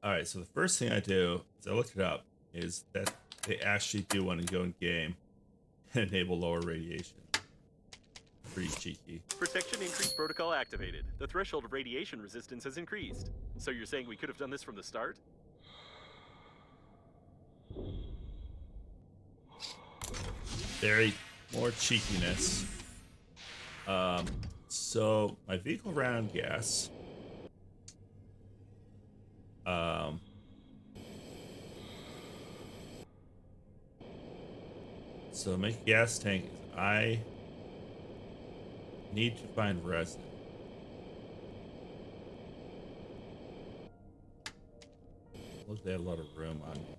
All right, so the first thing I do is I looked it up is that they actually do want to go in game and enable lower radiation. Pretty cheeky. Protection increase protocol activated. The threshold of radiation resistance has increased. So you're saying we could have done this from the start? Very more cheekiness. So my vehicle ran on gas. So make a gas tank. I need to find resin. Look, they have a lot of room on me.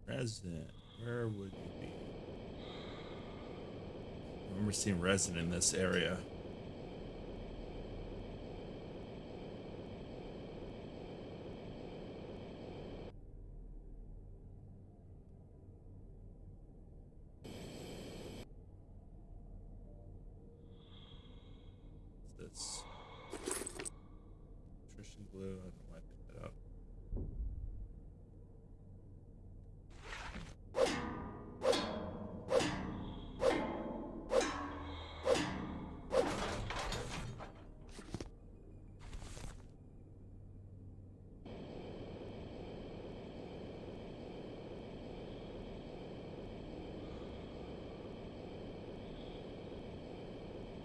Resin, where would you be? I remember seeing resin in this area. What's this? Nutrition glue. I don't know why I picked that up.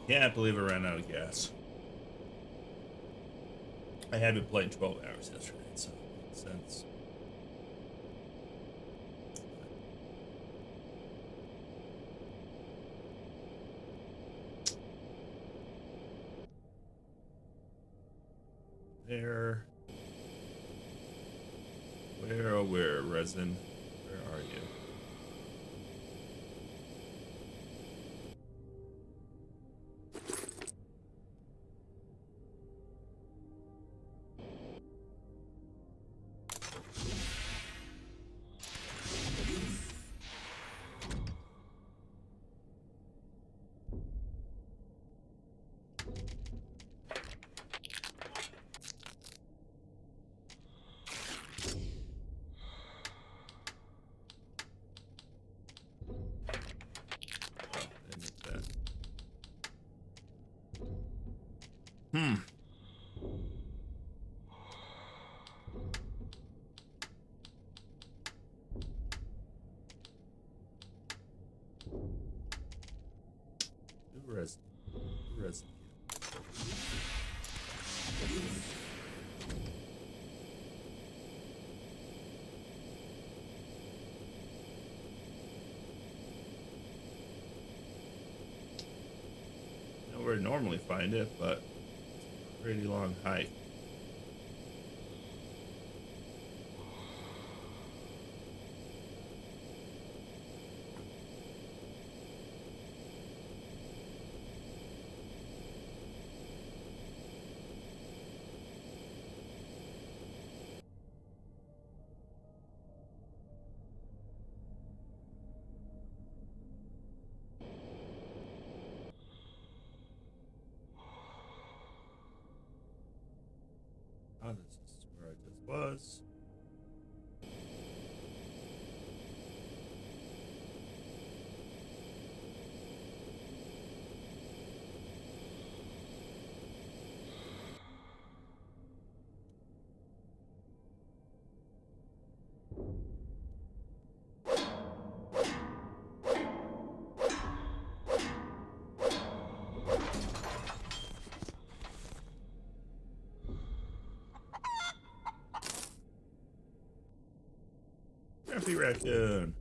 Can't believe I ran out of gas. I had been playing 12 hours yesterday, so it makes sense. Where, resin? Where are you? Hmm. Resin. Resin. Know where to normally find it, but it's a pretty long hike. Oh, this is where I just was. Baby raccoon.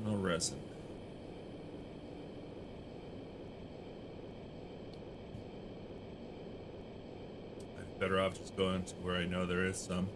No resin. I'm better off just going to where I know there is some.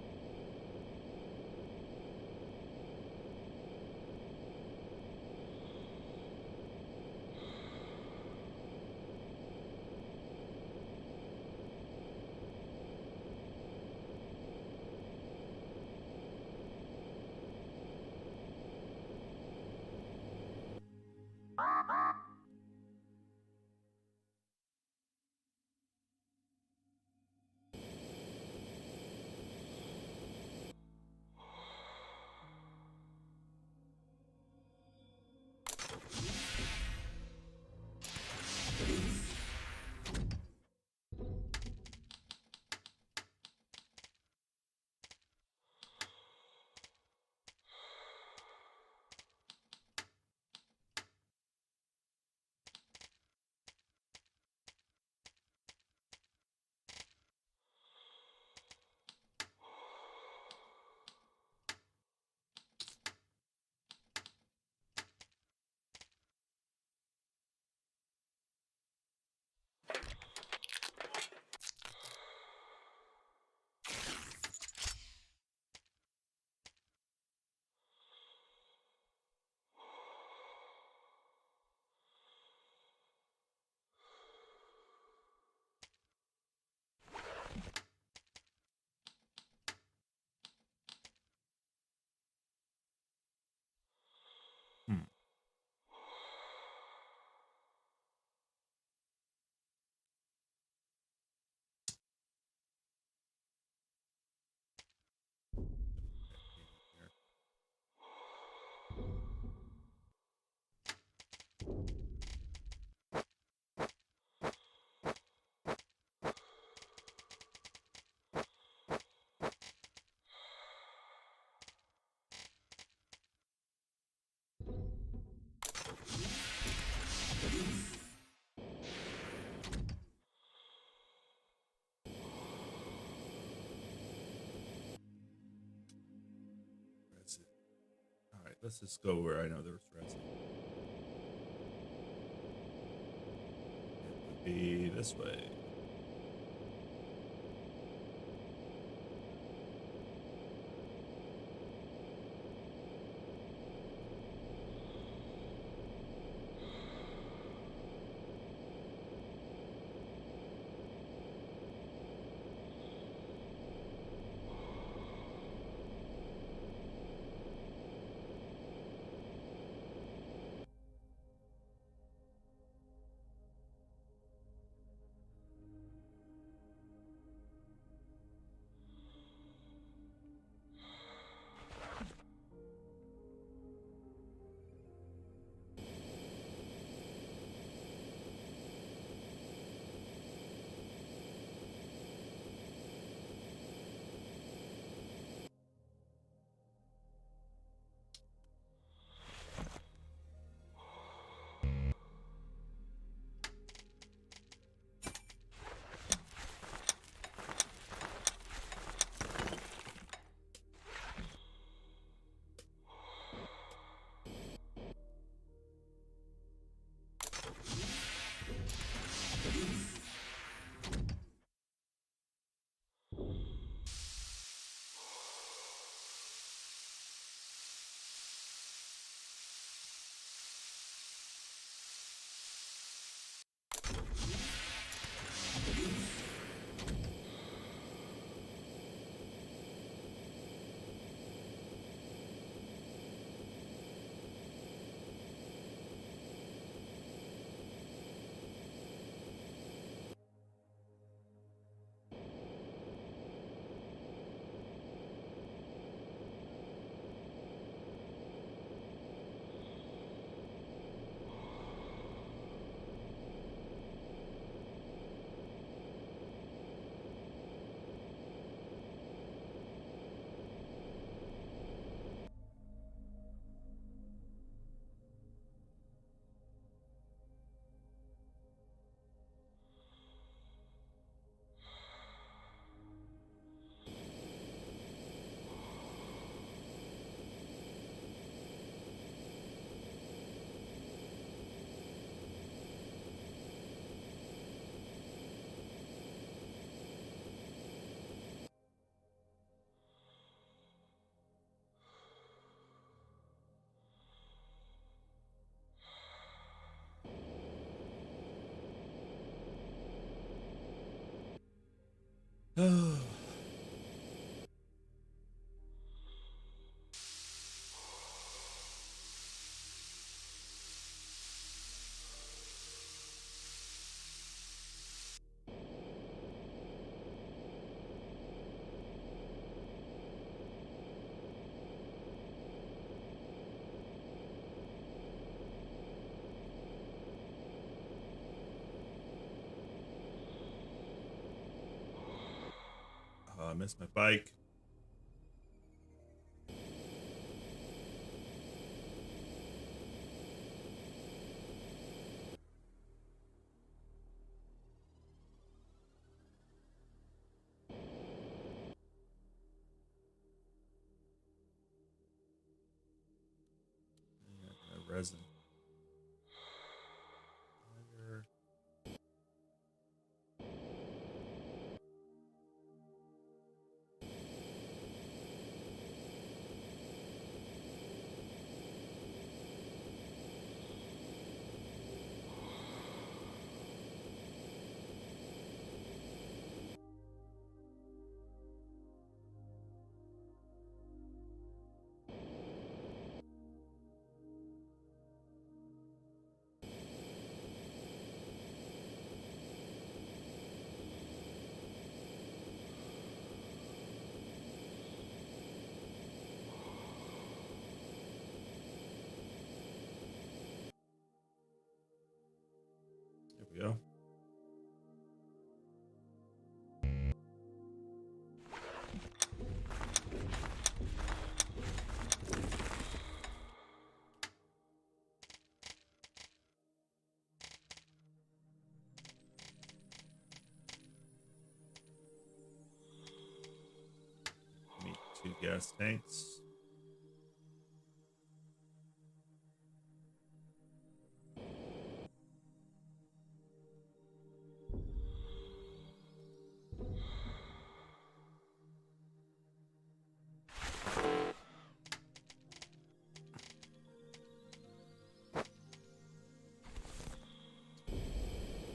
Hmm. Resin. All right, let's just go where I know there's resin. It would be this way. Oh. Oh, I missed my bike. Resin. There we go. Meet 2 gas tanks.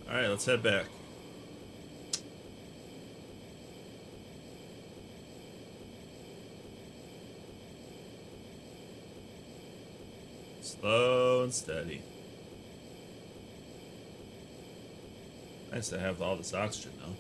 All right, let's head back. Slow and steady. Nice to have all this oxygen, though.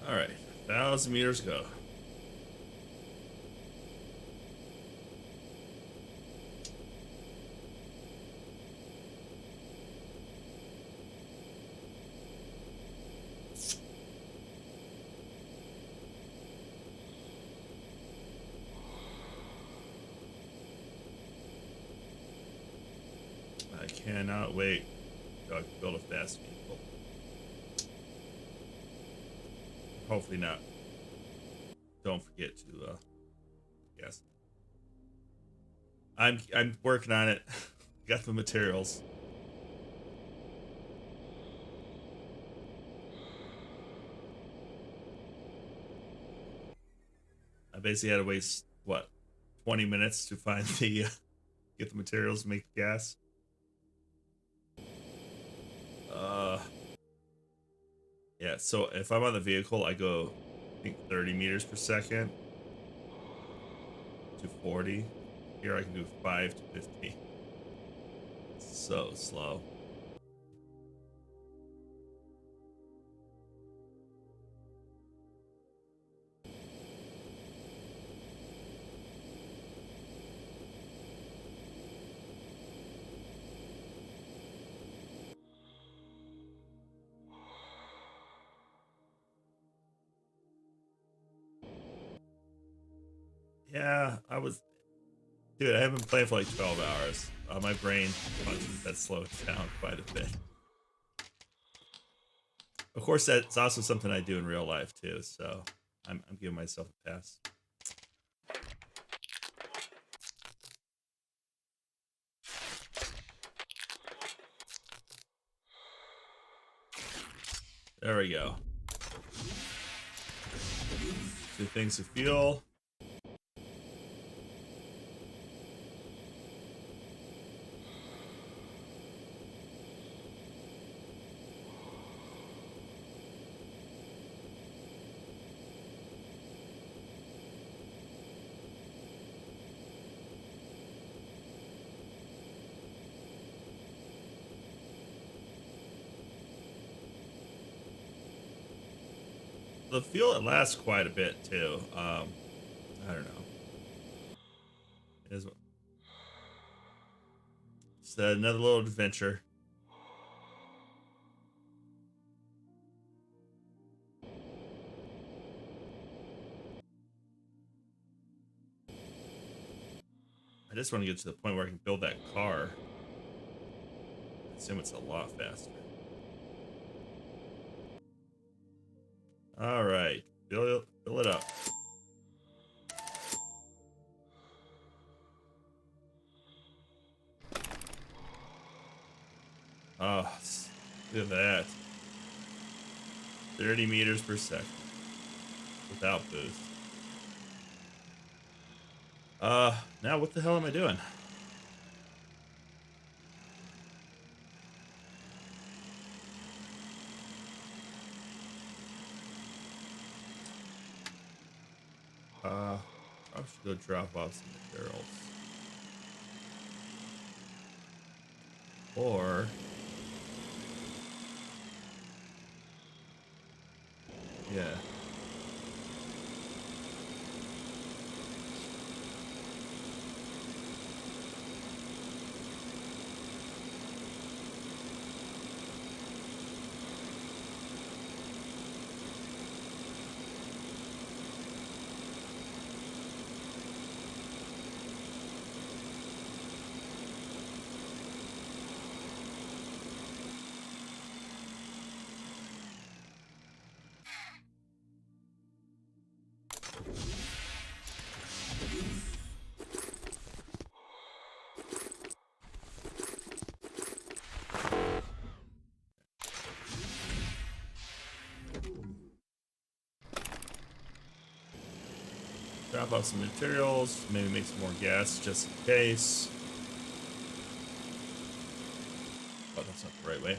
All right, 1,000 meters go. I cannot wait till I can build a fast vehicle. Hopefully not. Don't forget to gas. I'm working on it. Got the materials. I basically had to waste what 20 minutes to find the get the materials to make the gas. Yeah, so if I'm on the vehicle, I go, I think 30 meters per second to 40. Here I can do 5 to 15. So slow. Yeah, dude, I haven't been playing for like 12 hours. My brain functions that slowed down quite a bit. Of course, that's also something I do in real life too, so I'm giving myself a pass. There we go. 2 things to fuel. The fuel, it lasts quite a bit too. I don't know. It's another little adventure. I just want to get to the point where I can build that car. I assume it's a lot faster. All right, fill it up. Oh, look at that. 30 meters per second without boost. Now what the hell am I doing? I should go drop off some materials. Or yeah. Drop off some materials, maybe make some more gas just in case. Oh, that's not the right way.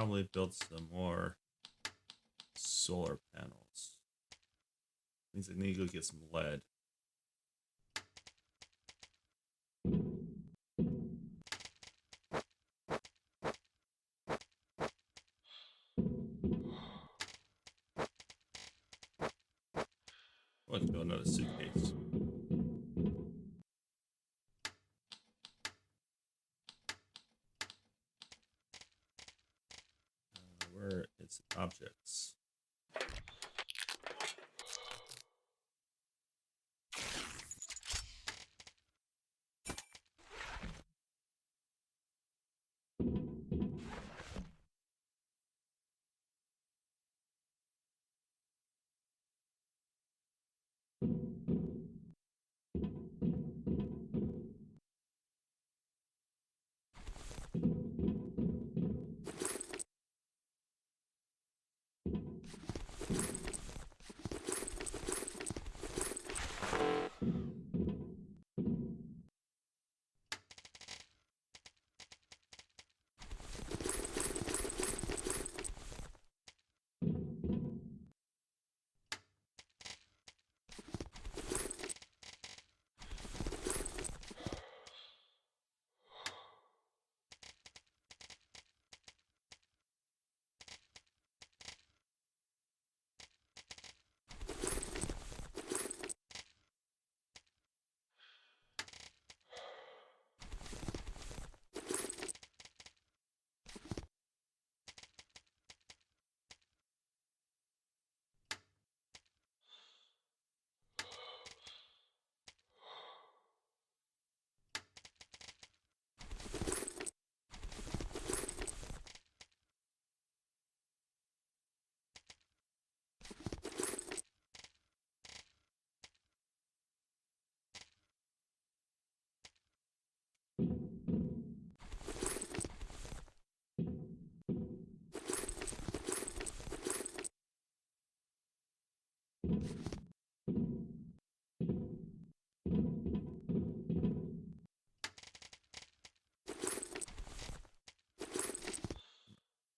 probably build some more solar panels. Means I need to go get some lead. Let's do another suitcase. Where is objects?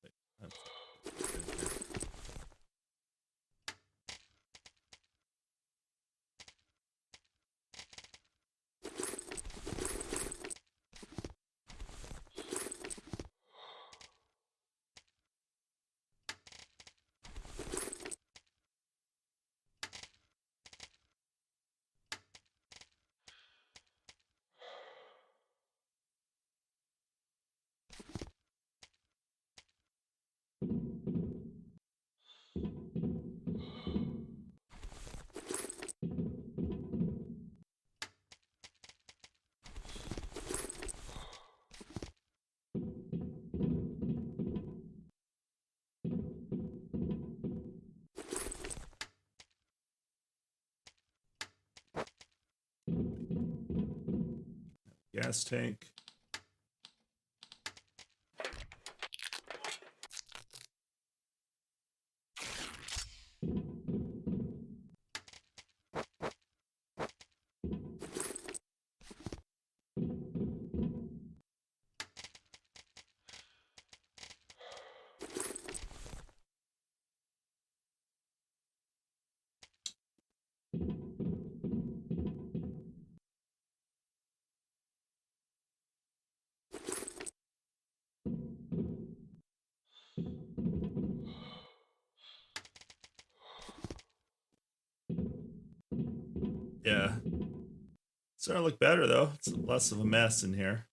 Wait, I'm sorry. Gas tank. Yeah. Starting to look better though. It's less of a mess in here.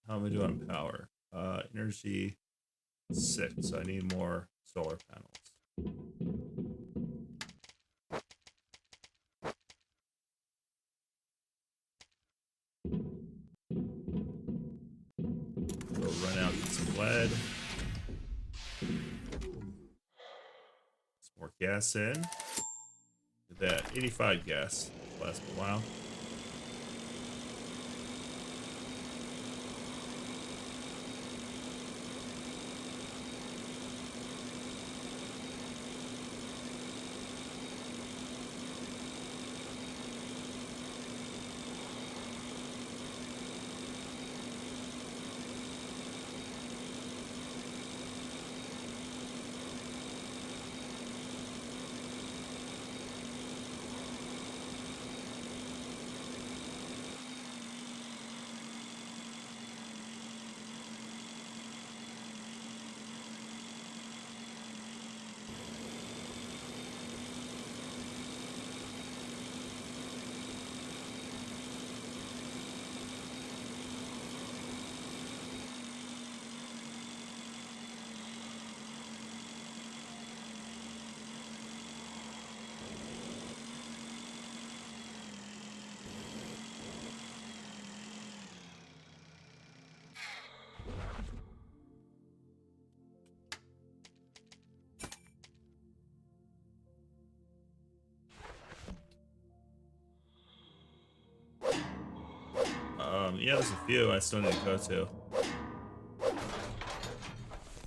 How am I doing on power? Energy 6. So I need more solar panels. We'll run out get some lead. Some more gas in. Look at that. 85 gas. Lasts a while. Yeah, there's a few I still need to go to.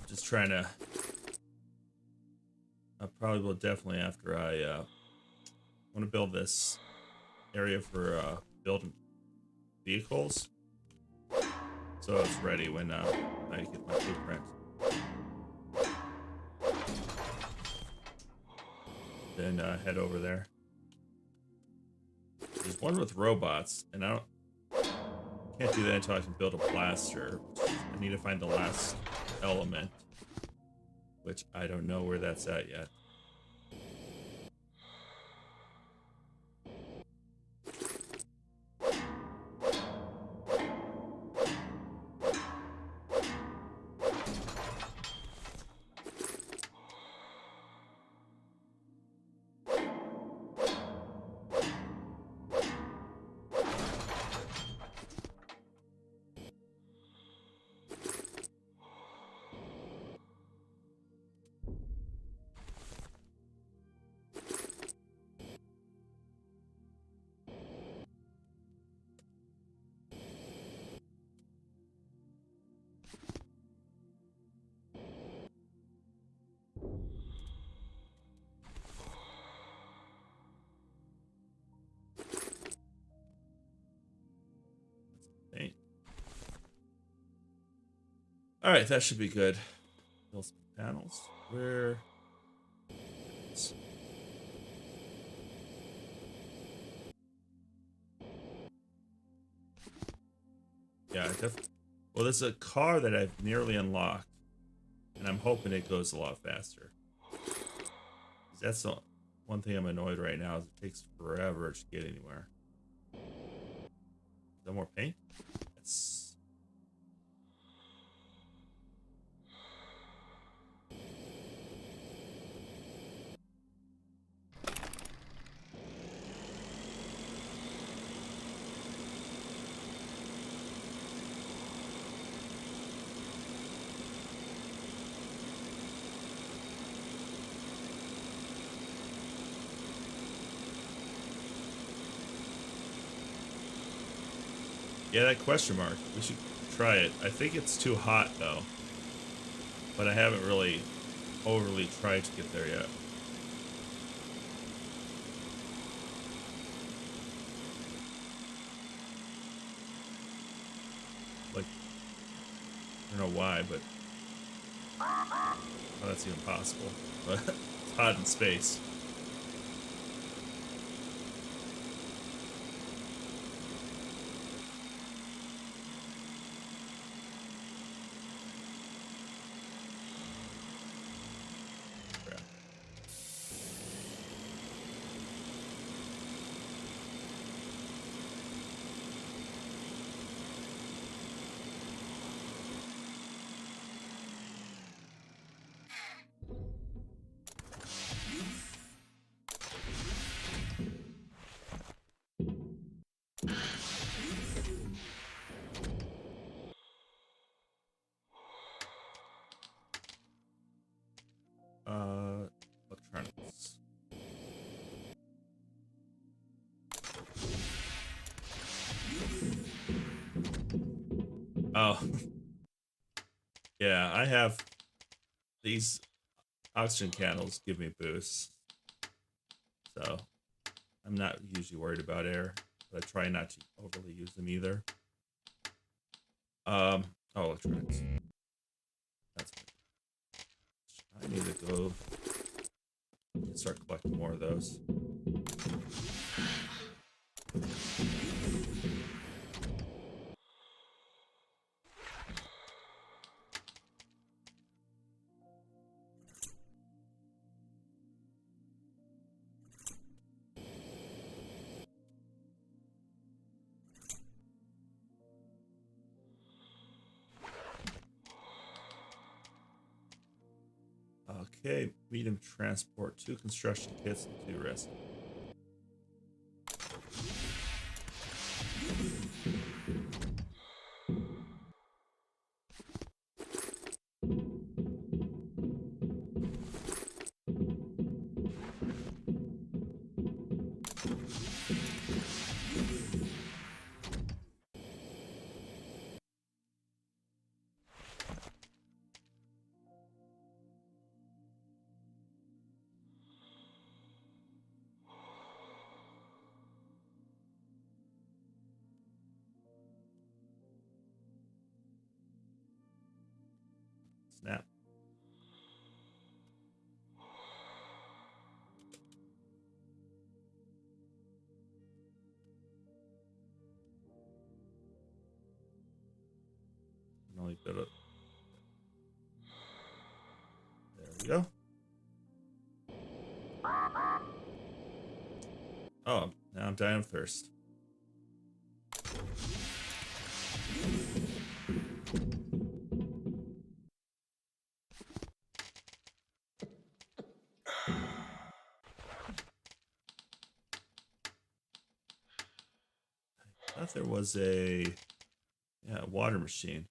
Just trying to. I probably will definitely after I want to build this area for building vehicles, so it's ready when I get my blueprint. Then head over there. There's one with robots, and I can't do that until I can build a blaster. I need to find the last element, which I don't know where that's at yet. Paint. All right, that should be good. Build some panels. Where? Yeah, well, there's a car that I've nearly unlocked, and I'm hoping it goes a lot faster. That's the one thing I'm annoyed right now is it takes forever to get anywhere. Is there more paint? Yes. Yeah, that question mark. We should try it. I think it's too hot though, but I haven't really overly tried to get there yet. Like, I don't know why, but oh, that's even possible. But it's hot in space. Electronics. Oh, yeah, I have these oxygen candles give me boosts, so I'm not usually worried about air, but I try not to overly use them either. Oh, electronics. That's good. I need to go start collecting more of those. Okay, medium transport, 2 construction kits, and 2 rest. Snap. Can only build it. There we go. Oh, now I'm dying of thirst. I thought there was a water machine.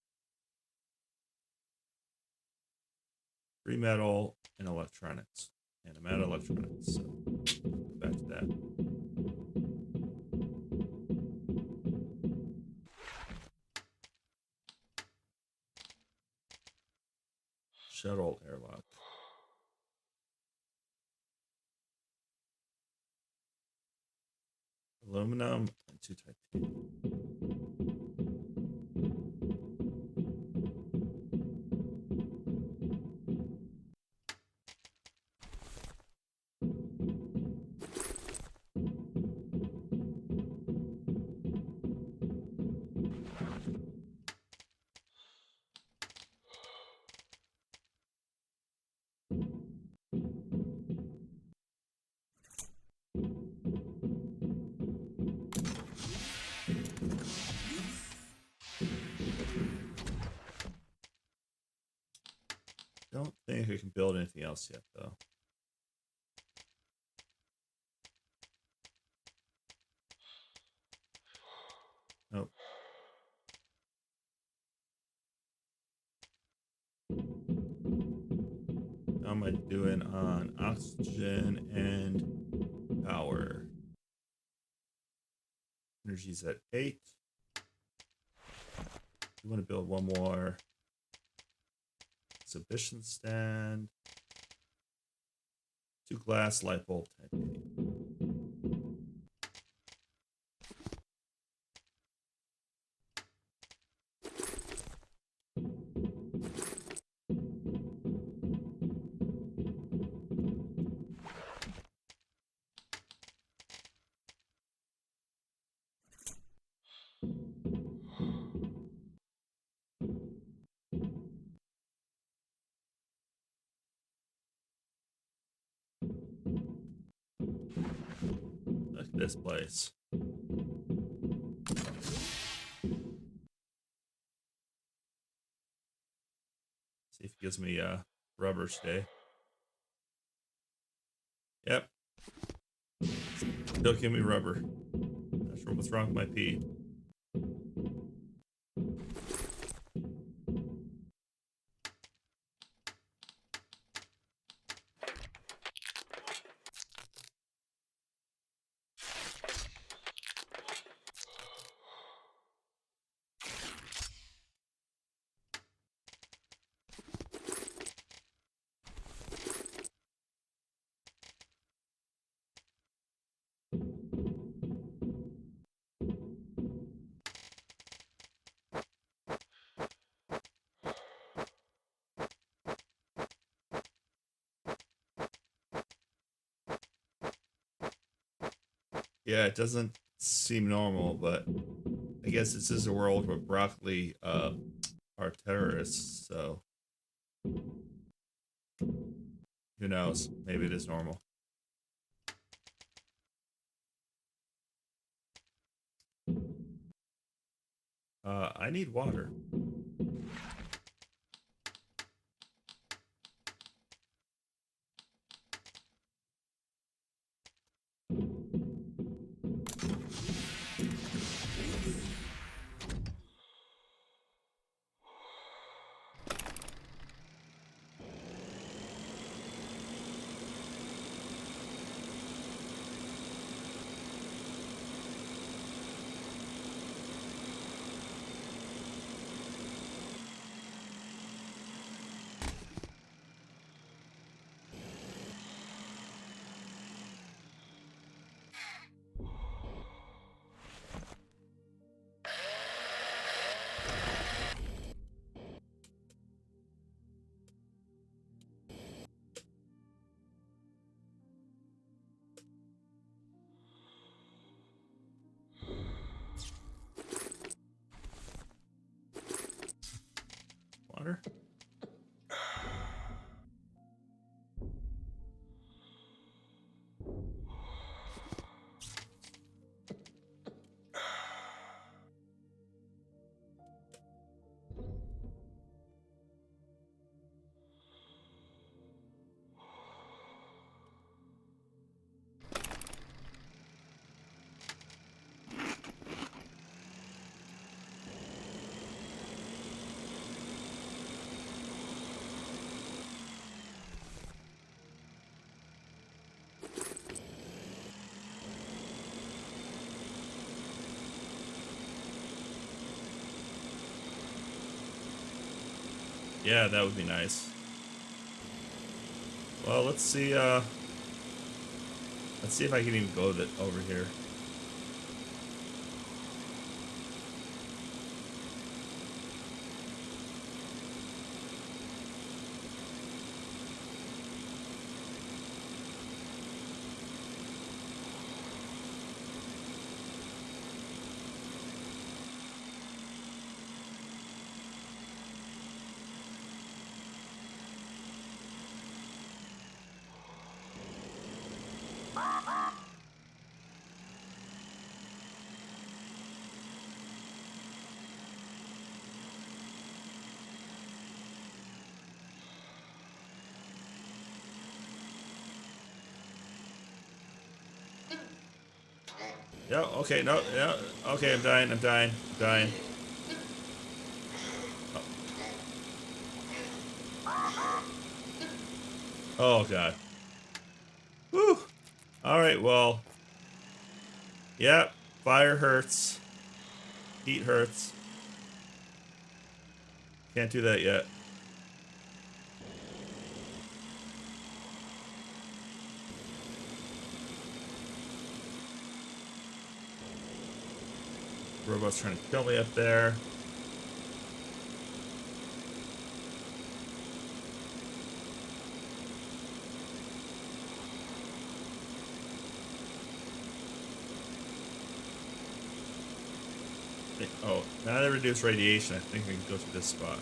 3 metal and electronics. And I'm out of electronics, so go back to that. Shuttle airlock. Aluminum and 2 titanium. Don't think I can build anything else yet, though. Nope. How am I doing on oxygen and power? Energy's at 8. We want to build one more exhibition stand. 2 glass light bulb titanium. Look at this place. See if it gives me rubber today. Yep. Still give me rubber. Not sure what's wrong with my pee. Yeah, it doesn't seem normal, but I guess this is a world where broccoli are terrorists, so who knows? Maybe it is normal. I need water. water? Yeah, that would be nice. Well, let's see if I can even go over here. Yeah, okay, no, yeah, okay, I'm dying, I'm dying, I'm dying. Oh, God. Whew. Alright, well, yeah, fire hurts. Heat hurts. Can't do that yet. Robot's trying to kill me up there. Oh, now that I reduce radiation, I think I can go to this spot.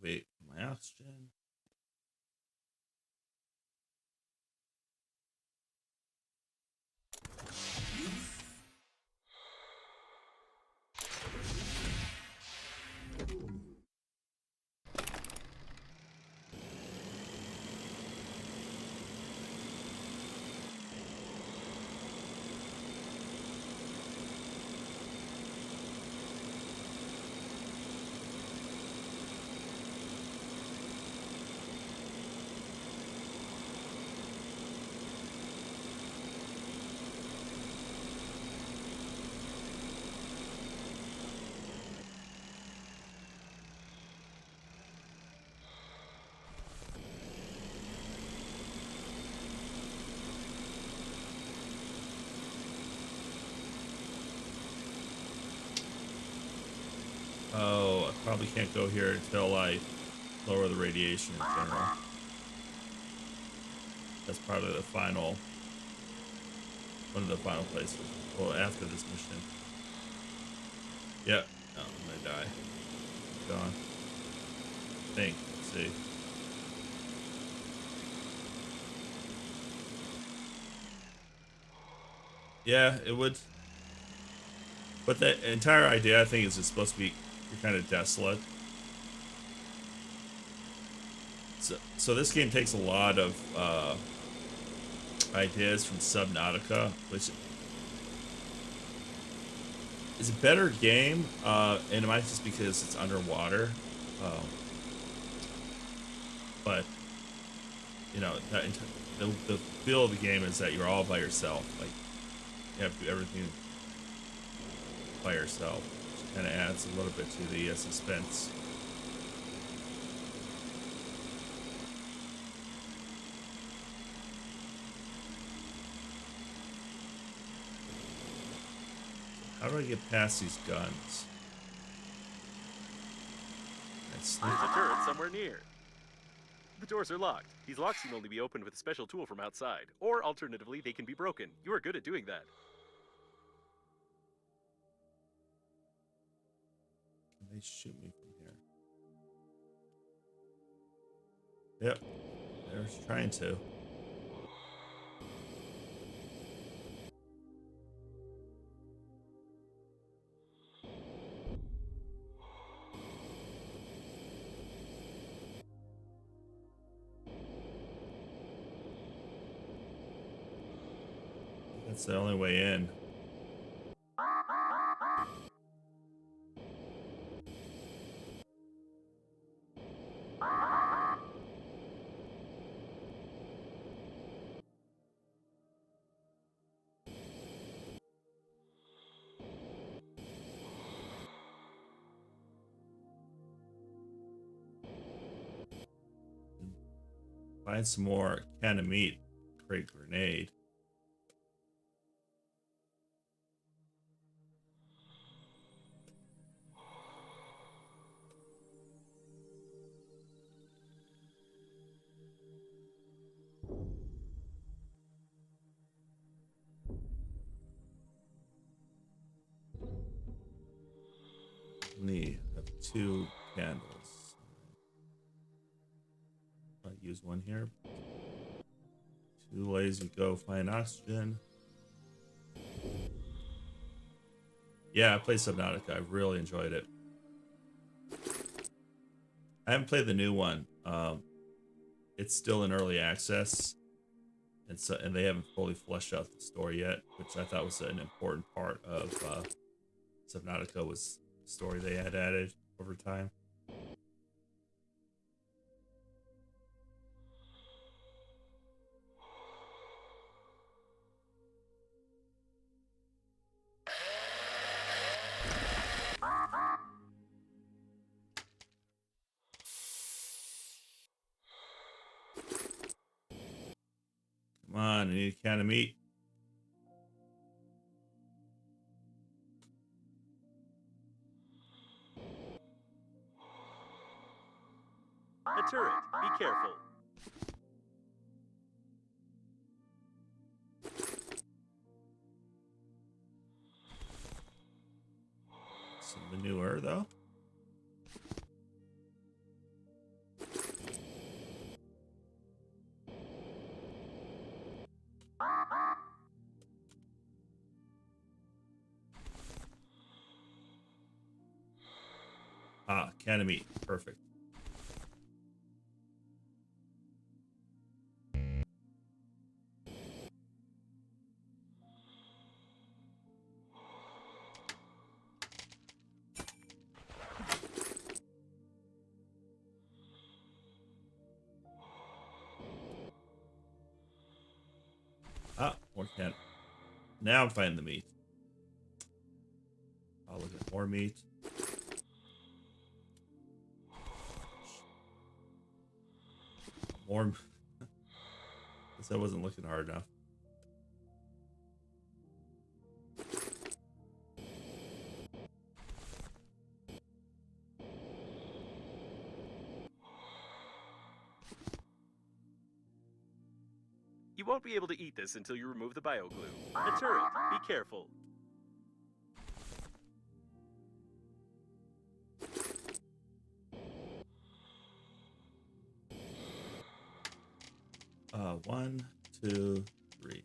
Wait, my oxygen. Oh, I probably can't go here until I lower the radiation in general. That's probably the final, one of the final places. Well, after this mission. Yep. Oh, I'm gonna die. Gone. Think. Let's see. Yeah, it would. But the entire idea, I think, is it's supposed to be you're kind of desolate. So this game takes a lot of ideas from Subnautica, which is a better game, and it might just because it's underwater. Um, but you know, the feel of the game is that you're all by yourself. Like you have to do everything by yourself, which kind of adds a little bit to the suspense. How do I get past these guns? I sneak. There's a turret somewhere near. The doors are locked. These locks can only be opened with a special tool from outside, or alternatively, they can be broken. You are good at doing that. Can they shoot me from here? Yep, they're trying to. That's the only way in. Find some more can of meat. Great grenade. Only have 2 candles. I'll use one here. 2 ways you go find oxygen. Yeah, I played Subnautica. I really enjoyed it. I haven't played the new one. It's still in early access, and they haven't fully fleshed out the story yet, which I thought was an important part of Subnautica was the story they had added over time. Come on, I need a can of meat. A turret. Be careful. Some manure, though. Ah, can of meat. Perfect. Ah, one can. Now I'm finding the meat. I'll look at more meat. More. Guess I wasn't looking hard enough. won't be able to eat this until you remove the bioglue. A turret. Be careful. One, two, three.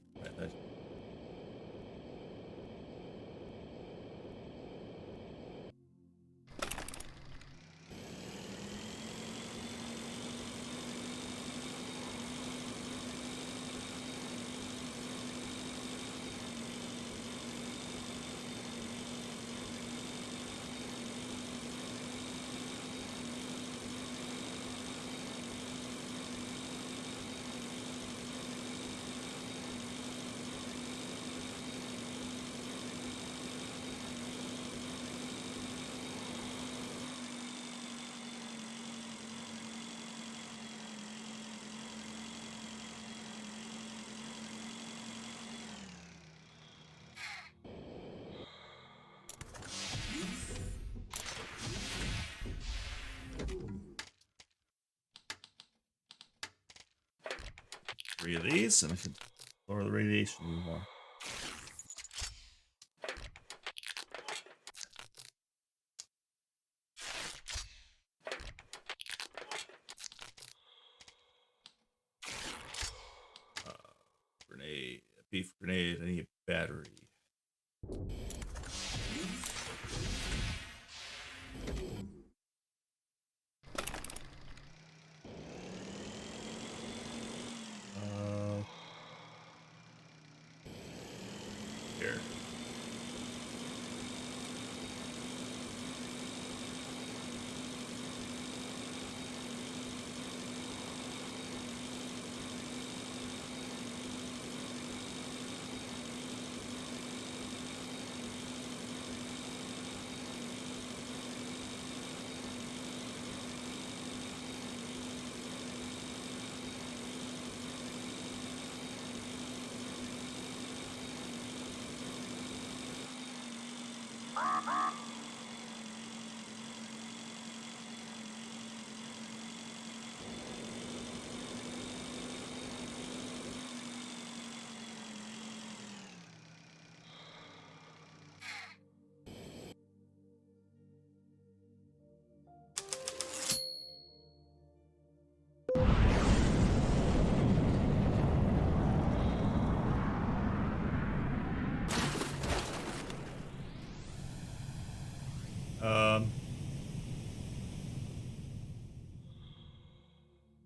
Three of these, and I can lower the radiation even more. Grenade, beef grenade. I need a battery. Here.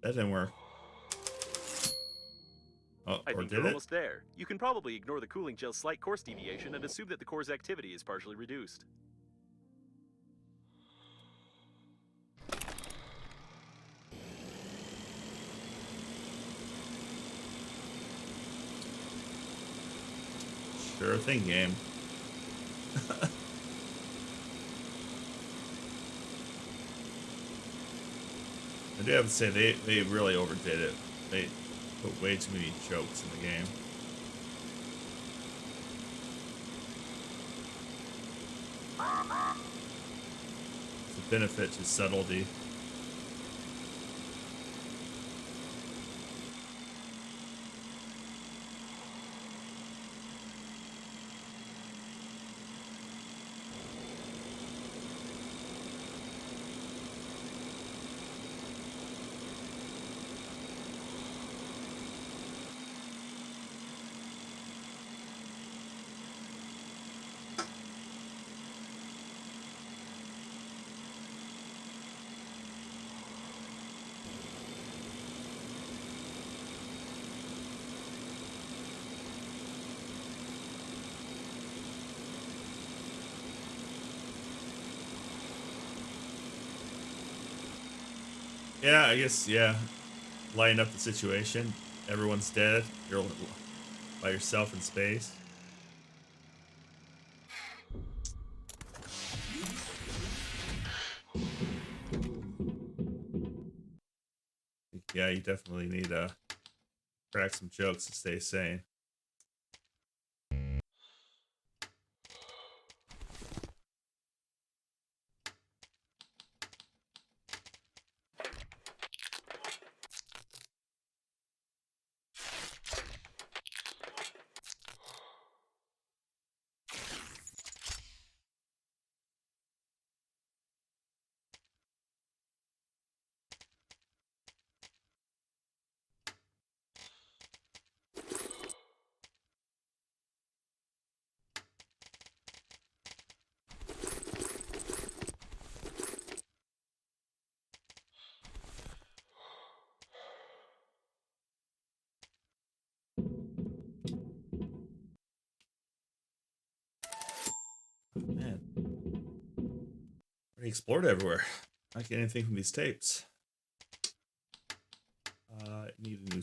That didn't work. Oh, I or think did you're it? almost there. You can probably ignore the cooling gel's slight course deviation and assume that the core's activity is partially reduced. Sure thing, game. I do have to say they really overdid it. They put way too many jokes in the game. It's a benefit to subtlety. Yeah, I guess, yeah. Lighten up the situation. Everyone's dead. You're by yourself in space. Yeah, you definitely need to crack some jokes to stay sane. I explored everywhere. Not getting anything from these tapes. I need a new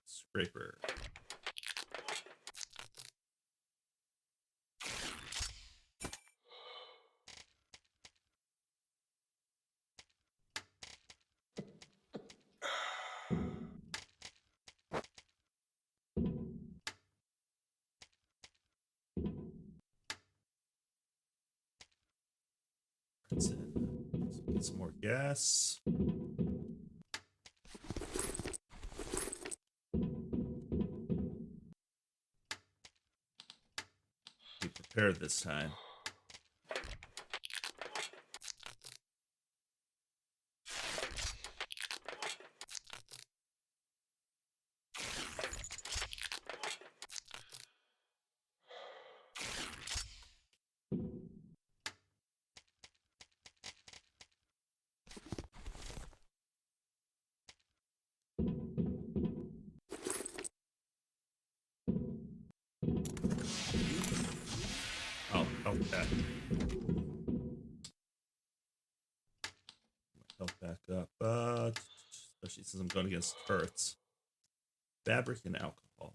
scraper. That's it. Let's get some more gas. Be prepared this time. Oh, health pack. Health back up. Especially since I'm going against turrets. Fabric and alcohol.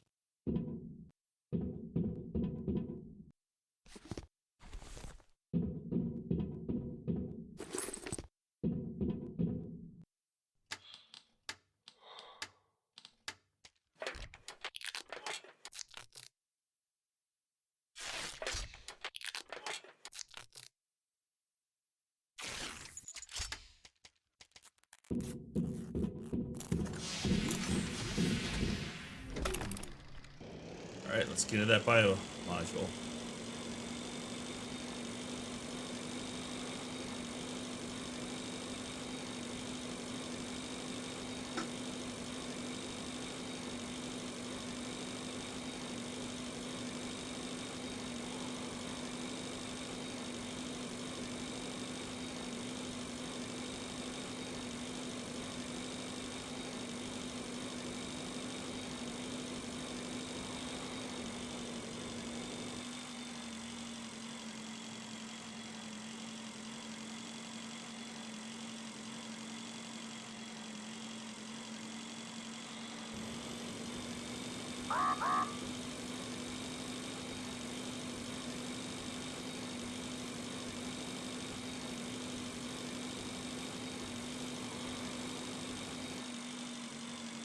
Alright, let's get into that bio module.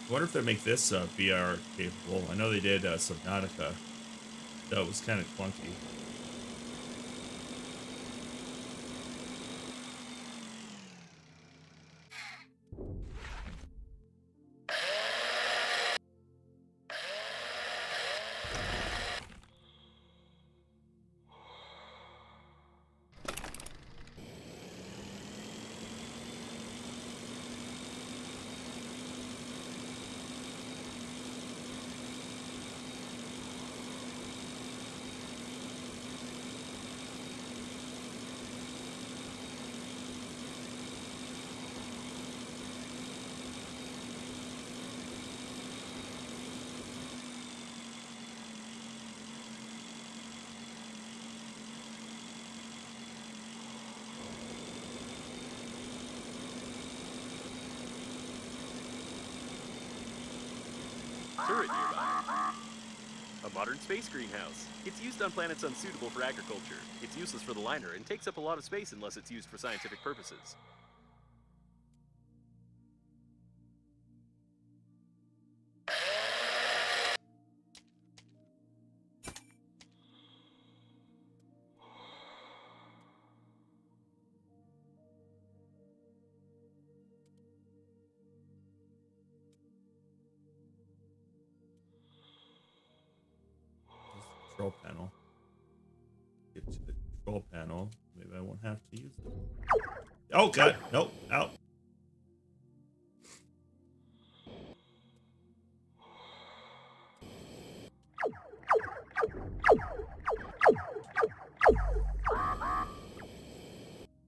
I wonder if they make this VR capable. I know they did Subnautica, though it was kind of clunky. Turret nearby. A modern space greenhouse. It's used on planets unsuitable for agriculture. It's useless for the liner and takes up a lot of space unless it's used for scientific purposes. Control panel. Get to the control panel. Maybe I won't have to use it. Oh god, nope, out.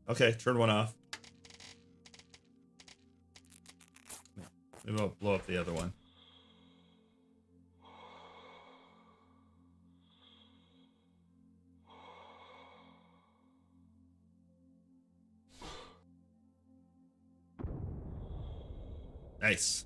Okay, turn one off. Maybe I'll blow up the other one. Nice.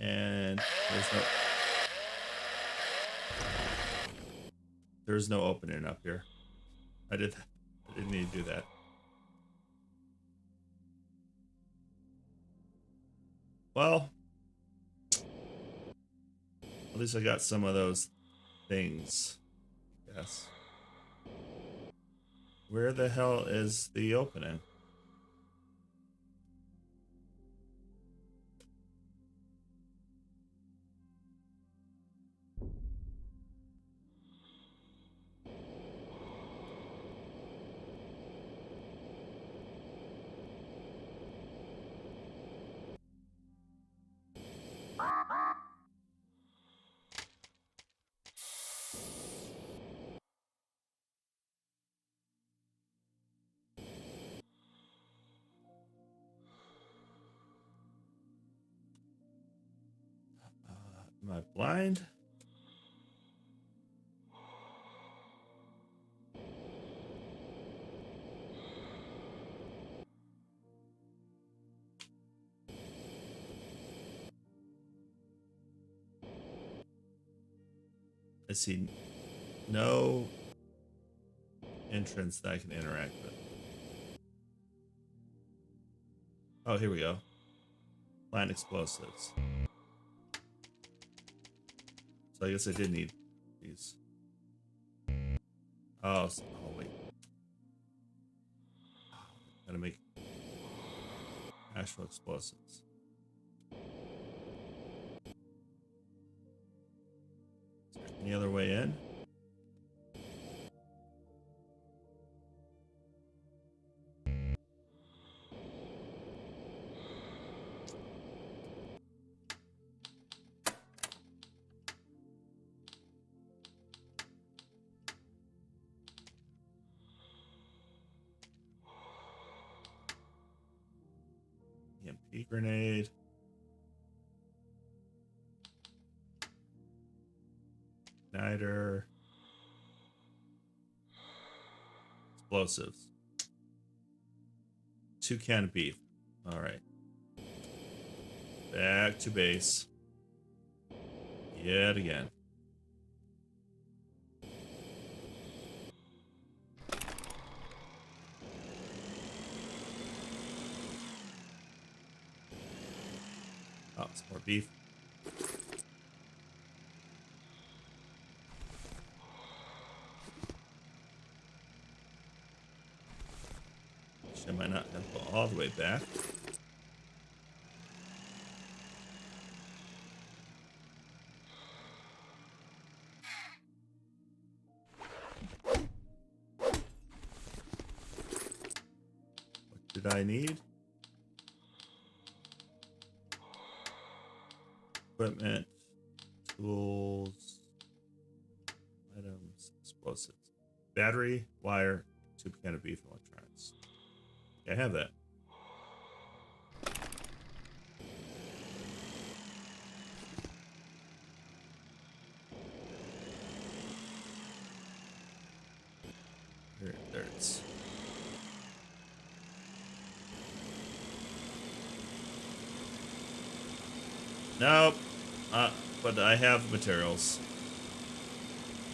And there's no opening up here. I didn't need to do that. Well, at least I got some of those things. Yes. Where the hell is the opening? Am I blind? I see no entrance that I can interact with. Oh, here we go. Plant explosives. So I guess I did need these. Oh, wait. Gotta make actual explosives. Is there any other way in? EMP grenade. Igniter. Explosives. 2 canned beef. All right. Back to base. Yet again. Oh, some more beef. I might not have to go all the way back. What did I need? Equipment, tools, items, explosives, battery, wire, 2 can of beef, and electronics. Yeah, I have that. There it is. Nope. But I have materials.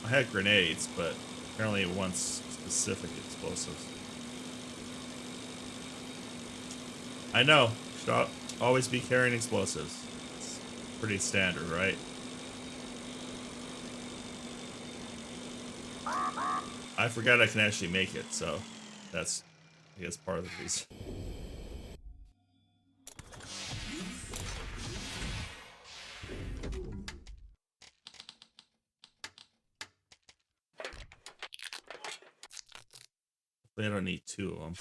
I had grenades, but apparently it wants specific explosives. I know. Should always be carrying explosives. It's pretty standard, right? I forgot I can actually make it, so that's, I guess, part of the reason. I don't need 2 of them.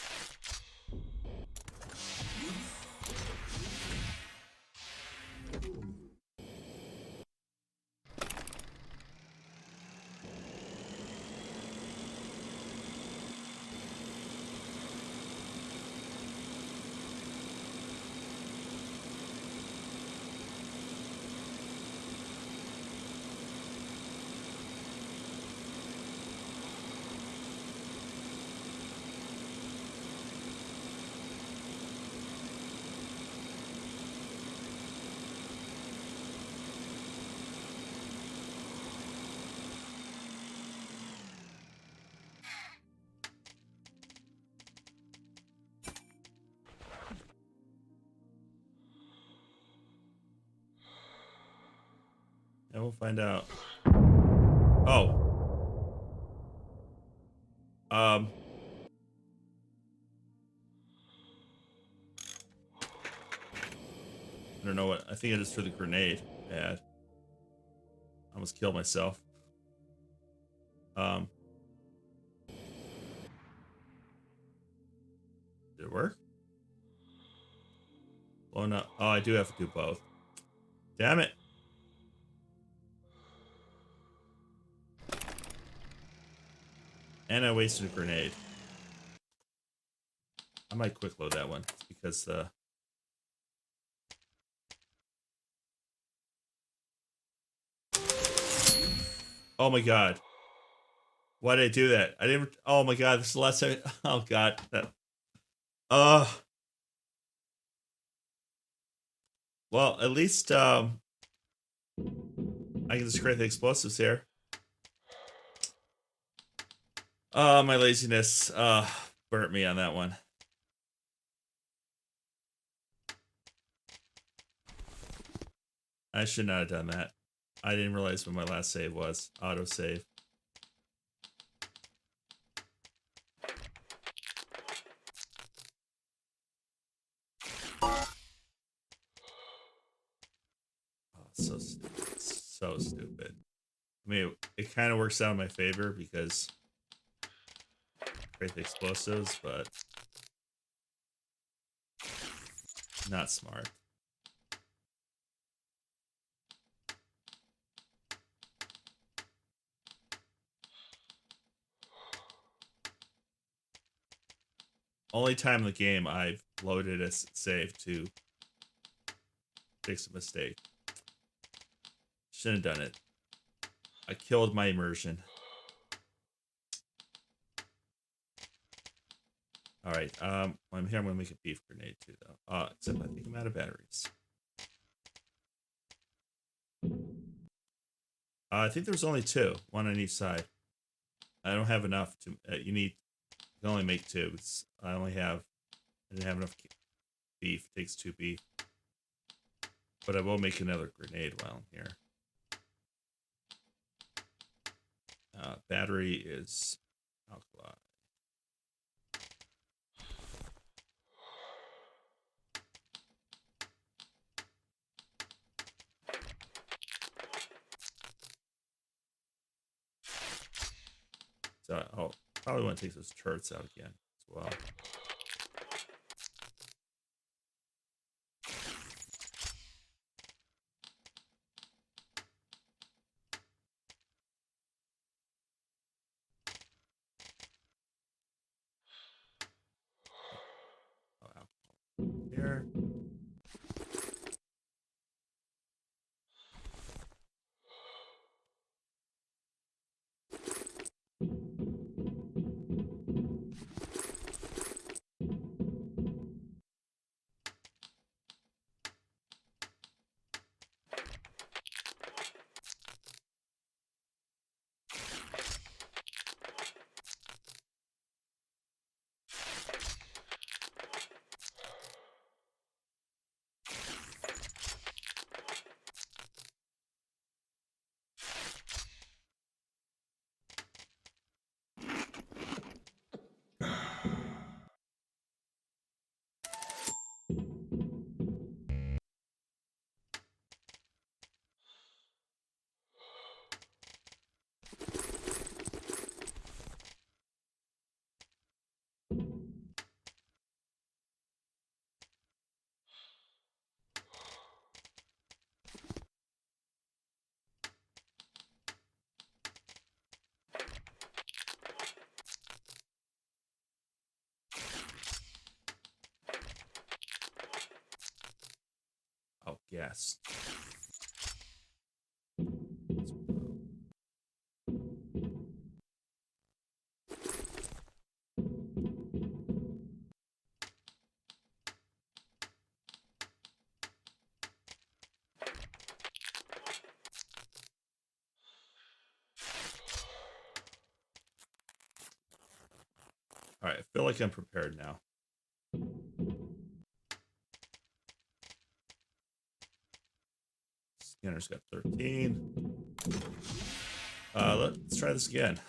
we'll find out. Oh. I don't know what. I think I just threw the grenade. Bad. I almost killed myself. Did it work? Oh no. Oh, I do have to do both. Damn it. And I wasted a grenade. I might quick load that one. It's because oh my god. Why did I do that? I didn't. Oh my god. This is the last time. Oh god. That. Well, at least I can just create the explosives here. My laziness burnt me on that one. I should not have done that. I didn't realize what my last save was. Auto save. Oh, so stupid. So stupid. I mean, it kind of works out in my favor because create the explosives, but not smart. Only time in the game I've loaded a save to fix a mistake. Shouldn't have done it. I killed my immersion. All right. I'm here. I'm gonna make a beef grenade too, though. Except I think I'm out of batteries. I think there's only two, one on each side. I don't have enough to. You can only make two. I didn't have enough beef. It takes 2 beef. But I will make another grenade while I'm here. Battery is alkali. So I'll probably want to take those turrets out again as well. Here. Oh, yes. All right, I feel like I'm prepared now. Tanner's got 13. Let's try this again.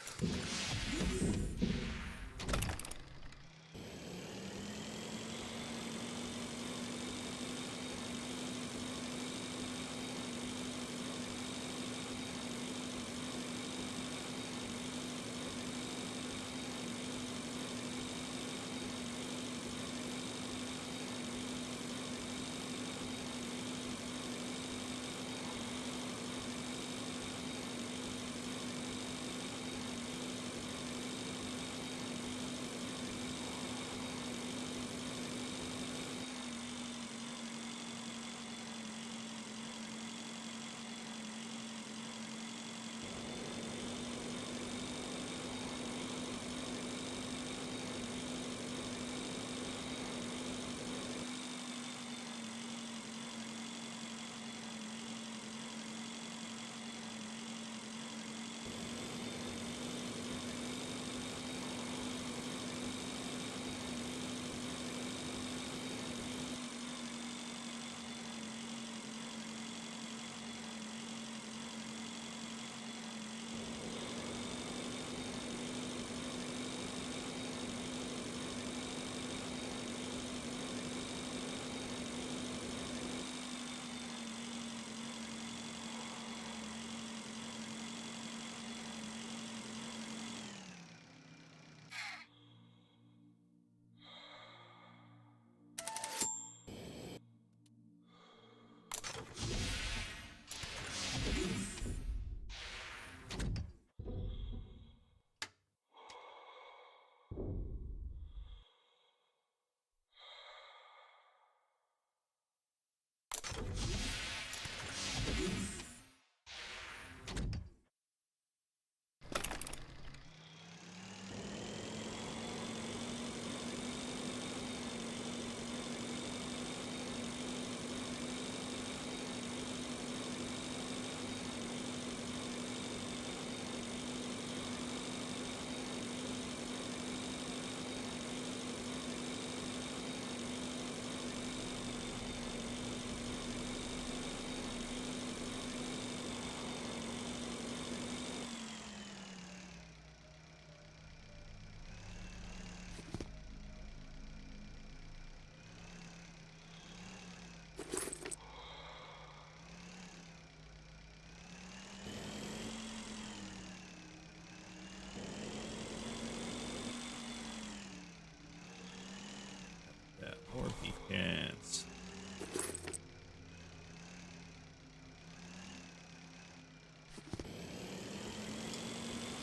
Yeah, more beef cans.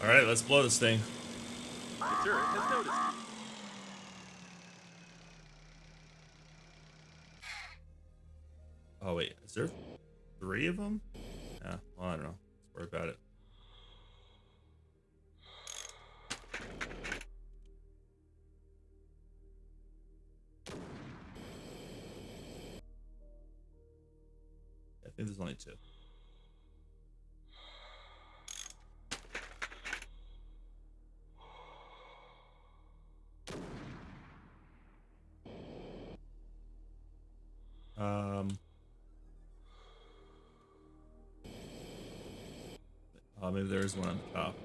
All right, let's blow this thing. The turret has noticed you. Oh wait, is there 3 of them? Yeah, well, I don't know. Let's worry about it. I think there's only 2. Um. Oh, maybe there is one on the top.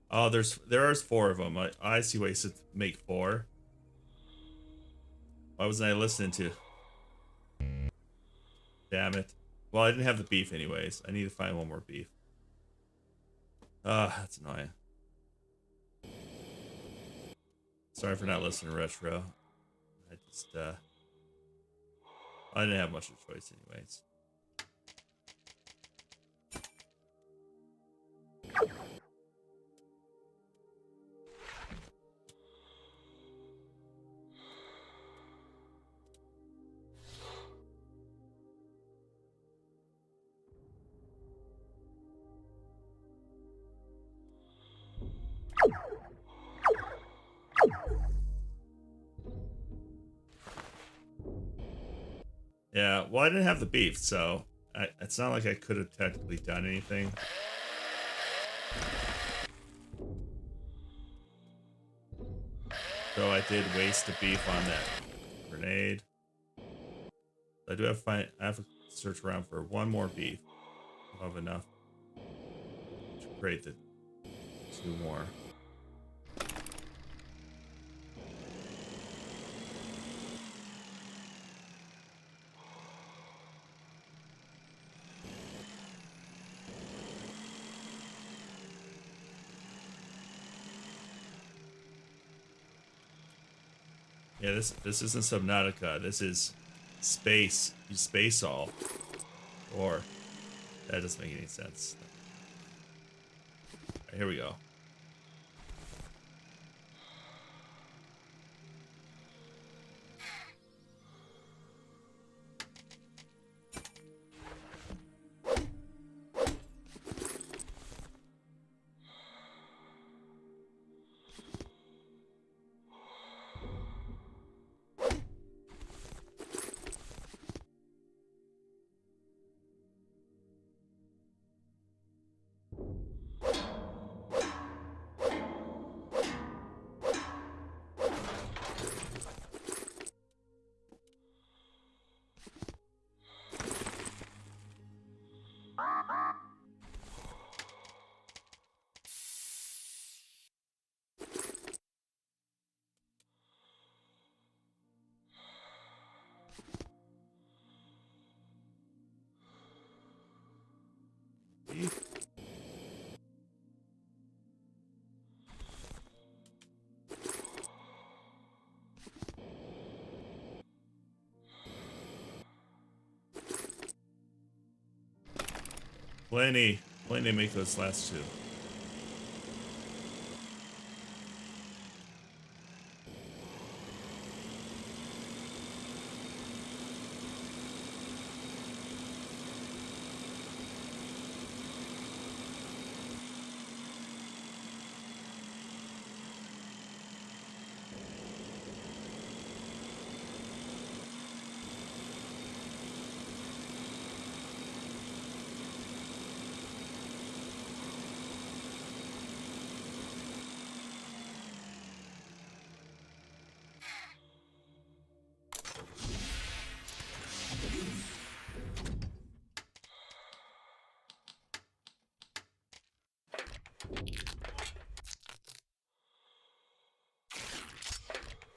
Oh, there is 4 of them. I see ways to make 4. Why wasn't I listening to? Damn it. Well, I didn't have the beef anyways. I need to find one more beef. Ah, that's annoying. Sorry for not listening, Retro. I just I didn't have much of a choice anyways. Yeah, well, I didn't have the beef, so it's not like I could have technically done anything. So I did waste the beef on that grenade. I do have I have search around for one more beef. I'll have enough to create the 2 more. Yeah, this isn't Subnautica. This is space. You space all. Or that doesn't make any sense. All right, here we go. Beef. Plenty to make those last 2.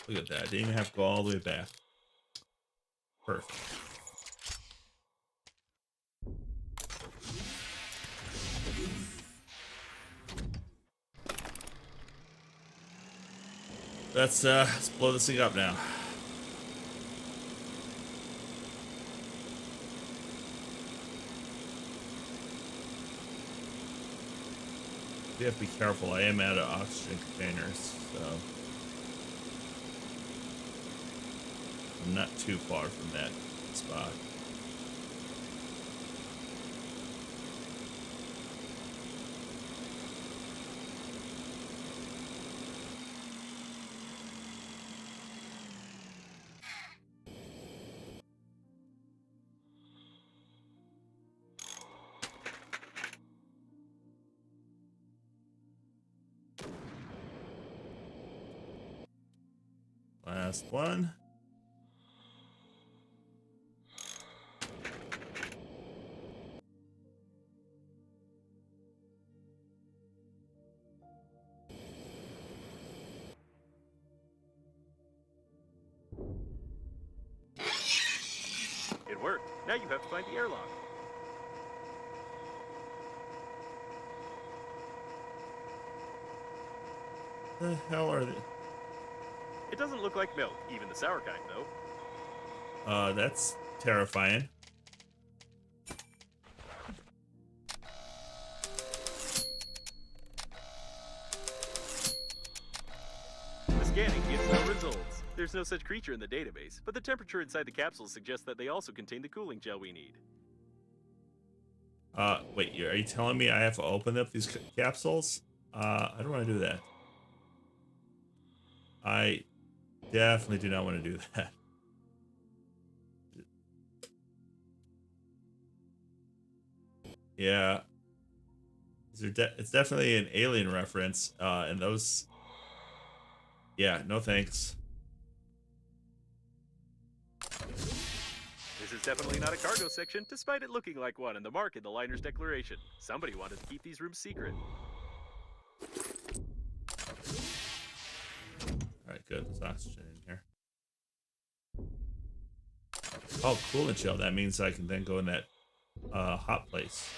Look at that. Didn't even have to go all the way back. Perfect. Let's blow this thing up now. You have to be careful. I am out of oxygen containers, so I'm not too far from that spot. Last one. It worked. Now you have to find the airlock. The hell are they? It doesn't look like milk, even the sour kind, though. That's terrifying. The scanning gives no results. There's no such creature in the database, but the temperature inside the capsules suggests that they also contain the cooling gel we need. Wait, are you telling me I have to open up these capsules? I don't want to do that. I definitely do not want to do that. Yeah. It's definitely an alien reference, and those... Yeah, no thanks. This is definitely not a cargo section, despite it looking like one and the mark in the liner's declaration. Somebody wanted to keep these rooms secret. Alright, good. There's oxygen in here. Oh, cool and chill. That means I can then go in that hot place.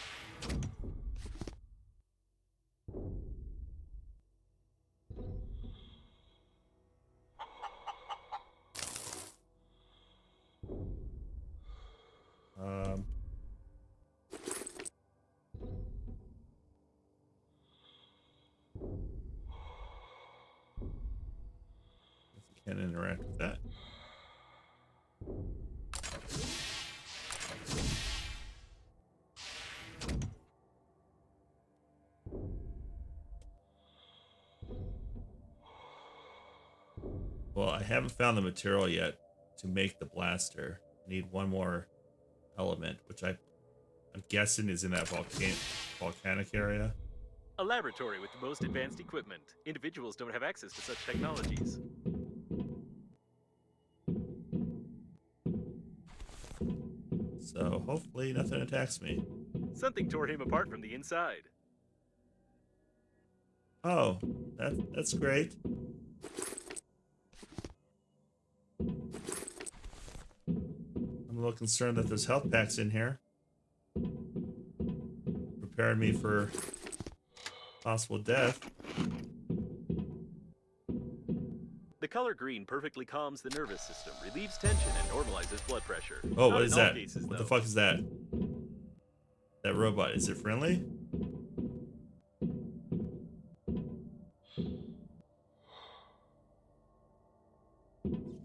Can't interact with that. Well, I haven't found the material yet to make the blaster. I need one more element, which I'm guessing is in that volcanic area. A laboratory with the most advanced equipment. Individuals don't have access to such technologies. So hopefully nothing attacks me. Something tore him apart from the inside. Oh, that's great. I'm a little concerned that there's health packs in here. Preparing me for possible death. The color green perfectly calms the nervous system, relieves tension, and normalizes blood pressure. Oh, Not what in is all that? cases, What though. the fuck is that? That robot, is it friendly?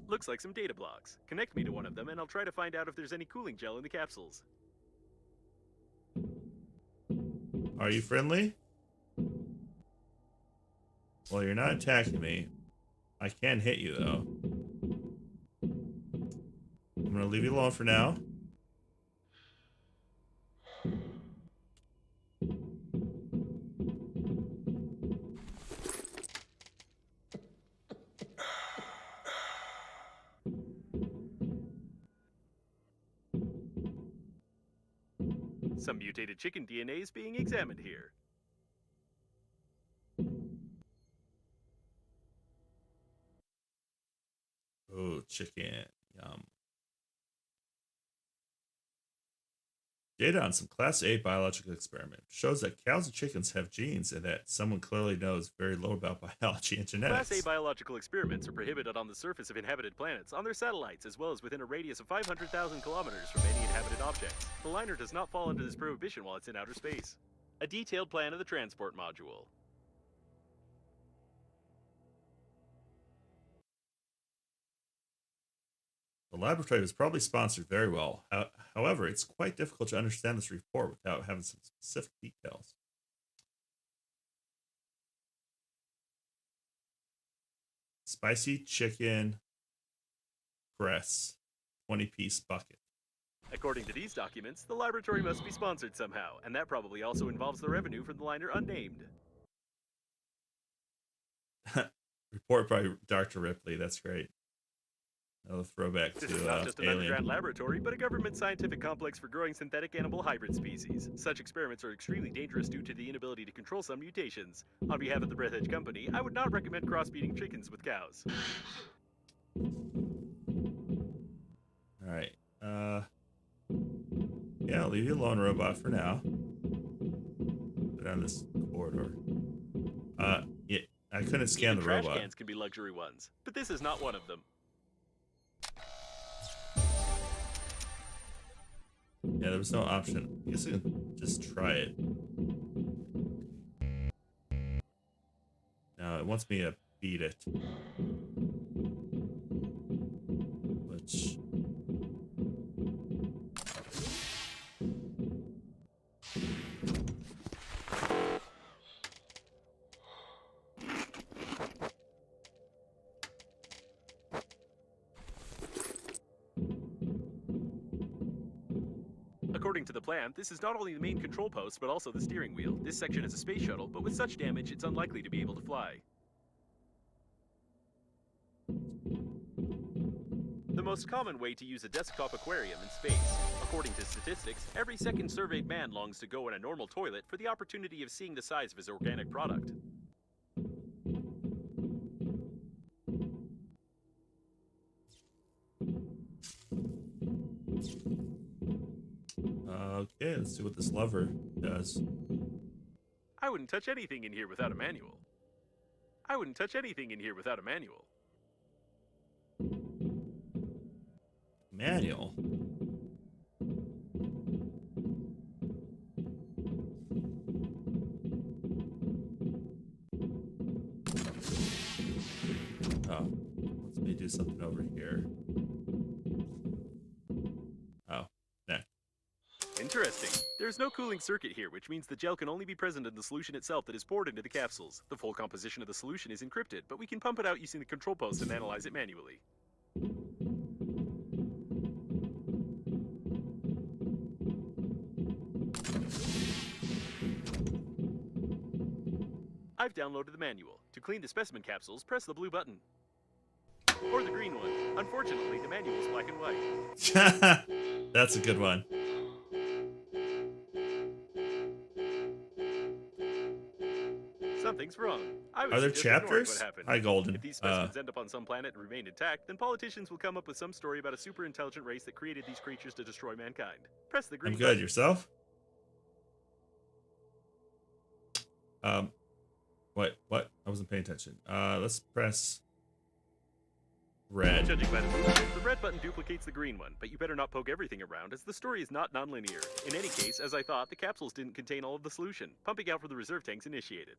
Looks like some data blocks. Connect me to one of them, and I'll try to find out if there's any cooling gel in the capsules. Are you friendly? Well, you're not attacking me. I can hit you, though. I'm gonna leave you alone for now. Some mutated chicken DNA is being examined here. Oh, chicken. Yum. Data on some Class A biological experiment shows that cows and chickens have genes and that someone clearly knows very little about biology and genetics. Class A biological experiments are prohibited on the surface of inhabited planets, on their satellites, as well as within a radius of 500,000 kilometers from any inhabited objects. The liner does not fall under this prohibition while it's in outer space. A detailed plan of the transport module. The laboratory was probably sponsored very well. However, it's quite difficult to understand this report without having some specific details. Spicy chicken breasts, 20-piece bucket. According to these documents, the laboratory must be sponsored somehow, and that probably also involves the revenue from the liner unnamed. Report by Dr. Ripley. That's great. Another throwback This to is not just an Alien. underground laboratory, but a government scientific complex for growing synthetic animal hybrid species. Such experiments are extremely dangerous due to the inability to control some mutations. On behalf of the Breathedge Company, I would not recommend crossbreeding chickens with cows. Alright. Yeah, I'll leave you alone, robot, for now. Go down this corridor. Yeah, I couldn't scan Even the trash robot. cans can be luxury ones, but this is not one of them. Yeah, there was no option. I guess I can just try it. No, it wants me to beat it. Which... According to the plan, this is not only the main control post, but also the steering wheel. This section is a space shuttle, but with such damage, it's unlikely to be able to fly. The the most common way to use a desktop aquarium in space. According to statistics, every second surveyed man longs to go in a normal toilet for the opportunity of seeing the size of his organic product. Okay, let's see what this lever does. I wouldn't touch anything in here without a manual. I wouldn't touch anything in here without a manual. Manual. Oh, let's me do something over here. Oh, nah. Interesting. There's no cooling circuit here, which means the gel can only be present in the solution itself that is poured into the capsules. The full composition of the solution is encrypted, but we can pump it out using the control post and analyze it manually. I've downloaded the manual. To clean the specimen capsules, press the blue button. Or the green one. Unfortunately, the manual is black and white. That's a good one. Something's wrong. I would Are there suggest ignoring chapters? what happened. Hi, Golden. If these specimens end up on some planet and remain intact, then politicians will come up with some story about a super intelligent race that created these creatures to destroy mankind. Press the green I'm good. button. Yourself? What? I wasn't paying attention. Let's press red. Judging by the movement, the red button duplicates the green one, but you better not poke everything around, as the story is not nonlinear. In any case, as I thought, the capsules didn't contain all of the solution. Pumping out for the reserve tanks initiated.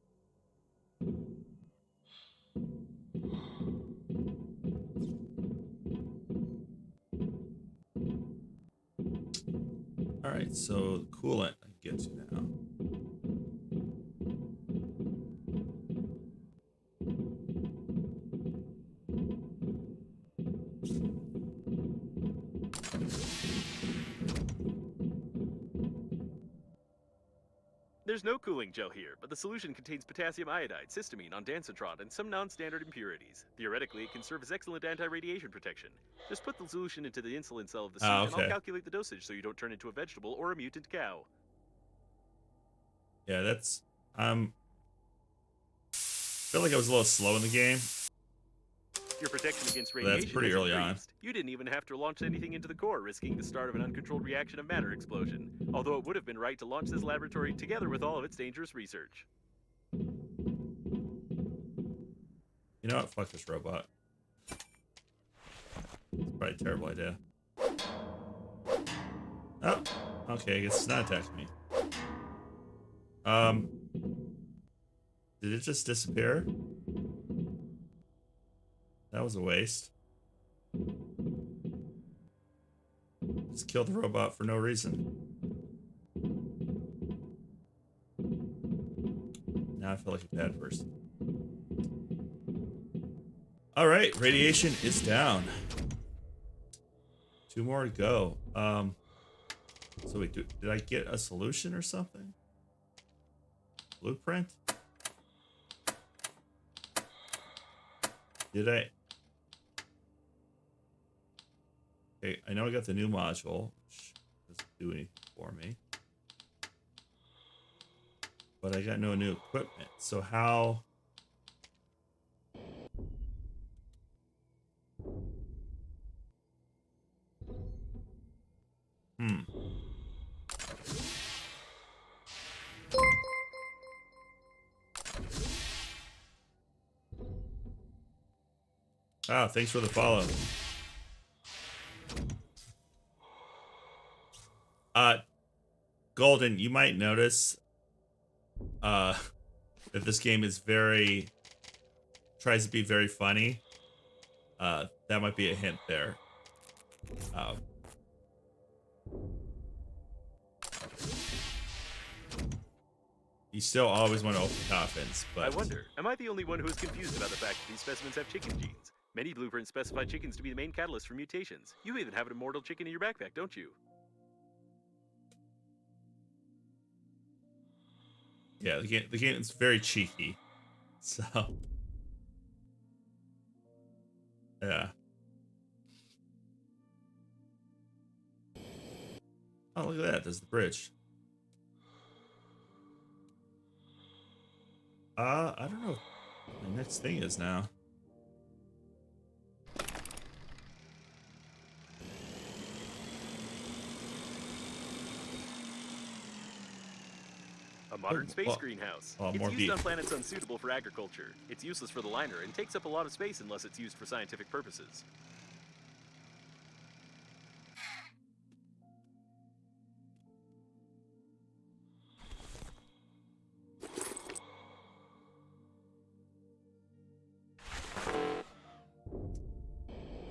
Alright, so coolant I can get to now. There's no cooling gel here, but the solution contains potassium iodide, cysteamine, ondansetron, and some non-standard impurities. Theoretically, it can serve as excellent anti-radiation protection. Just put the solution into the insulin cell of the suit, and I'll Okay. calculate the dosage so you don't turn into a vegetable or a mutant cow. Yeah, that's feel like I was a little slow in the game. Your protection against That's radiation pretty was early on. increased. You didn't even have to launch anything into the core, risking the start of an uncontrolled reaction of matter explosion. Although it would have been right to launch this laboratory together with all of its dangerous research. You know what? Fuck this robot. It's probably a terrible idea. Oh, okay, I guess it's not attacking me. Did it just disappear? That was a waste. Just killed the robot for no reason. Now I feel like a bad person. All right, radiation is down. 2 more to go. So wait, did I get a solution or something? Blueprint? Did I? Okay, I know I got the new module, which doesn't do anything for me. But I got no new equipment. So how? Oh, thanks for the follow. Golden, you might notice that this game is tries to be very funny. That might be a hint there. You still always want to open coffins, but I wonder, am I the only one who is confused about the fact that these specimens have chicken genes? Many blueprints specify chickens to be the main catalyst for mutations. You even have an immortal chicken in your backpack, don't you? yeah, the game is very cheeky. So yeah. Oh, look at that. There's the bridge. I don't know what my next thing is now. A modern space Well, greenhouse. oh, It's more used beef. on planets unsuitable for agriculture. It's useless for the liner and takes up a lot of space unless it's used for scientific purposes.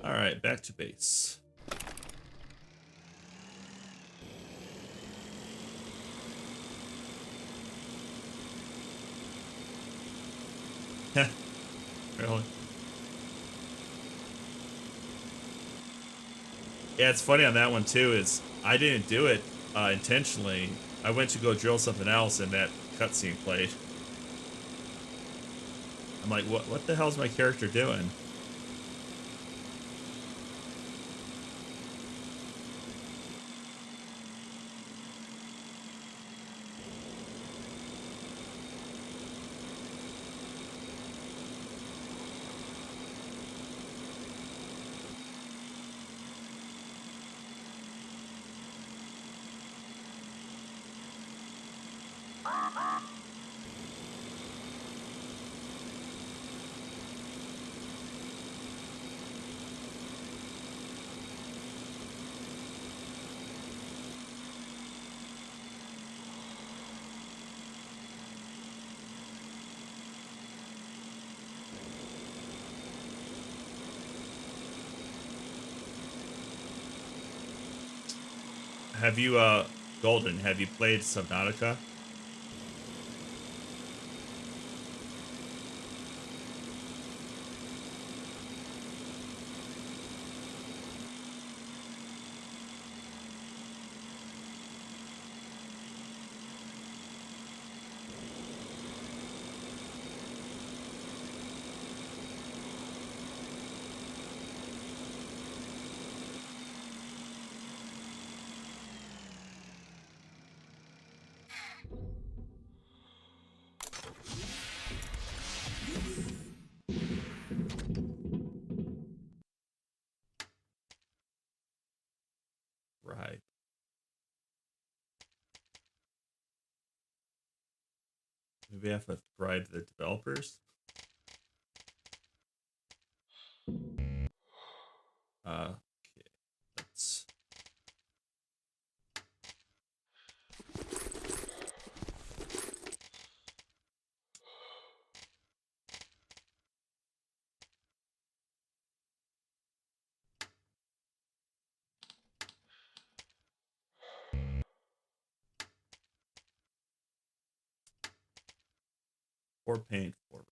All right, back to base. Really? Yeah, it's funny on that one too. Is I didn't do it intentionally. I went to go drill something else, and that cutscene played. I'm like, what? What the hell's my character doing? Have you, Golden? Have you played Subnautica? Right. Maybe I have to bribe the developers. Okay, let's. 4 paint, 4.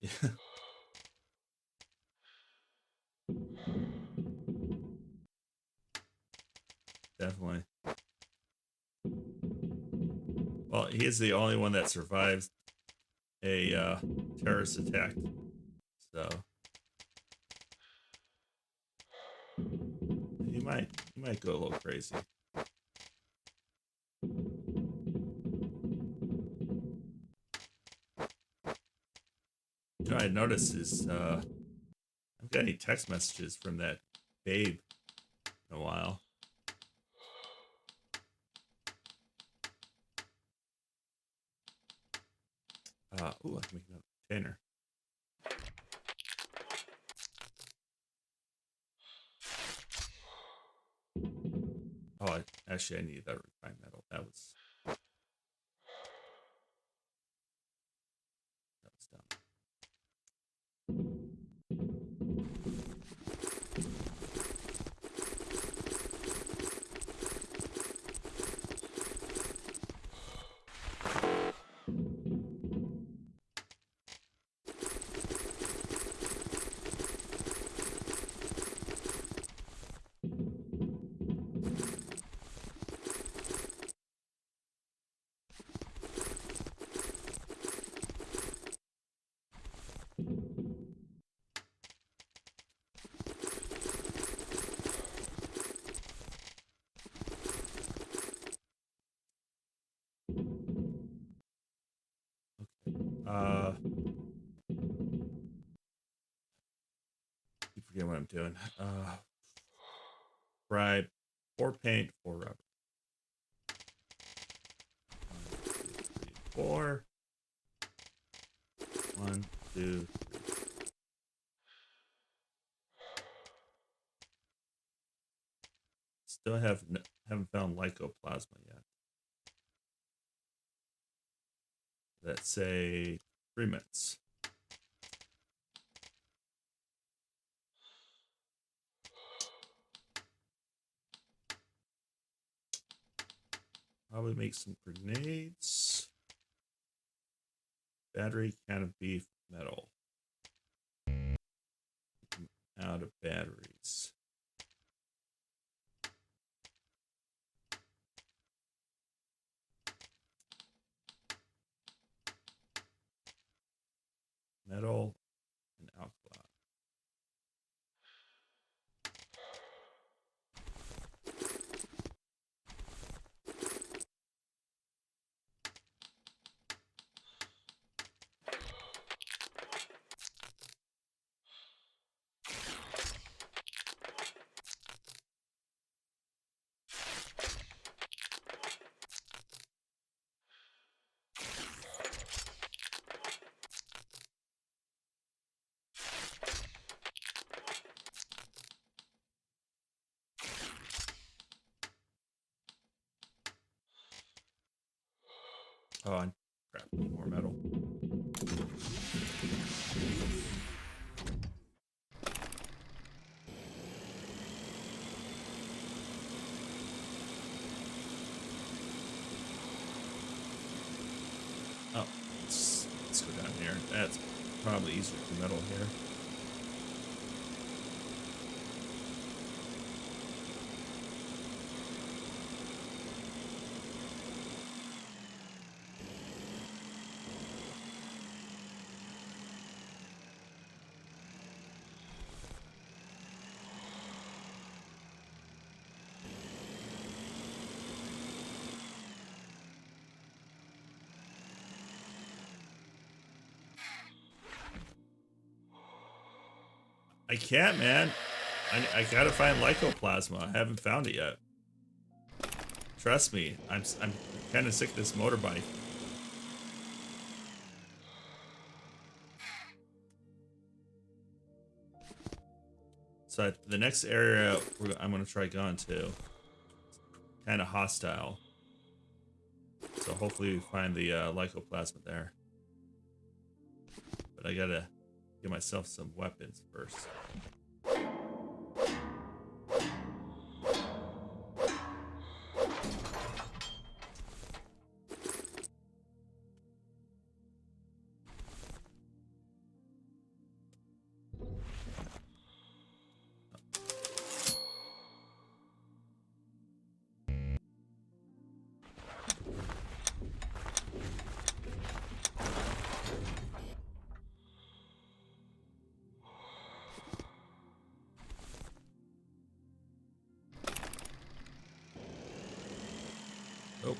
Yeah, definitely. Well, he is the only one that survives a terrorist attack. So he might go a little crazy. You know, I noticed is I haven't got any text messages from that babe in a while. Ooh, I can make another container. Oh, actually, I needed that refined metal. That was dumb. forget what I'm doing. Bribe, 4 paint, 4 rubber. 1, 2, 3, 4. 1, 2, 3. Still haven't found lycoplasma yet. Let's say 3 minutes. Probably make some grenades. Battery, can of beef, metal. Out of batteries. Metal and alkali. Oh, and crap, need more metal. Oh, let's go down here. That's probably easier for metal here. I can't, man. I gotta find lycoplasma. I haven't found it yet. Trust me, I'm kind of sick of this motorbike. So the next area I'm gonna try going to, kind of hostile. So hopefully we find the lycoplasma there. But I gotta get myself some weapons first. Oh.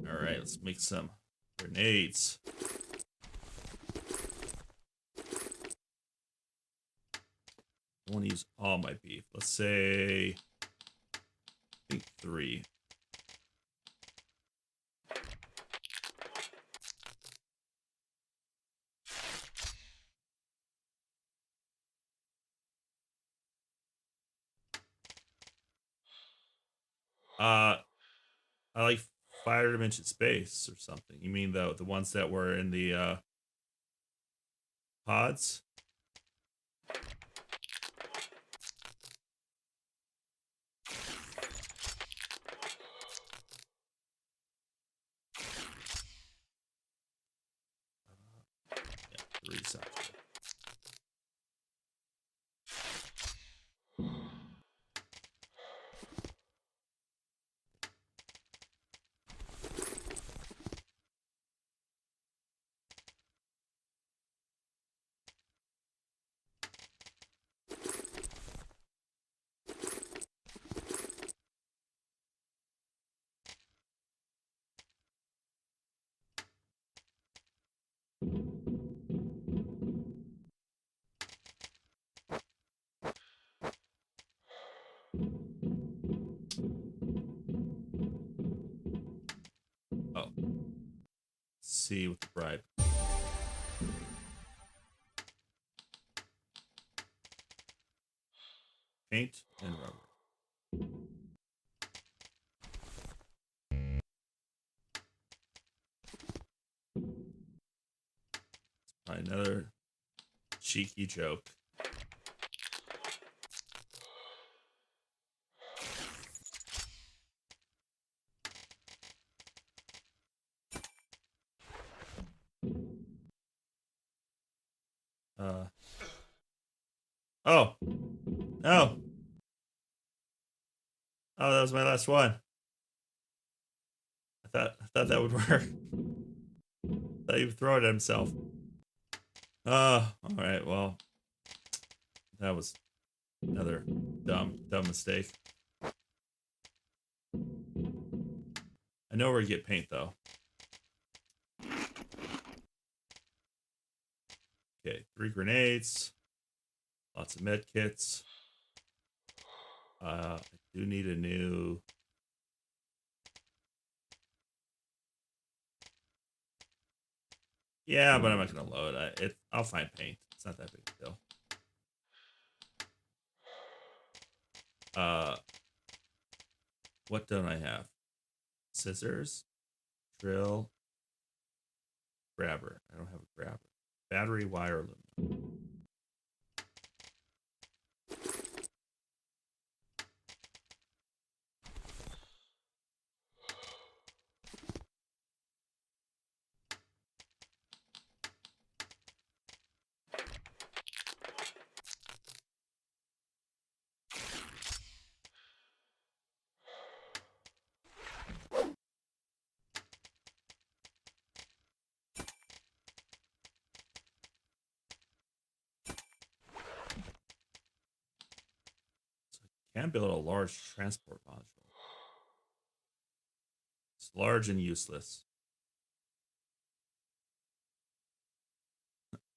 All right, let's make some grenades. I want to use all my beef. Let's say, I think 3. I like 5 dimension space or something. You mean the ones that were in the pods? Yeah, 3 sounds good. see with the bribe. Paint and rubber. Another cheeky joke. Oh. No. Oh, that was my last one. I thought that would work. I thought he would throw it at himself. All right. Well, that was another dumb mistake. I know where to get paint though. Okay, 3 grenades. Lots of med kits. I do need a new. Yeah, but I'm not gonna load it. I'll find paint. It's not that big a deal. What don't I have? Scissors, drill, grabber. I don't have a grabber. Battery, wire, aluminum. Can build a large transport module. It's large and useless.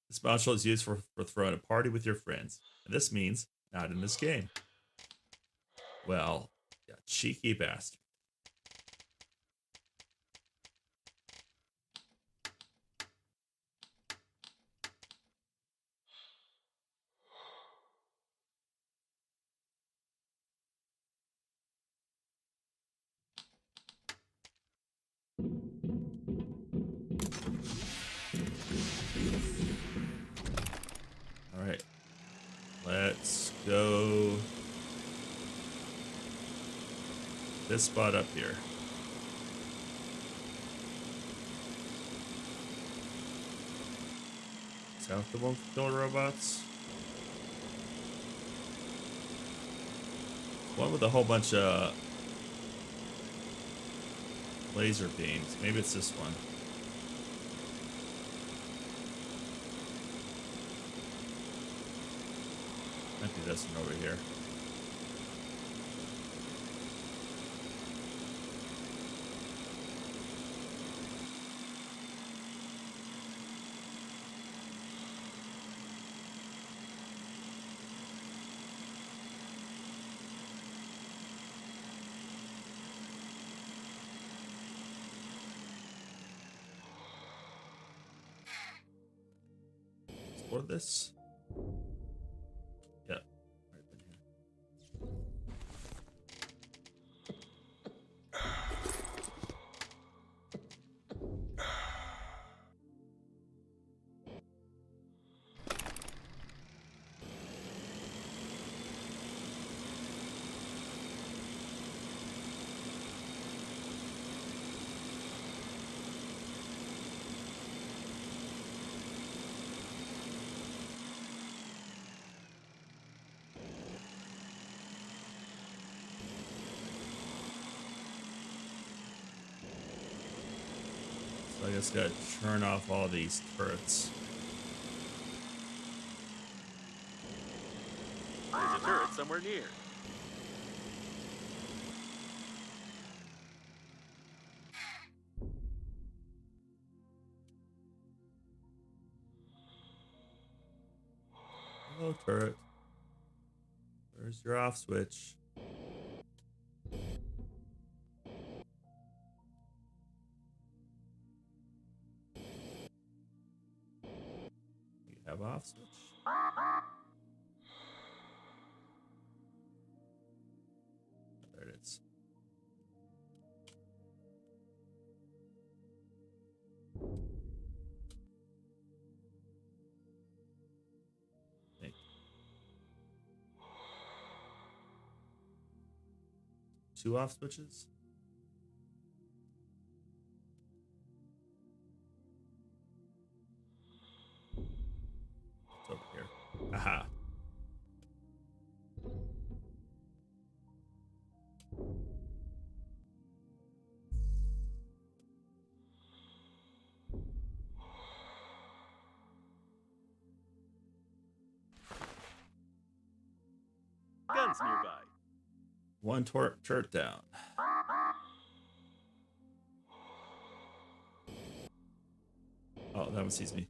This module is used for throwing a party with your friends. And this means not in this game. Well, yeah, cheeky bastard. All right. Let's go this spot up here. South the one kill robots. One with a whole bunch of laser beams. Maybe it's this one. Might be this one over here. Explore this. Yep. Right in here. So I guess gotta turn off all these turrets. There's a turret somewhere near. Hello, turret. Where's your off switch? off switch? There it is. Thank you. 2 off switches? It's over here. Aha. Guns nearby. 1 turret down. Oh, that one sees me.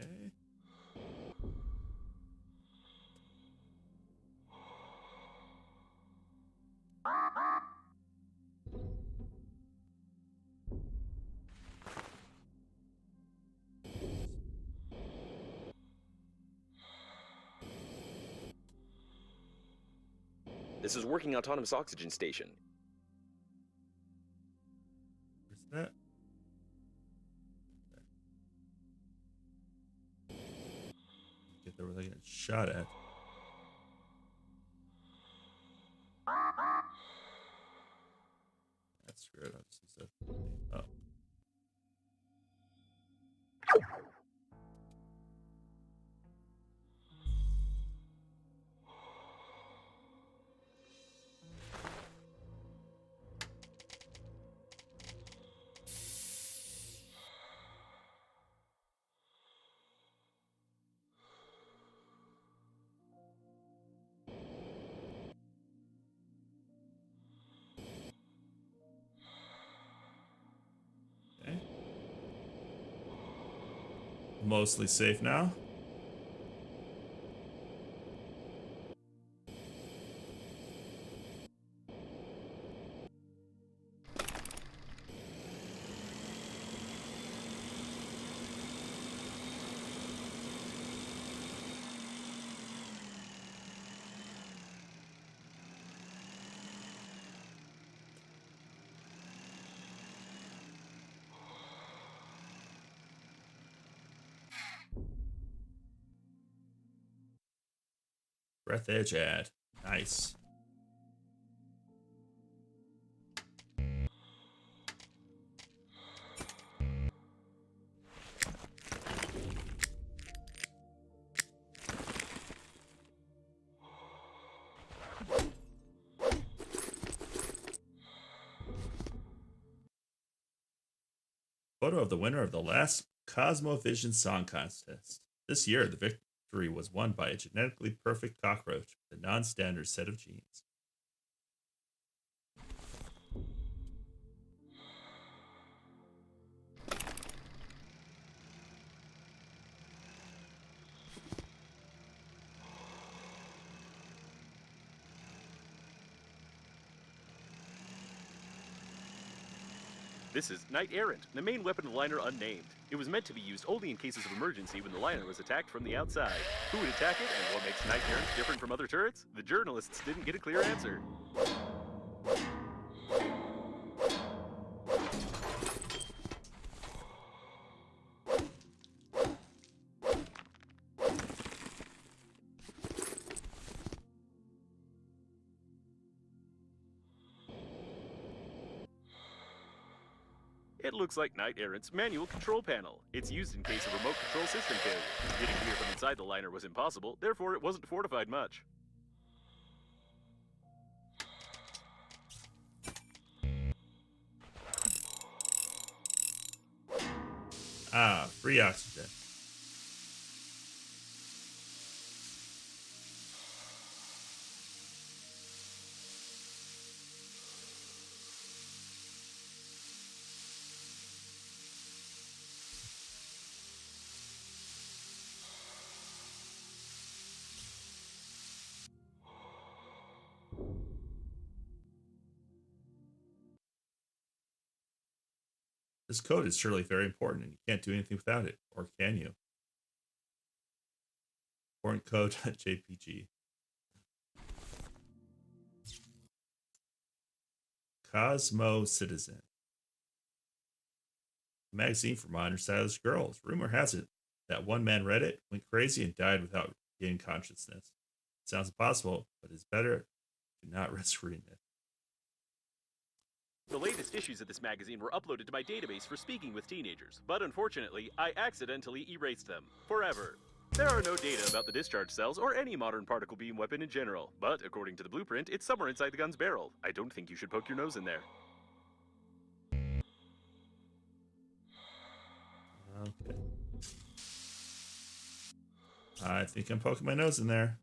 Okay. This is working autonomous oxygen station. Where's that? Get there without getting shot at. That's screwed. I'll just use that. Oh. Okay. Mostly safe now. Breathedge ad. Nice. Photo of the winner of the last Cosmovision Song Contest. This year, the victory was won by a genetically perfect cockroach with a non-standard set of genes. This is Knight Errant, the main weapon of the liner unnamed. It was meant to be used only in cases of emergency when the liner was attacked from the outside. Who would attack it and what makes Knight Errant different from other turrets? The journalists didn't get a clear answer. It looks like Knight Errant's manual control panel. It's used in case of remote control system failure. Getting clear from inside the liner was impossible, therefore it wasn't fortified much. Ah, free oxygen. This code is surely very important, and you can't do anything without it, or can you? Important code.jpg. Cosmo Citizen. A magazine for modern stylish girls. Rumor has it that one man read it, went crazy, and died without gaining consciousness. It sounds impossible, but it's better to not risk reading it. The latest issues of this magazine were uploaded to my database for speaking with teenagers, but unfortunately, I accidentally erased them. Forever. There are no data about the discharge cells or any modern particle beam weapon in general, but according to the blueprint, it's somewhere inside the gun's barrel. I don't think you should poke your nose in there. Okay. I think I'm poking my nose in there.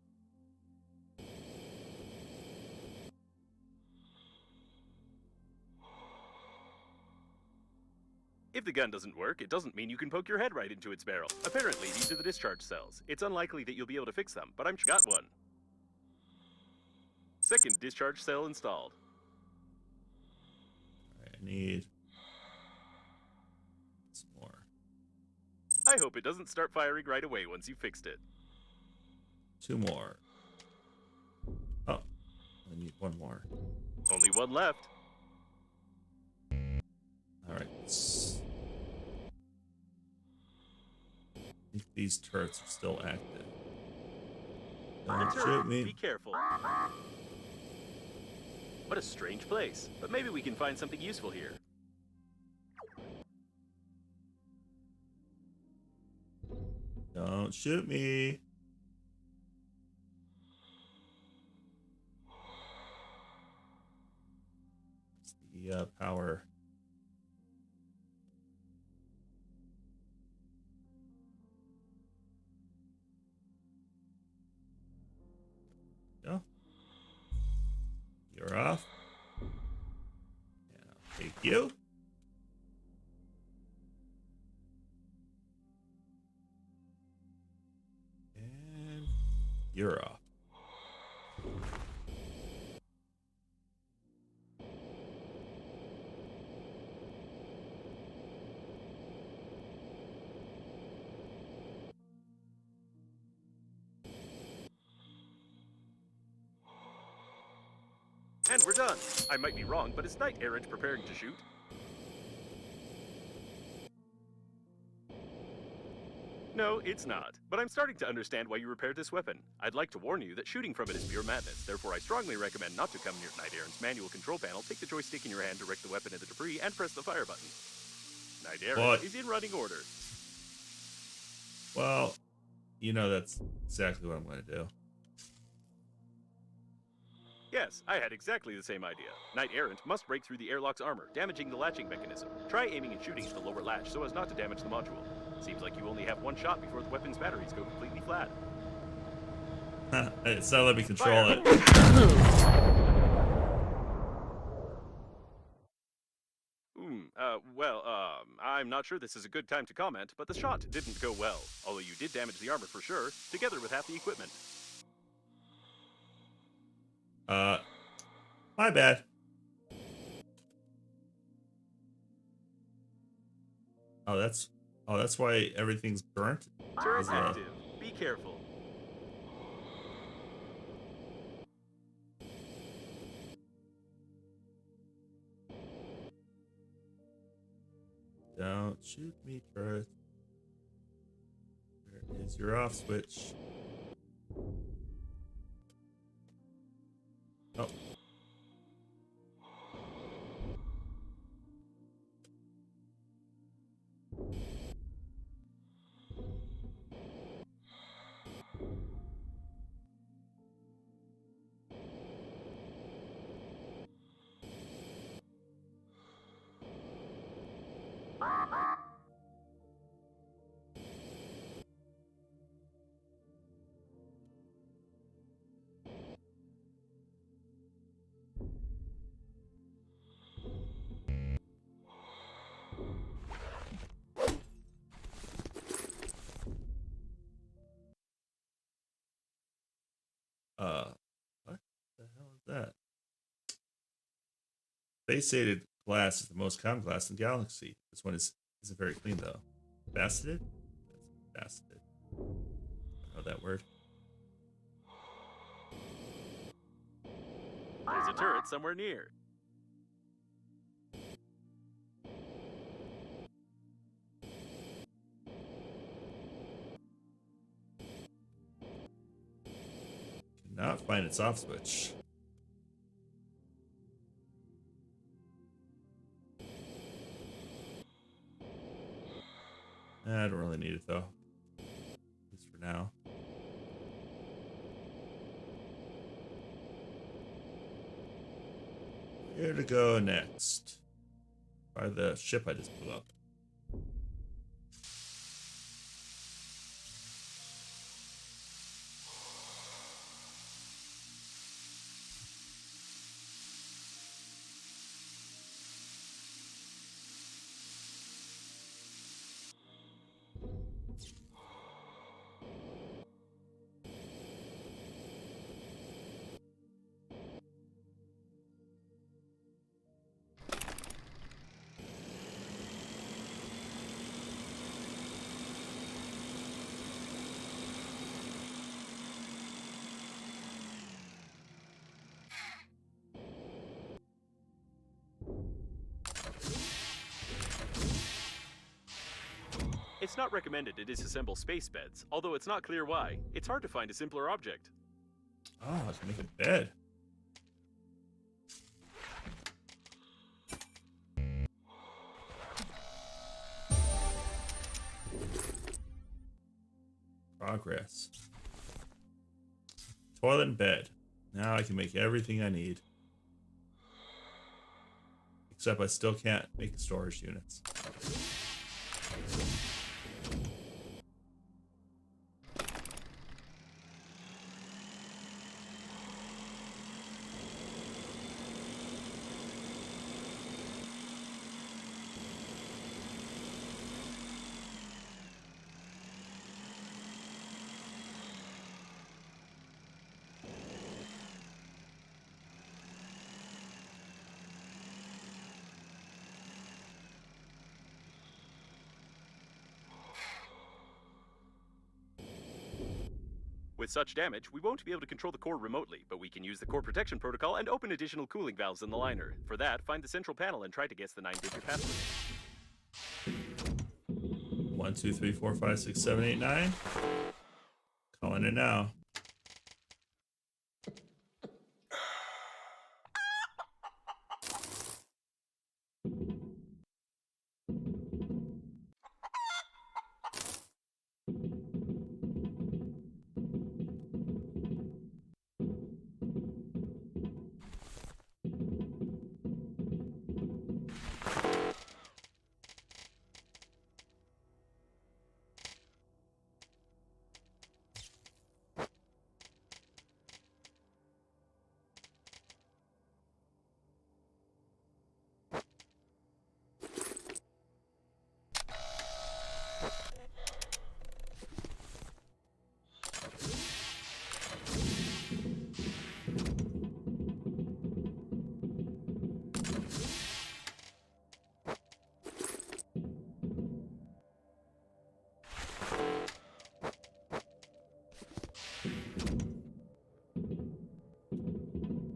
If the gun doesn't work, it doesn't mean you can poke your head right into its barrel. Apparently, these are the discharge cells. It's unlikely that you'll be able to fix them, but I'm got one. Second discharge cell installed. All right, I need some more. I hope it doesn't start firing right away once you fixed it. 2 more. Oh, I need 1 more. Only one left. All right. I think these turrets are still active. Don't shoot Be me. careful. What a strange place, but maybe we can find something useful here. Don't shoot me. It's the power. Go. You're off. And I'll take you. And you're off. And we're done. I might be wrong, but is Knight Errant preparing to shoot? No, it's not. But I'm starting to understand why you repaired this weapon. I'd like to warn you that shooting from it is pure madness. Therefore, I strongly recommend not to come near Knight Errant's manual control panel, take the joystick in your hand, direct the weapon at the debris, and press the fire button. Knight Errant What? is in running order. Well, you know that's exactly what I'm going to do. Yes, I had exactly the same idea. Knight Errant must break through the airlock's armor, damaging the latching mechanism. Try aiming and shooting at the lower latch so as not to damage the module. Seems like you only have 1 shot before the weapon's batteries go completely flat. It's not let me control Fire. it. I'm not sure this is a good time to comment, but the shot didn't go well. Although you did damage the armor for sure, together with half the equipment. My bad. That's why everything's burnt. Turret Is, uh, active. Be careful. Don't shoot me, turret. Where is your off switch? Oh. What the hell is that? Space-aided glass is the most common glass in the galaxy. This one isn't very clean though. Faceted? That's faceted. I know that word. There's a turret somewhere near. Cannot find its off switch. I don't really need it though. At least for now. Where to go next? By the ship I just blew up. It's not recommended to disassemble space beds, although it's not clear why. It's hard to find a simpler object. Oh, I can make a bed. Progress. Toilet and bed. Now I can make everything I need. Except I still can't make storage units. With such damage, we won't be able to control the core remotely, but we can use the core protection protocol and open additional cooling valves in the liner. For that, find the central panel and try to guess the 9-digit password. 1, 2, 3, 4, 5, 6, 7, 8, 9. Calling it now.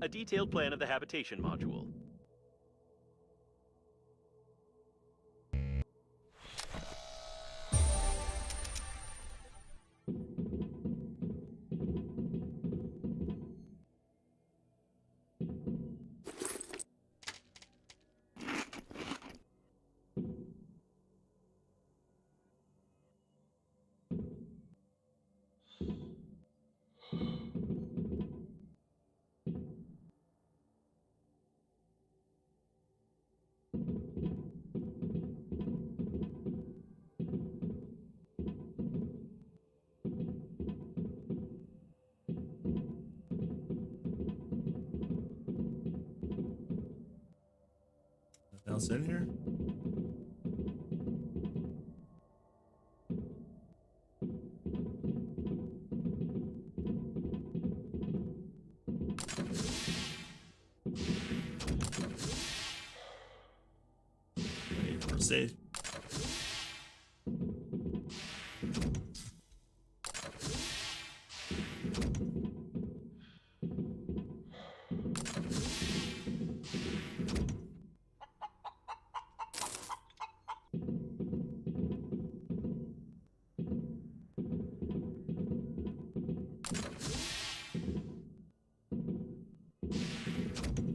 A detailed plan of the habitation module. Nothing else in here? Say,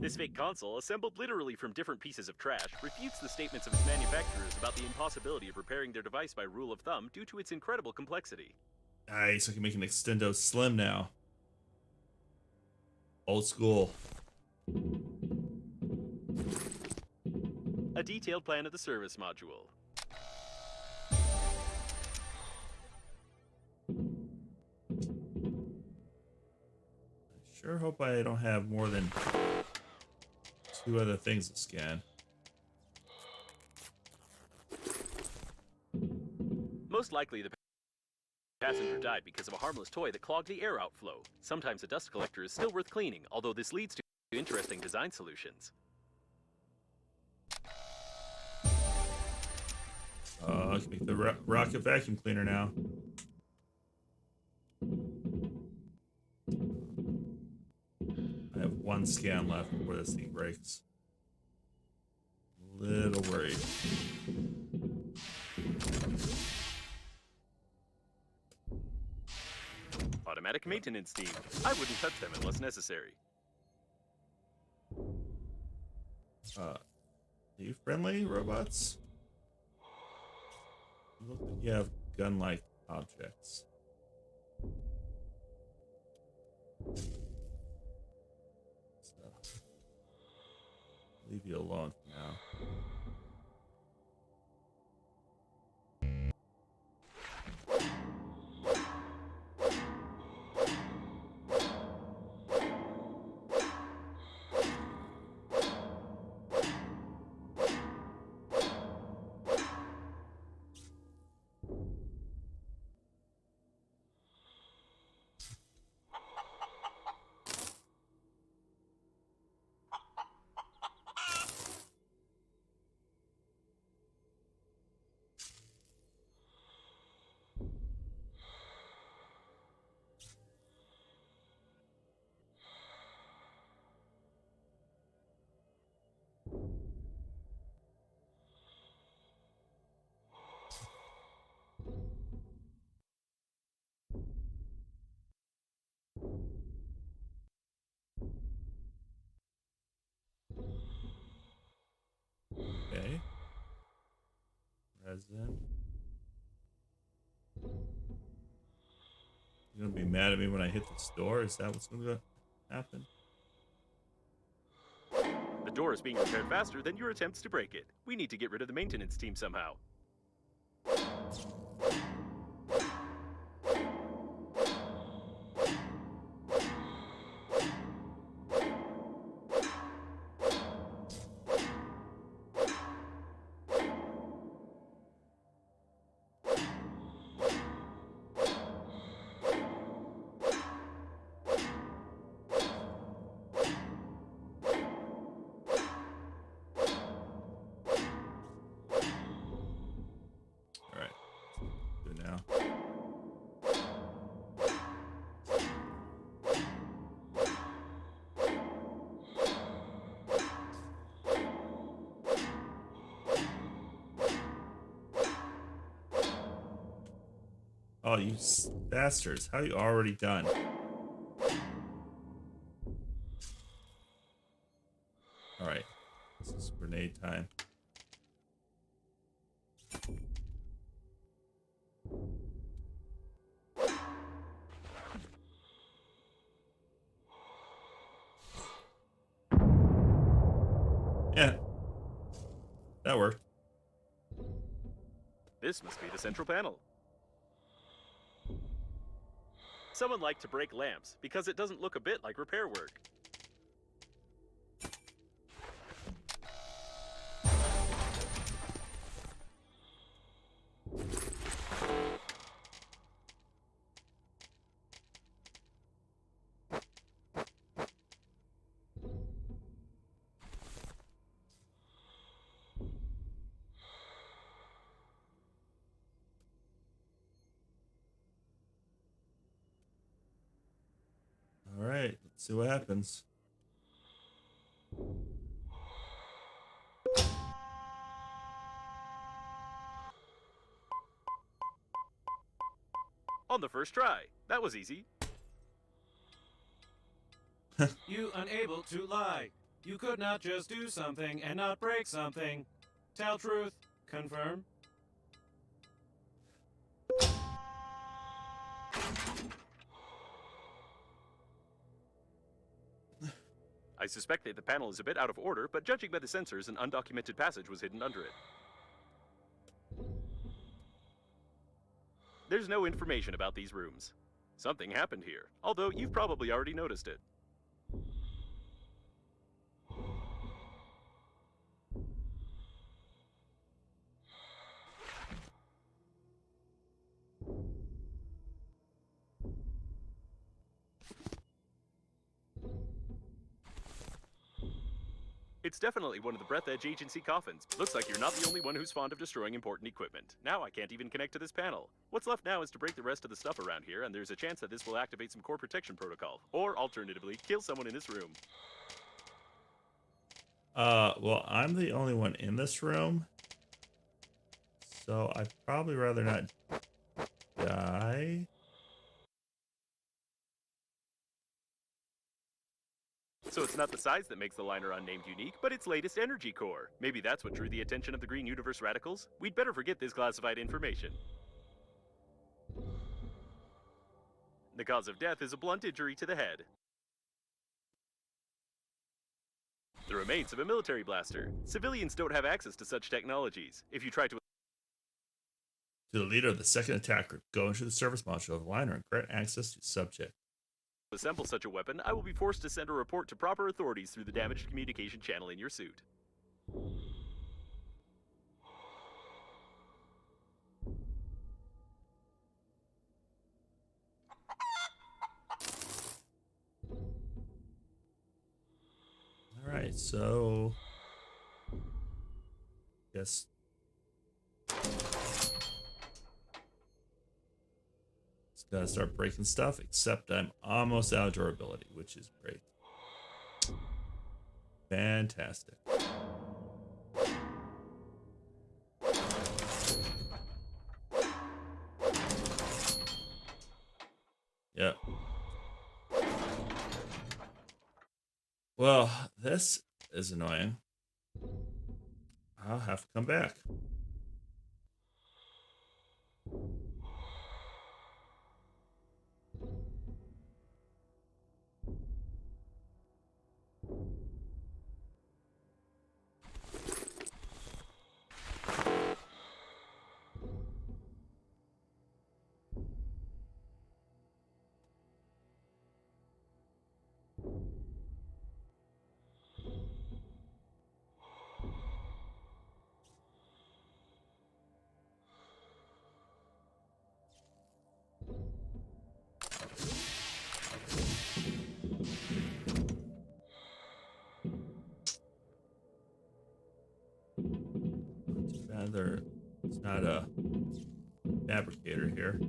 This fake console, assembled literally from different pieces of trash, refutes the statements of its manufacturers about the impossibility of repairing their device by rule of thumb due to its incredible complexity. nice. I can make an Extendo Slim now. Old school. A detailed plan of the service module. Sure hope I don't have more than 2 other things to scan. Most likely, the passenger died because of a harmless toy that clogged the air outflow. Sometimes a dust collector is still worth cleaning, although this leads to interesting design solutions. I can make the rocket vacuum cleaner now. I have 1 scan left before this thing breaks. Little worried. Automatic maintenance team. I wouldn't touch them unless necessary. Are you friendly, robots? You look like you have gun-like objects. So, leave you alone for now. Okay. Resin. You're gonna be mad at me when I hit this door? Is that what's gonna happen? The door is being repaired faster than your attempts to break it. We need to get rid of the maintenance team somehow. Alright. Good now. Oh, you bastards. How are you already done? Alright. This is grenade time. Yeah. That worked. This must be the central panel. Someone liked to break lamps because it doesn't look a bit like repair work. See what happens. On the first try. That was easy. You unable to lie. You could not just do something and not break something. Tell truth. Confirm. I suspect that the panel is a bit out of order, but judging by the sensors, an undocumented passage was hidden under it. There's no information about these rooms. Something happened here, although you've probably already noticed it. It's definitely one of the Breathedge agency coffins. Looks like you're not the only one who's fond of destroying important equipment. Now I can't even connect to this panel. What's left now is to break the rest of the stuff around here, and there's a chance that this will activate some core protection protocol. Or, alternatively, kill someone in this room. Well, I'm the only one in this room, so I'd probably rather not die. So it's not the size that makes the liner unnamed unique, but its latest energy core. Maybe that's what drew the attention of the Green Universe radicals? We'd better forget this classified information. The cause of death is a blunt injury to the head. The remains of a military blaster. Civilians don't have access to such technologies. If you try to To the leader of the second attack group, go into the service module of the liner and grant access to subject. assemble such a weapon, I will be forced to send a report to proper authorities through the damaged communication channel in your suit. All right, so guess it's gotta start breaking stuff. Except I'm almost out of durability, which is great. Fantastic. Yep. Well, this is annoying. I'll have to come back. Too bad it's not a fabricator here.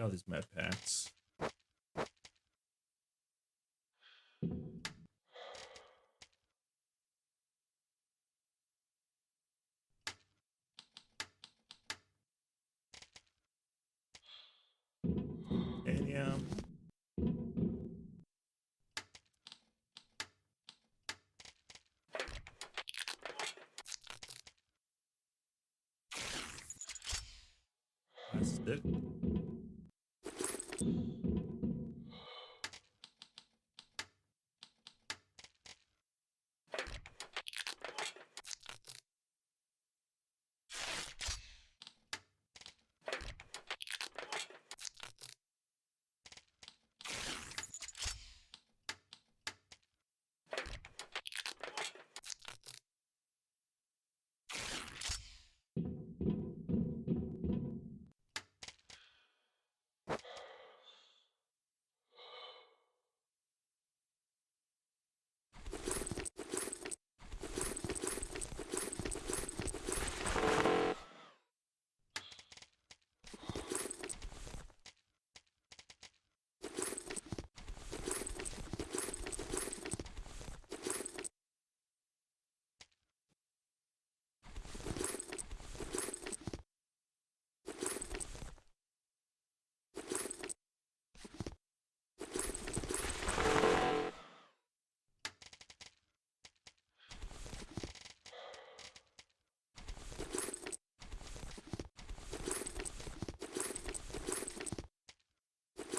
all these med packs. Titanium. Plastic.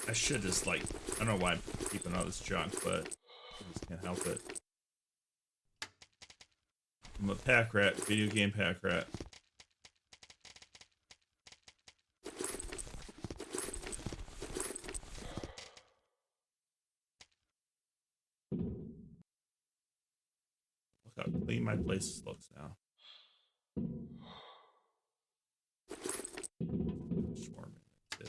I should just like, I don't know why I'm keeping all this junk, but I just can't help it. I'm a pack rat, video game pack rat. Look how clean my place looks now. Swarming too.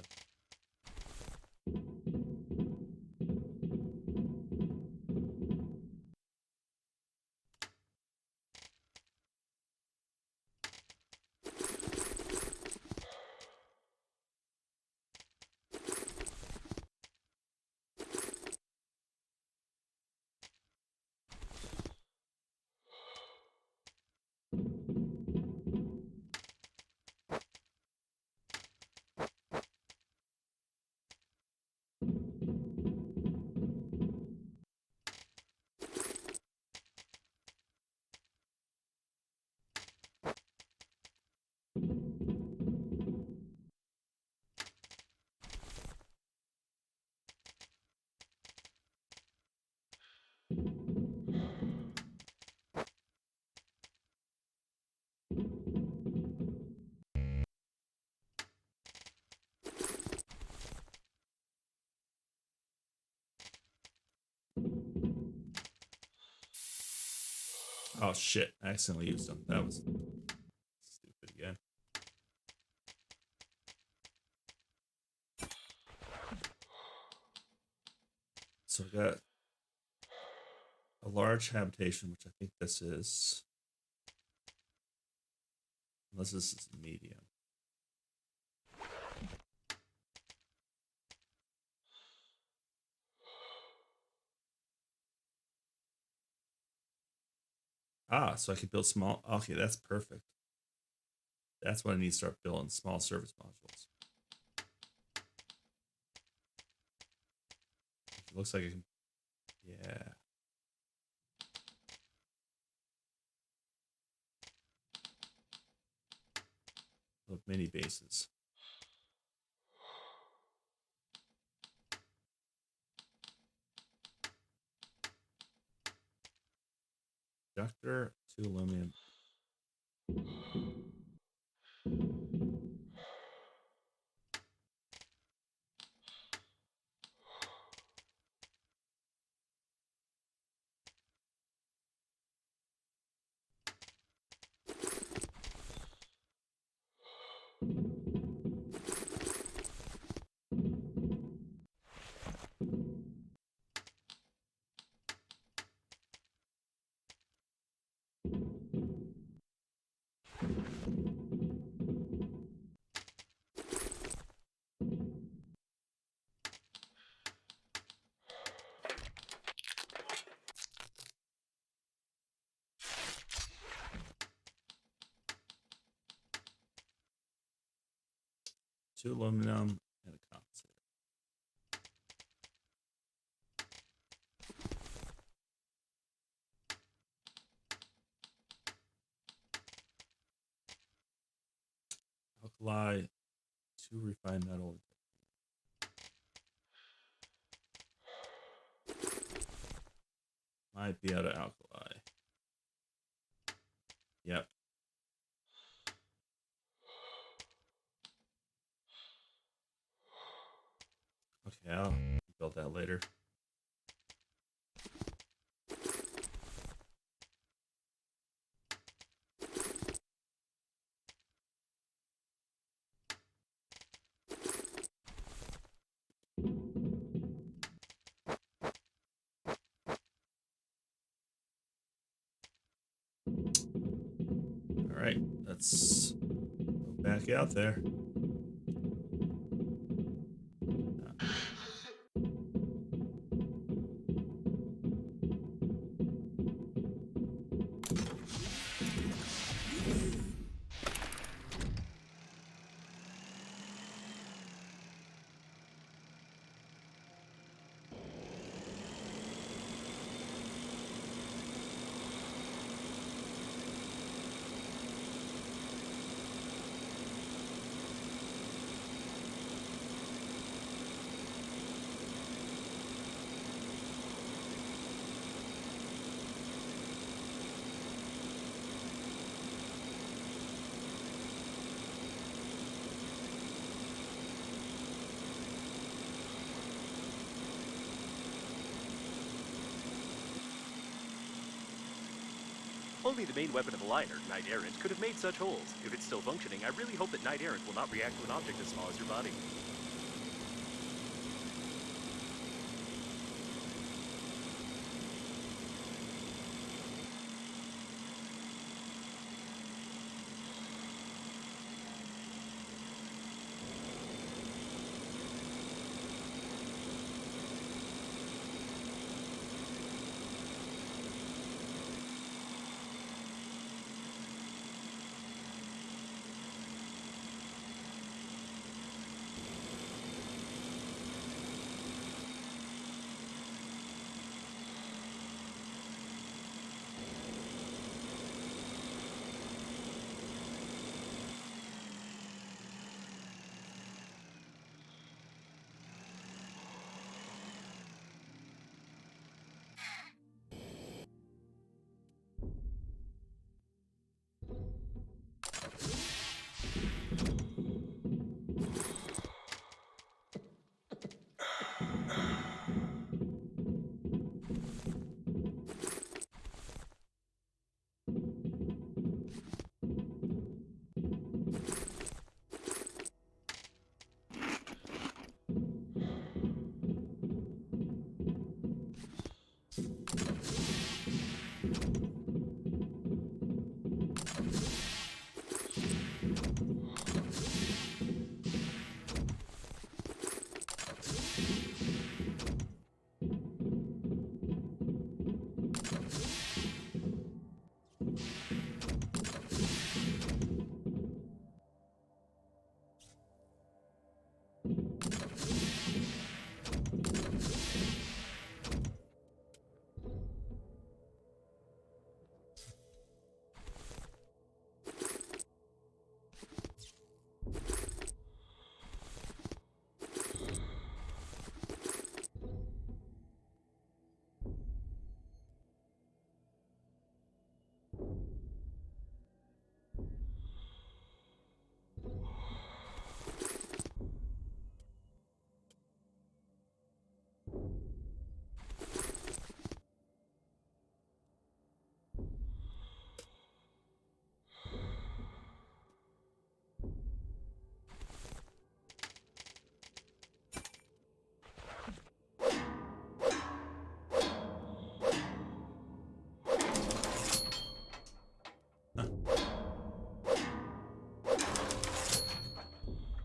Oh shit, I accidentally used them. That was stupid again. So I got a large habitation, which I think this is. Unless this is medium. Ah, so I can build small. Okay, that's perfect. That's what I need to start building, small service modules. It looks like I can, yeah. Build mini bases. Conductor, 2 aluminum. 2 aluminum and a compensator. Alkali, 2 refined metal. Might be out of alkali. Yep. Okay, I'll build that later. All right, let's go back out there. Only the main weapon of the liner, Knight Errant, could have made such holes. If it's still functioning, I really hope that Knight Errant will not react to an object as small as your body.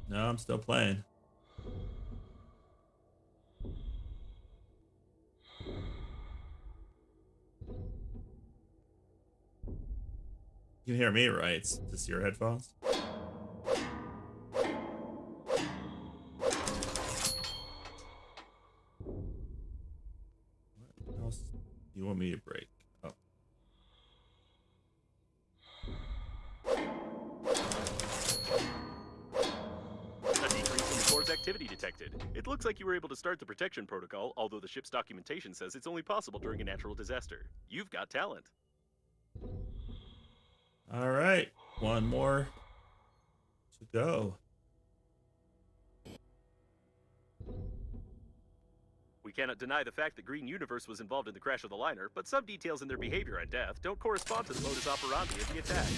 No, I'm still playing. You can hear me, right? It's just your headphones. else do you want me to break? Oh. A decrease in the core's activity detected. It looks like you were able to start the protection protocol, although the ship's documentation says it's only possible during a natural disaster. You've got talent. All right. One more to go. We cannot deny the fact that Green Universe was involved in the crash of the liner, but some details in their behavior and death don't correspond to the modus operandi of the attack.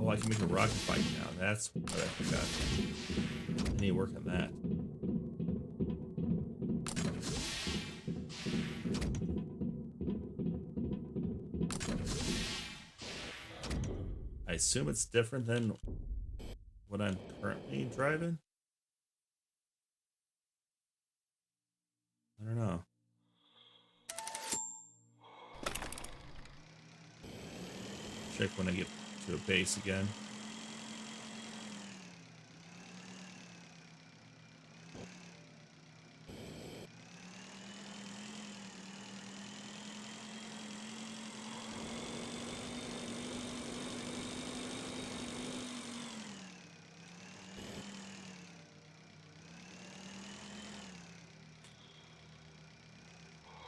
Oh, I can make a rocket fight now. That's what I forgot. I need to work on that. I assume it's different than what I'm currently driving. I don't know. Check when I get to a base again.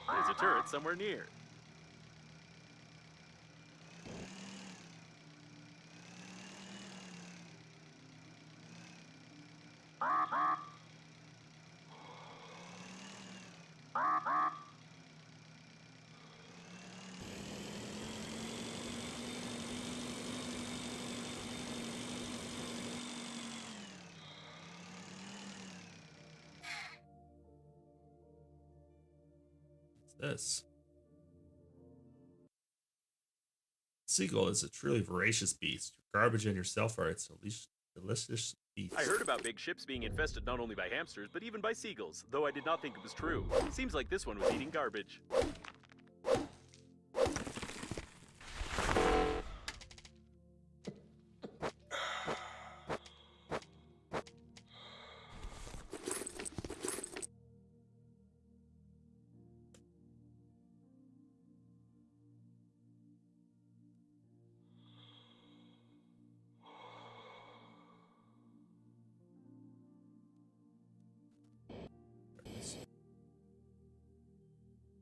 There's a turret somewhere near. What's this? Seagull is a truly voracious beast. Your garbage and yourself are its delicious feast. I heard about big ships being infested not only by hamsters, but even by seagulls, though I did not think it was true. Seems like this one was eating garbage.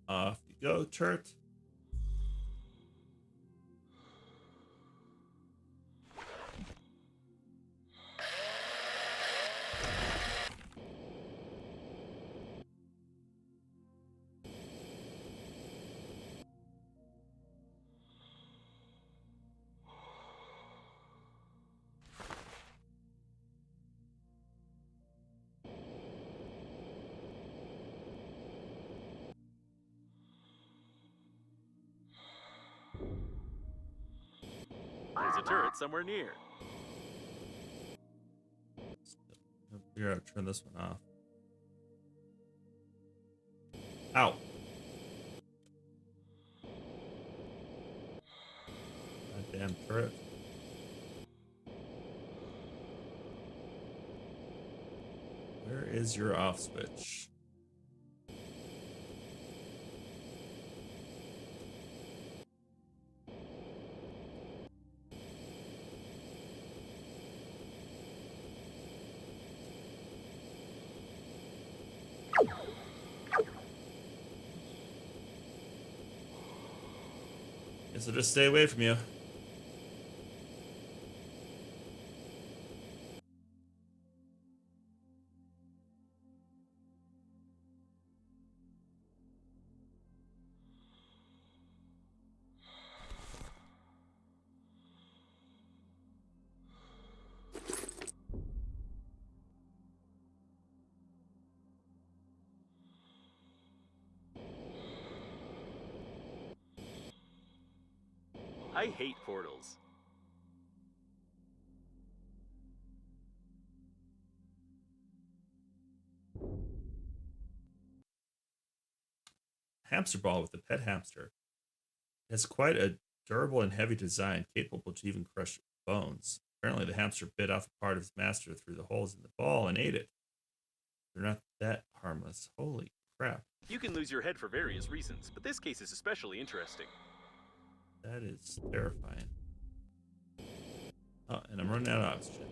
Off you go, turret. There's a turret somewhere near. Figure out how to turn this one off. Ow. Goddamn turret. Where is your off switch? Guess I'll just stay away from you. I hate portals. Hamster ball with a pet hamster. It has quite a durable and heavy design, capable to even crush bones. Apparently, the hamster bit off a part of his master through the holes in the ball and ate it. They're not that harmless. Holy crap. You can lose your head for various reasons, but this case is especially interesting. That is terrifying. Oh, and I'm running out of oxygen.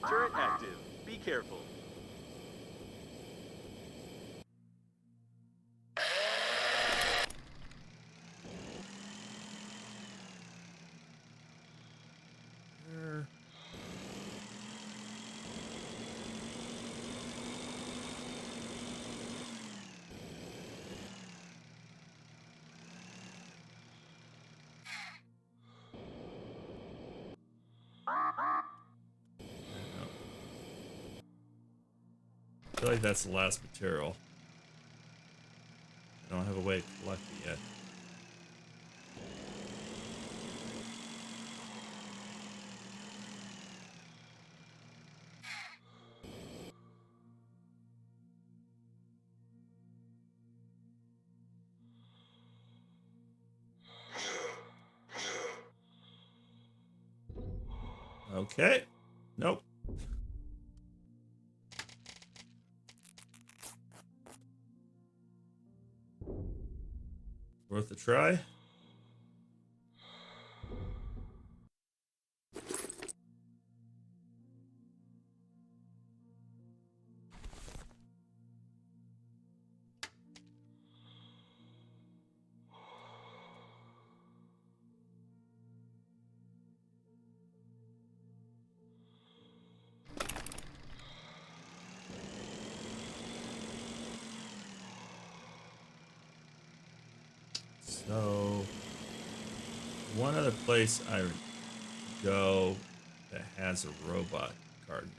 Turret active. Be careful. There. I feel like that's the last material. I don't have a way to collect it yet. Okay. Nope. Worth a try. So, one other place I would go that has a robot garden.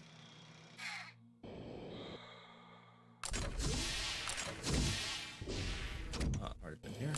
Already been here.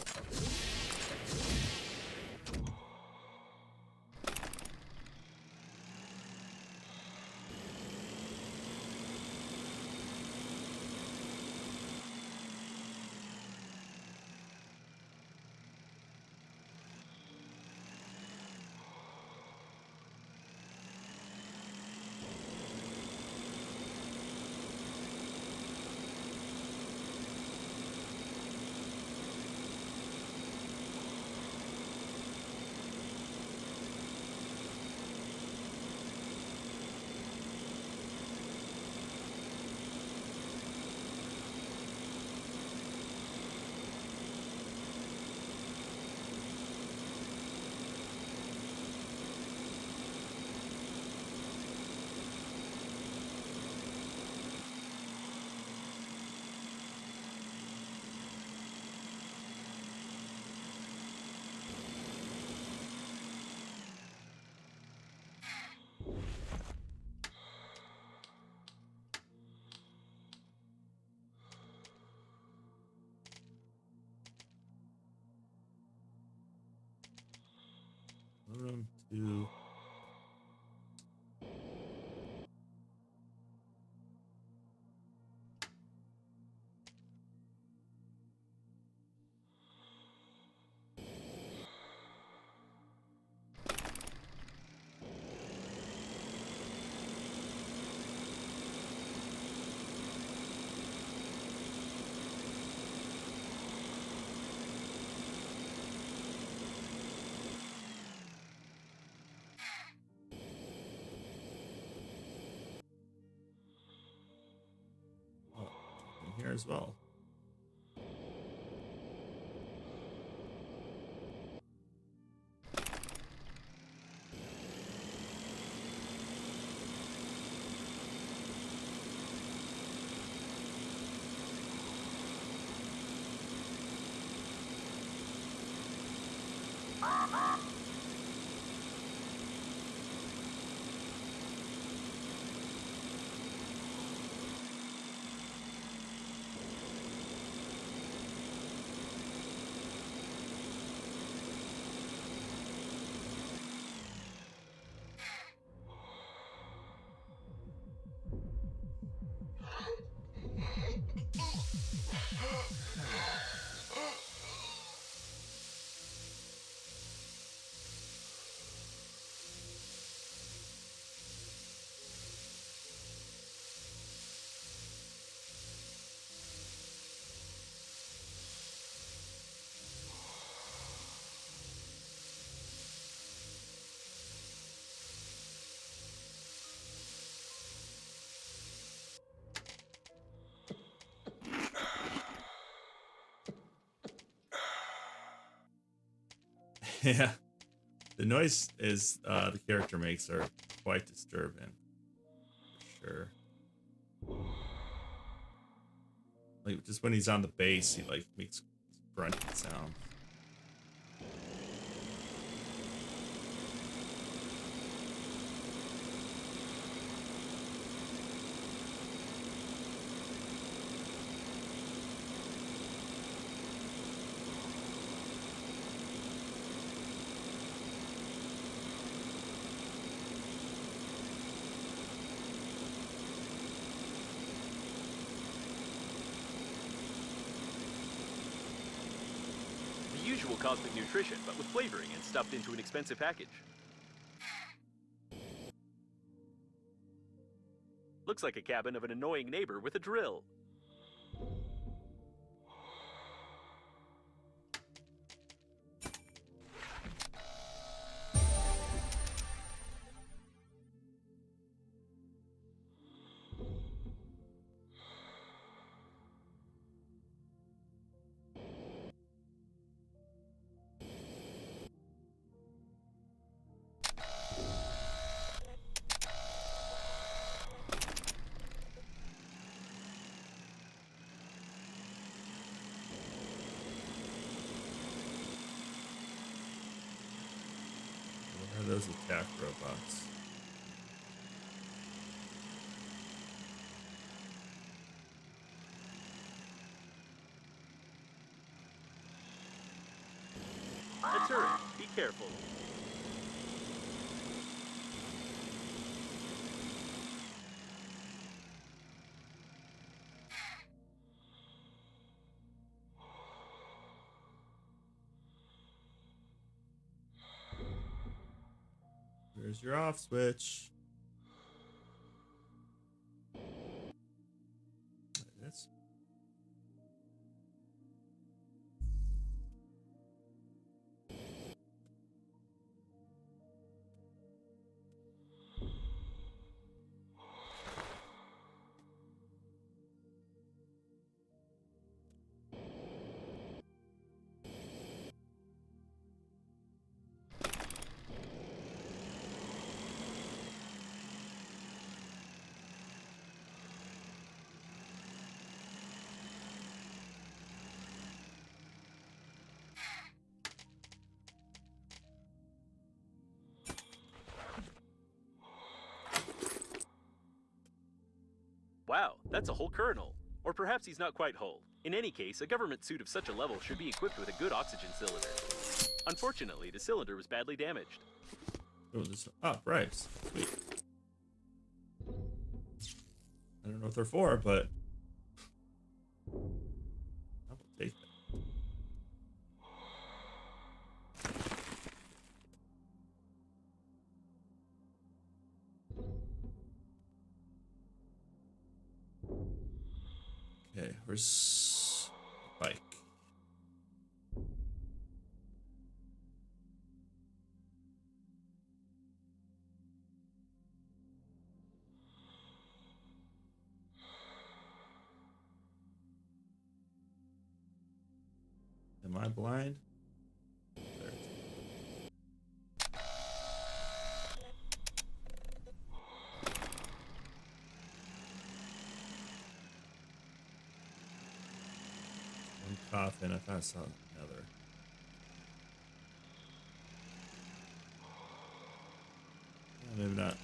Room 2. Oh, in here as well. Yeah. The noise is the character makes are quite disturbing. For sure. Like just when he's on the base, he like makes grunting sounds. The usual cosmic nutrition, but with flavoring and stuffed into an expensive package. Looks like a cabin of an annoying neighbor with a drill. What are those attack robots? A turret. Be careful. Where's your off switch? That's Wow, that's a whole kernel. Or perhaps he's not quite whole. In any case, a government suit of such a level should be equipped with a good oxygen cylinder. Unfortunately, the cylinder was badly damaged. oh, this bribes. Sweet. I don't know what they're for, but I will take them. Okay, where's the bike? Am I blind? There. One coffin. I thought I saw another. Maybe not.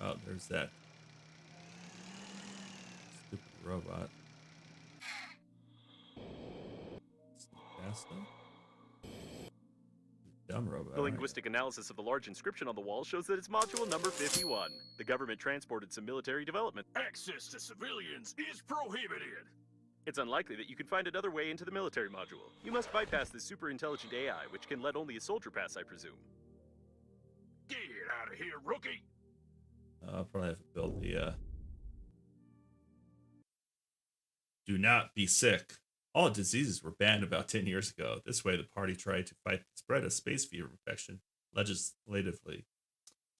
Oh, there's that stupid robot. Sneak past them. Dumb robot. The aren't you? linguistic analysis of the large inscription on the wall shows that it's module number 51. The government transported some military development. Access to civilians is prohibited. It's unlikely that you can find another way into the military module. You must bypass this super intelligent AI, which can let only a soldier pass, I presume. Get out of here, rookie! I'll probably have to build the do not be sick. All diseases were banned about 10 years ago. This way, the party tried to fight the spread of space fever infection, legislatively.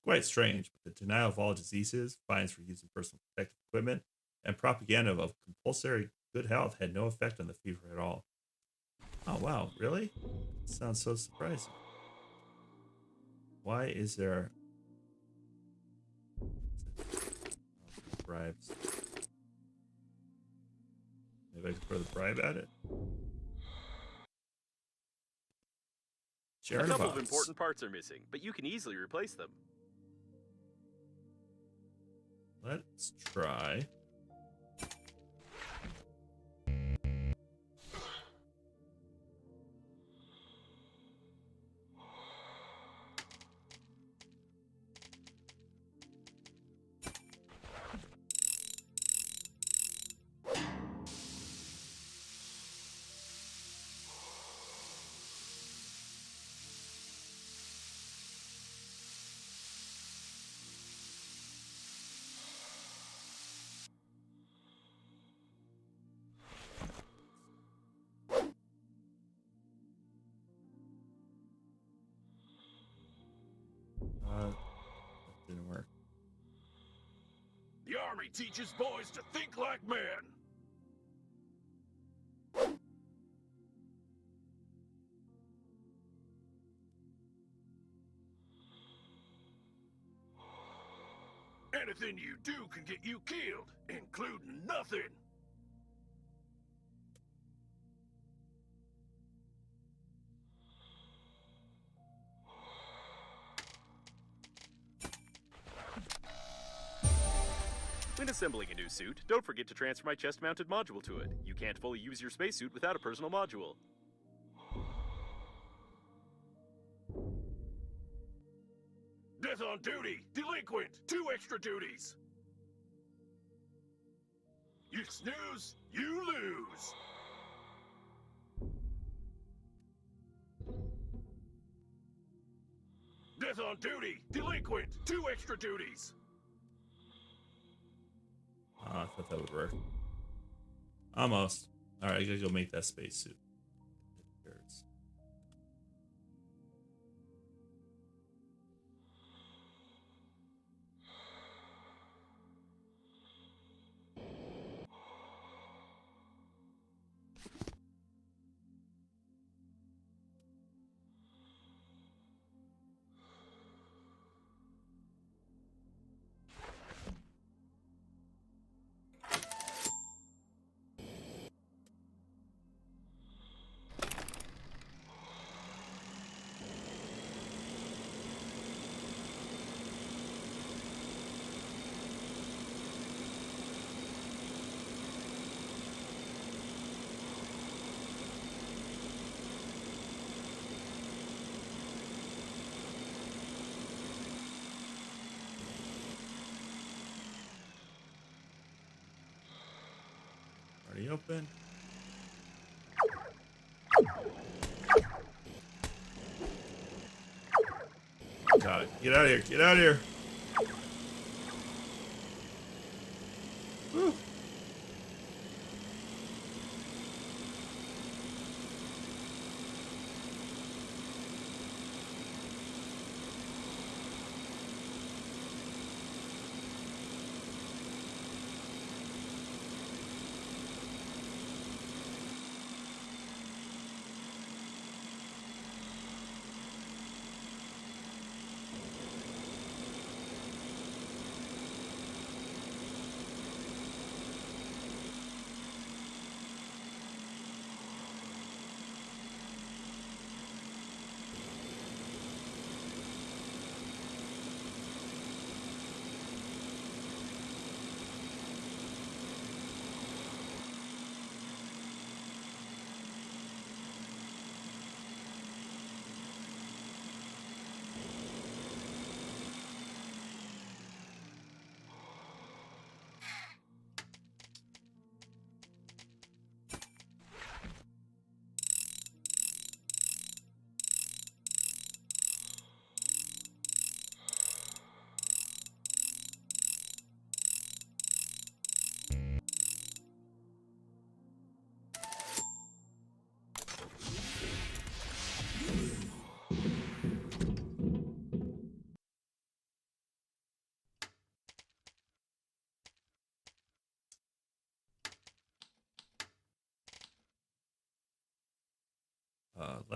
Quite strange, but the denial of all diseases, fines for using personal protective equipment, and propaganda of compulsory good health had no effect on the fever at all. Oh, wow, really? Sounds so surprising. Why is there bribes? Maybe I can throw the bribe at it? A Charity couple of box. important parts are missing, but you can easily replace them. Let's try. That didn't work. The Army teaches boys to think like men. Anything you do can get you killed, including nothing. When assembling a new suit, don't forget to transfer my chest-mounted module to it. You can't fully use your spacesuit without a personal module. Death on duty, delinquent, 2 extra duties. You snooze, you lose. Death on duty, delinquent, 2 extra duties. I thought that would work. Almost. Alright, I gotta go make that spacesuit. Already open. Got it. Get out of here. Get out of here. Whew.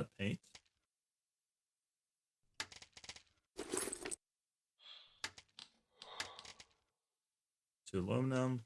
Lead paint. To aluminum.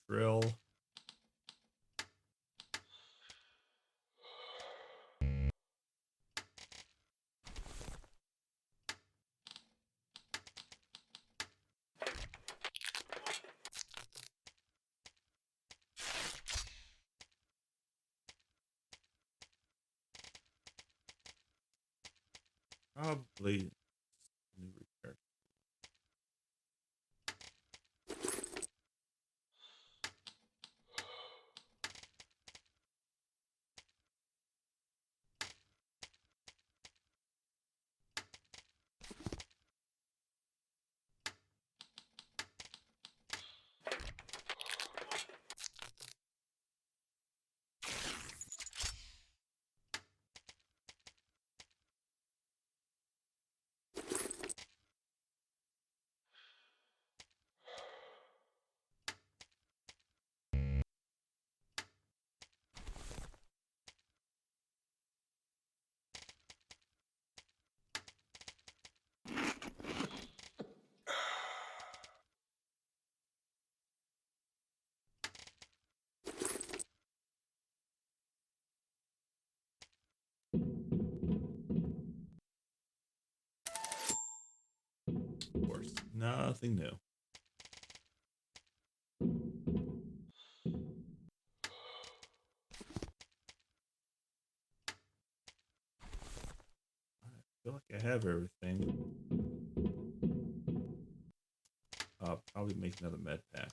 Drill. Probably new repair. Of course, nothing new. I feel like I have everything. Probably make another med pack.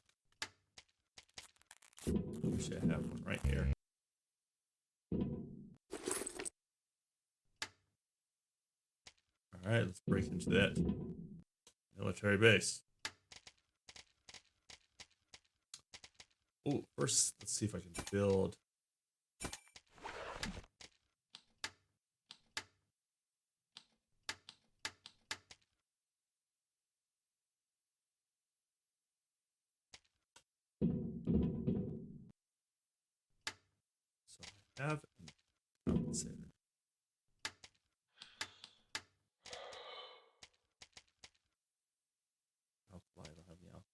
Wish I have one right here. All right, let's break into that military base. Oh, first, let's see if I can build. So I have a compensator. Alkali, I don't have the alkali.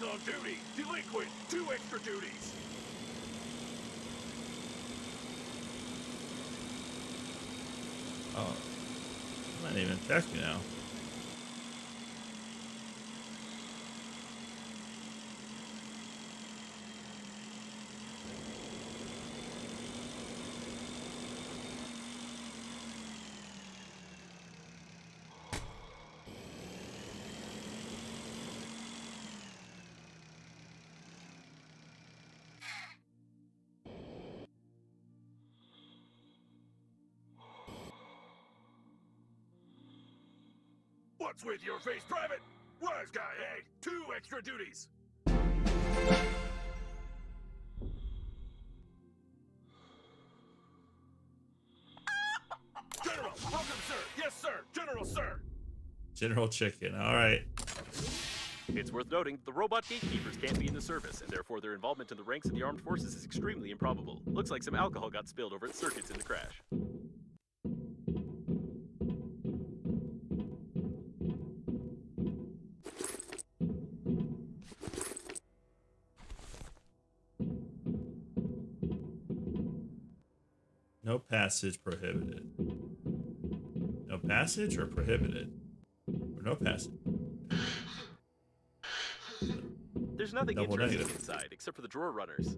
Death on duty! Delinquent! 2 extra duties! Oh, I'm not even attack you now. What's with your face, Private? Wise guy, eh? 2 extra duties! General! Welcome, sir! Yes, sir! General, sir! General Chicken. All right. It's worth noting the robot gatekeepers can't be in the service, and therefore their involvement in the ranks of the armed forces is extremely improbable. Looks like some alcohol got spilled over its circuits in the crash. No passage prohibited. No passage or prohibited? Or no passage? There's nothing Double interesting negative. inside except for the drawer runners.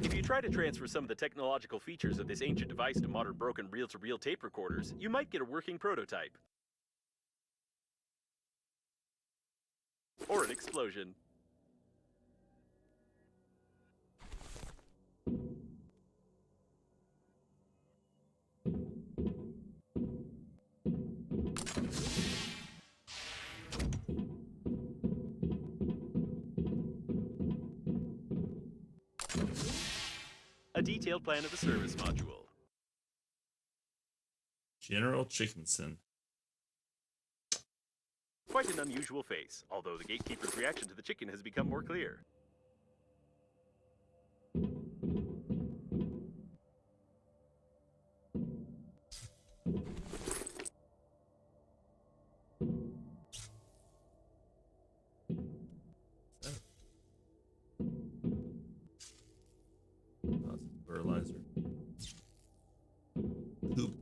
If you try to transfer some of the technological features of this ancient device to modern broken reel-to-reel tape recorders, you might get a working prototype. Or an explosion. A detailed plan of the service module. General Chickenson. Quite an unusual face, although the gatekeeper's reaction to the chicken has become more clear. Oh, it's a fertilizer. Poop.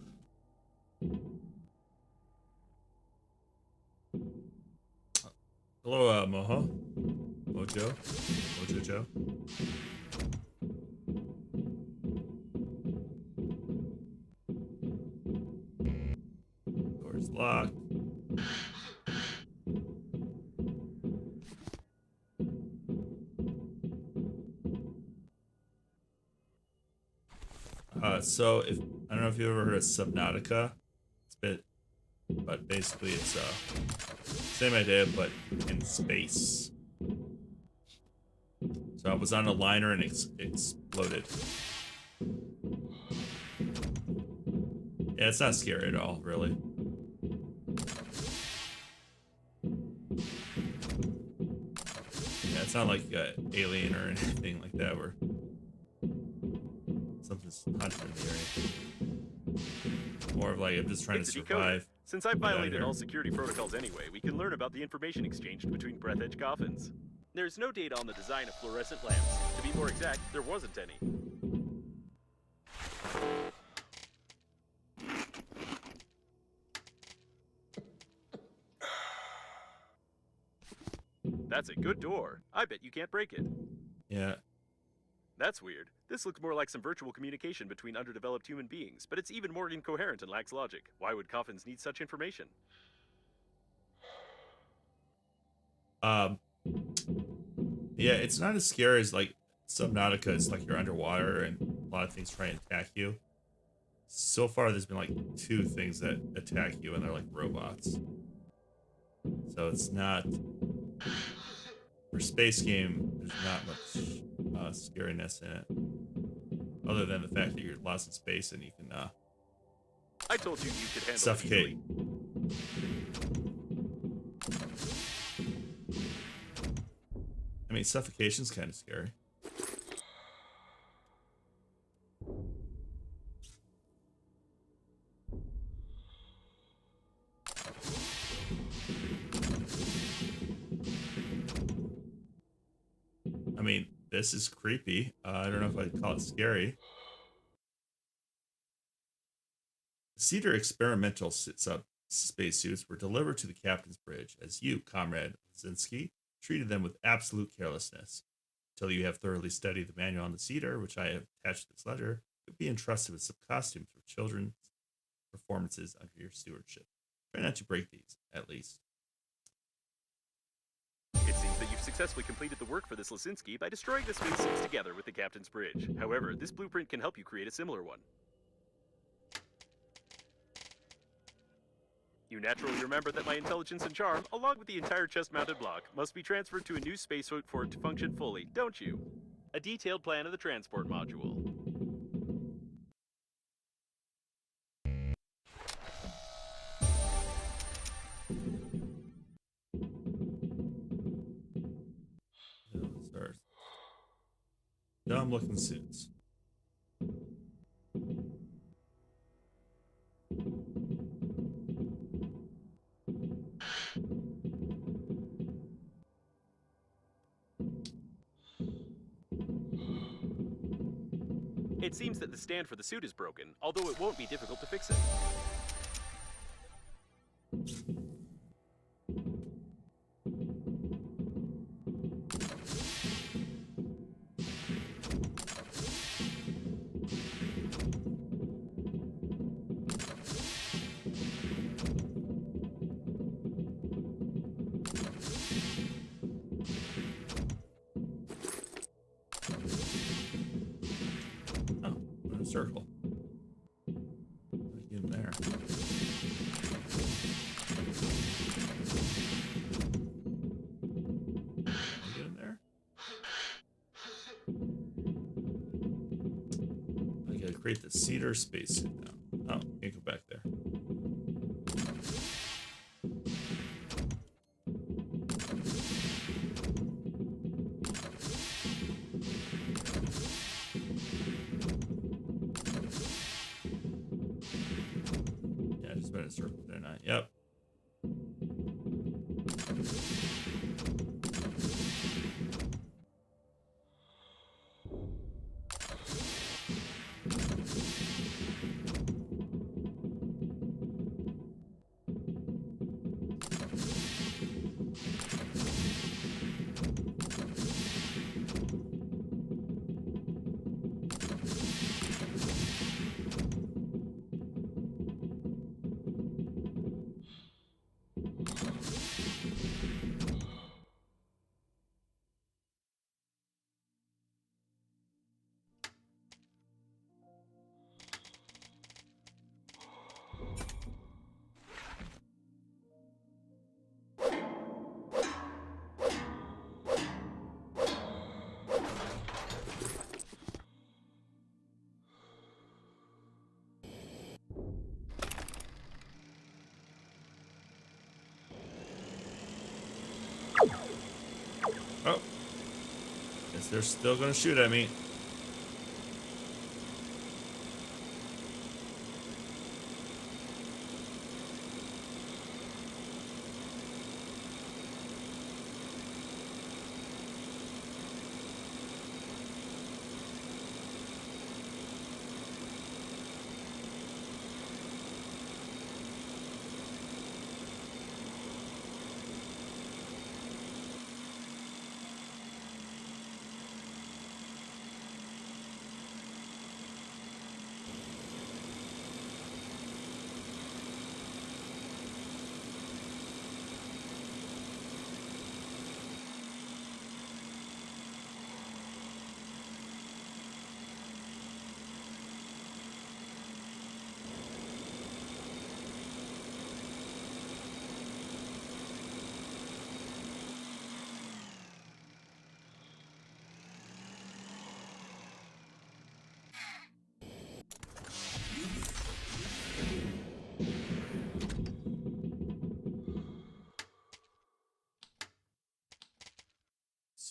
Hello, Mojo. Mojo. Mojo Joe. Door's locked. So if I don't know if you've ever heard of Subnautica, but basically it's same idea but in space. So I was on a liner and exploded. Yeah, it's not scary at all, really. Yeah, it's not like Alien or anything like that where something's hunting me or anything. More of like I'm just trying It's to a decoder. survive. Since I've Get out of violated here. all security protocols anyway, we can learn about the information exchanged between Breathedge coffins. There's no data on the design of fluorescent lamps. To be more exact, there wasn't any. That's a good door. I bet you can't break it. Yeah. That's weird. This looks more like some virtual communication between underdeveloped human beings, but it's even more incoherent and lacks logic. Why would coffins need such information? Yeah, it's not as scary as like Subnautica. It's like you're underwater and a lot of things try and attack you. So far, there's been like 2 things that attack you, and they're like robots. So it's not for space game. There's not much scariness in it, other than the fact that you're lost in space and you can I told you you could handle suffocate. it easily. I mean, suffocation's kind of scary. I mean, this is creepy. I don't know if I'd call it scary. Cedar experimental spacesuits were delivered to the captain's bridge as you, Comrade Lazinski, treated them with absolute carelessness. Until you have thoroughly studied the manual on the Cedar, which I have attached to this letter, you'll be entrusted with some costumes for children's performances under your stewardship. Try not to break these, at least. It seems that you've successfully completed the work for this Lasinski by destroying the spacesuits together with the captain's bridge. However, this blueprint can help you create a similar one. You naturally remember that my intelligence and charm, along with the entire chest-mounted block, must be transferred to a new spacesuit for it to function fully, don't you? A detailed plan of the transport module. Dumb looking suits. It seems that the stand for the suit is broken, although it won't be difficult to fix it. Oh, in a circle. Get in there. Get in there. I gotta create the Cedar spacesuit now. Oh, can't go back there. Yeah, I just went in a circle, didn't I? Yep. Oh. Guess they're still gonna shoot at me.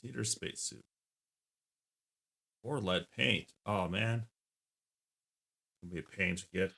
Cedar spacesuit. Or lead paint. Oh man. It's gonna be a pain to get.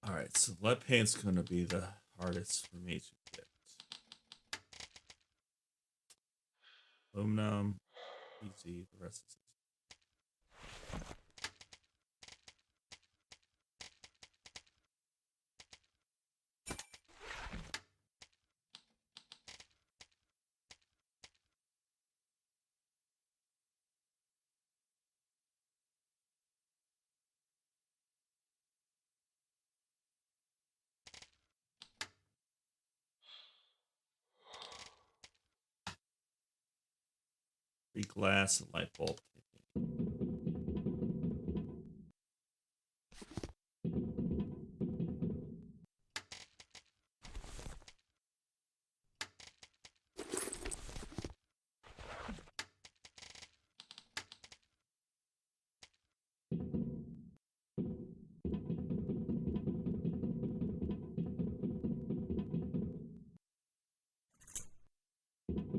All right, so lead paint's gonna be the hardest for me to get. Aluminum, easy. The rest is easy. Glass and light bulb.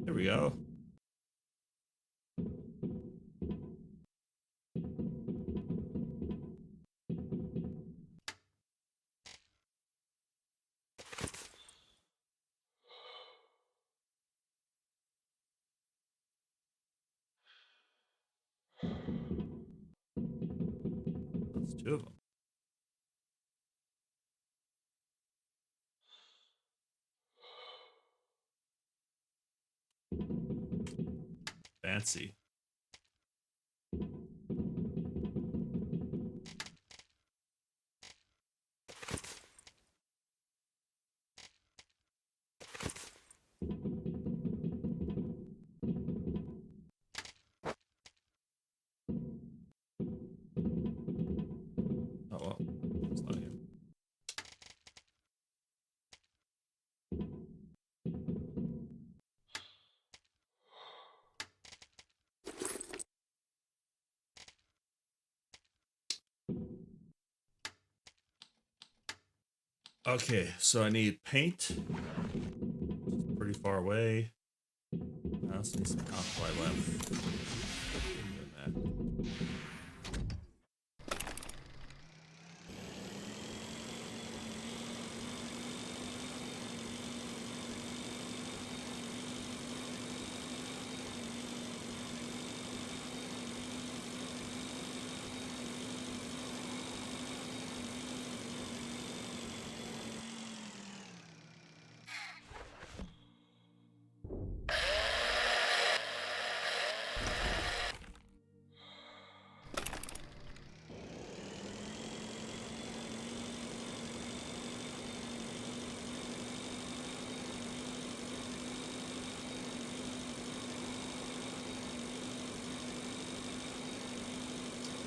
There we go. That's two of them. Fancy. Oh well, it's not here. Okay, so I need paint. It's pretty far away. I also need some alkali lamp. Doing that.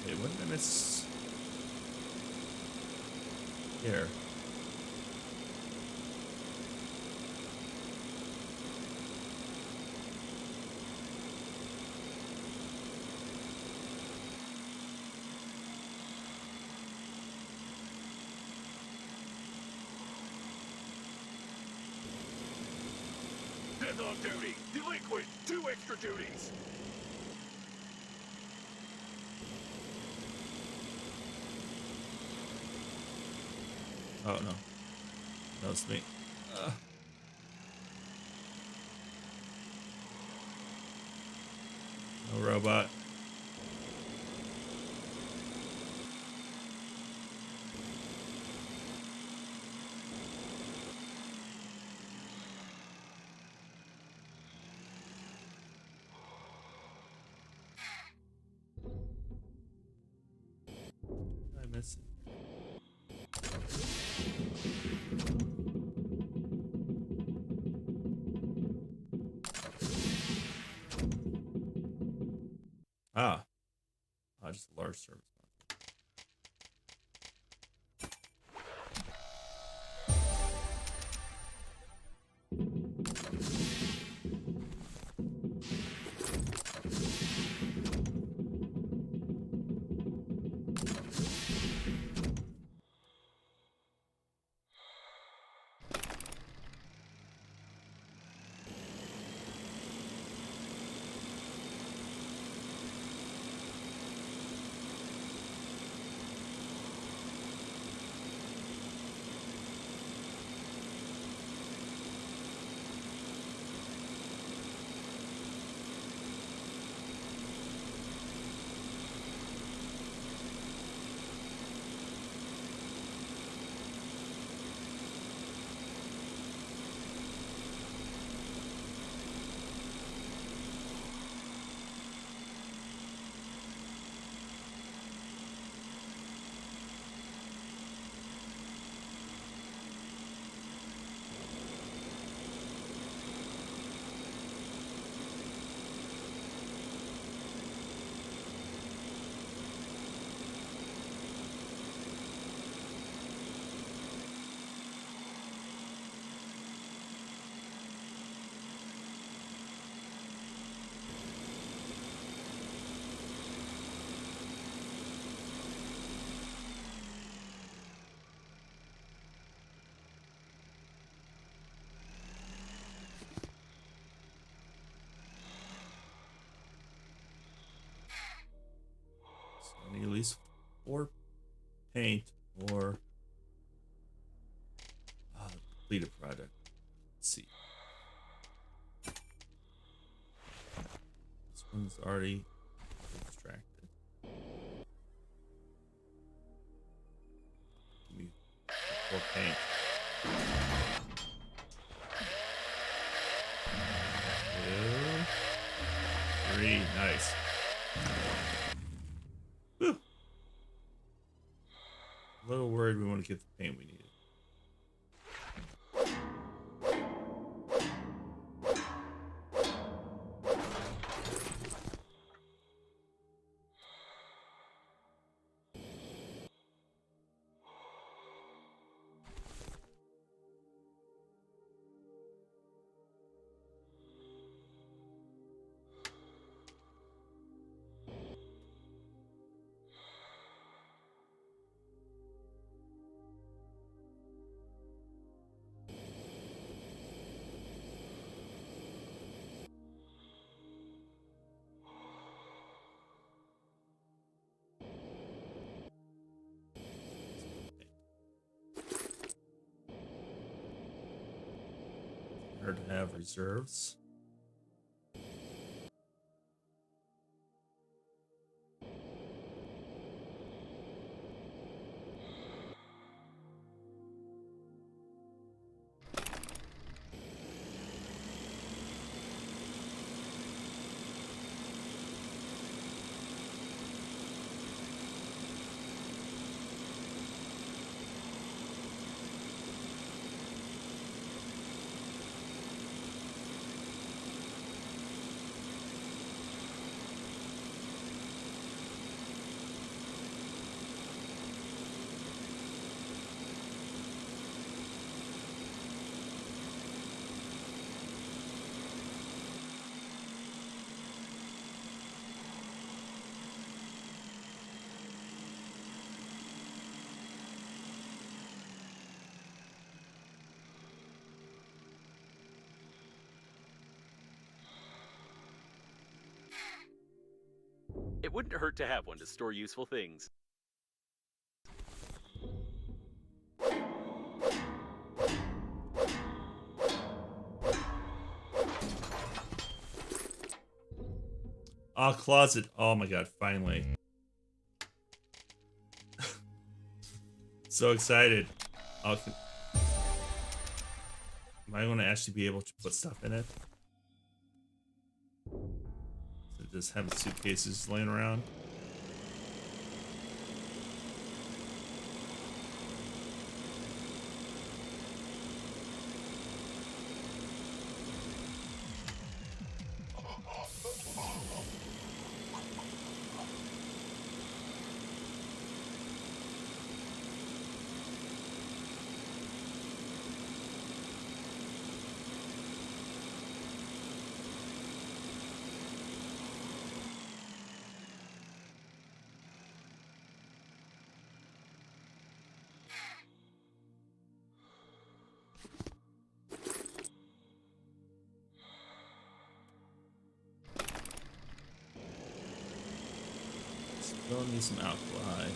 Hey, what did I miss? Here. Death on duty! Delinquent! 2 extra duties! Oh no. That was me. No robot. What did I miss? Ah. Oh, just a large service. So I need at least 4 paint or complete a project. Let's see. This one's already extracted. Give me 4 paint. 2, 3, nice. Whew. A little worried we want to get the paint we needed. Hard to have reserves. It wouldn't hurt to have one to store useful things. Ah, closet. Oh my god, finally. So excited. Am I going to actually be able to put stuff in it? So just having suitcases laying around. Still need some alkali.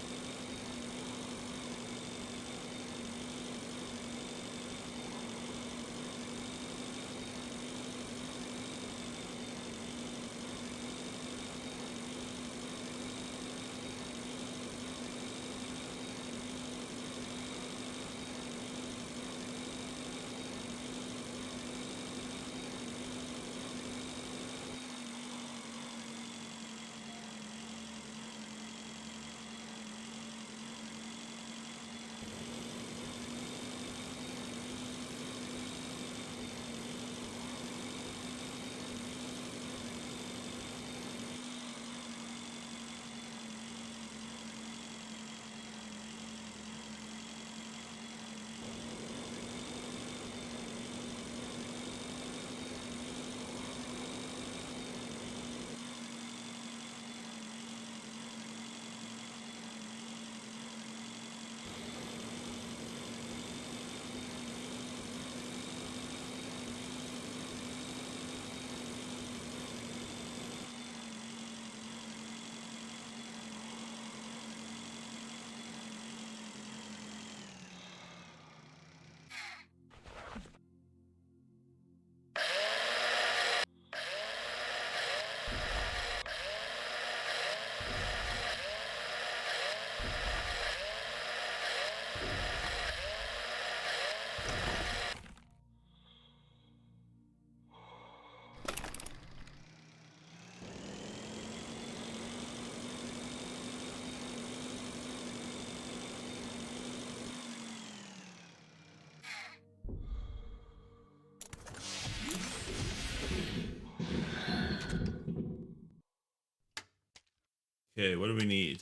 Okay, what do we need?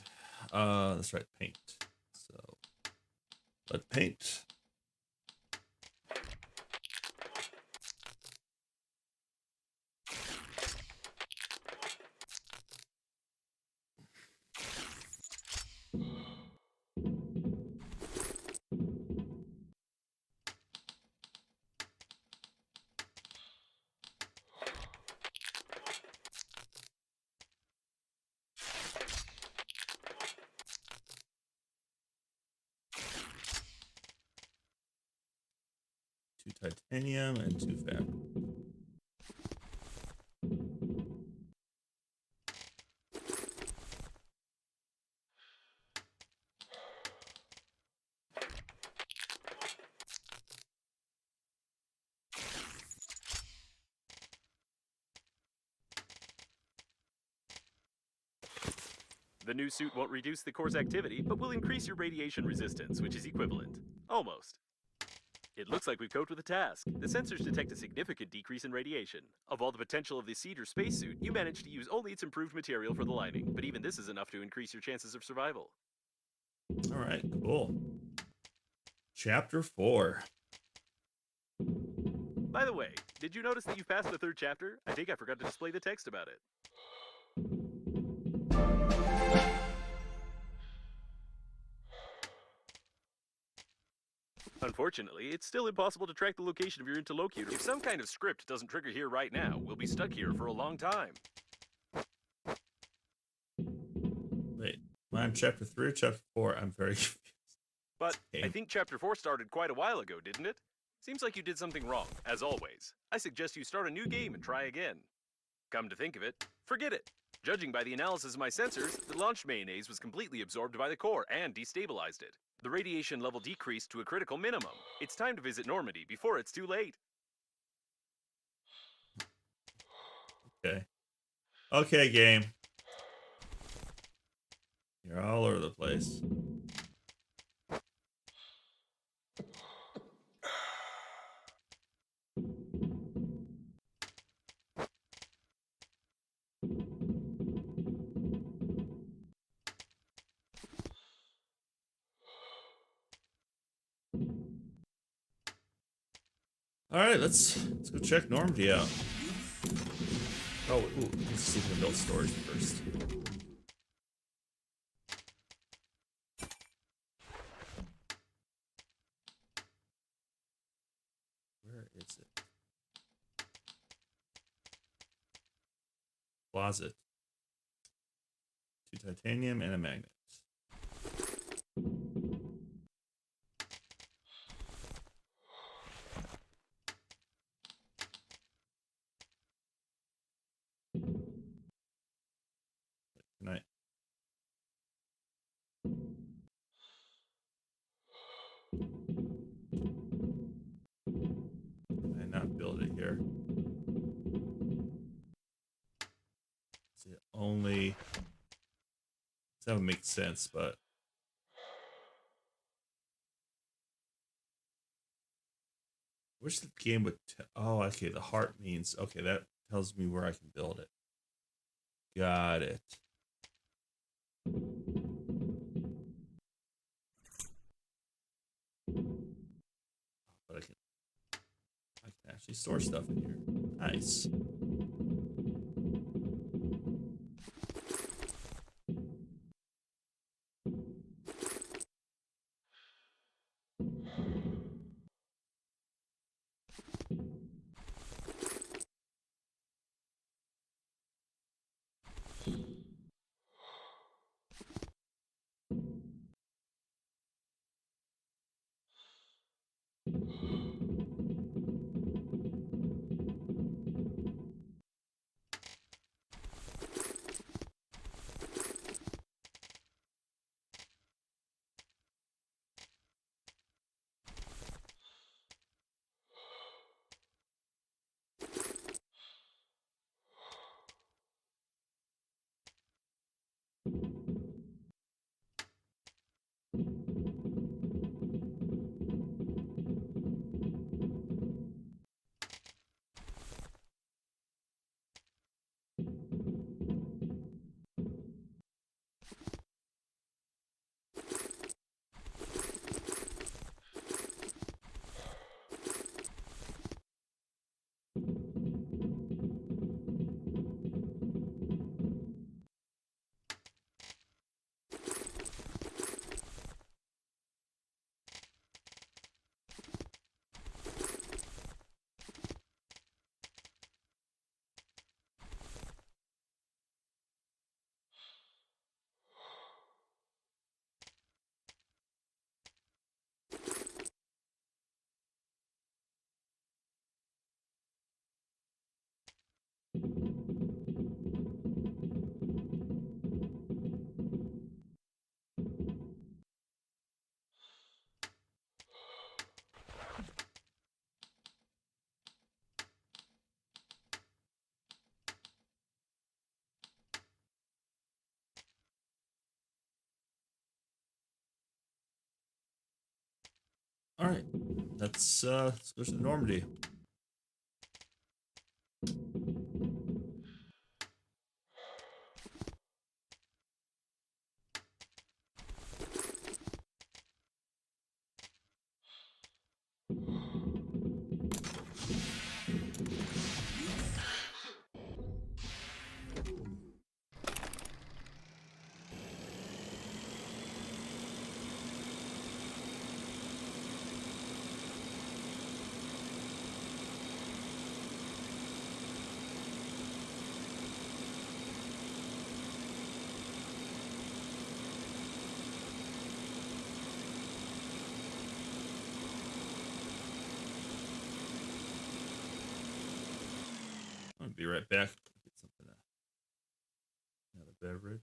That's right, paint. So let's paint. Two titanium and two fabric. The new suit won't reduce the core's activity, but will increase your radiation resistance, which is equivalent. Almost. It looks like we've coped with the task. The sensors detect a significant decrease in radiation. Of all the potential of the Cedar spacesuit, you managed to use only its improved material for the lining, but even this is enough to increase your chances of survival. All right, cool. Chapter 4. By the way, did you notice that you've passed the third chapter? I think I forgot to display the text about it. Unfortunately, it's still impossible to track the location of your interlocutor. If some kind of script doesn't trigger here right now, we'll be stuck here for a long time. I on chapter 3 or chapter 4? I'm very confused. But I Game. think Chapter 4 started quite a while ago, didn't it? Seems like you did something wrong, as always. I suggest you start a new game and try again. Come to think of it, forget it. Judging by the analysis of my sensors, the launch mayonnaise was completely absorbed by the core and destabilized it. The radiation level decreased to a critical minimum. It's time to visit Normandy before it's too late. Okay. Okay, game. You're all over the place. All right, let's go check Normandy out. Oh, ooh, let's see if we can build storage first. Where is it? Closet. 2 titanium and a magnet. Good night. Can I not build it here? Is it only... That would make sense, but... Wish the game would... Oh, okay, the heart means... Okay, that tells me where I can build it. Got it. But I can actually store stuff in here. Nice. All right, let's go to Normandy. be right back. Get something. Another beverage.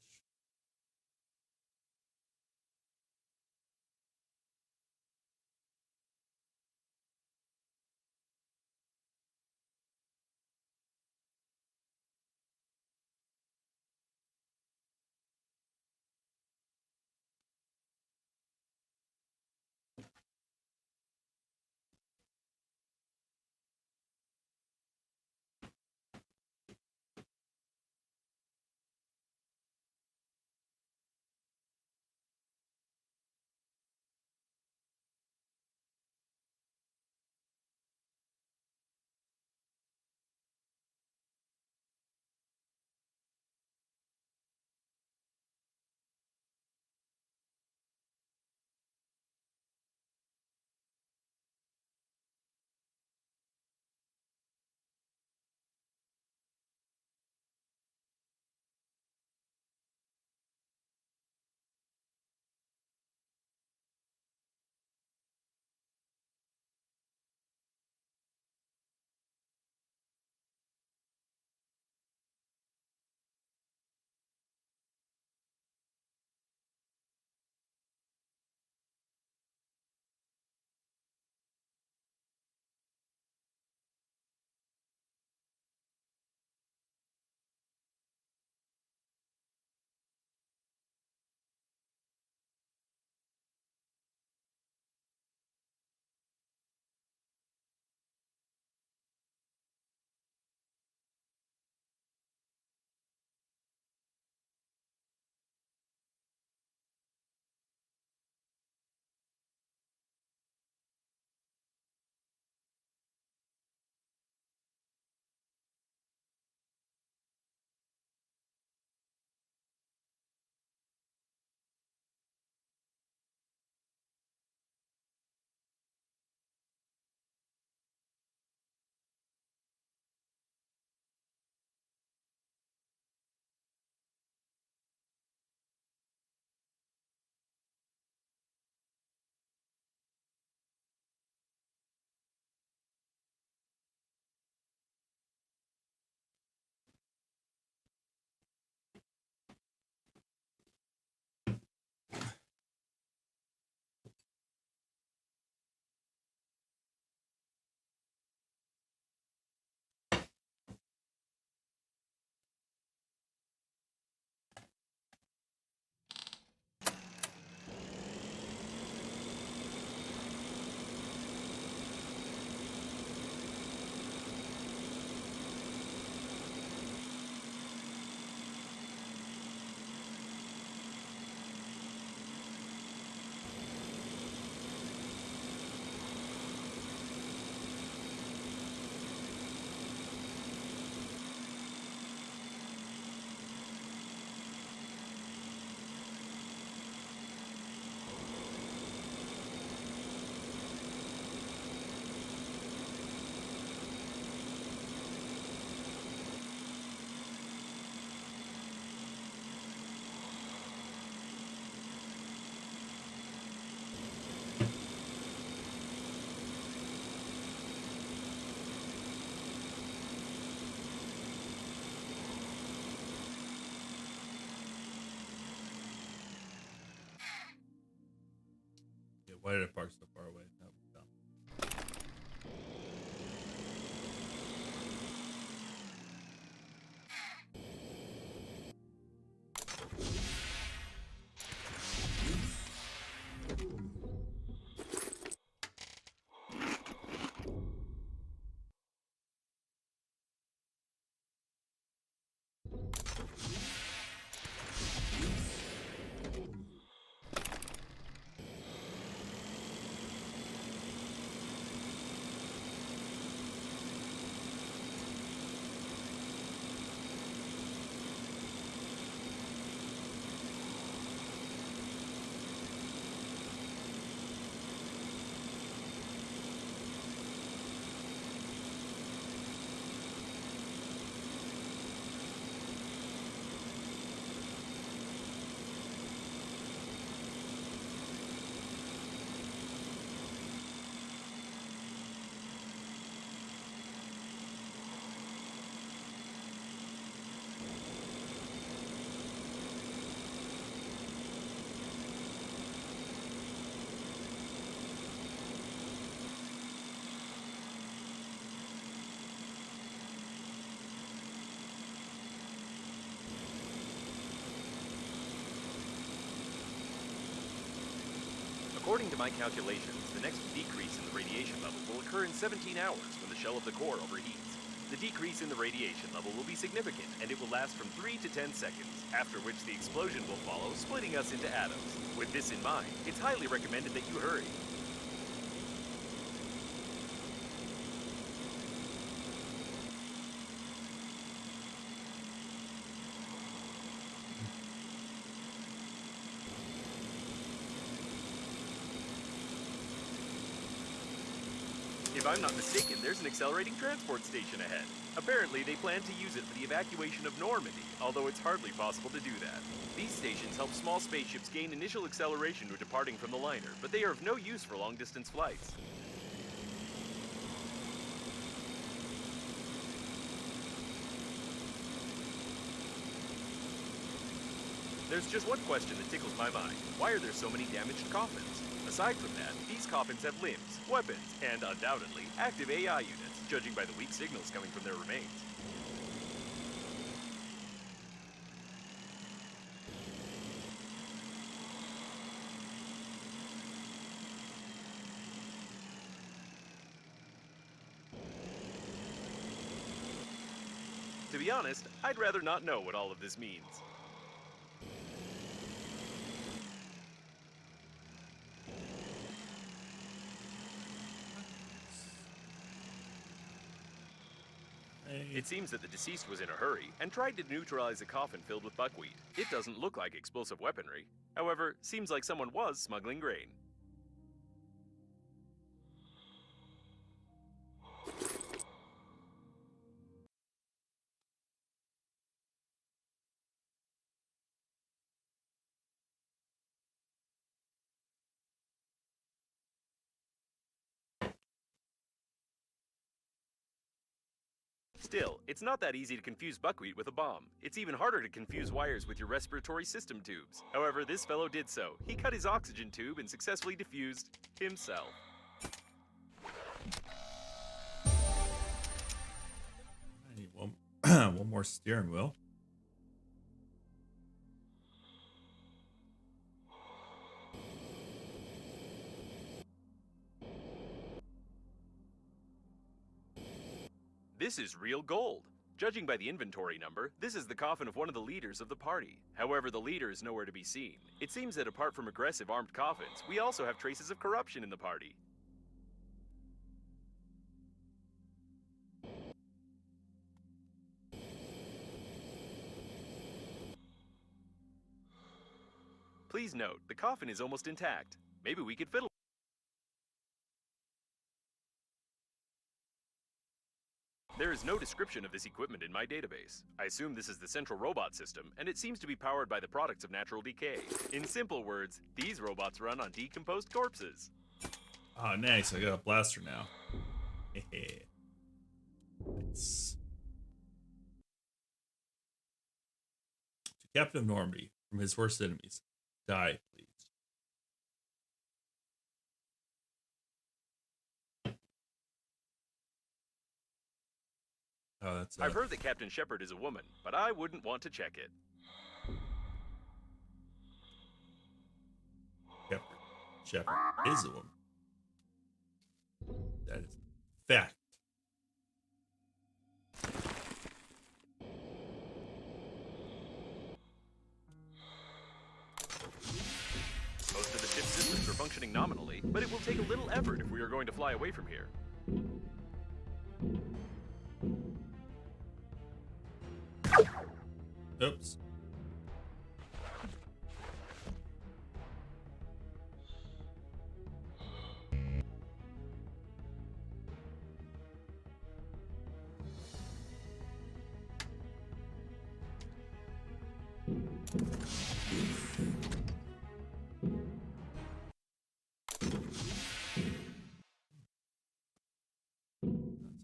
Yeah, why did I park so far away? That was dumb. According to my calculations, the next decrease in the radiation level will occur in 17 hours when the shell of the core overheats. The decrease in the radiation level will be significant, and it will last from 3 to 10 seconds, after which the explosion will follow, splitting us into atoms. With this in mind, it's highly recommended that you hurry. If I'm not mistaken, there's an accelerating transport station ahead. Apparently, they plan to use it for the evacuation of Normandy, although it's hardly possible to do that. These stations help small spaceships gain initial acceleration when departing from the liner, but they are of no use for long-distance flights. There's just one question that tickles my mind. Why are there so many damaged coffins? Aside from that, these coffins have limbs, weapons, and undoubtedly active AI units, judging by the weak signals coming from their remains. To be honest, I'd rather not know what all of this means. It seems that the deceased was in a hurry and tried to neutralize a coffin filled with buckwheat. It doesn't look like explosive weaponry. However, seems like someone was smuggling grain. Still, it's not that easy to confuse buckwheat with a bomb. It's even harder to confuse wires with your respiratory system tubes. However, this fellow did so. He cut his oxygen tube and successfully diffused himself. I need one, one more steering wheel. This is real gold. Judging by the inventory number, this is the coffin of one of the leaders of the party. However, the leader is nowhere to be seen. It seems that apart from aggressive armed coffins, we also have traces of corruption in the party. Please note, the coffin is almost intact. Maybe we could fiddle. There is no description of this equipment in my database. I assume this is the central robot system, and it seems to be powered by the products of natural decay. In simple words, these robots run on decomposed corpses. Oh, nice. I got a blaster now. Nice. To Captain of Normandy, from his worst enemies. Die, please. Oh, that's I've heard that Captain Shepard is a woman, but I wouldn't want to check it. Shepard is a woman. That is fact. Most of the ship's systems are functioning nominally, but it will take a little effort if we are going to fly away from here. Oops.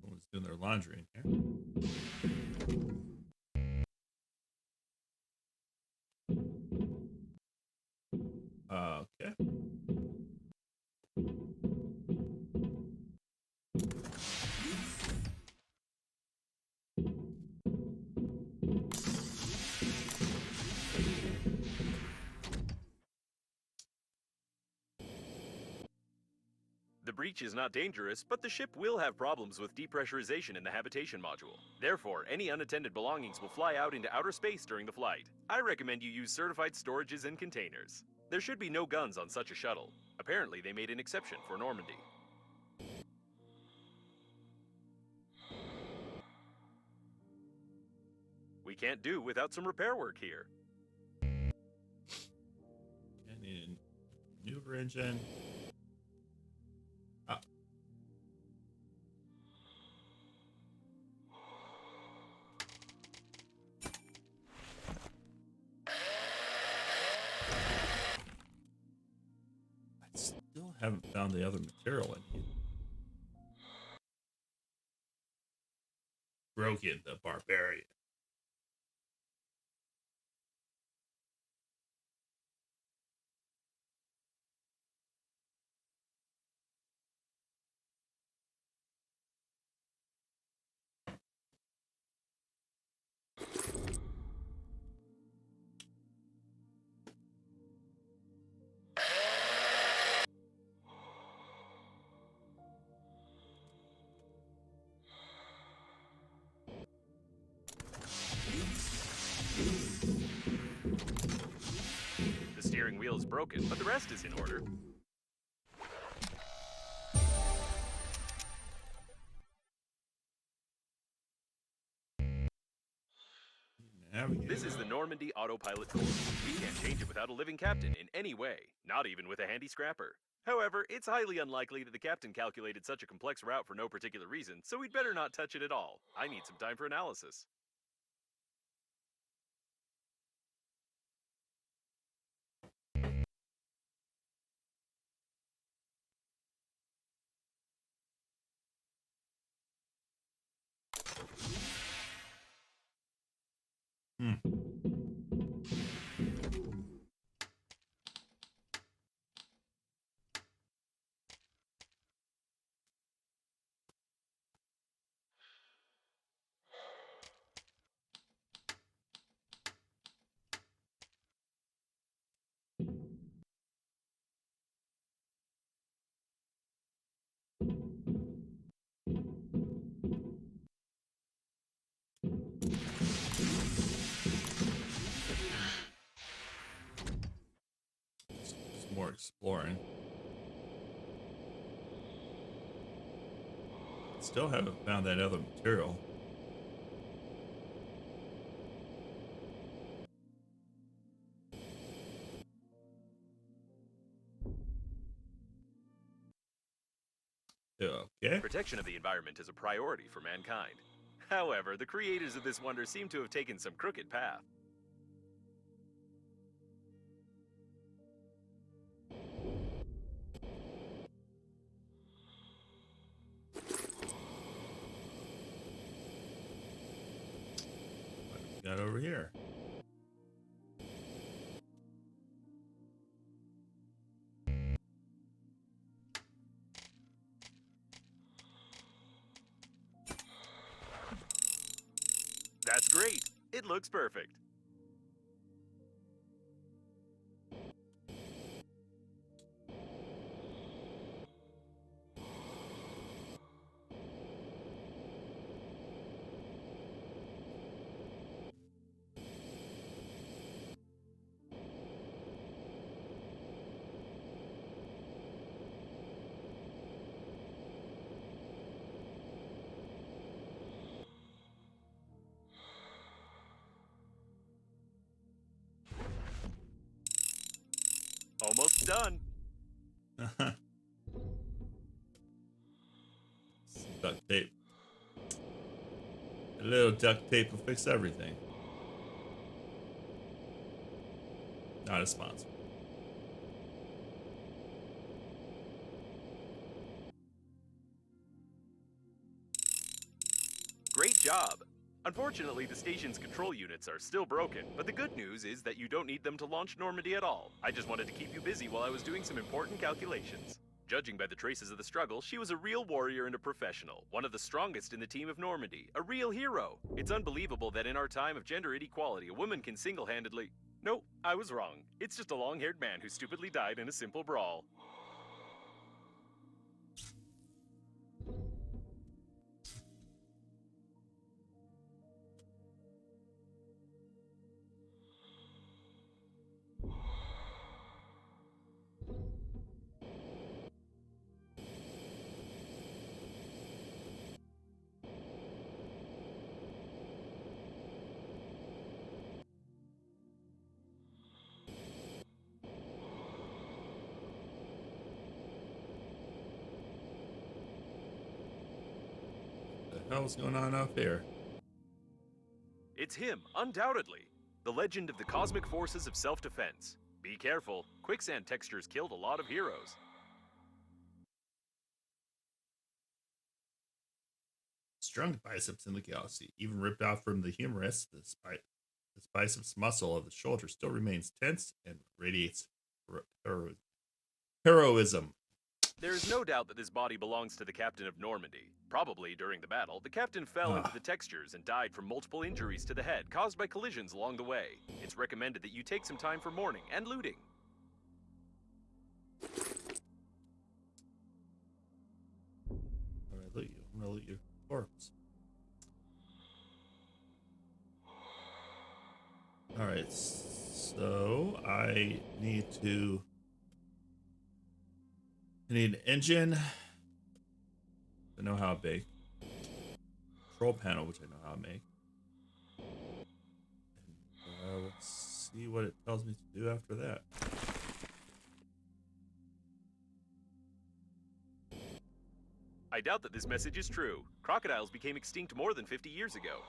Someone's doing their laundry in here. Okay. The breach is not dangerous, but the ship will have problems with depressurization in the habitation module. Therefore, any unattended belongings will fly out into outer space during the flight. I recommend you use certified storages and containers. There should be no guns on such a shuttle. Apparently, they made an exception for Normandy. We can't do without some repair work here. I need a maneuver engine. Ah. I still haven't found the other material I need. Brogan the Barbarian. The steering wheel is broken, but the rest is in order. Navigate. This is the Normandy autopilot course. We can't change it without a living captain in any way, not even with a handy scrapper. However, it's highly unlikely that the captain calculated such a complex route for no particular reason, so we'd better not touch it at all. I need some time for analysis. Some more exploring. Still haven't found that other material. Okay. Protection of the environment is a priority for mankind. However, the creators of this wonder seem to have taken some crooked path. What have we got over here? That's great. It looks perfect. Almost done. Some duct tape. A little duct tape will fix everything. Not a sponsor. Great job. Unfortunately, the station's control units are still broken, but the good news is that you don't need them to launch Normandy at all. I just wanted to keep you busy while I was doing some important calculations. Judging by the traces of the struggle, she was a real warrior and a professional, one of the strongest in the team of Normandy, a real hero. It's unbelievable that in our time of gender inequality, a woman can single-handedly... No, I was wrong. It's just a long-haired man who stupidly died in a simple brawl. the hell's going on out there? It's him, undoubtedly. The legend of the cosmic forces of self-defense. Be careful, quicksand textures killed a lot of heroes. Strong biceps in the galaxy, even ripped out from the humerus, the biceps muscle of the shoulder still remains tense and radiates heroism. There is no doubt that this body belongs to the captain of Normandy. Probably during the battle, the captain fell into the textures and died from multiple injuries to the head caused by collisions along the way. It's recommended that you take some time for mourning and looting. I'm gonna loot you. I'm gonna loot your corpse. Alright, so I need an engine. I know how big. Control panel, which I know how to make. And let's see what it tells me to do after that. I doubt that this message is true. Crocodiles became extinct more than 50 years ago.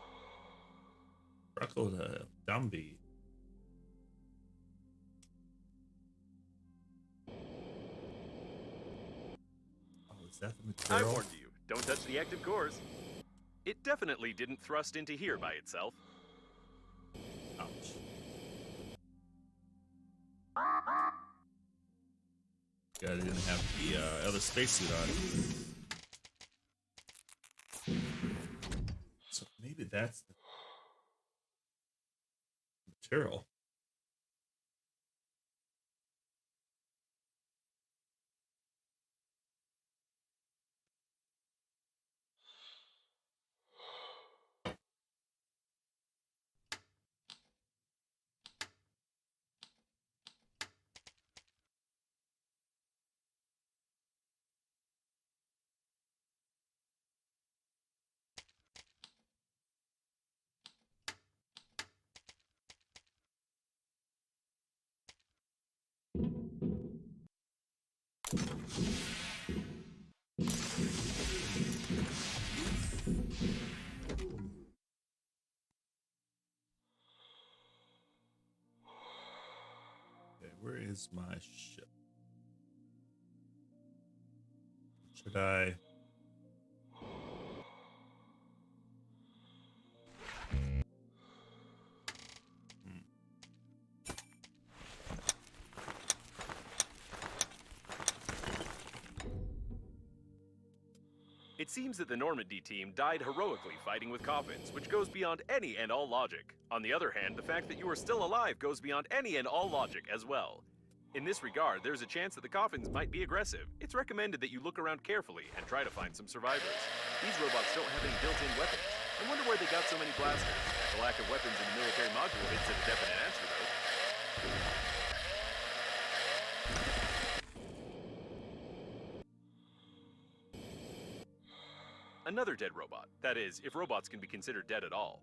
Crocodile Dumby. Oh, is that the I material? warned you, don't touch the active cores. It definitely didn't thrust into here by itself. Ouch. God, I didn't have the other spacesuit on. So maybe that's the material. Okay, where is my ship? Should I? It seems that the Normandy team died heroically fighting with coffins, which goes beyond any and all logic. On the other hand, the fact that you are still alive goes beyond any and all logic as well. In this regard, there's a chance that the coffins might be aggressive. It's recommended that you look around carefully and try to find some survivors. These robots don't have any built-in weapons. I wonder where they got so many blasters. The lack of weapons in the military module hints at a definite answer, though. Another dead robot. That is, if robots can be considered dead at all.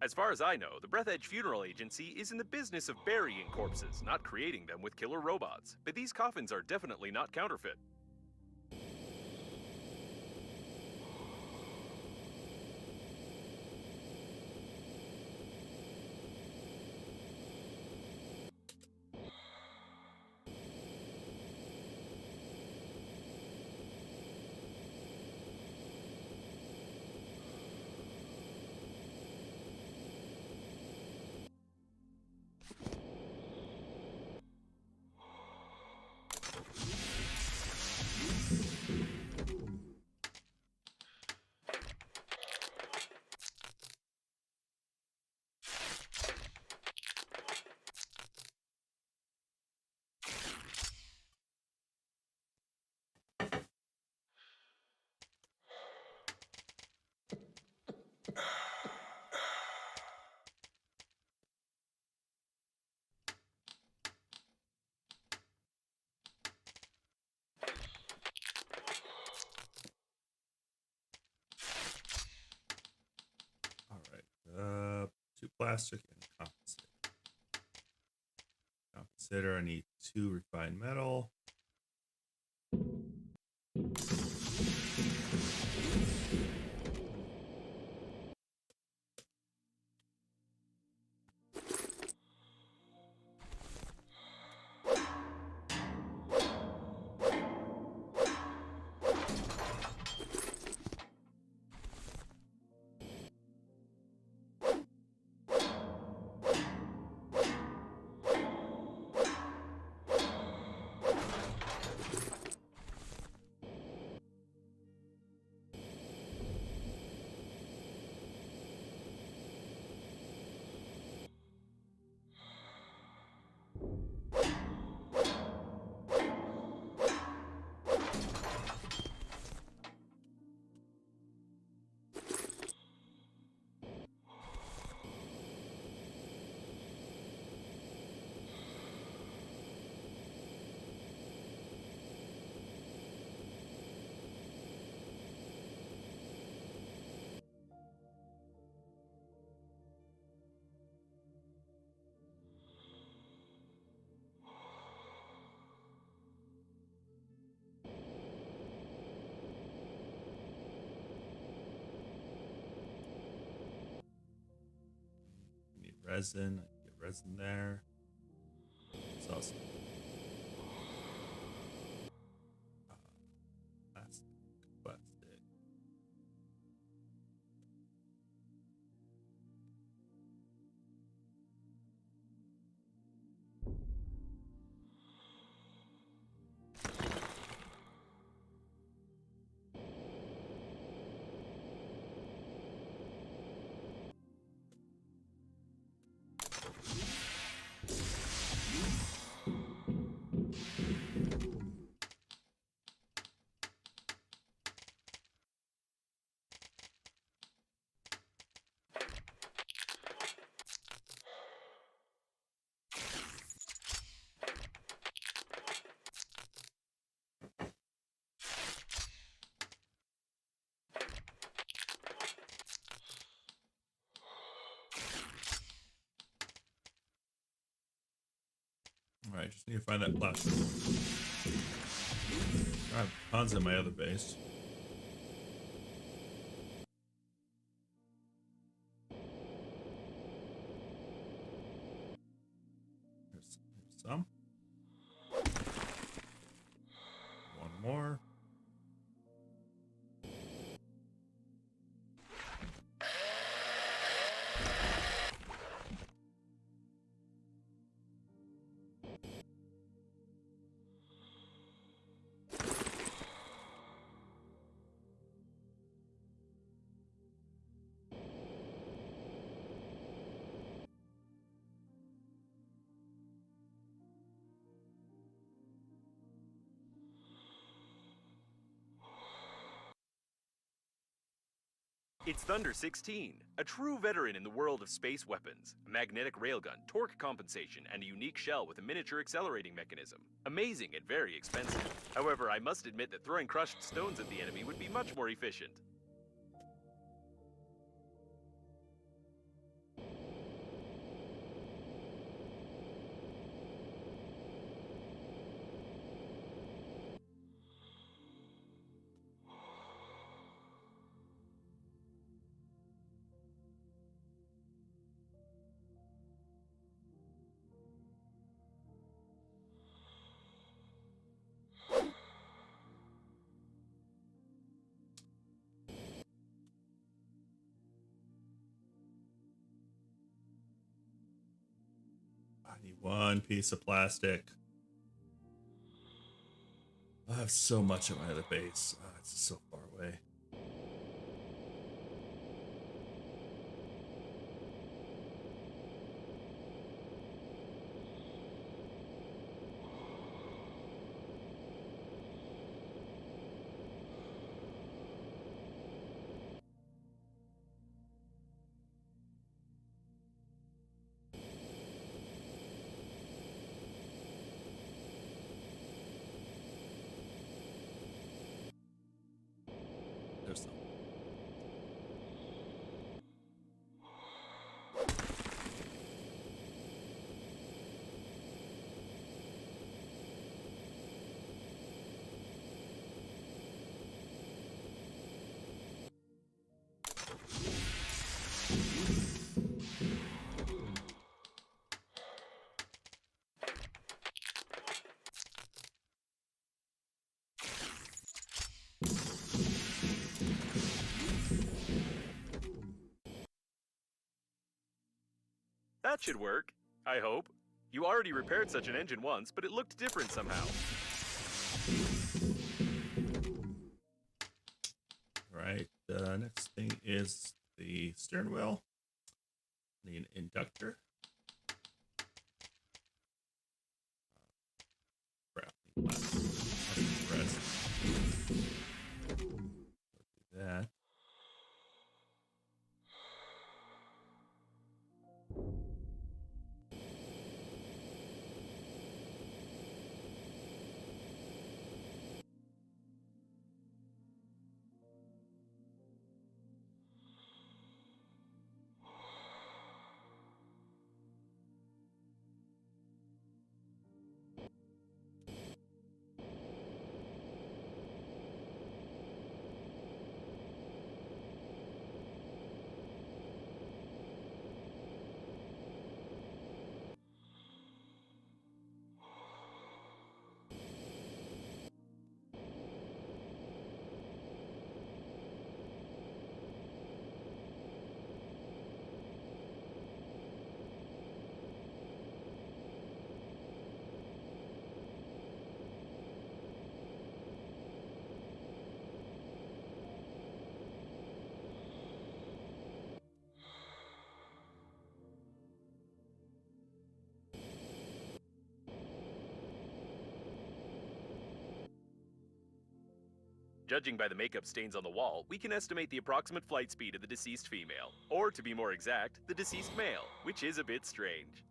As far as I know, the Breathedge Funeral Agency is in the business of burying corpses, not creating them with killer robots. But these coffins are definitely not counterfeit. All right. 2 plastic and compensator. Compensator, I need 2 refined metal. Need resin. I can get resin there. It's awesome. Plastic. Plastic. All right, just need to find that plastic. I have tons in my other base. Here's some. One more. It's Thunder 16, a true veteran in the world of space weapons, a magnetic railgun, torque compensation, and a unique shell with a miniature accelerating mechanism. Amazing and very expensive. However, I must admit that throwing crushed stones at the enemy would be much more efficient. I need one piece of plastic. I have so much at my other base. Oh, it's so far away. There's some. That should work. I hope. You already repaired such an engine once, but it looked different somehow. All right. The next thing is the steering wheel. Need an inductor. Crap. Rest. Do that. Judging by the makeup stains on the wall, we can estimate the approximate flight speed of the deceased female, or to be more exact, the deceased male, which is a bit strange.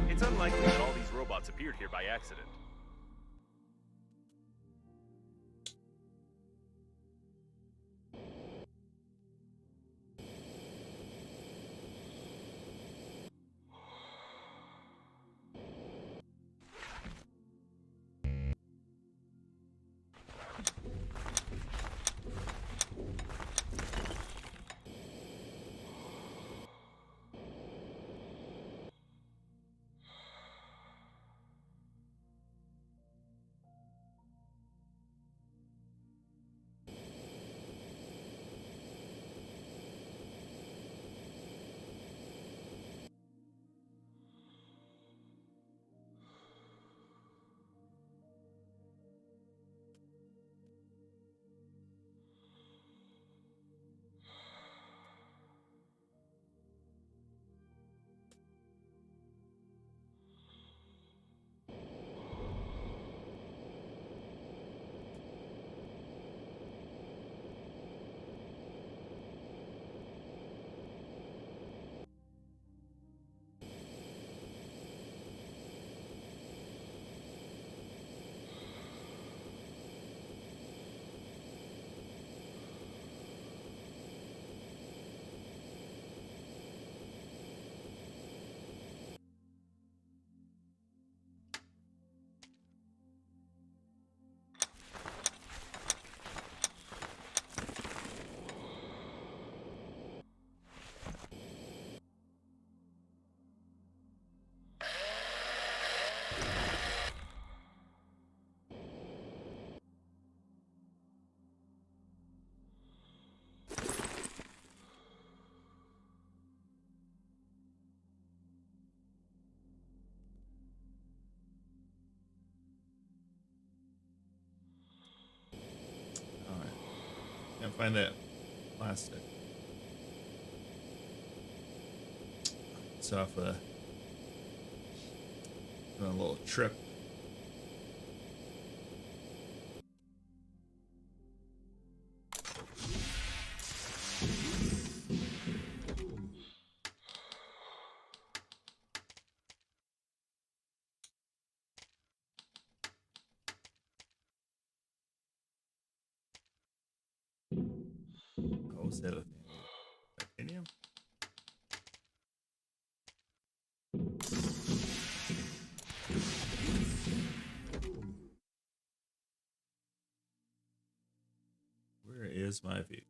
It's unlikely that all these robots appeared here by accident. Can't find that plastic. It's off on a little trip. What was the other thing? Titanium? Where is my vehicle?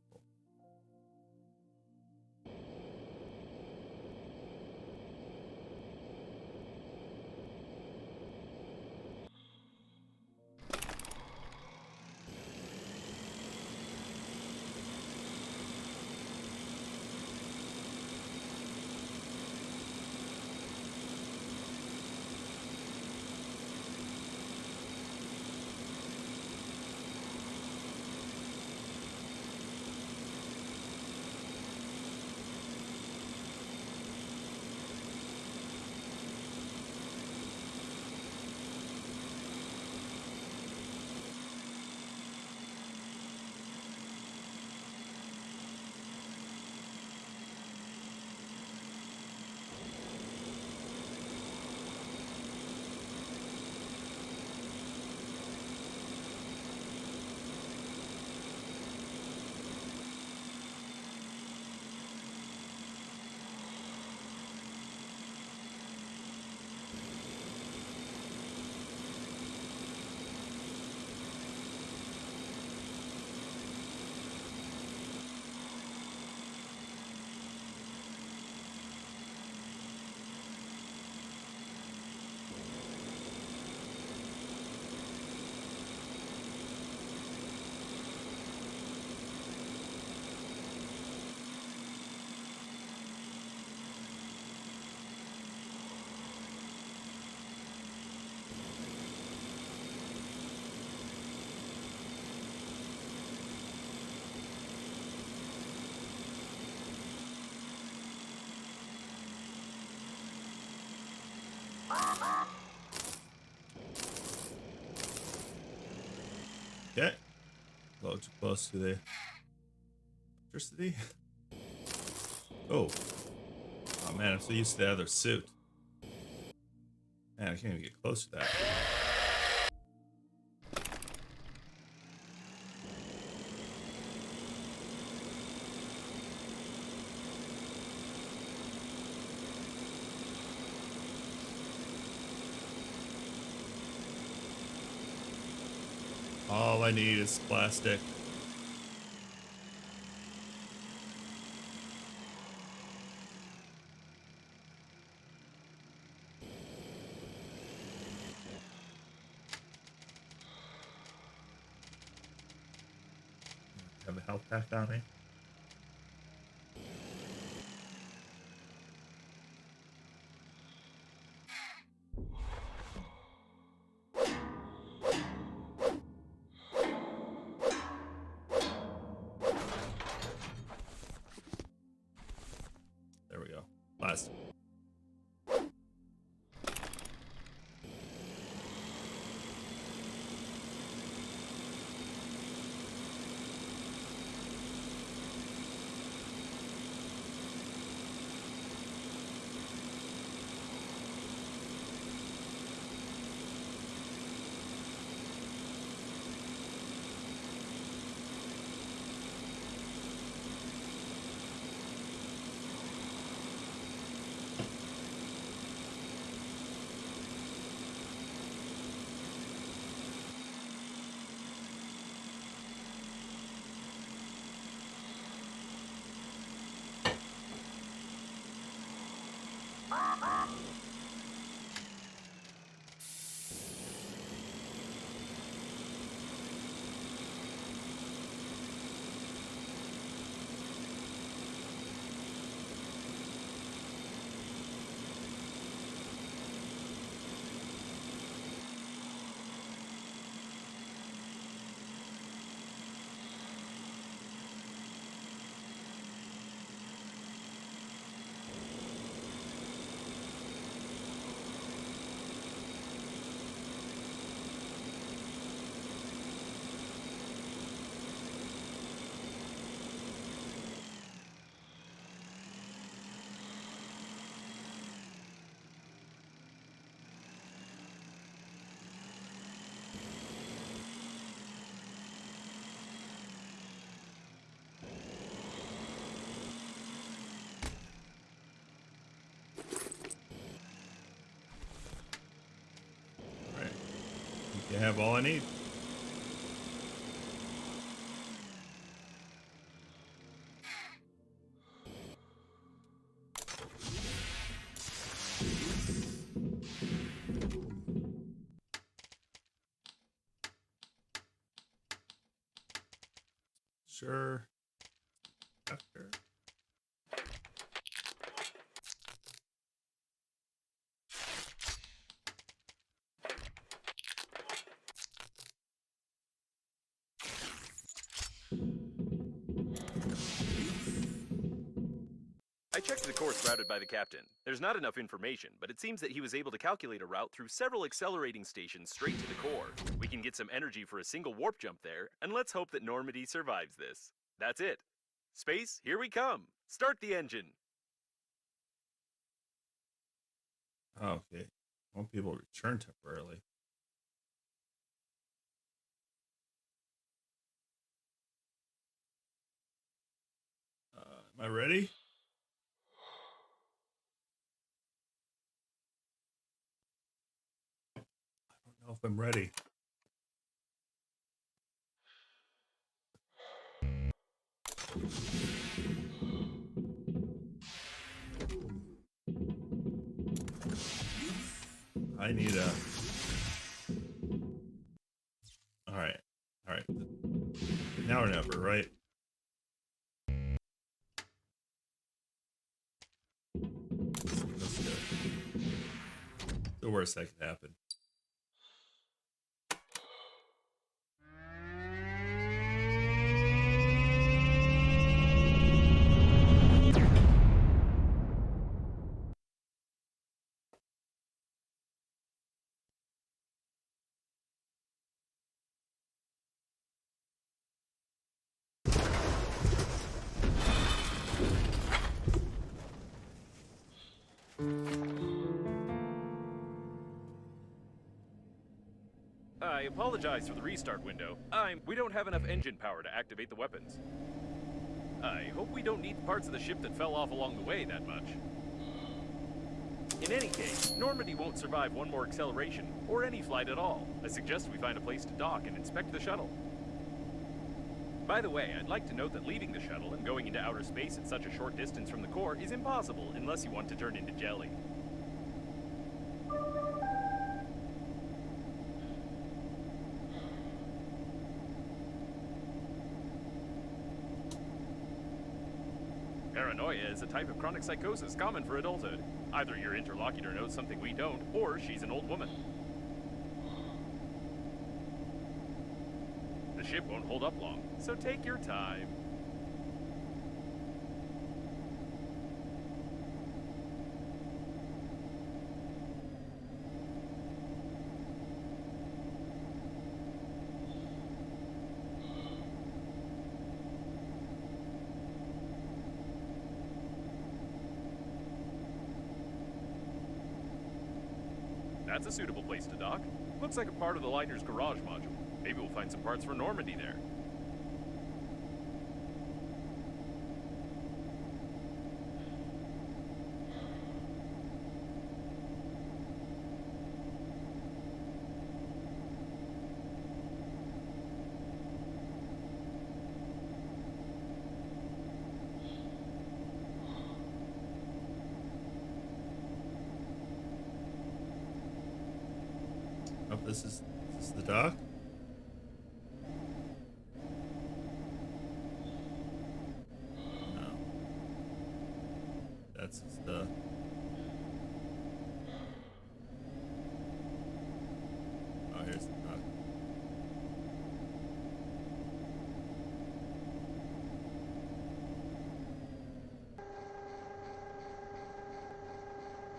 Okay. A little too close to the electricity. Oh. Oh man, I'm so used to the other suit. Man, I can't even get close to that. All I need is plastic. Have a health pack on me. There we go. Plastic. You have all I need. Sure. After. I checked the course routed by the captain. There's not enough information, but it seems that he was able to calculate a route through several accelerating stations straight to the core. We can get some energy for a single warp jump there, and let's hope that Normandy survives this. That's it. Space, here we come. Start the engine. Okay. Won't people return temporarily? Am I ready? I don't know if I'm ready. I need a... Alright. Alright. Now or never, right? Let's do it. The worst that could happen. I apologize for the restart window. We don't have enough engine power to activate the weapons. I hope we don't need parts of the ship that fell off along the way that much. In any case, Normandy won't survive one more acceleration, or any flight at all. I suggest we find a place to dock and inspect the shuttle. By the way, I'd like to note that leaving the shuttle and going into outer space at such a short distance from the core is impossible unless you want to turn into jelly. Paranoia is a type of chronic psychosis common for adulthood. Either your interlocutor knows something we don't, or she's an old woman. The ship won't hold up long, so take your time. That's a suitable place to dock. Looks like a part of the liner's garage module. Maybe we'll find some parts for Normandy there. Oh, this is the dock? No. That's the... Oh, here's the dock.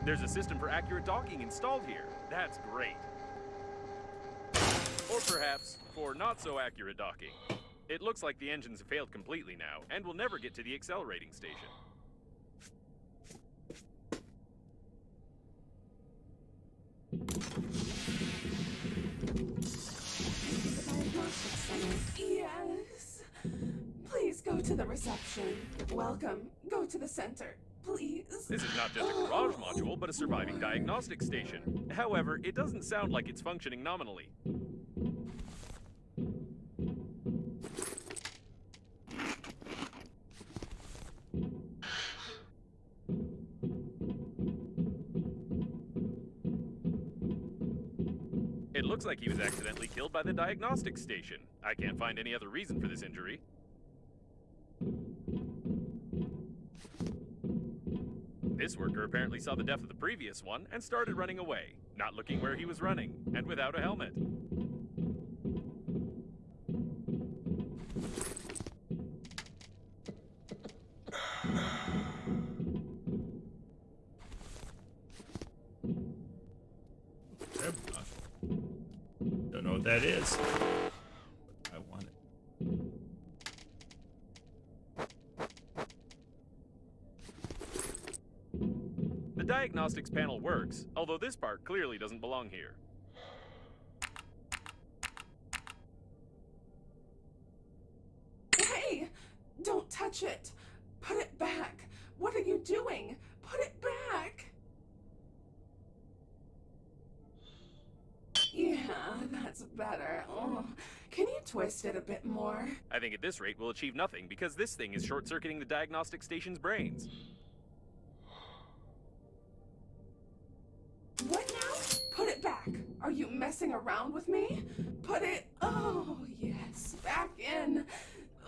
There's a system for accurate docking installed here. That's great. Or perhaps for not so accurate docking. It looks like the engines have failed completely now, and will never get to the accelerating station. Diagnostic Center. Yes. Please go to the reception. Welcome. Go to the center. Please. This is not just a garage module, but a surviving diagnostic station. However, it doesn't sound like it's functioning nominally. like he was accidentally killed by the diagnostics station. I can't find any other reason for this injury. This worker apparently saw the death of the previous one and started running away, not looking where he was running, and without a helmet. Don't know what that is. But I want it. The diagnostics panel works, although this part clearly doesn't belong here. Hey! Don't touch it! Put it back! What are you doing? Put it back! Yeah, that's better. Oh, can you twist it a bit more? I think at this rate we'll achieve nothing because this thing is short-circuiting the diagnostic station's brains. What now? Put it back! Are you messing around with me? Put it... Oh, yes, back in!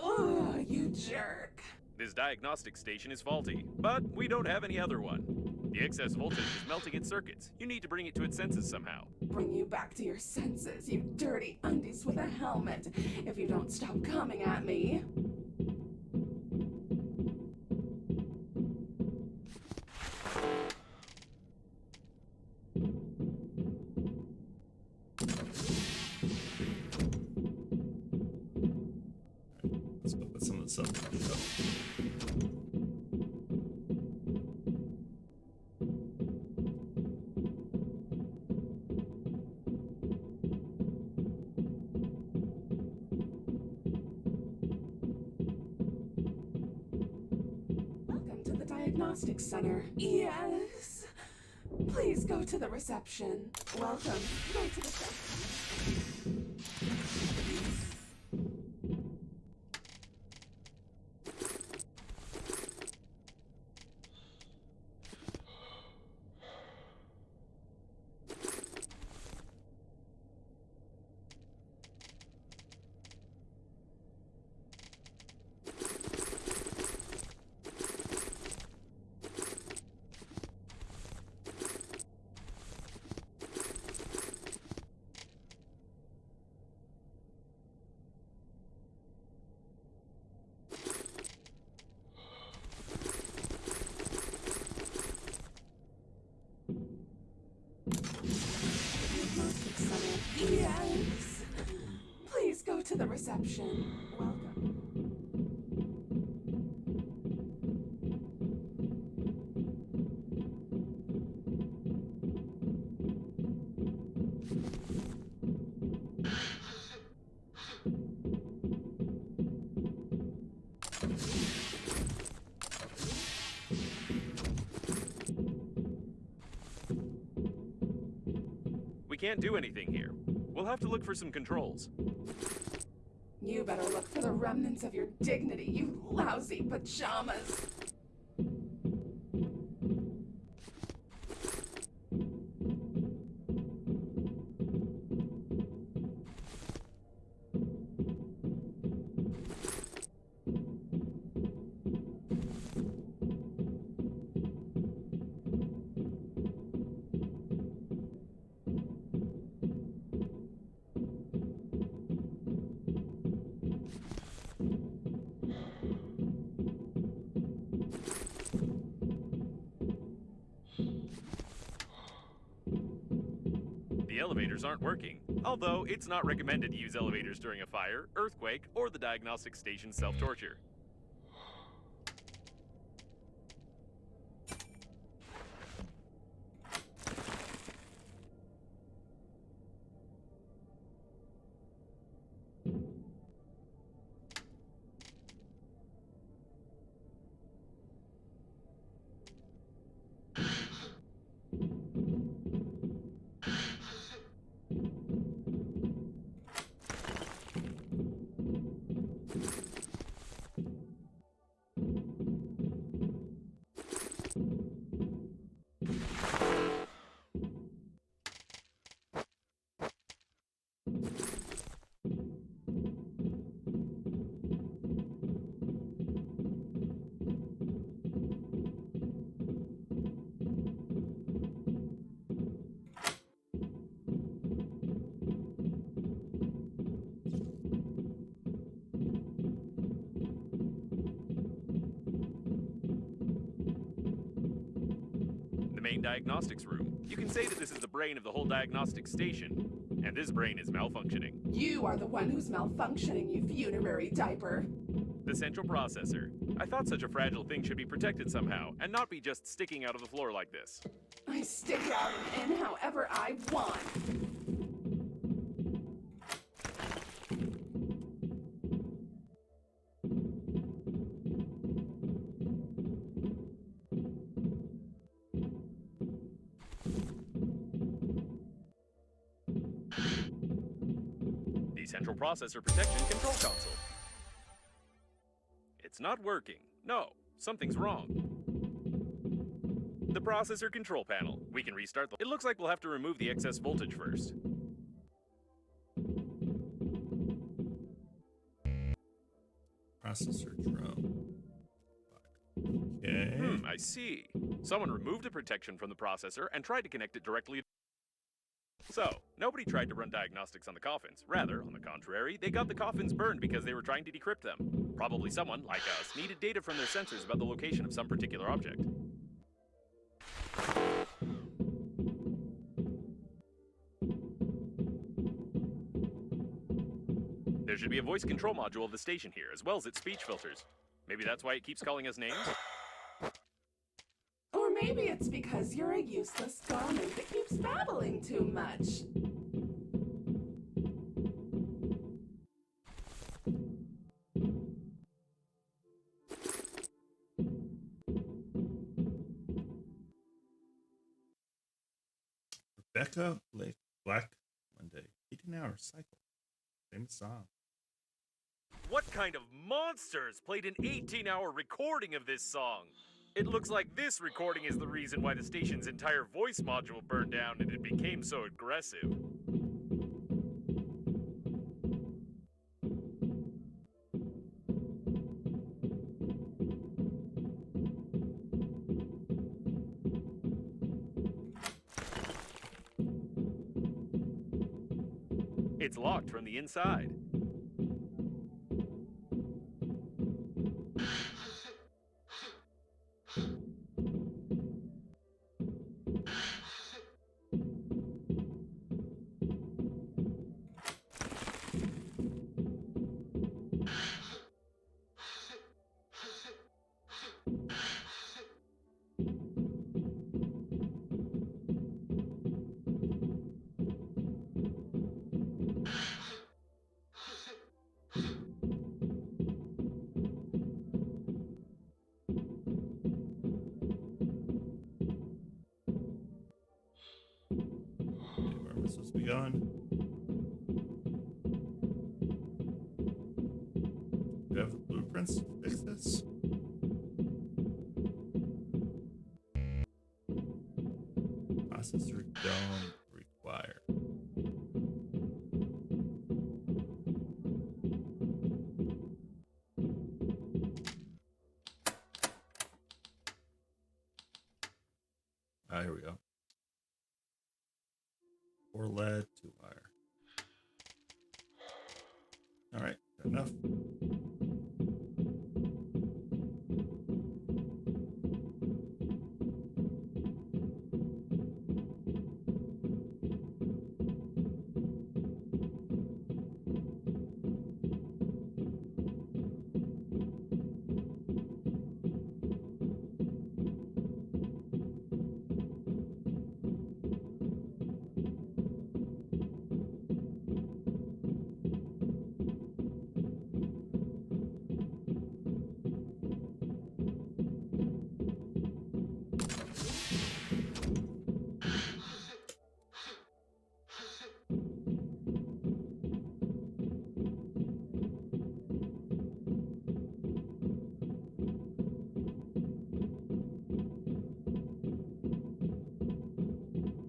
Oh, you jerk. This diagnostic station is faulty, but we don't have any other one. The excess voltage is melting its circuits. You need to bring it to its senses somehow. Bring you back to your senses, you dirty undies with a helmet, if you don't stop coming at me. Let's go put some of this up. Welcome to the Diagnostic Center. Yes. Please go to the reception. Welcome. Go to the reception. Diagnostic Center. Yes. Please go to the reception. Welcome. We can't do anything here. We'll have to look for some controls. You better look for the remnants of your dignity, you lousy pajamas. The elevators aren't working, although it's not recommended to use elevators during a fire, earthquake, or the diagnostic station's self-torture. main diagnostics room. You can say that this is the brain of the whole diagnostics station. And this brain is malfunctioning. You are the one who's malfunctioning, you funerary diaper. The central processor. I thought such a fragile thing should be protected somehow, and not be just sticking out of the floor like this. I stick out and in however I want. The central processor protection control console. It's not working. No, something's wrong. The processor control panel. We can restart the... It looks like we'll have to remove the excess voltage first. Processor drone. Okay. I see. Someone removed the protection from the processor and tried to connect it directly. So, nobody tried to run diagnostics on the coffins. Rather, on the contrary, they got the coffins burned because they were trying to decrypt them. Probably someone, like us, needed data from their sensors about the location of some particular object. There should be a voice control module of the station here, as well as its speech filters. Maybe that's why it keeps calling us names? Or maybe it's because you're a useless garment that keeps babbling too much. Rebecca Blake Black Monday. 18-hour cycle. Famous song. What kind of monsters played an 18-hour recording of this song? It looks like this recording is the reason why the station's entire voice module burned down and it became so aggressive. It's locked from the inside. Where am I supposed to be going? Do you have the blueprints to fix this? Processor dome required. Ah, here we go. 4 lead, 2 wire. All right, enough.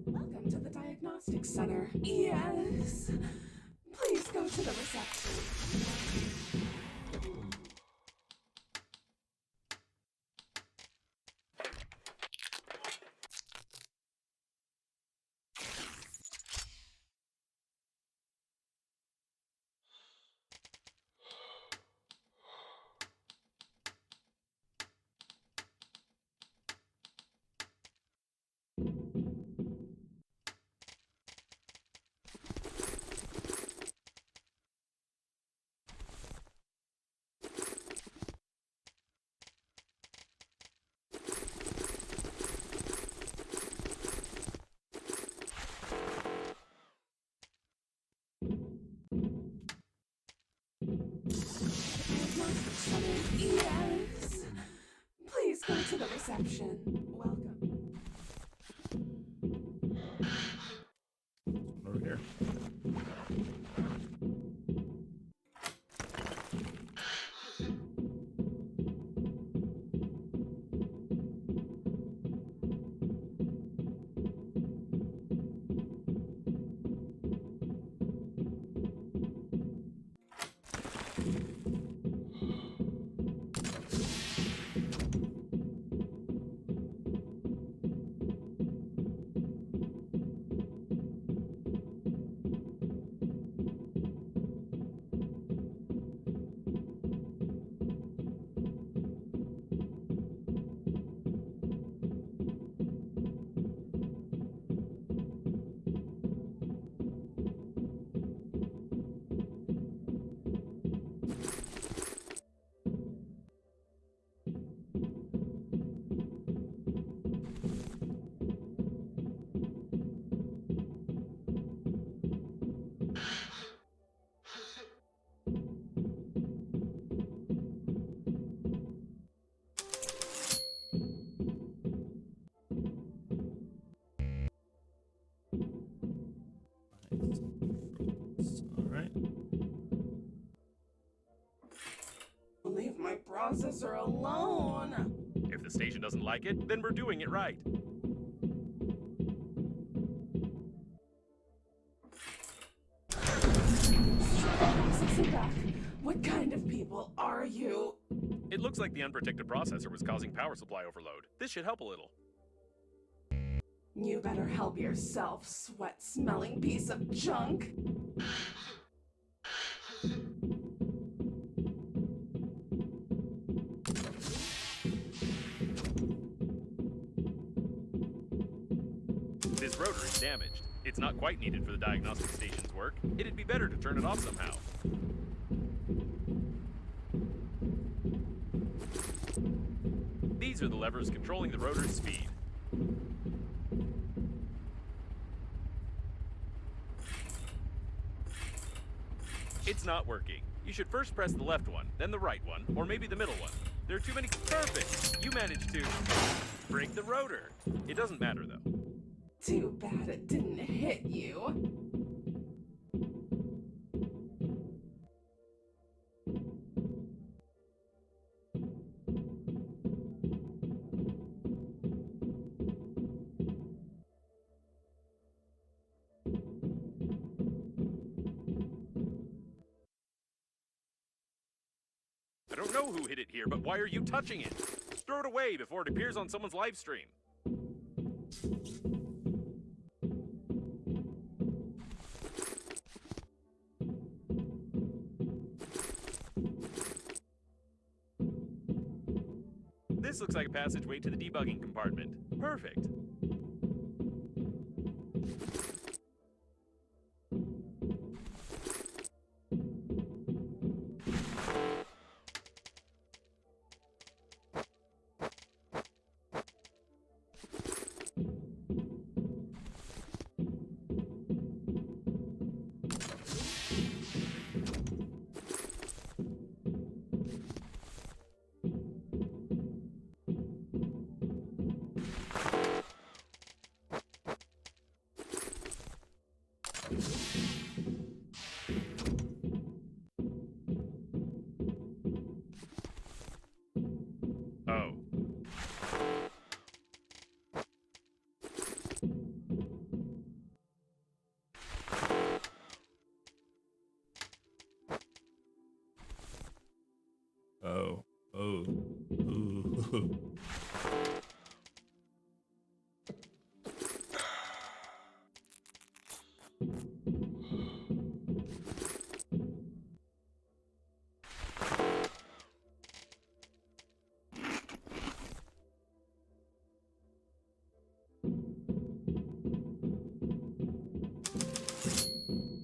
Welcome to the Diagnostic Center. Yes. Please go to the reception. Diagnostic Center. Yes. Please go to the reception. Welcome. Over here. All right. Leave my processor alone. If the station doesn't like it, then we're doing it right. Processor back. What kind of people are you? It looks like the unprotected processor was causing power supply overload. This should help a little. You better help yourself, sweat-smelling piece of junk. This rotor is damaged. It's not quite needed for the diagnostic station's work. It'd be better to turn it off somehow. These are the levers controlling the rotor's speed. It's not working. You should first press the left one, then the right one, or maybe the middle one. There are too many. Perfect! You managed to break the rotor. It doesn't matter though. Too bad it didn't hit you. I don't know who hit it here, but why are you touching it? Throw it away before it appears on someone's live stream. This looks like a passageway to the debugging compartment. Perfect. Oh. Oh. Oh. Ooh.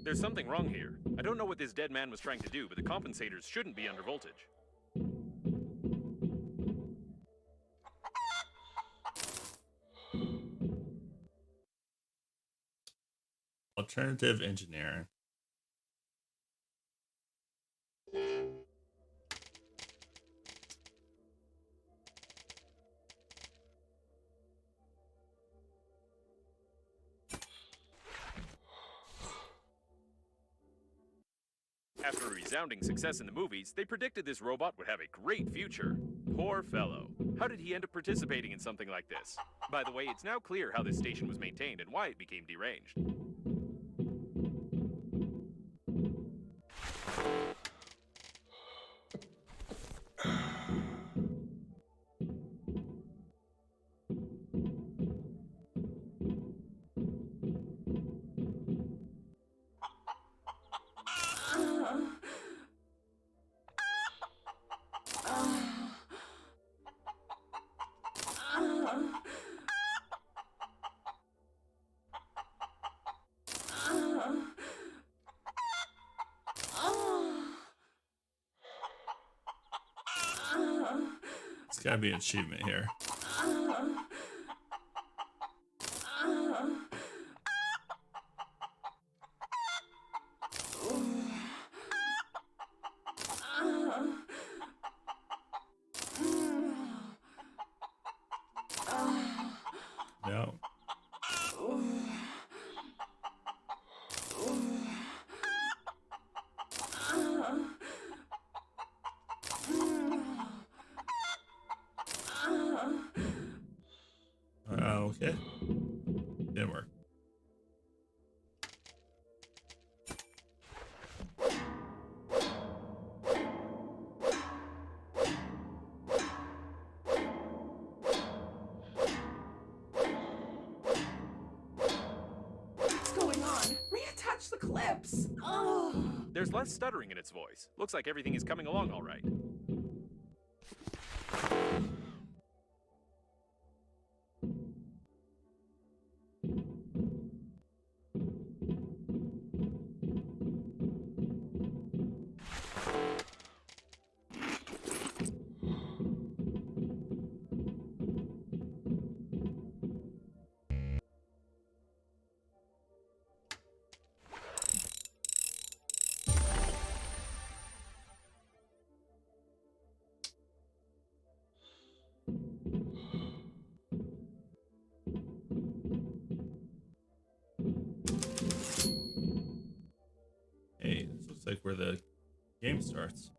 There's something wrong here. I don't know what this dead man was trying to do, but the compensators shouldn't be under voltage. Alternative engineering. After a resounding success in the movies, they predicted this robot would have a great future. Poor fellow. How did he end up participating in something like this? By the way, it's now clear how this station was maintained and why it became deranged. It's gotta be an achievement here. No. Okay. Didn't work. What's going on? Reattach the clips. Oh. There's less stuttering in its voice. Looks like everything is coming along all right. Hey, this looks like where the game starts.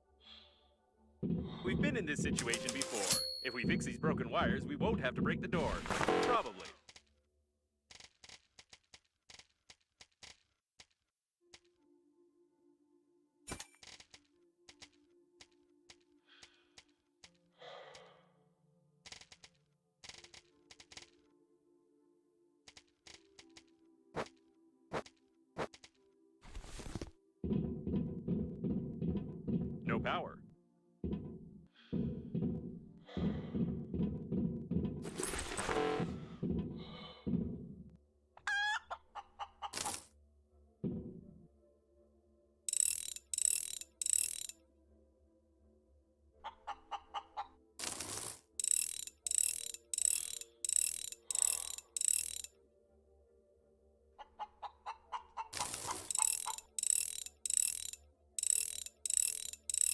We've been in this situation before. If we fix these broken wires, we won't have to break the door. Probably. No power.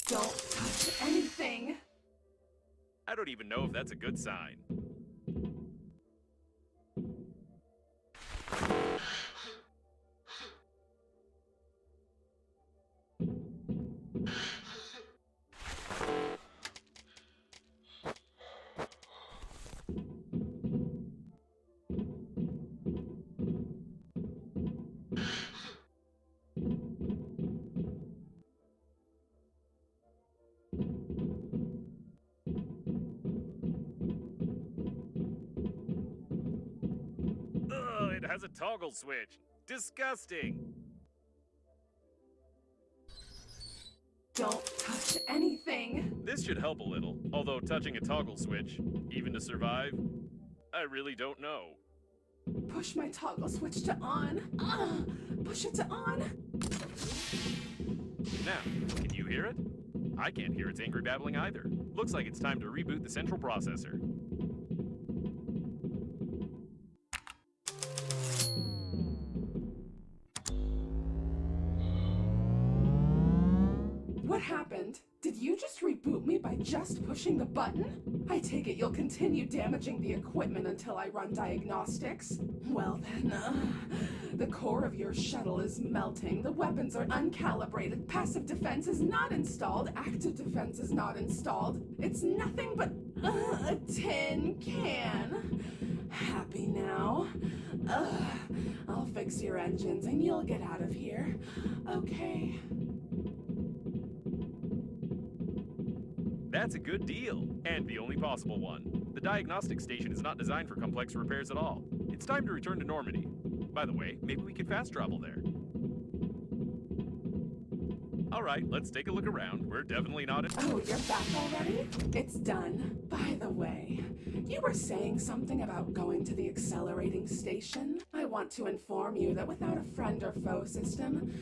Don't touch anything. I don't even know if that's a good sign. Ugh, it has a toggle switch. Disgusting. Don't touch anything. This should help a little, although touching a toggle switch, even to survive, I really don't know. Push my toggle switch to on. Push it to on. Now, can you hear it? I can't hear its angry babbling either. Looks like it's time to reboot the central processor. What happened? Did you just reboot me by just pushing the button? I take it you'll continue damaging the equipment until I run diagnostics? Well then, the core of your shuttle is melting, the weapons are uncalibrated, passive defense is not installed, active defense is not installed. It's nothing but a tin can. Happy now? I'll fix your engines and you'll get out of here. Okay. That's a good deal, and the only possible one. The diagnostic station is not designed for complex repairs at all. It's time to return to Normandy. By the way, maybe we could fast travel there. Alright, let's take a look around. We're definitely not in— Oh, you're back already? It's done. By the way, you were saying something about going to the accelerating station? I want to inform you that without a friend or foe system,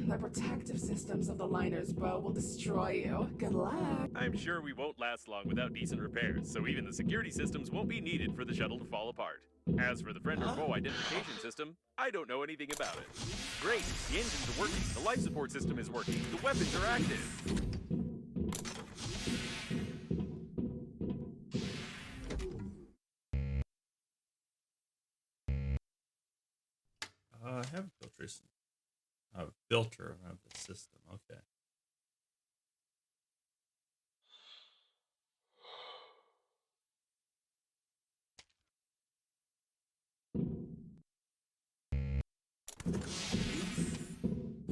the protective systems of the liner's bow will destroy you. Good luck. I'm sure we won't last long without decent repairs, so even the security systems won't be needed for the shuttle to fall apart. As for the friend or foe identification system, I don't know anything about it. Great, the engines are working, the life support system is working, the weapons are active. I have filtration. Filter around the system. Okay.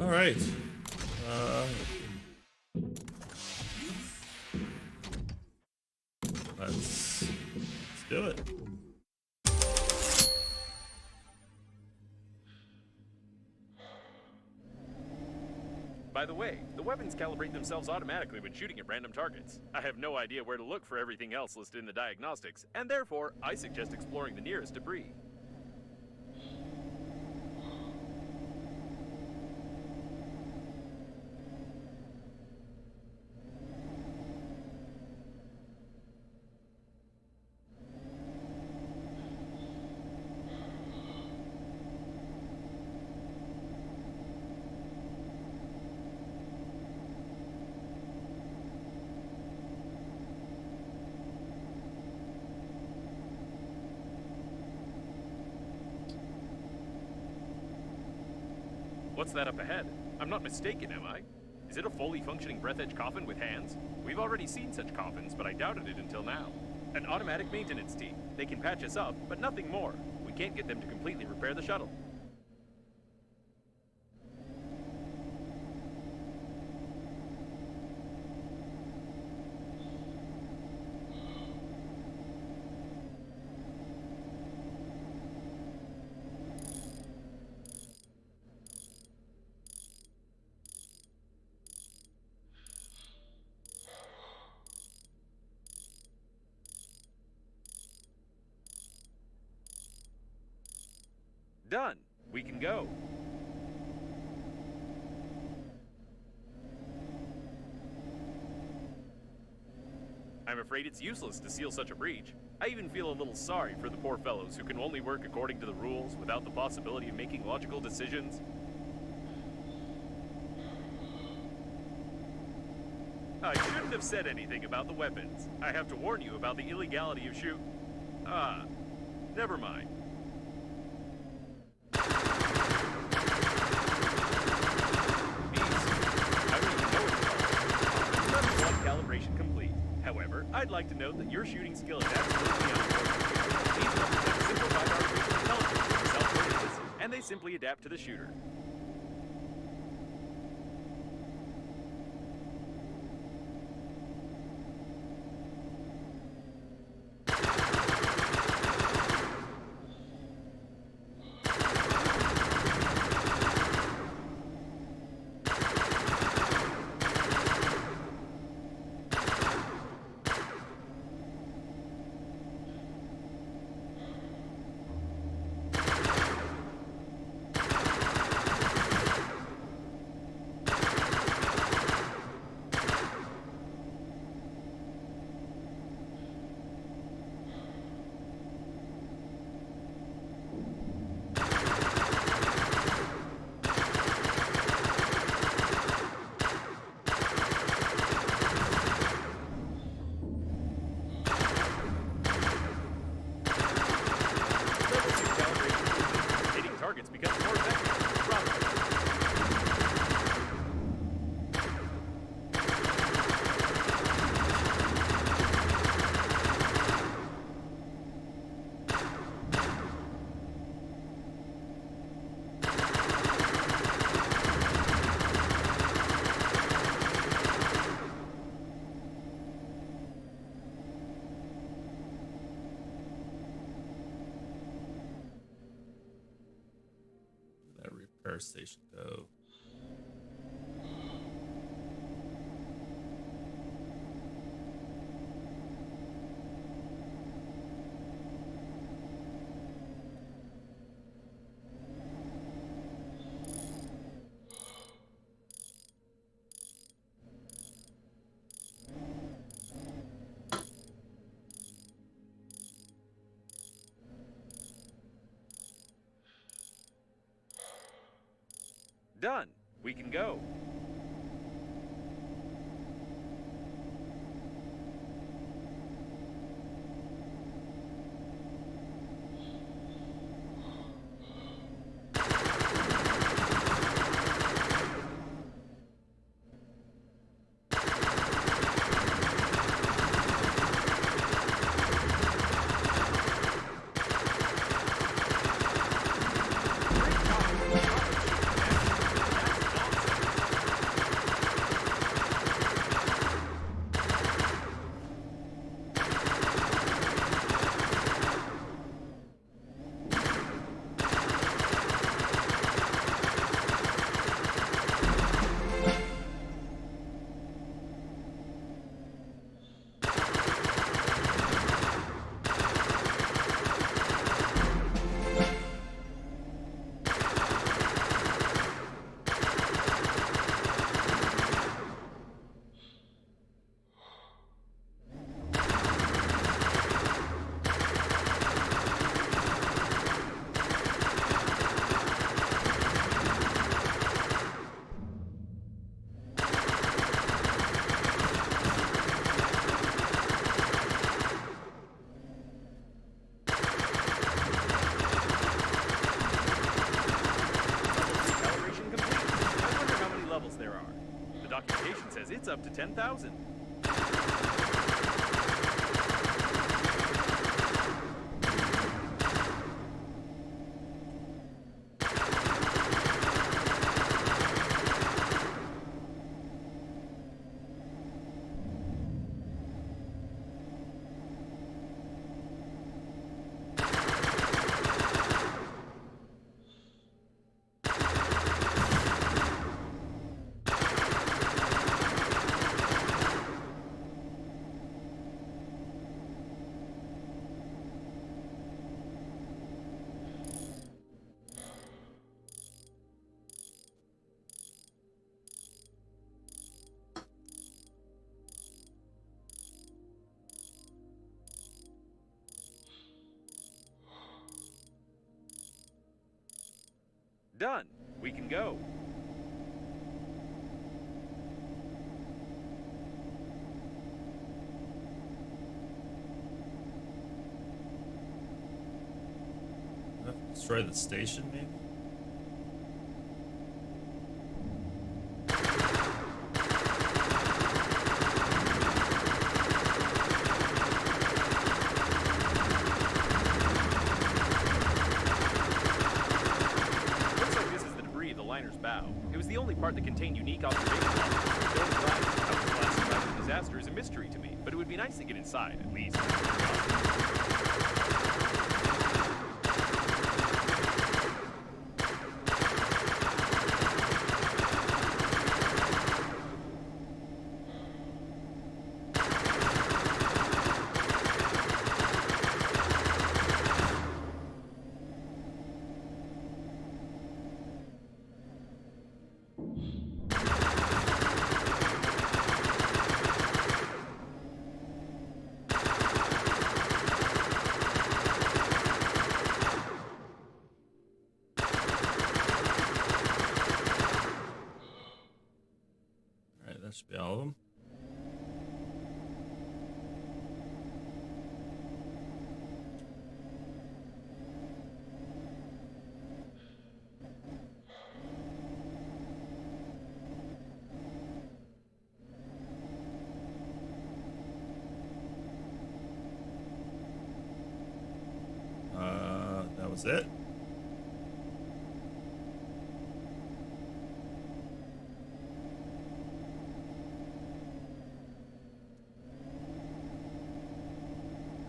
All right. Let's do it. By the way, the weapons calibrate themselves automatically when shooting at random targets. I have no idea where to look for everything else listed in the diagnostics, and therefore, I suggest exploring the nearest debris. What's that up ahead? I'm not mistaken, am I? Is it a fully functioning Breathedge coffin with hands? We've already seen such coffins, but I doubted it until now. An automatic maintenance team. They can patch us up, but nothing more. We can't get them to completely repair the shuttle. Done. We can go. I'm afraid it's useless to seal such a breach. I even feel a little sorry for the poor fellows who can only work according to the rules without the possibility of making logical decisions. I shouldn't have said anything about the weapons. I have to warn you about the illegality of never mind. Calibration complete. However, I'd like to note that your shooting skill is absolutely unimportant. These weapons have simplified artificial intelligence for self-defense, and they simply adapt to the shooter. water station go? Done. We can go. Calibration complete. I wonder how many levels there are. The documentation says it's up to 10,000. Done. We can go. Destroy the station, maybe? Looks like this is the debris of the liner's bow. It was the only part that contained unique observation levels. Don't glass. How the glass survived the disaster is a mystery to me, but it would be nice to get inside, at least. Alright, that should be all of them. That was it.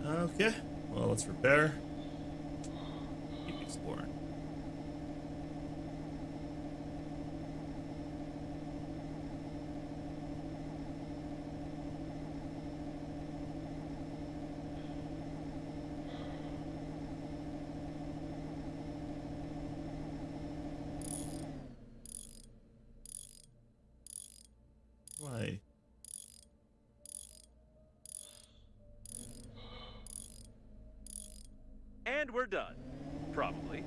Okay, well, let's repair. Keep exploring. Why? And we're done. Probably.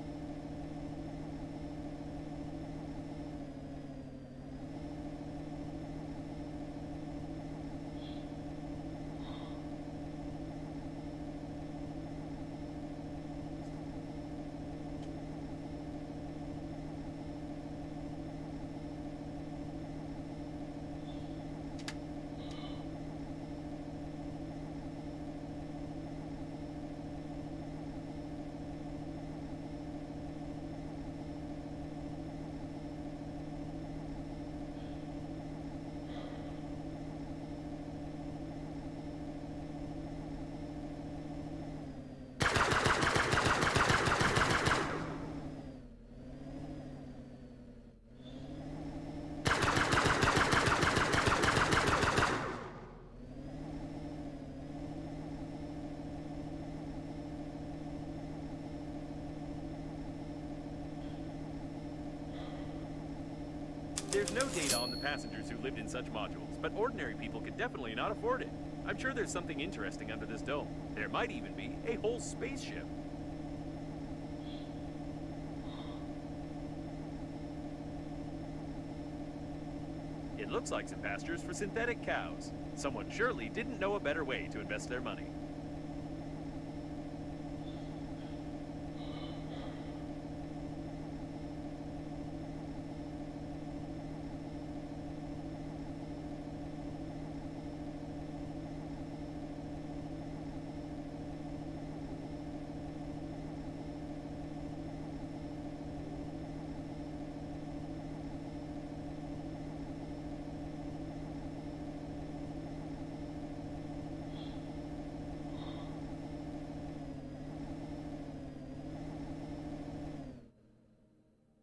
There's no data on the passengers who lived in such modules, but ordinary people could definitely not afford it. I'm sure there's something interesting under this dome. There might even be a whole spaceship. It looks like some pastures for synthetic cows. Someone surely didn't know a better way to invest their money.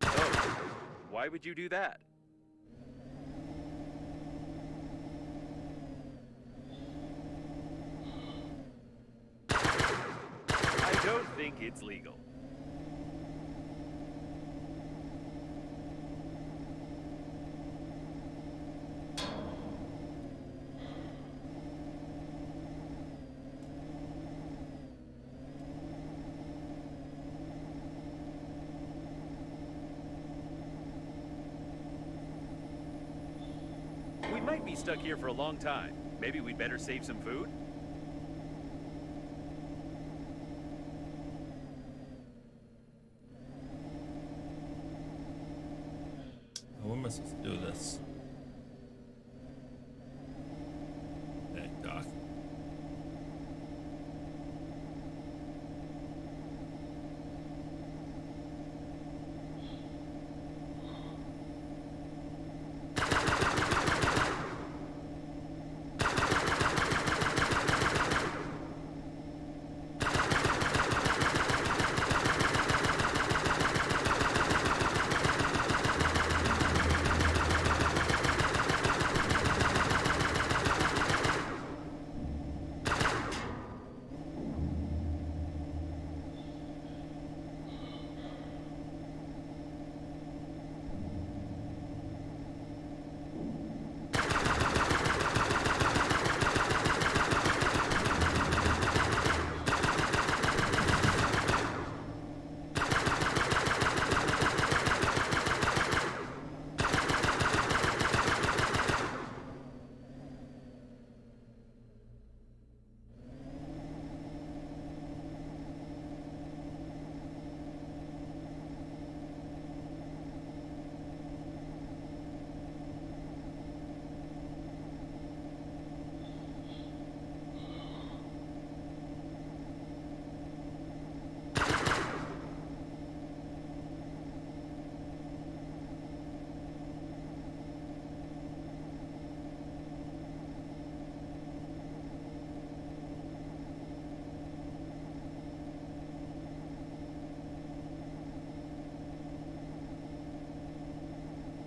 Oh, why would you do that? I don't think it's legal. We might be stuck here for a long time. Maybe we'd better save some food? How am I supposed to do this? Hey, Doc.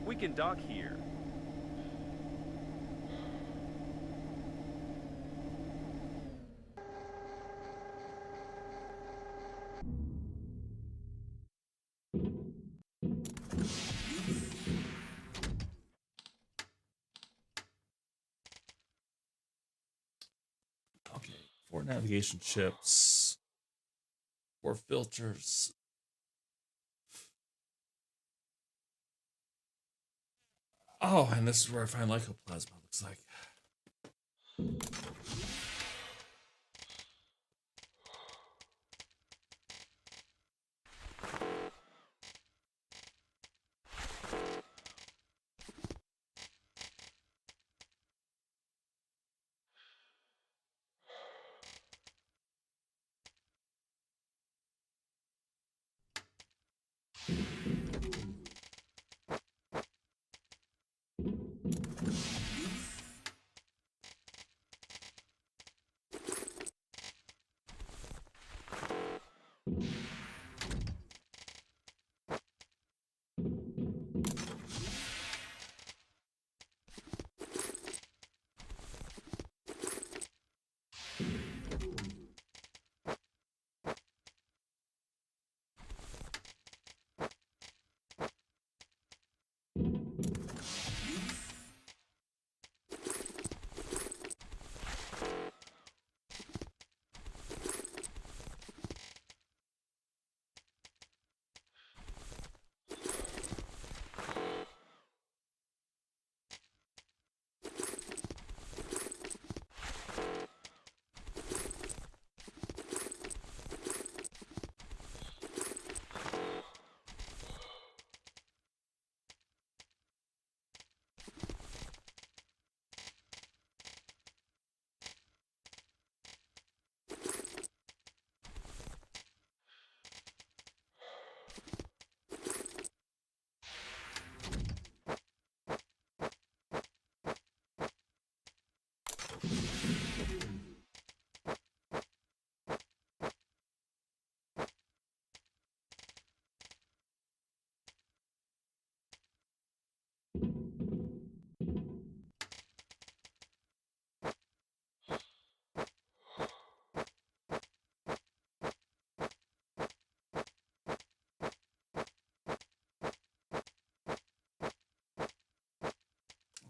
We can dock here. navigation chips. 4 filters. Oh, and this is where I find lycoplasma, looks like.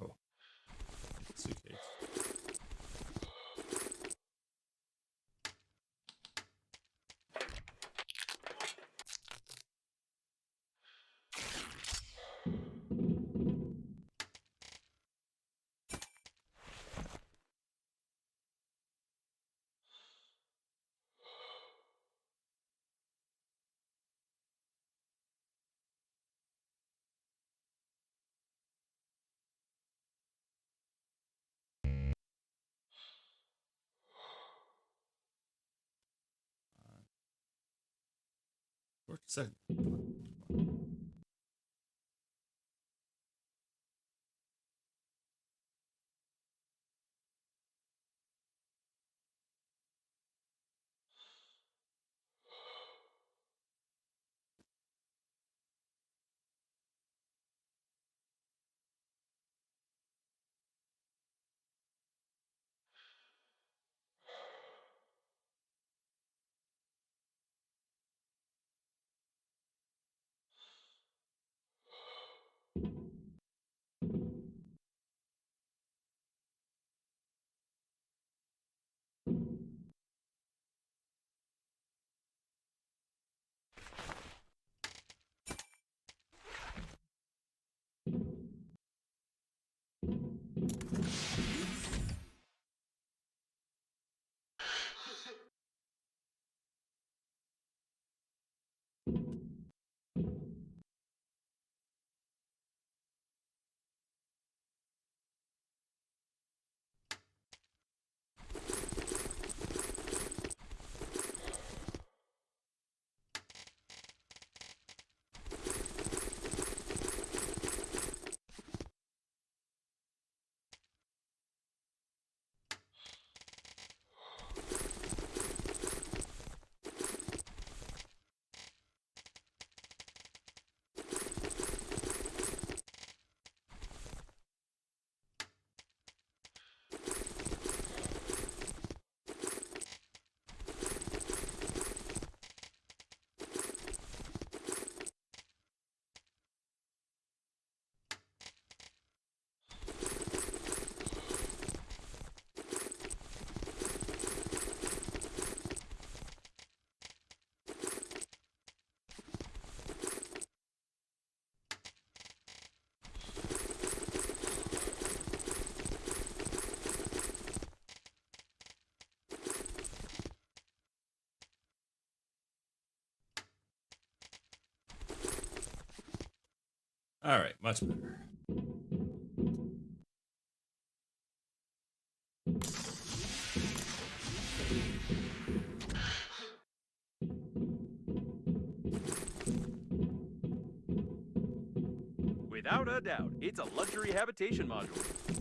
Oh, suitcase. Work a second. All right, much better. Without a doubt, it's a luxury habitation module.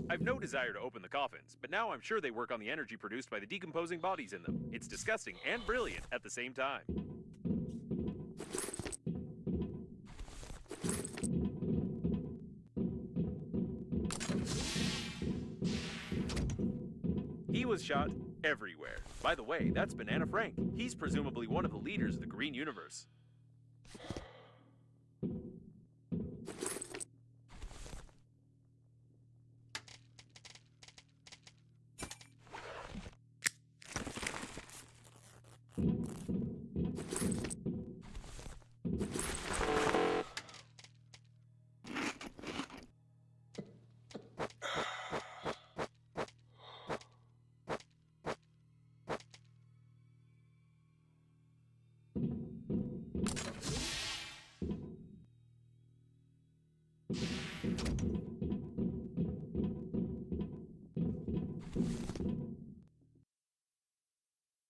I've no desire to open the coffins, but now I'm sure they work on the energy produced by the decomposing bodies in them. It's disgusting and brilliant at the same time. He was shot everywhere. By the way, that's Banana Frank. He's presumably one of the leaders of the Green Universe.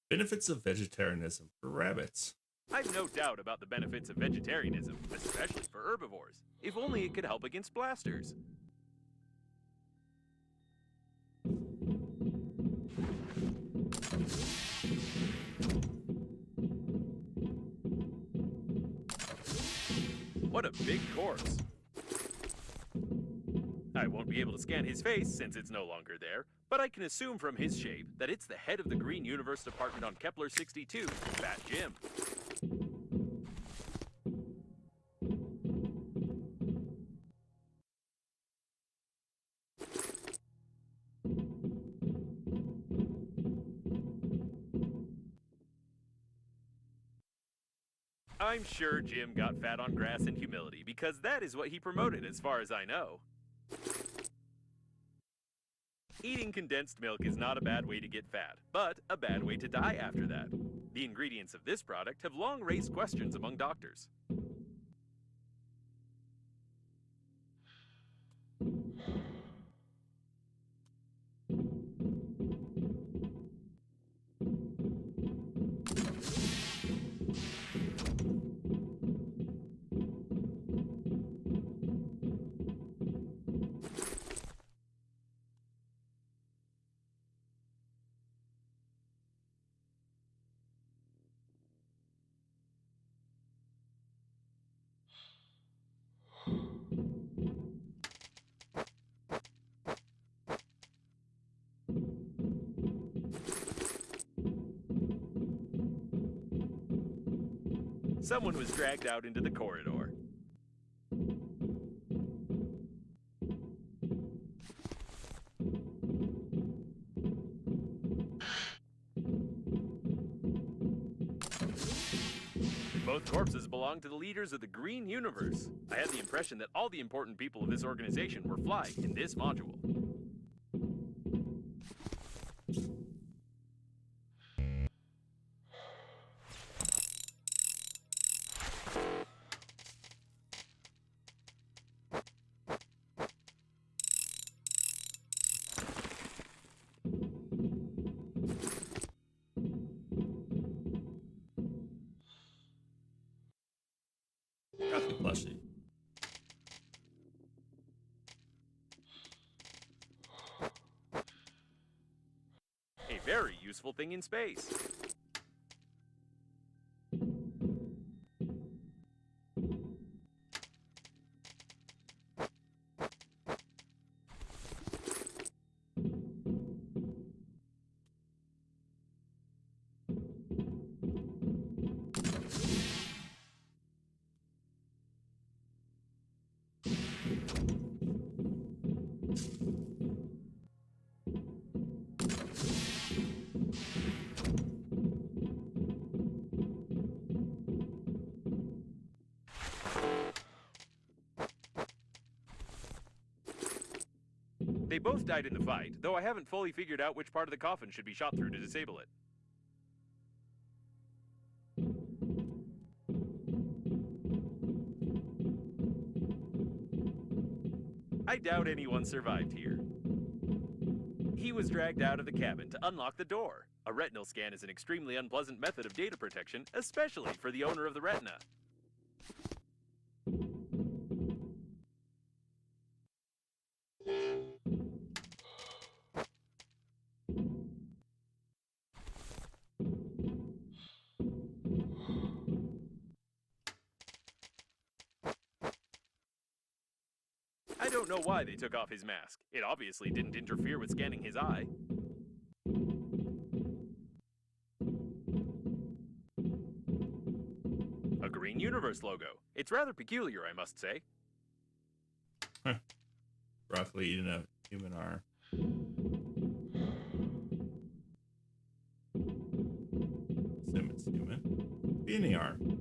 Benefits of vegetarianism for rabbits. I've no doubt about the benefits of vegetarianism, especially for herbivores. If only it could help against blasters. What a big corpse. I won't be able to scan his face since it's no longer there, but I can assume from his shape that it's the head of the Green Universe Department on Kepler 62, Fat Jim. I'm sure Jim got fat on grass and humility because that is what he promoted as far as I know. Eating condensed milk is not a bad way to get fat, but a bad way to die after that. The ingredients of this product have long raised questions among doctors. Someone was dragged out into the corridor. Both corpses belong to the leaders of the Green Universe. I had the impression that all the important people of this organization were flying in this module. Got the plushie. A very useful thing in space. both died in the fight, though I haven't fully figured out which part of the coffin should be shot through to disable it. I doubt anyone survived here. He was dragged out of the cabin to unlock the door. A retinal scan is an extremely unpleasant method of data protection, especially for the owner of the retina. I don't know why they took off his mask. It obviously didn't interfere with scanning his eye. A Green Universe logo. It's rather peculiar, I must say. Broccoli eating a human arm. Assume it's human. Beanie arm.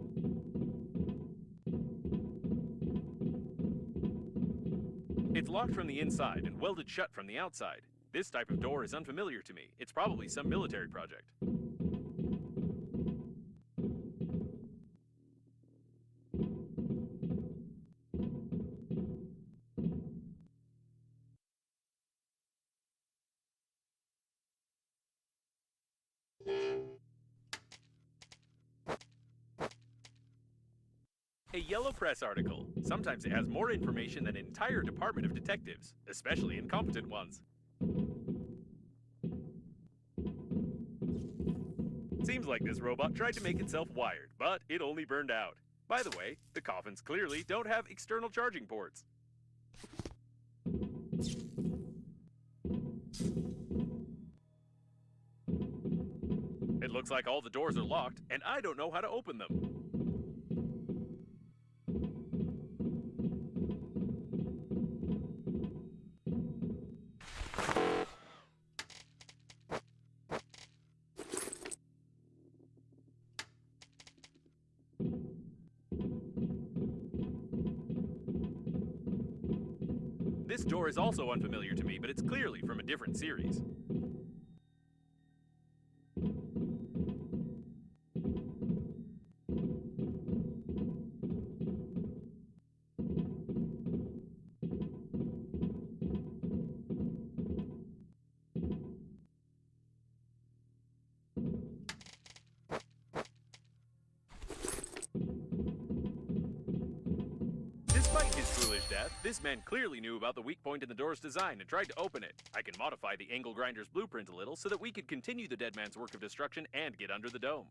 It's locked from the inside and welded shut from the outside. This type of door is unfamiliar to me. It's probably some military project. A yellow press article. Sometimes it has more information than an entire department of detectives, especially incompetent ones. Seems like this robot tried to make itself wired, but it only burned out. By the way, the coffins clearly don't have external charging ports. It looks like all the doors are locked, and I don't know how to open them. This door is also unfamiliar to me, but it's clearly from a different series. Despite his foolish death, this man clearly knew about the weak point in the door's design and tried to open it. I can modify the angle grinder's blueprint a little so that we could continue the dead man's work of destruction and get under the dome.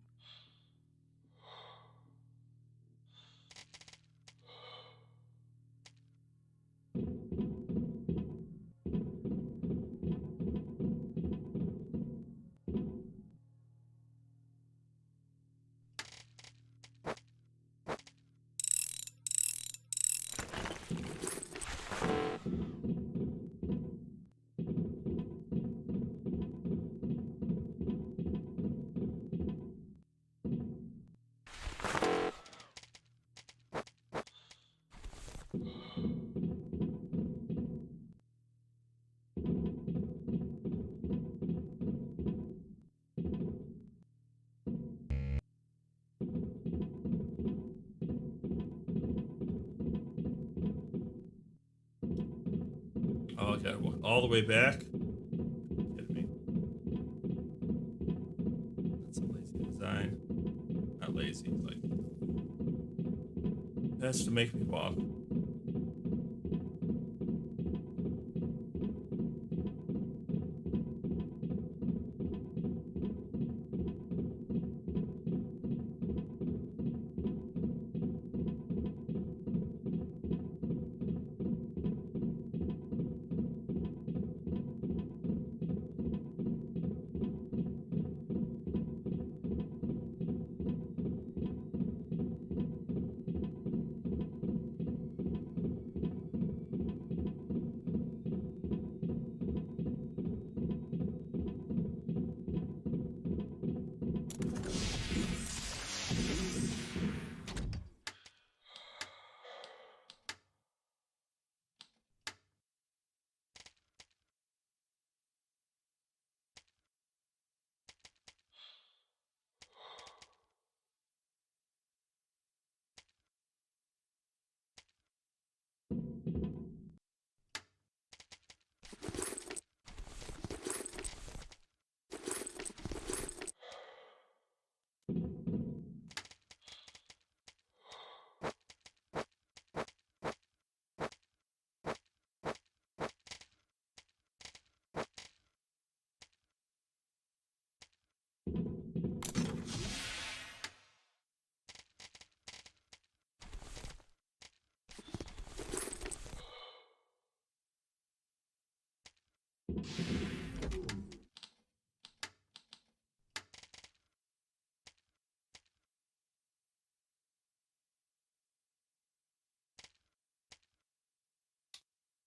Oh, I gotta walk all the way back. Kidding me? That's a lazy design. Not lazy, like that's to make me walk.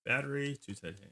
battery, 2 titanium.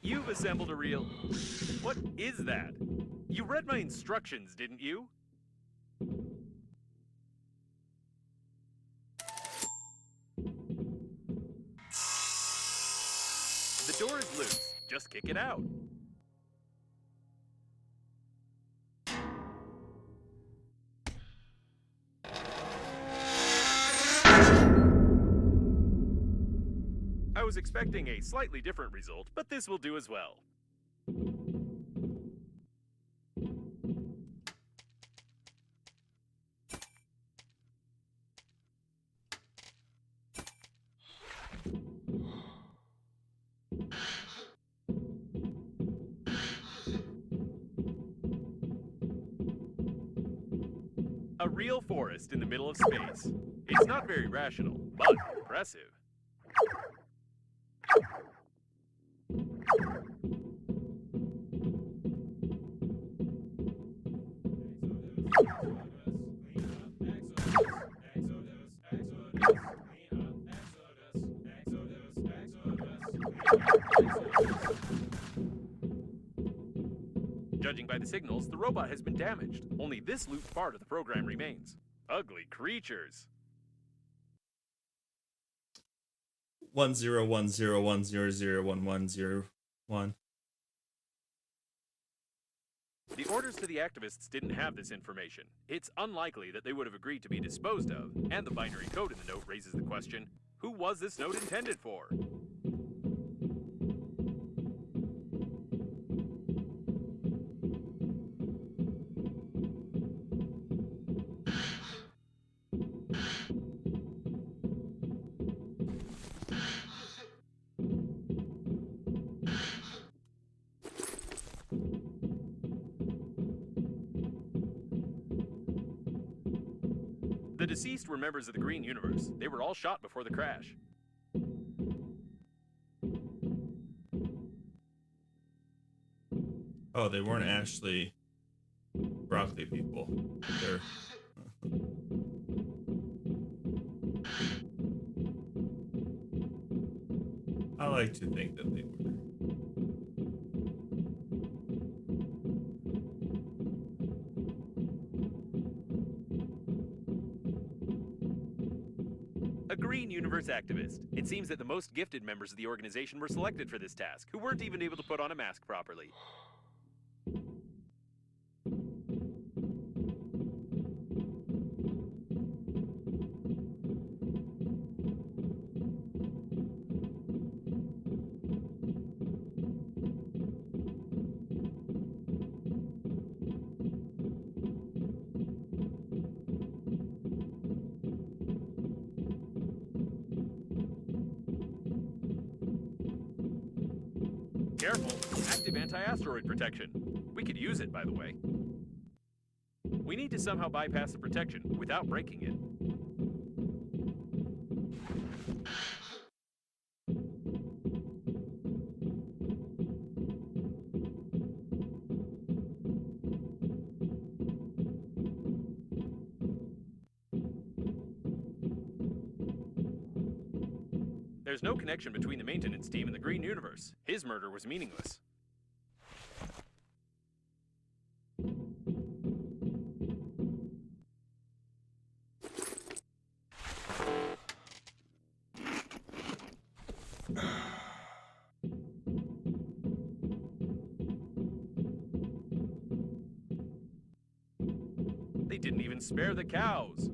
You've assembled a real... What is that? You read my instructions, didn't you? The door is loose. Just kick it out. I was expecting a slightly different result, but this will do as well. A real forest in the middle of space. It's not very rational, but impressive. Judging by the signals, the robot has been damaged. Only this looped part of the program remains. Ugly creatures. 1010101101. The orders to the activists didn't have this information. It's unlikely that they would have agreed to be disposed of, and the binary code in the note raises the question, who was this note intended for? The deceased were members of the Green Universe. They were all shot before the crash. Oh, they weren't actually broccoli people. They're I like to think that they were. A Green Universe activist. It seems that the most gifted members of the organization were selected for this task, who weren't even able to put on a mask properly. Careful, active anti-asteroid protection. We could use it, by the way. We need to somehow bypass the protection without breaking it. There's no connection between the maintenance team and the Green Universe. His murder was meaningless. They didn't even spare the cows.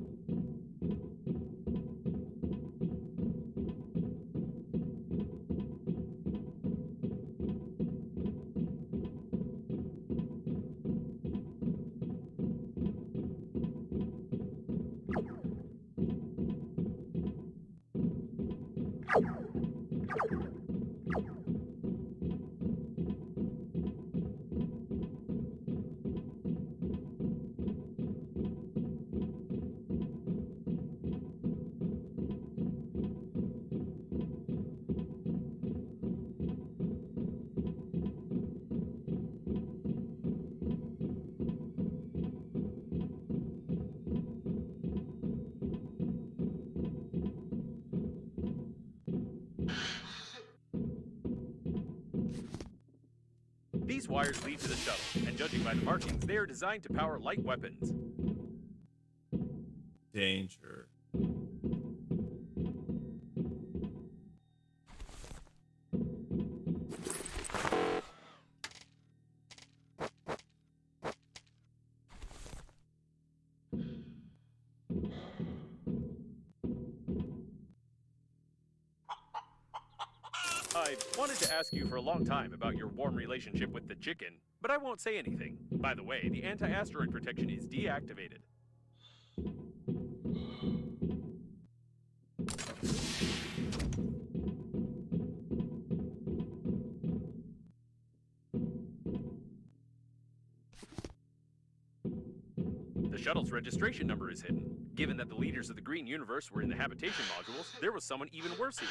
These wires lead to the shuttle, and judging by the markings, they are designed to power light weapons. Danger. I've wanted to ask you for a long time about your warm relationship with the chicken, but I won't say anything. By the way, the anti-asteroid protection is deactivated. The shuttle's registration number is hidden. Given that the leaders of the Green Universe were in the habitation modules, there was someone even worse here.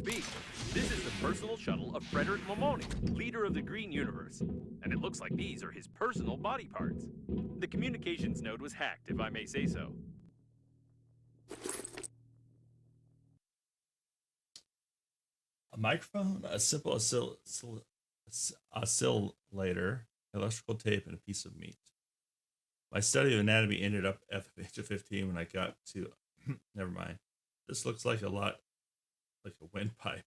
be. This is the personal shuttle of Frederick Momoni, leader of the Green Universe. And it looks like these are his personal body parts. The communications node was hacked, if I may say so. A microphone, a simple oscillator, electrical tape, and a piece of meat. My study of anatomy ended up at the age of 15 when I got to... Never mind. This looks like a lot like a windpipe.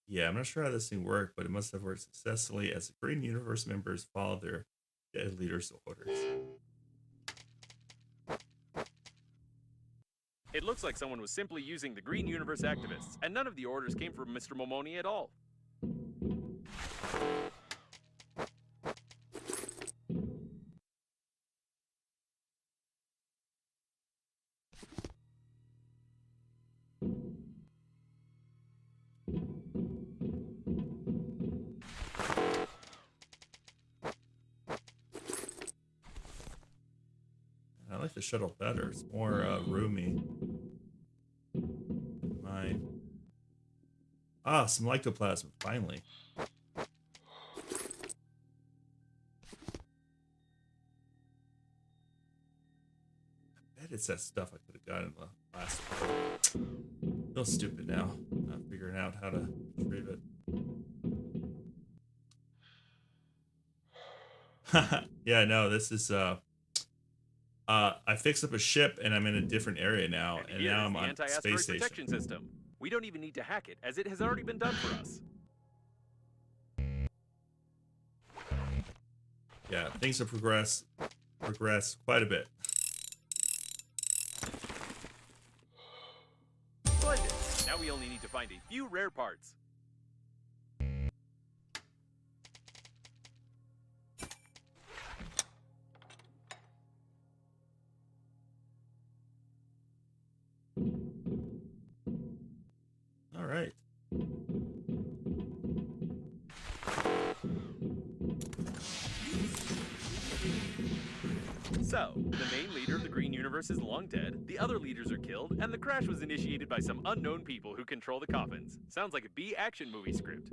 Yeah, I'm not sure how this thing worked, but it must have worked successfully as the Green Universe members followed their dead leader's orders. It looks like someone was simply using the Green Universe activists, and none of the orders came from Mr. Momoni at all. I like the shuttle better. It's more roomy. Mine. Ah, some lycoplasm, finally. I bet it's that stuff I could have gotten in the last one. Feel stupid now. Not figuring out how to retrieve it. Yeah, no, this is I fixed up a ship and I'm in a different area now, and here now is I'm the on anti-asteroid space station. protection system. We don't even need to hack it, as it has already been done for us. Yeah, things have progressed quite a bit. Splendid. Now we only need to find a few rare parts. All right. So, the main leader of the Green Universe is long dead, the other leaders are killed, and the crash was initiated by some unknown people who control the coffins. Sounds like a B action movie script.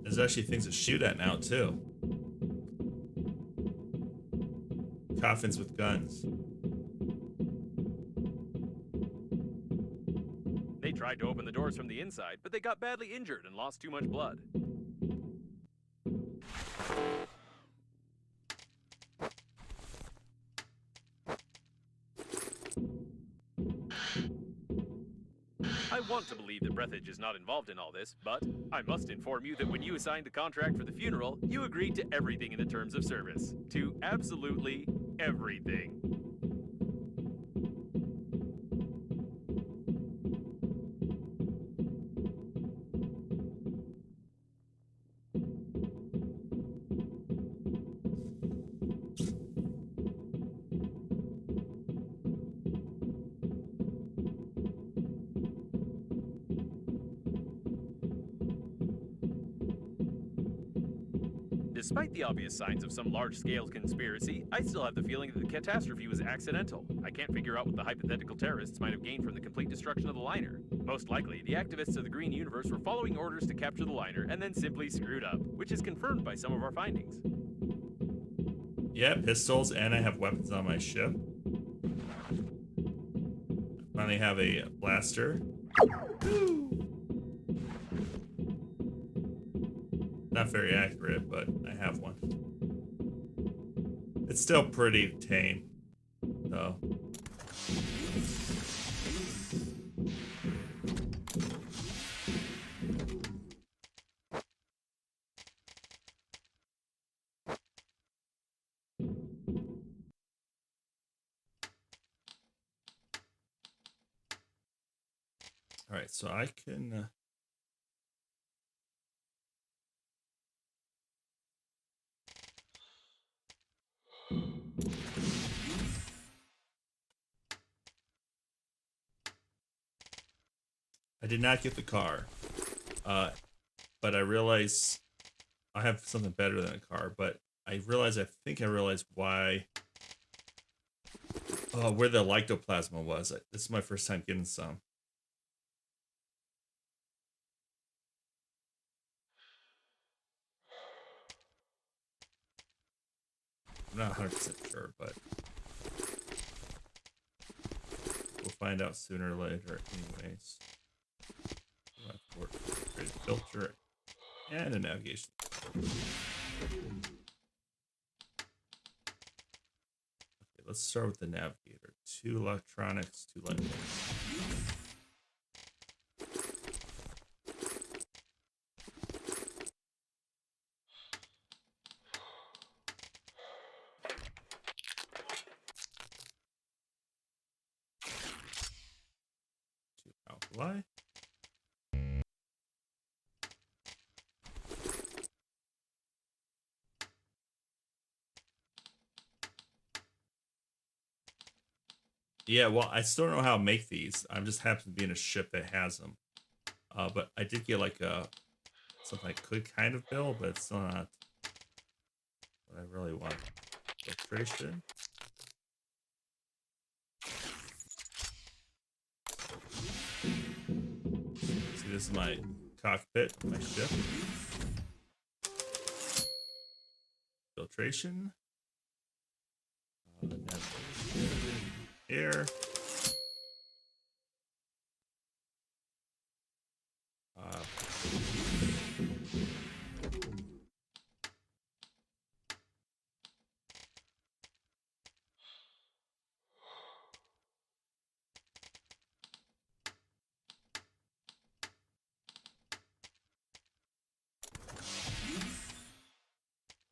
There's actually things to shoot at now too. Coffins with guns. They tried to open the doors from the inside, but they got badly injured and lost too much blood. I want to believe that Breathedge is not involved in all this, but I must inform you that when you assigned the contract for the funeral, you agreed to everything in the terms of service. To absolutely everything. Despite the obvious signs of some large-scale conspiracy, I still have the feeling that the catastrophe was accidental. I can't figure out what the hypothetical terrorists might have gained from the complete destruction of the liner. Most likely, the activists of the Green Universe were following orders to capture the liner and then simply screwed up, which is confirmed by some of our findings. Yeah, pistols, and I have weapons on my ship. I finally have a blaster. Not very accurate, but I have one. It's still pretty tame, though. All right, so I can... I did not get the car, but I realize I have something better than a car. But I think I realized why, where the ectoplasma was. This is my first time getting some. I'm not 100% sure, but we'll find out sooner or later. Anyways, create a filter and a navigation. Okay, let's start with the navigator. 2 electronics, 2 light bulbs. Alkali. Yeah, well, I still don't know how to make these. I'm just happen to be in a ship that has them. But I did get like something I could kind of build, but it's still not what I really want. Filtration. See, this is my cockpit, my ship. Filtration. Air.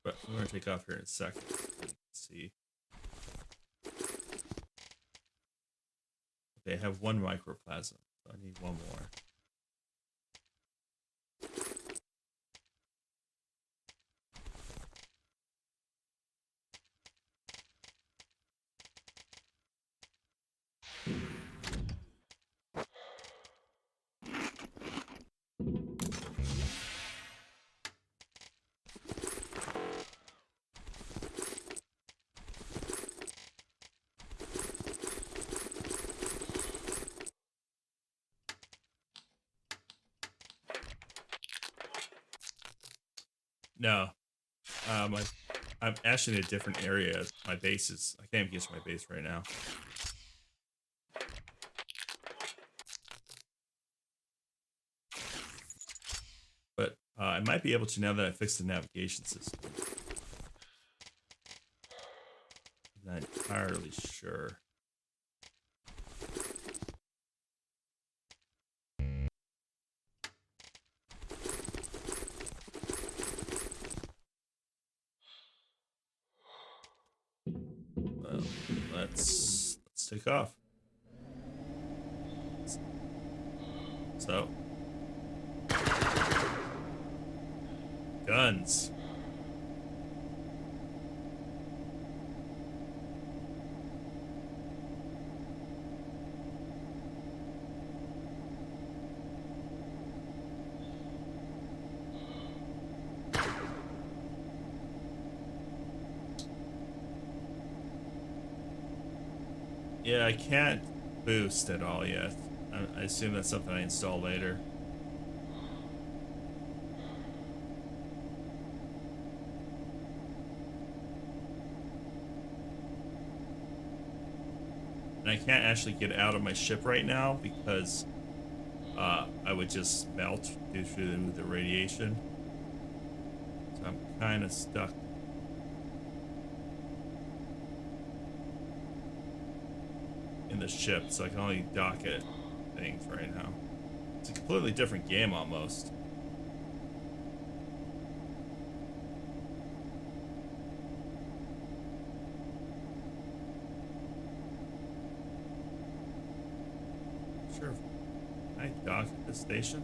But we're going to take off here in a second. Let's see. Okay, I have 1 microplasm, so I need 1 more. No. I'm actually in a different area. My base is... I can't get to my base right now. But I might be able to now that I fixed the navigation system. I'm not entirely sure. Well, let's take off. So, guns. Yeah, I can't boost at all yet. I assume that's something I install later. And I can't actually get out of my ship right now because I would just melt due to the radiation. So I'm kind of stuck. In the ship, so I can only dock at things right now. It's a completely different game almost. Sure. Can I dock at this station?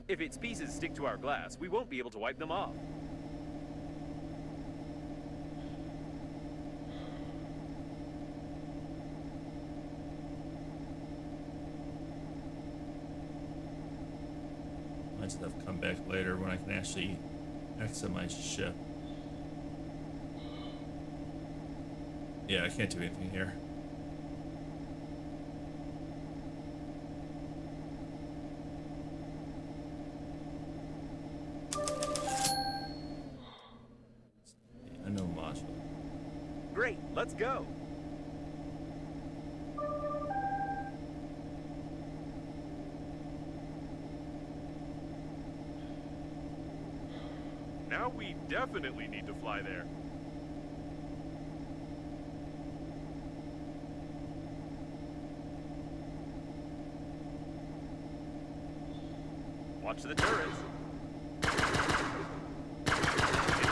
If its pieces stick to our glass, we won't be able to wipe them off. I just have to come back later when I can actually exit my ship. Yeah, I can't do anything here. I know module. Great, let's go. Now we definitely need to fly there. Watch the turrets. It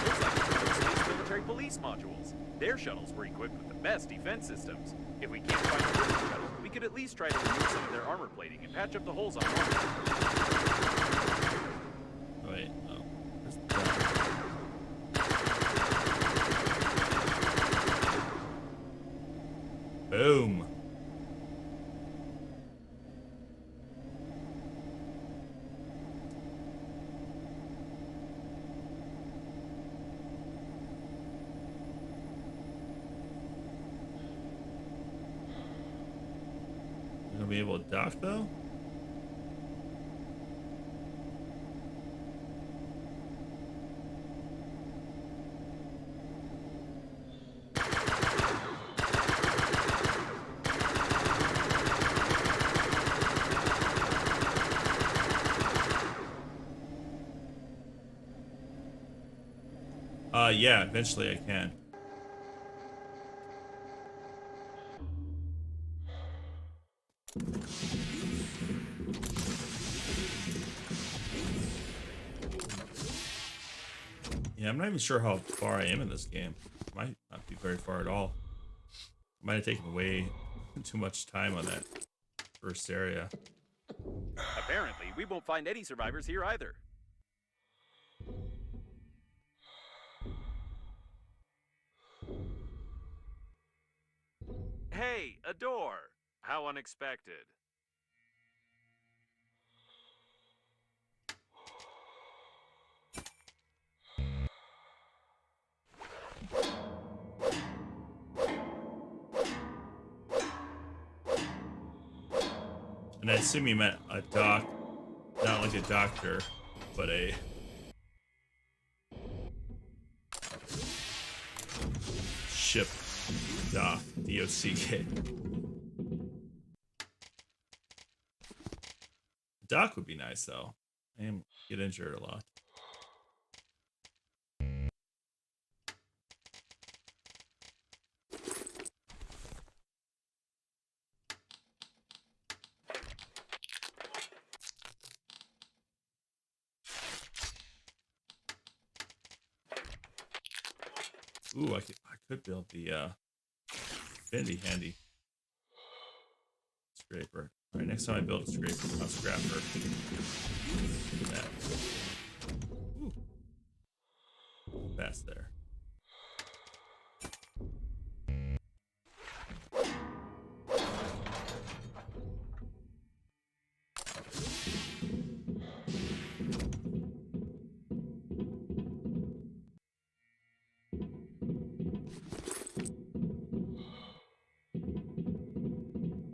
looks like the space military police modules. Their shuttles were equipped with the best defense systems. If we can't find the British shuttle, we could at least try to remove some of their armor plating and patch up the holes on one. Wait, oh. Where's the gun? Boom. You gonna be able to dock though? Yeah, eventually I can. Yeah, I'm not even sure how far I am in this game. Might not be very far at all. Might have taken way too much time on that first area. Apparently, we won't find any survivors here either. Hey, a door! How unexpected. And I assume you meant a doc, not like a doctor, but a ship dock, D-O-C-K. Dock would be nice though. I am get injured a lot. Ooh, I could build the bendy handy scraper. All right, next time I build a scraper, I'll scrapper. That. Ooh, fast there.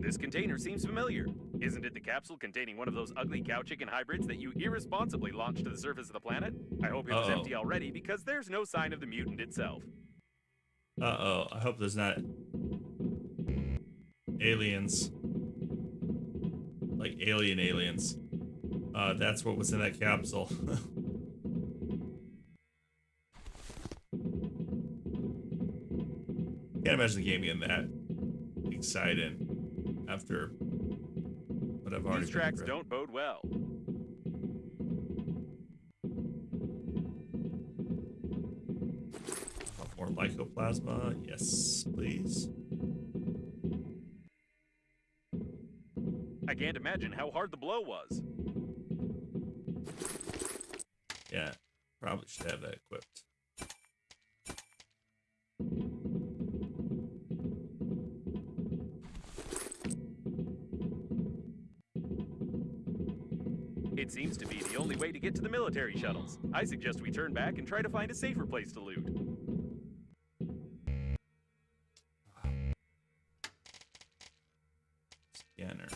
This container seems familiar. Isn't it the capsule containing one of those ugly cow chicken hybrids that you irresponsibly launched to the surface of the planet? I hope it was empty already because there's no sign of the mutant itself. Uh-oh, I hope there's not aliens. Like alien aliens. That's what was in that capsule. Can't imagine the game getting that excited after what I've already These tracks been don't bode well. More lycoplasma, yes, please. I can't imagine how hard the blow was. Probably should have that equipped. It seems to be the only way to get to the military shuttles. I suggest we turn back and try to find a safer place to loot. Scanner.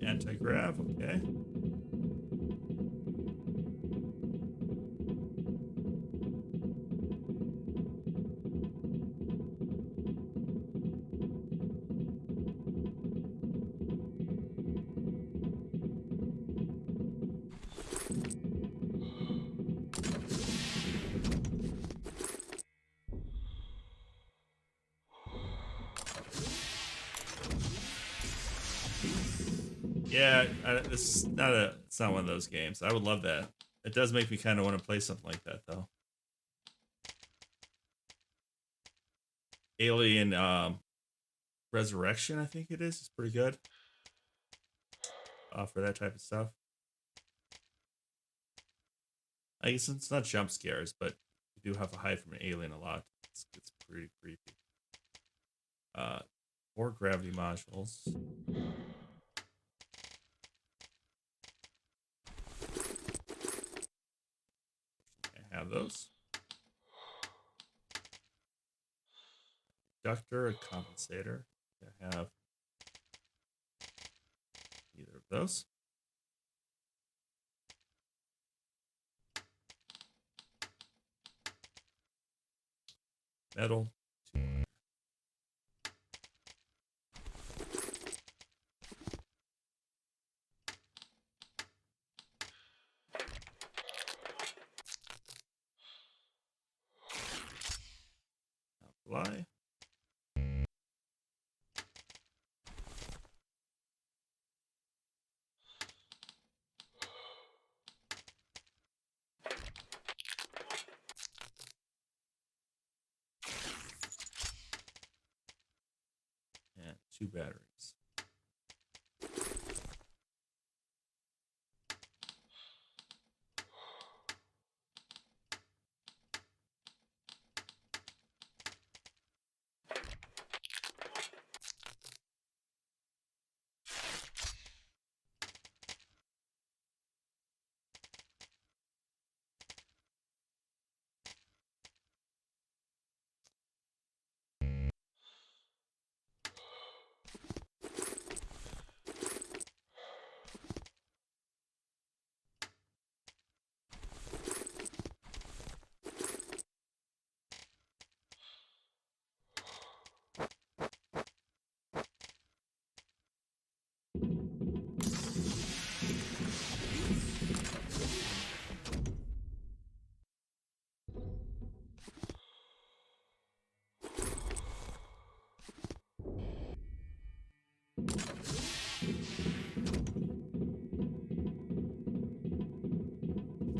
Anti-grav, okay. Yeah, it's not one of those games. I would love that. It does make me kind of want to play something like that, though. Alien Resurrection, I think it is. It's pretty good for that type of stuff. I guess it's not jump scares, but you do have to hide from an alien a lot. It's pretty creepy. 4 gravity modules. I have those. Conductor, a compensator. I have either of those. Metal. 2 wire. Fly. And 2 batteries.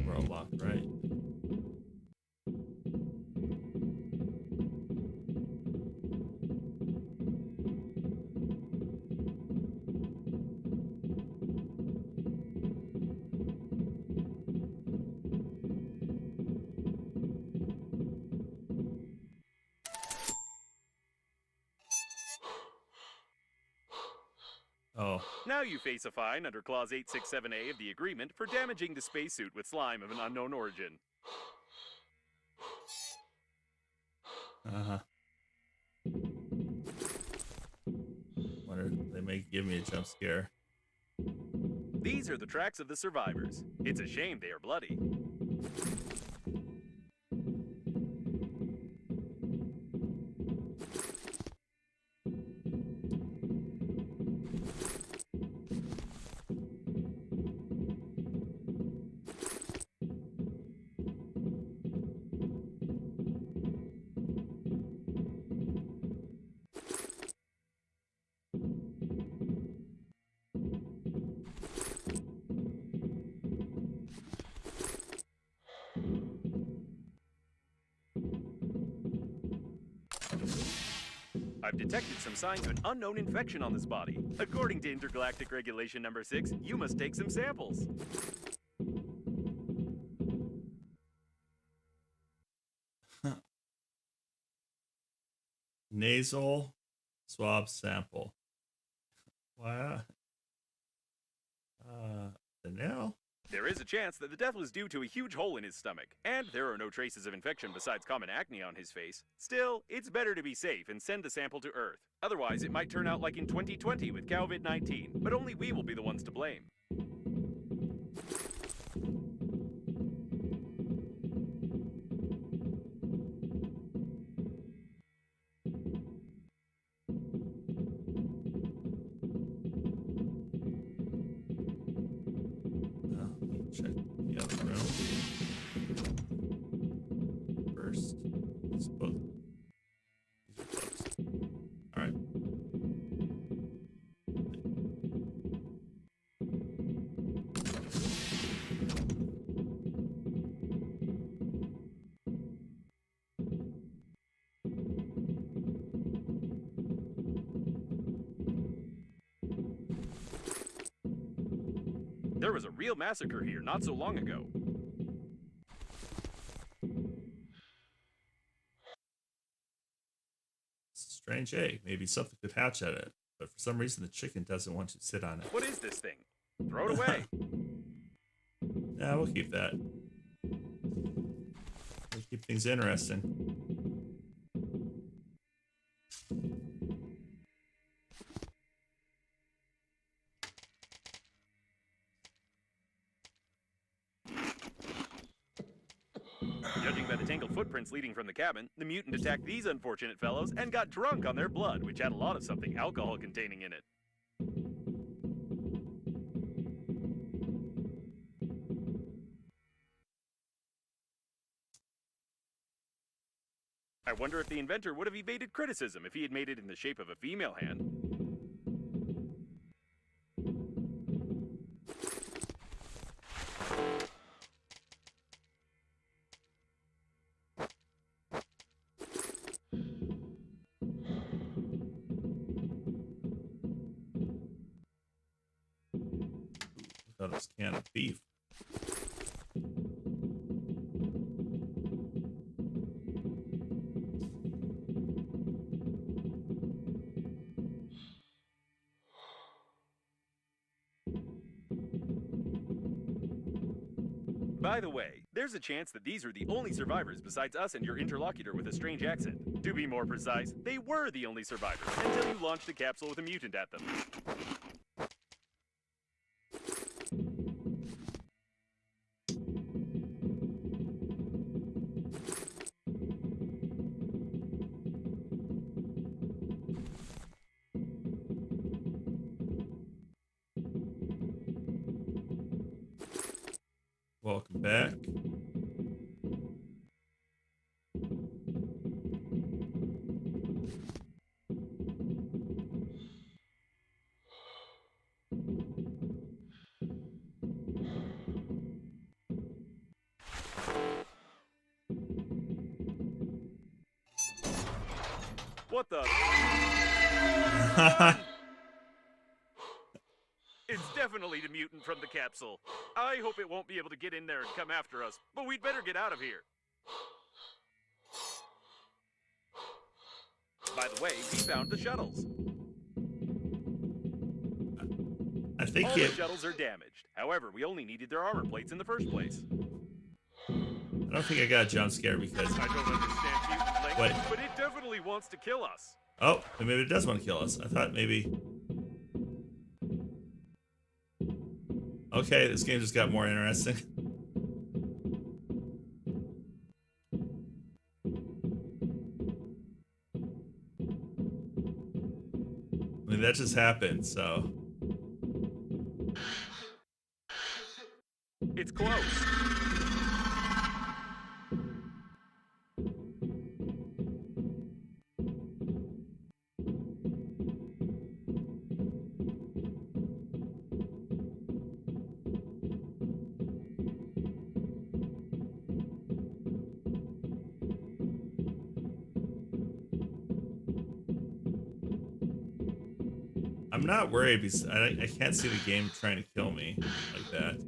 We're unlocked, right? Oh, Now you face a fine under Clause 867A of the agreement for damaging the spacesuit with slime of an unknown origin. uh-huh. Wonder if they may give me a jump scare. These are the tracks of the survivors. It's a shame they are bloody. I've detected some signs of an unknown infection on this body. According to Intergalactic Regulation number 6, you must take some samples. Nasal swab sample. Wow. The nail? There is a chance that the death was due to a huge hole in his stomach, and there are no traces of infection besides common acne on his face. Still, it's better to be safe and send the sample to Earth. Otherwise, it might turn out like in 2020 with COVID-19, but only we will be the ones to blame. Check the other room first. These are both. These are closed. All right. There was a real massacre here not so long ago. It's a strange egg. Maybe something could hatch at it, but for some reason the chicken doesn't want to sit on it. What is this thing? Throw it away. Yeah, we'll keep that. We'll keep things interesting. Judging by the tangled footprints leading from the cabin, the mutant attacked these unfortunate fellows and got drunk on their blood, which had a lot of something alcohol containing in it. I wonder if the inventor would have evaded criticism if he had made it in the shape of a female hand. Look at this can of beef. By the way, there's a chance that these are the only survivors besides us and your interlocutor with a strange accent. To be more precise, they were the only survivors until you launched a capsule with a mutant at them. Welcome back. What the? It's definitely the mutant from the capsule. I hope it won't be able to get in there and come after us, but we'd better get out of here. By the way, we found the shuttles. I think All the shuttles are damaged. However, we only needed their armor plates in the first place. I don't think I got a jump scare because. I don't understand mutant language, Wait. but it definitely wants to kill us. Oh, maybe it does want to kill us. I thought maybe. Okay, this game just got more interesting. I mean, that just happened, so. It's close. I'm not worried because I can't see the game trying to kill me like that.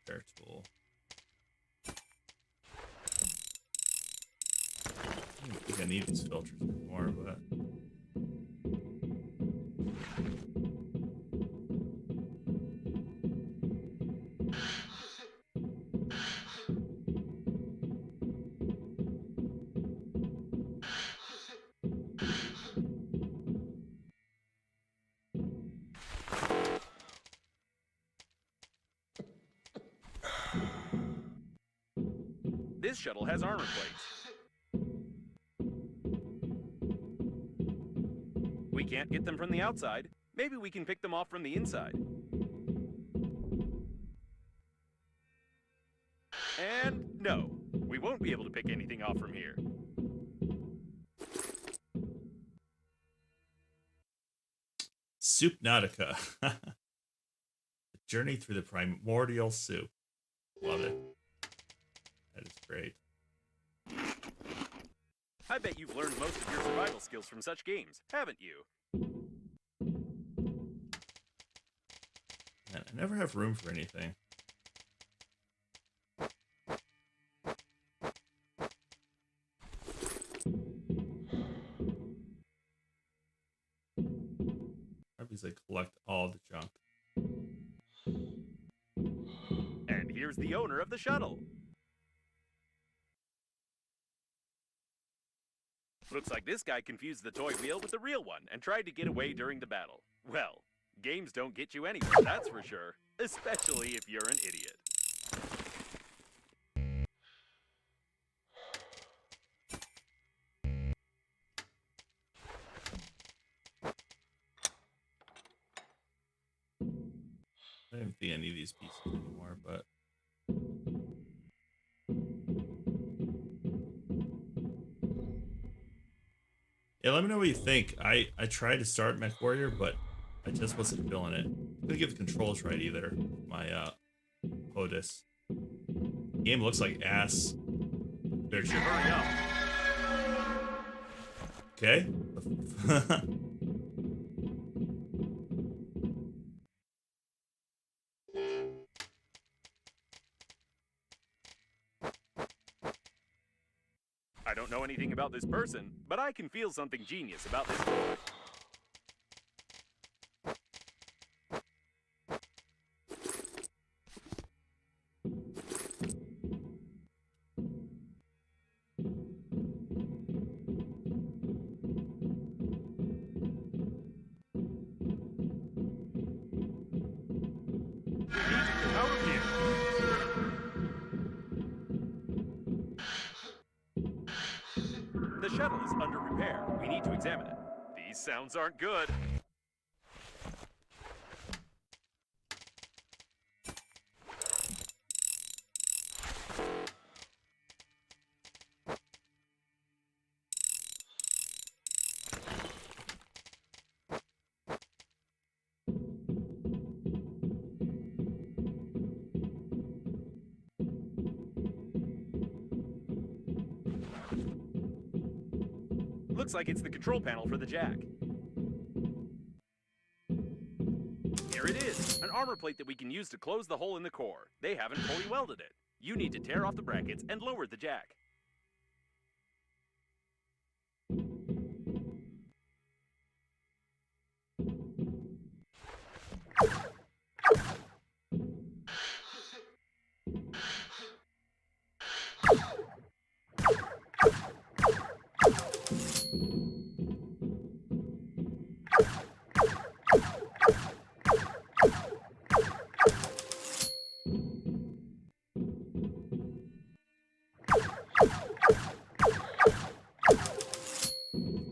Repair tool. I don't think I need these filters anymore, but This shuttle has armor plates. We can't get them from the outside. Maybe we can pick them off from the inside. And no, we won't be able to pick anything off from here. Supnautica. A journey through the primordial soup. Love it. That is great. I bet you've learned most of your survival skills from such games, haven't you? Man, I never have room for anything. Because I collect all the junk. And here's the owner of the shuttle. Looks like this guy confused the toy wheel with the real one and tried to get away during the battle. Well, games don't get you anywhere, that's for sure. Especially if you're an idiot. I don't think I need these pieces anymore, but yeah, let me know what you think. I tried to start MechWarrior, but I just wasn't feeling it. I couldn't get the controls right either. My POTUS. Game looks like ass. You should hurry up. Okay. I don't know anything about this person, but I can feel something genius about this toy. Out of here. The shuttle is under repair. We need to examine it. These sounds aren't good. Looks like it's the control panel for the jack. Here it is, an armor plate that we can use to close the hole in the core. They haven't fully welded it. You need to tear off the brackets and lower the jack.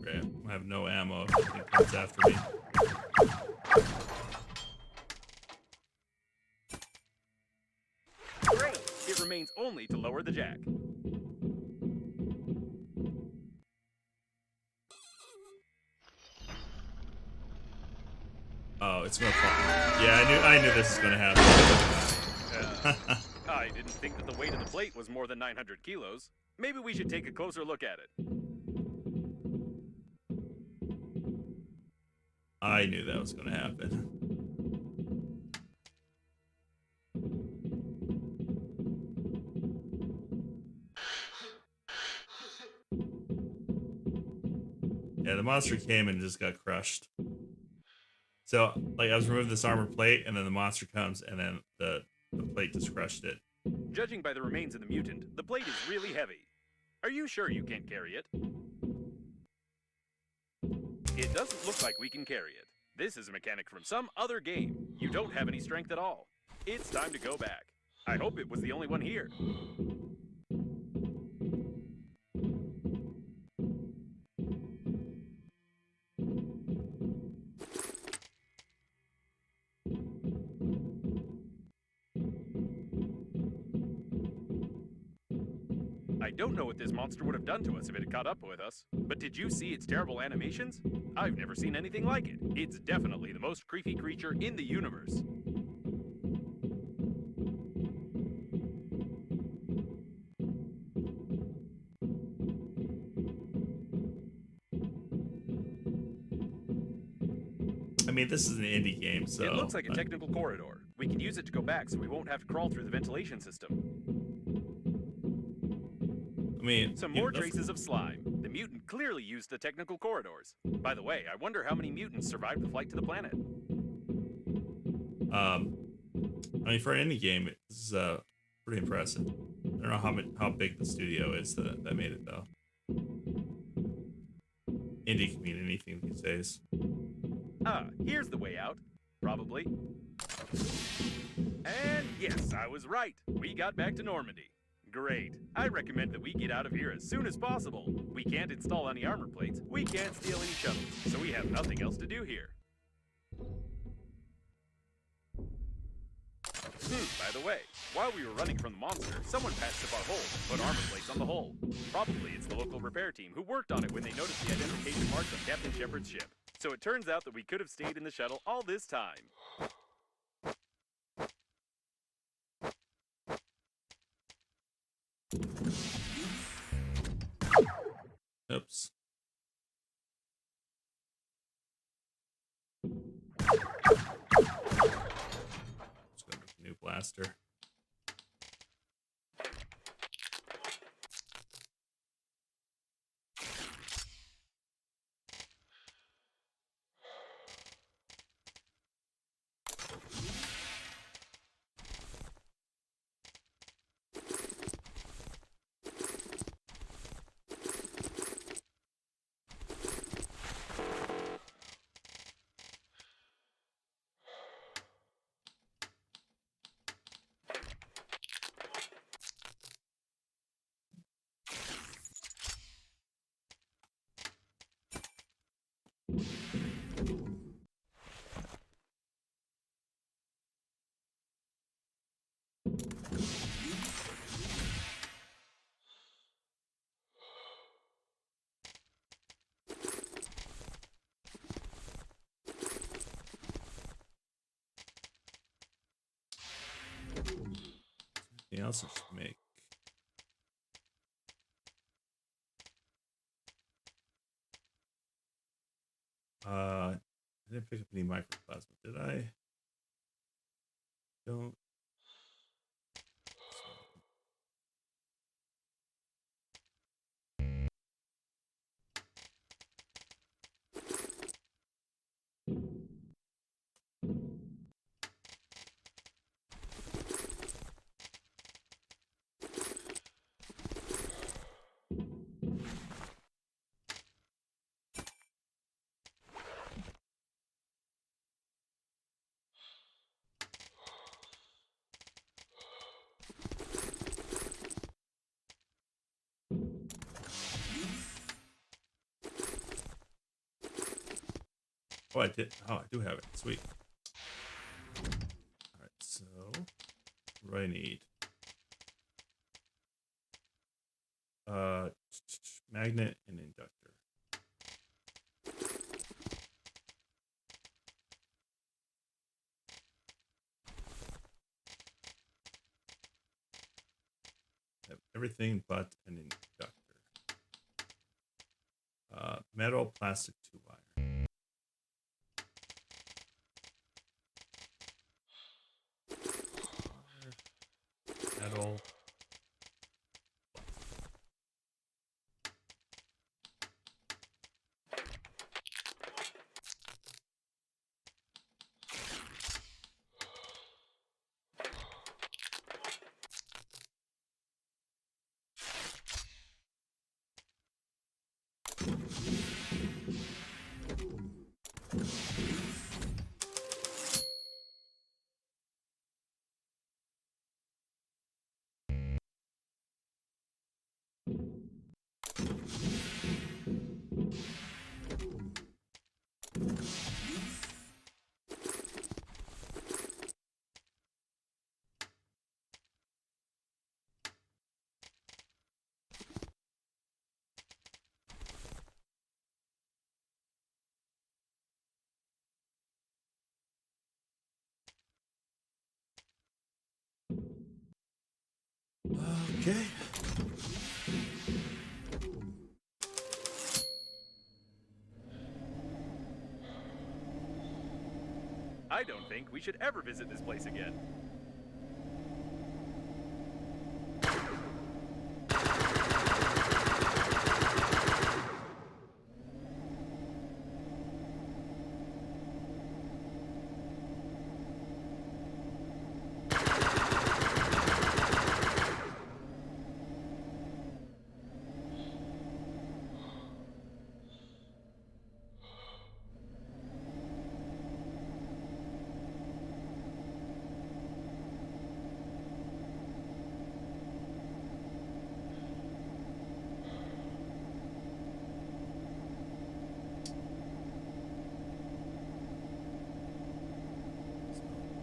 Great. I have no ammo if anything comes after me. Great! It remains only to lower the jack. Oh, it's gonna fall. Yeah, I knew this was gonna happen. I didn't think that the weight of the plate was more than 900 kilos. Maybe we should take a closer look at it. I knew that was gonna happen. Yeah, the monster came and just got crushed. So, like, I was removing this armor plate, and then the monster comes, and then the plate just crushed it. Judging by the remains of the mutant, the plate is really heavy. Are you sure you can't carry it? It doesn't look like we can carry it. This is a mechanic from some other game. You don't have any strength at all. It's time to go back. I hope it was the only one here. I don't know what this monster would have done to us if it had caught up with us, but did you see its terrible animations? I've never seen anything like it. It's definitely the most creepy creature in the universe. I mean, this is an indie game, so... It looks like a technical corridor. We can use it to go back so we won't have to crawl through the ventilation system. I mean... Some more traces of slime. The mutant clearly used the technical corridors. By the way, I wonder how many mutants survived the flight to the planet. I mean, for an indie game, this is pretty impressive. I don't know how big the studio is that made it, though. Indie can mean anything these days. Ah, here's the way out. Probably. And yes, I was right. We got back to Normandy. Great. I recommend that we get out of here as soon as possible. We can't install any armor plates, we can't steal any shuttles, so we have nothing else to do here. By the way, while we were running from the monster, someone patched up our hole and put armor plates on the hole. Probably it's the local repair team who worked on it when they noticed the identification marks on Captain Shepard's ship. So it turns out that we could have stayed in the shuttle all this time. Oops. Just gonna make a new blaster. Anything else I should make? I didn't pick up any microplasma, did I? Don't. Oh, I did. Oh, I do have it. Sweet. All right. So, what do I need? Magnet and inductor. everything but an inductor. Metal, plastic, 2-wire. Metal. Okay. I don't think we should ever visit this place again.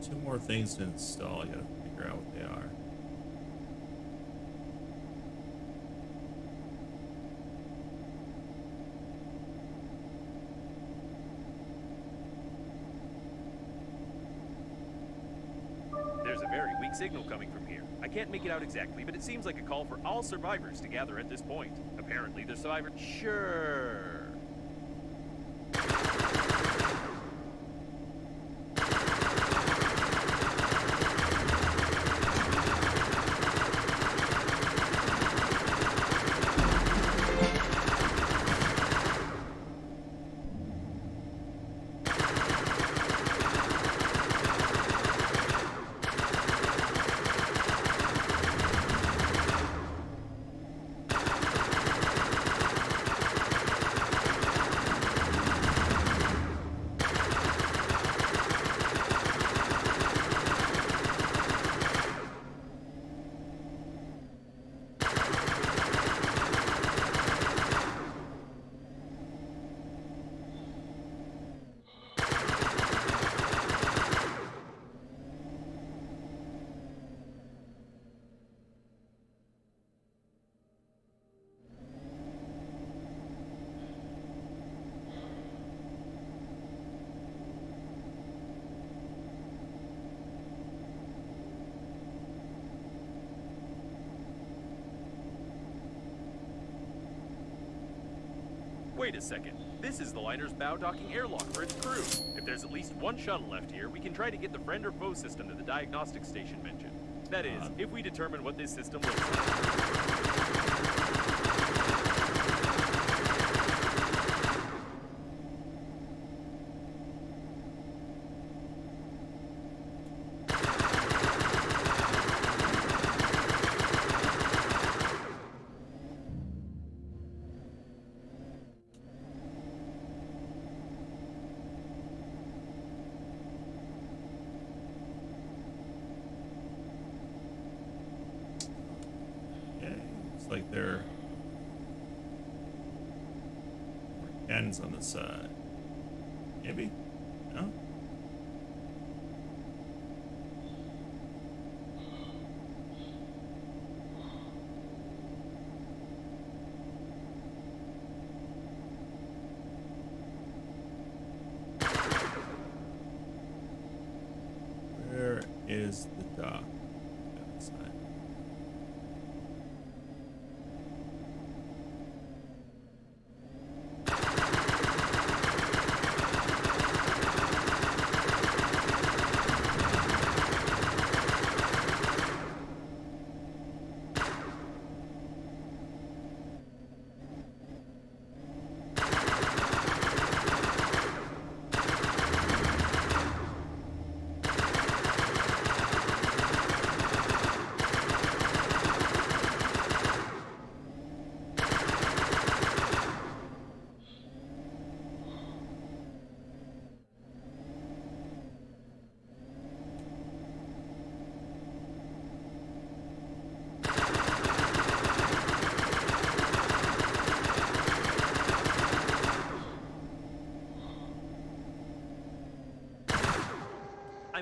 So 2 more things to install. I gotta figure out what they are. There's a very weak signal coming from here. I can't make it out exactly, but it seems like a call for all survivors to gather at this point. Apparently, the survivors. Sure. Wait a second. This is the liner's bow docking airlock for its crew. If there's at least one shuttle left here, we can try to get the friend or foe system to the diagnostic station mentioned. That is, if we determine what this system looks like. Looks like there are cannons on the side. Maybe? No? Where is the dock? The other side.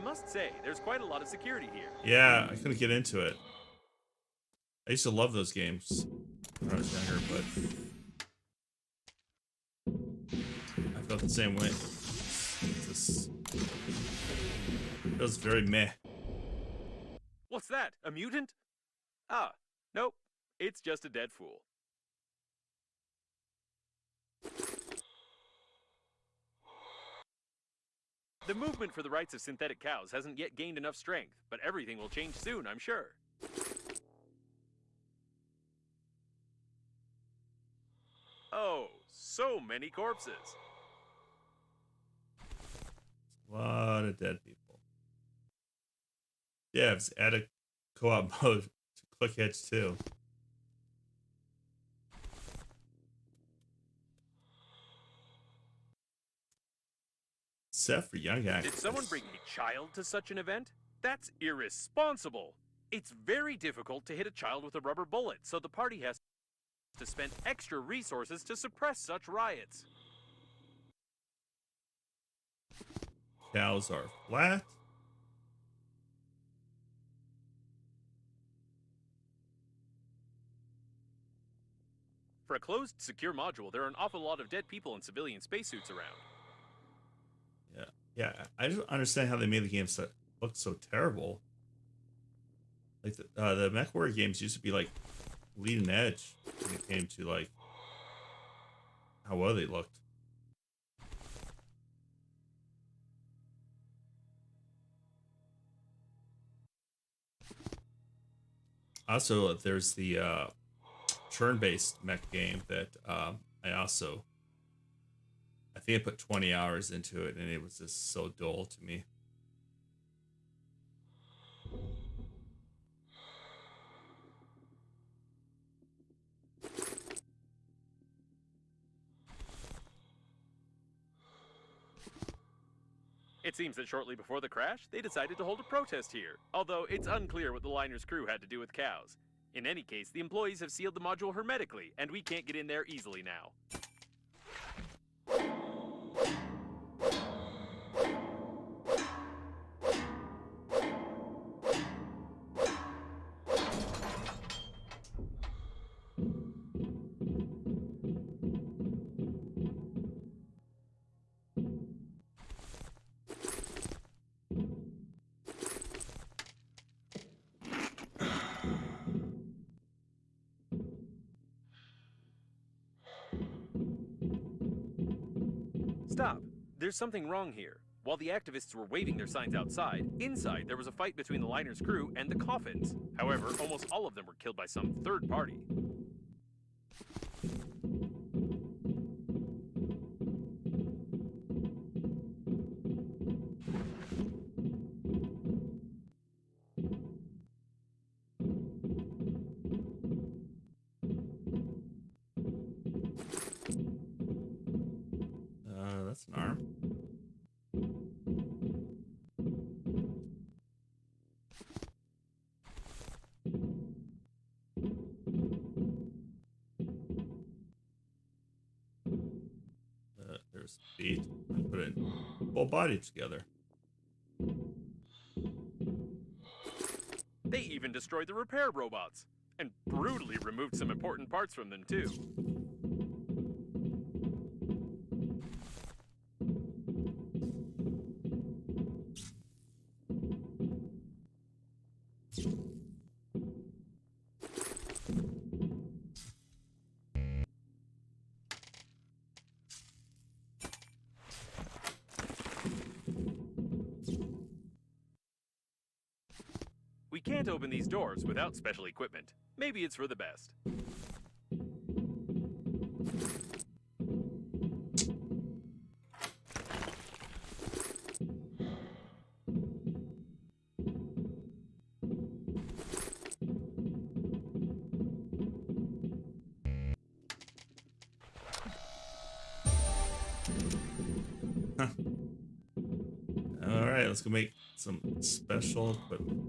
must say, there's quite a lot of security here. Yeah, I couldn't get into it. I used to love those games when I was younger, but I felt the same way. This feels very meh. What's that? A mutant? Ah, nope. It's just a dead fool. The movement for the rights of synthetic cows hasn't yet gained enough strength, but everything will change soon, I'm sure. Oh, so many corpses. A lot of dead people. Yeah, it's add a co-op mode to Click Edge too. Except for young actors. Did someone bring a child to such an event? That's irresponsible. It's very difficult to hit a child with a rubber bullet, so the party has to spend extra resources to suppress such riots. Cows are flat. For a closed, secure module, there are an awful lot of dead people in civilian spacesuits around. Yeah, I don't understand how they made the games that look so terrible. Like the MechWarrior games used to be like leading edge when it came to like how well they looked. Also, there's the turn-based mech game that I think I put 20 hours into it, and it was just so dull to me. It seems that shortly before the crash, they decided to hold a protest here, although it's unclear what the liner's crew had to do with cows. In any case, the employees have sealed the module hermetically, and we can't get in there easily now. Stop. There's something wrong here. While the activists were waving their signs outside, inside there was a fight between the liner's crew and the coffins. However, almost all of them were killed by some third party. That's an arm. There's feet. I put it whole body together. They even destroyed the repair robots, and brutally removed some important parts from them too. We can't open these doors without special equipment. Maybe it's for the best. All right, let's go make some special equipment.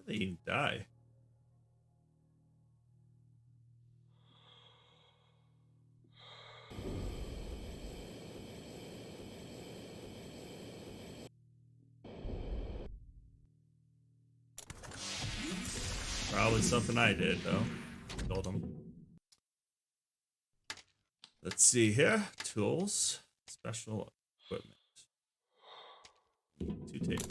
they even die? Probably something I did, though. Told him. Let's see here. Tools. Special equipment. 2 tape.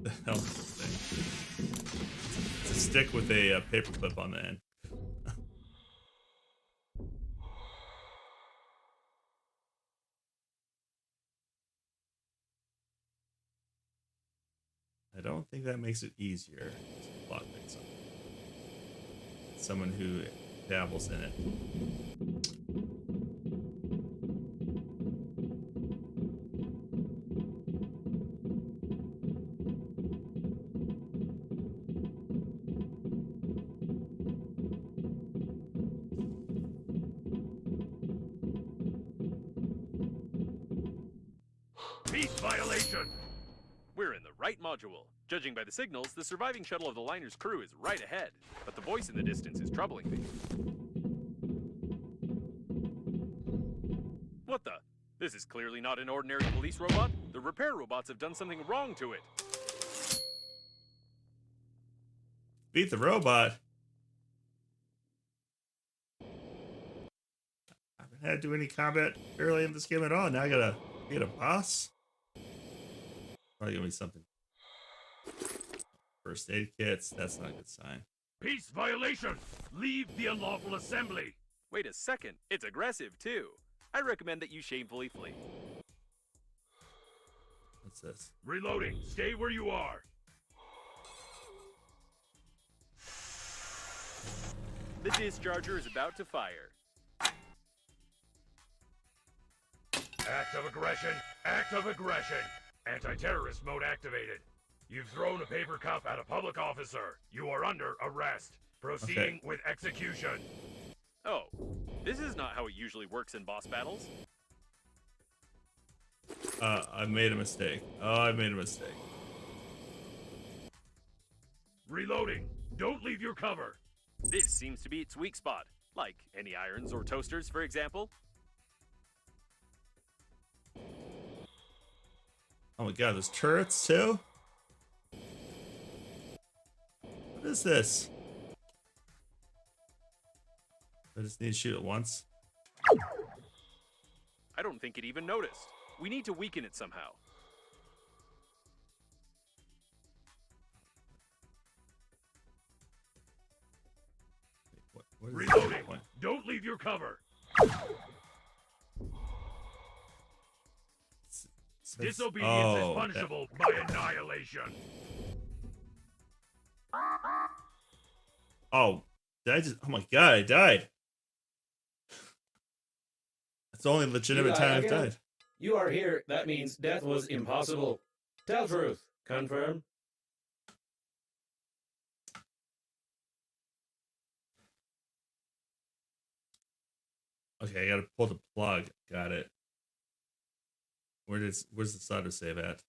The hell is this thing? It's a stick with a paper clip on the end. I don't think that makes it easier to plot things up. Someone who dabbles in it. Peace violation! We're in the right module. Judging by the signals, the surviving shuttle of the liner's crew is right ahead, but the voice in the distance is troubling me. What the? This is clearly not an ordinary police robot. The repair robots have done something wrong to it. Beat the robot. I haven't had to do any combat early in this game at all. Now I gotta beat a boss. Probably gonna be something. First aid kits. That's not a good sign. Peace violation! Leave the unlawful assembly! Wait a second. It's aggressive, too. I recommend that you shamefully flee. What's this? Reloading. Stay where you are. The discharger is about to fire. Act of aggression! Act of aggression! Anti-terrorist mode activated. You've thrown a paper cup at a public officer. You are under arrest. Proceeding with execution. Oh, this is not how it usually works in boss battles. I made a mistake. Oh, I made a mistake. Reloading. Don't leave your cover. This seems to be its weak spot, like any irons or toasters, for example. Oh my god, there's turrets too? What is this? I just need to shoot it once. I don't think it even noticed. We need to weaken it somehow. What is Reloading. this? Don't leave your cover. Disobedience is punishable by annihilation. Oh, did I just? Oh my god, I died. That's the only legitimate time I've died. You are here. That means death was impossible. Tell truth. Confirm. Okay, I gotta pull the plug. Got it. Where's the solder save at?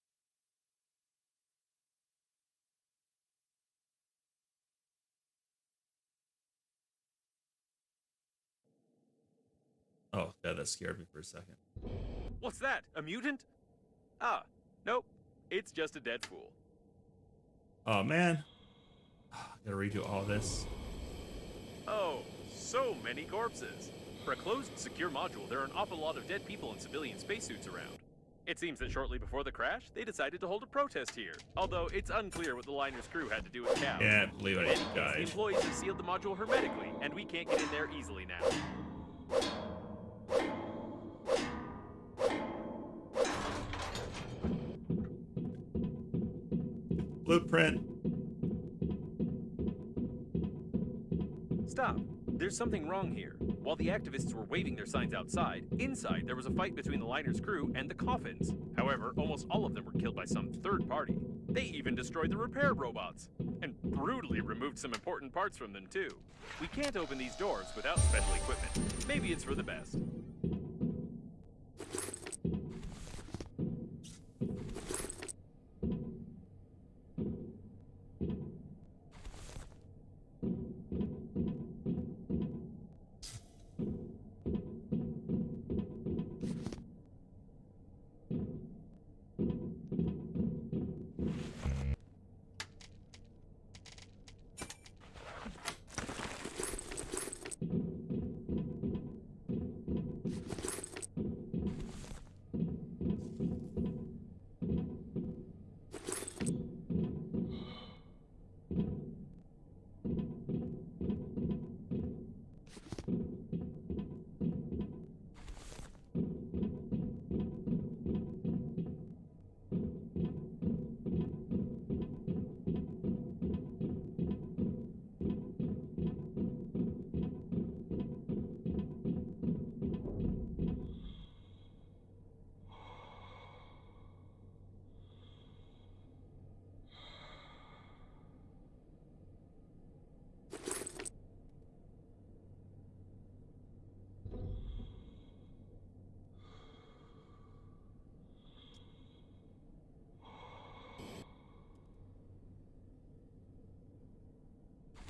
Oh, god, that scared me for a second. What's that? A mutant? Ah, nope. It's just a dead fool. Oh man, gotta redo all this. Oh, so many corpses. For a closed, secure module, there are an awful lot of dead people in civilian spacesuits around. It seems that shortly before the crash, they decided to hold a protest here. Although it's unclear what the liner's crew had to do with cows. Can't believe In I any case, died. the employees have sealed the module hermetically, and we can't get in there easily now. Blueprint. Stop. There's something wrong here. While the activists were waving their signs outside, inside there was a fight between the liner's crew and the coffins. However, almost all of them were killed by some third party. They even destroyed the repair robots, and brutally removed some important parts from them too. We can't open these doors without special equipment. Maybe it's for the best.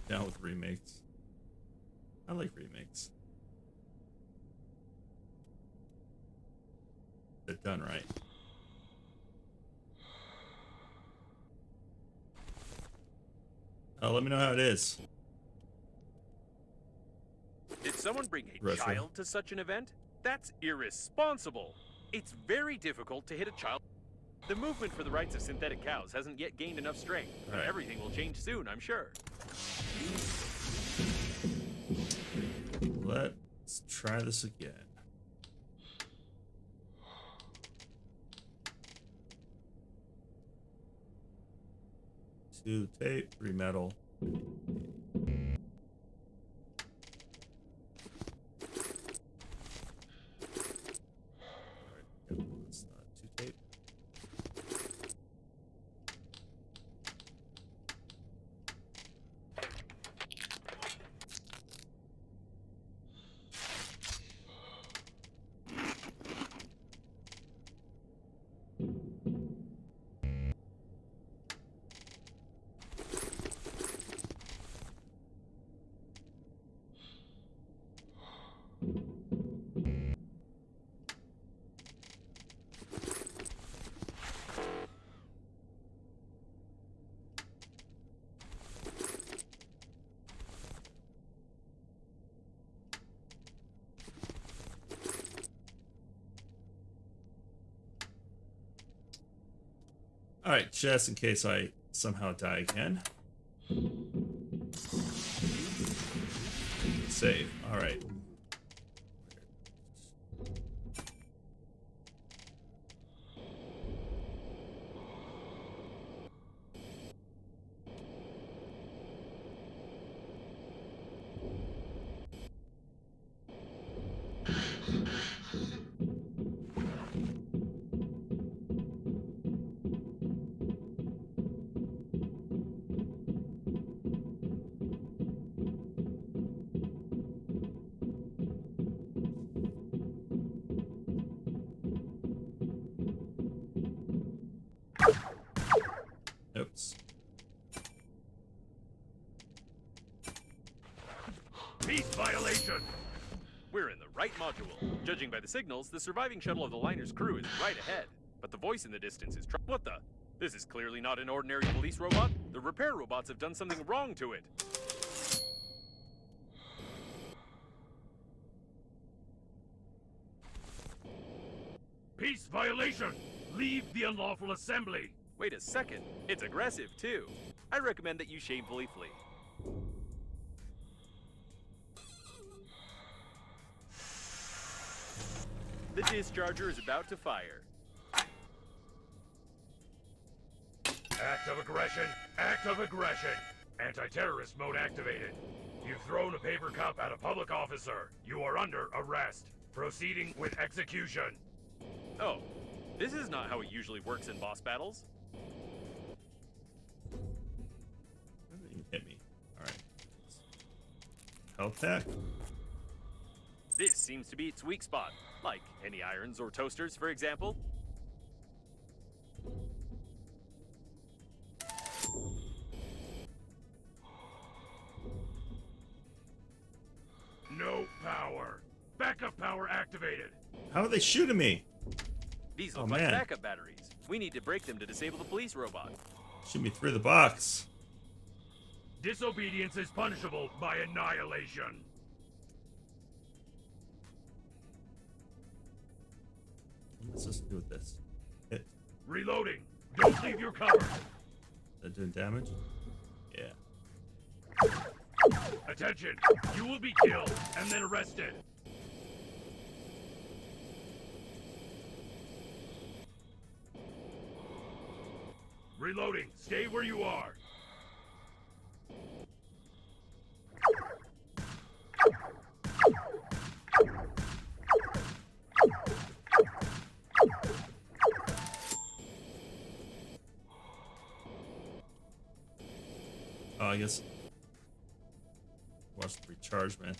Down with remakes. I like remakes. They're done right. Let me know how it is. Did someone bring a Retro. child to such an event? That's irresponsible. It's very difficult to hit a child. The movement for the rights of synthetic cows hasn't yet gained enough strength, but Right. everything will change soon, I'm sure. Let's try this again. 2 tape, 3 metal. Alright, that's not 2 tape. Alright, just in case I somehow die again. Save. Alright. Oops. Peace violation! We're in the right module. Judging by the signals, the surviving shuttle of the liner's crew is right ahead. But the voice in the distance is what the? This is clearly not an ordinary police robot. The repair robots have done something wrong to it. Peace violation! Leave the unlawful assembly! Wait a second. It's aggressive, too. I recommend that you shamefully flee. The discharger is about to fire. Act of aggression! Act of aggression! Anti-terrorist mode activated. You've thrown a paper cup at a public officer. You are under arrest. Proceeding with execution. Oh, this is not how it usually works in boss battles. That didn't even hit me. Alright. Health pack? This seems to be its weak spot, like any irons or toasters, for example. No power. Backup power activated. How are they shooting me? These Oh, look like man. backup batteries. We need to break them to disable the police robot. Shoot me through the box. Disobedience is punishable by annihilation. What am I supposed to do with this? Hit. Reloading. Don't leave your cover. Is that doing damage? Yeah. Attention. You will be killed and then arrested. Reloading. Stay where you are. Oh, I guess. Watch the recharge, man.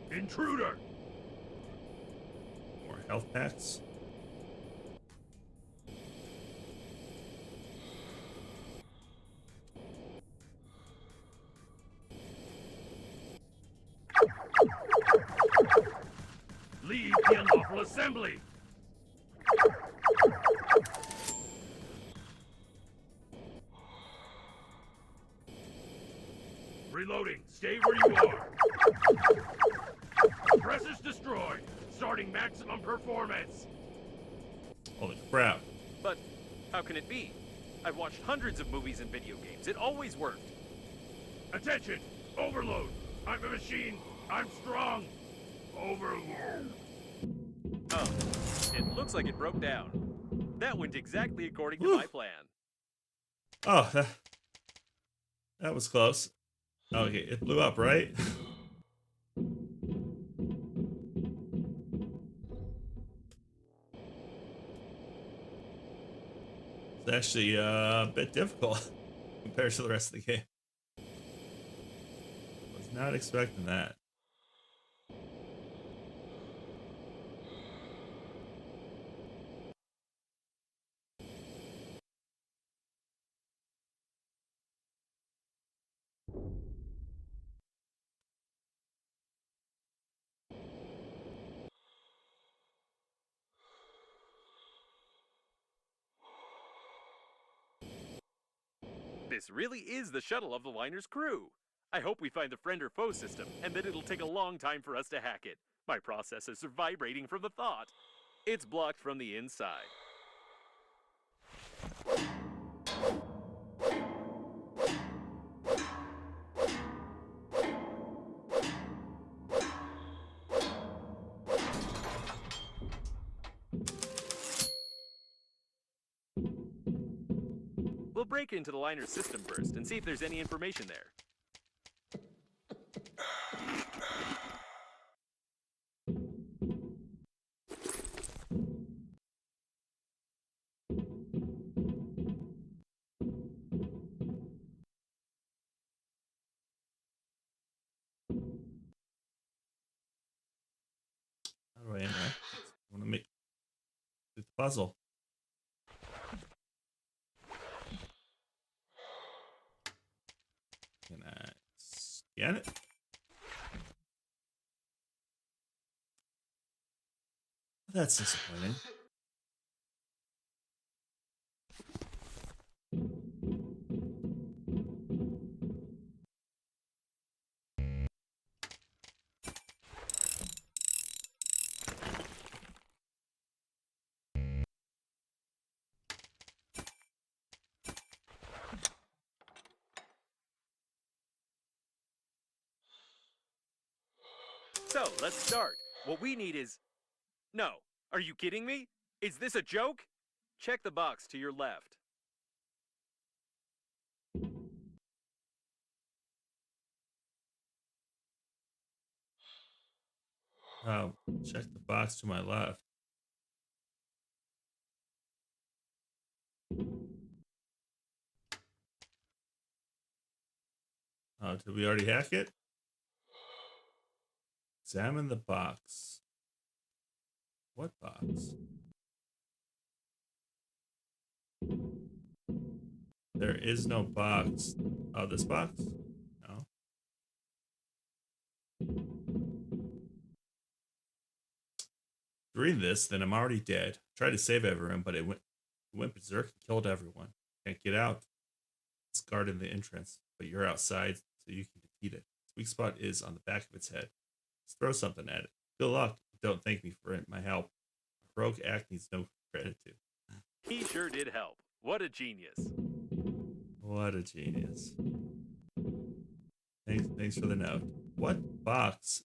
Intruder. More health packs. Leave the unlawful assembly. Reloading. Stay where you are. Press is destroyed. Starting maximum performance. Holy crap. But how can it be? I've watched hundreds of movies and video games. It always worked. Attention. Overload. I'm a machine. I'm strong. Overload. Oh, it looks like it broke down. That went exactly according to Whew. my plan. Oh, that was close. Okay, it blew up, right? It's actually a bit difficult compared to the rest of the game. Was not expecting that. This really is the shuttle of the liner's crew. I hope we find the friend or foe system, and that it'll take a long time for us to hack it. My processors are vibrating from the thought. It's blocked from the inside. We'll break into the liner's system first and see if there's any information there. How do I interact? I want to make the puzzle. Can I scan it? That's disappointing. let's start. What we need is... No. Are you kidding me? Is this a joke? Check the box to your left. Check the box to my left. Did we already hack it? Examine the box. What box? There is no box. Oh, this box? No. Reading this, then I'm already dead. Tried to save everyone, but it went berserk and killed everyone. Can't get out. It's guarding the entrance, but you're outside, so you can defeat it. Its weak spot is on the back of its head. Just throw something at it. Good luck. Don't thank me for my help. A rogue act needs no gratitude. He sure did help. What a genius. What a genius. Thanks for the note. What box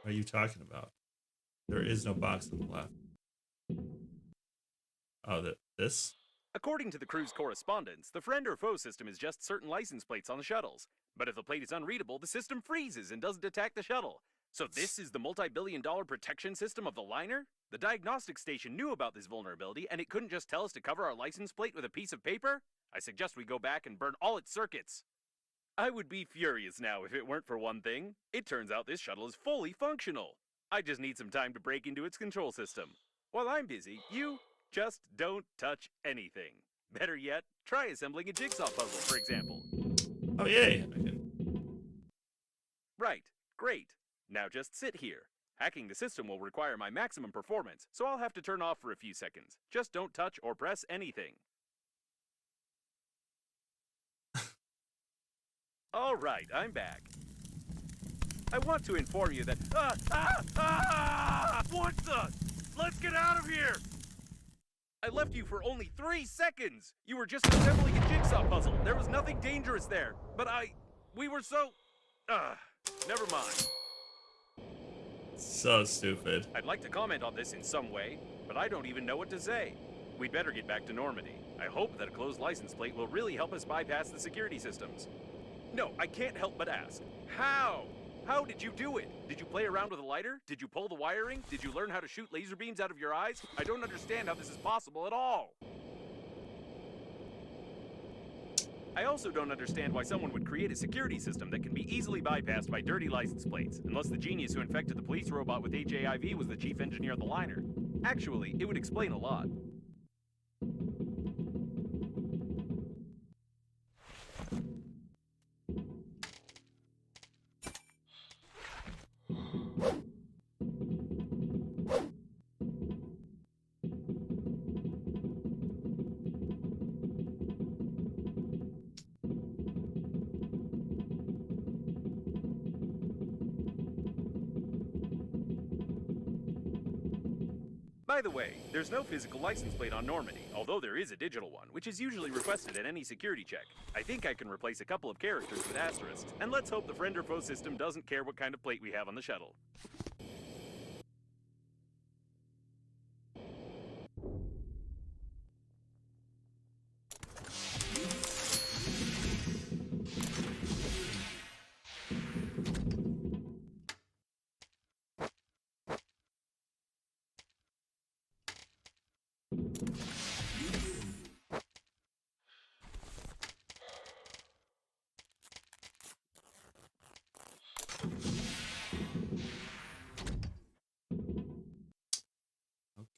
are you talking about? There is no box on the left. Oh, this? According to the crew's correspondence, the friend or foe system is just certain license plates on the shuttles. But if the plate is unreadable, the system freezes and doesn't attack the shuttle. So this is the multi-billion-dollar protection system of the liner? The diagnostic station knew about this vulnerability, and it couldn't just tell us to cover our license plate with a piece of paper? I suggest we go back and burn all its circuits. I would be furious now if it weren't for one thing. It turns out this shuttle is fully functional. I just need some time to break into its control system. While I'm busy, you just don't touch anything. Better yet, try assembling a jigsaw puzzle, for example. Oh, yay. Right. Great. Now just sit here. Hacking the system will require my maximum performance, so I'll have to turn off for a few seconds. Just don't touch or press anything. All right, I'm back. I want to inform you that... What the? Let's get out of here! I left you for only 3 seconds! You were just assembling a jigsaw puzzle. There was nothing dangerous there. But we were so... never mind. So stupid. I'd like to comment on this in some way, but I don't even know what to say. We'd better get back to Normandy. I hope that a closed license plate will really help us bypass the security systems. No, I can't help but ask. How? How did you do it? Did you play around with a lighter? Did you pull the wiring? Did you learn how to shoot laser beams out of your eyes? I don't understand how this is possible at all. I also don't understand why someone would create a security system that can be easily bypassed by dirty license plates, unless the genius who infected the police robot with HIV was the chief engineer of the liner. Actually, it would explain a lot. By the way, there's no physical license plate on Normandy, although there is a digital one, which is usually requested at any security check. I think I can replace a couple of characters with asterisks, and let's hope the friend or foe system doesn't care what kind of plate we have on the shuttle.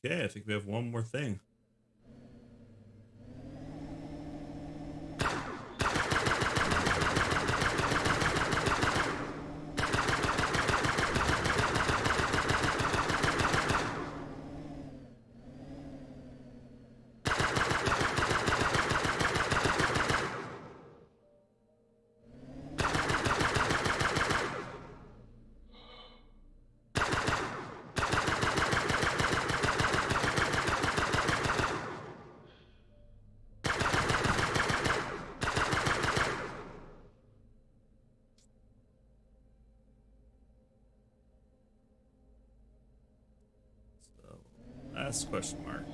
Okay, I think we have one more thing. Yes? Question mark.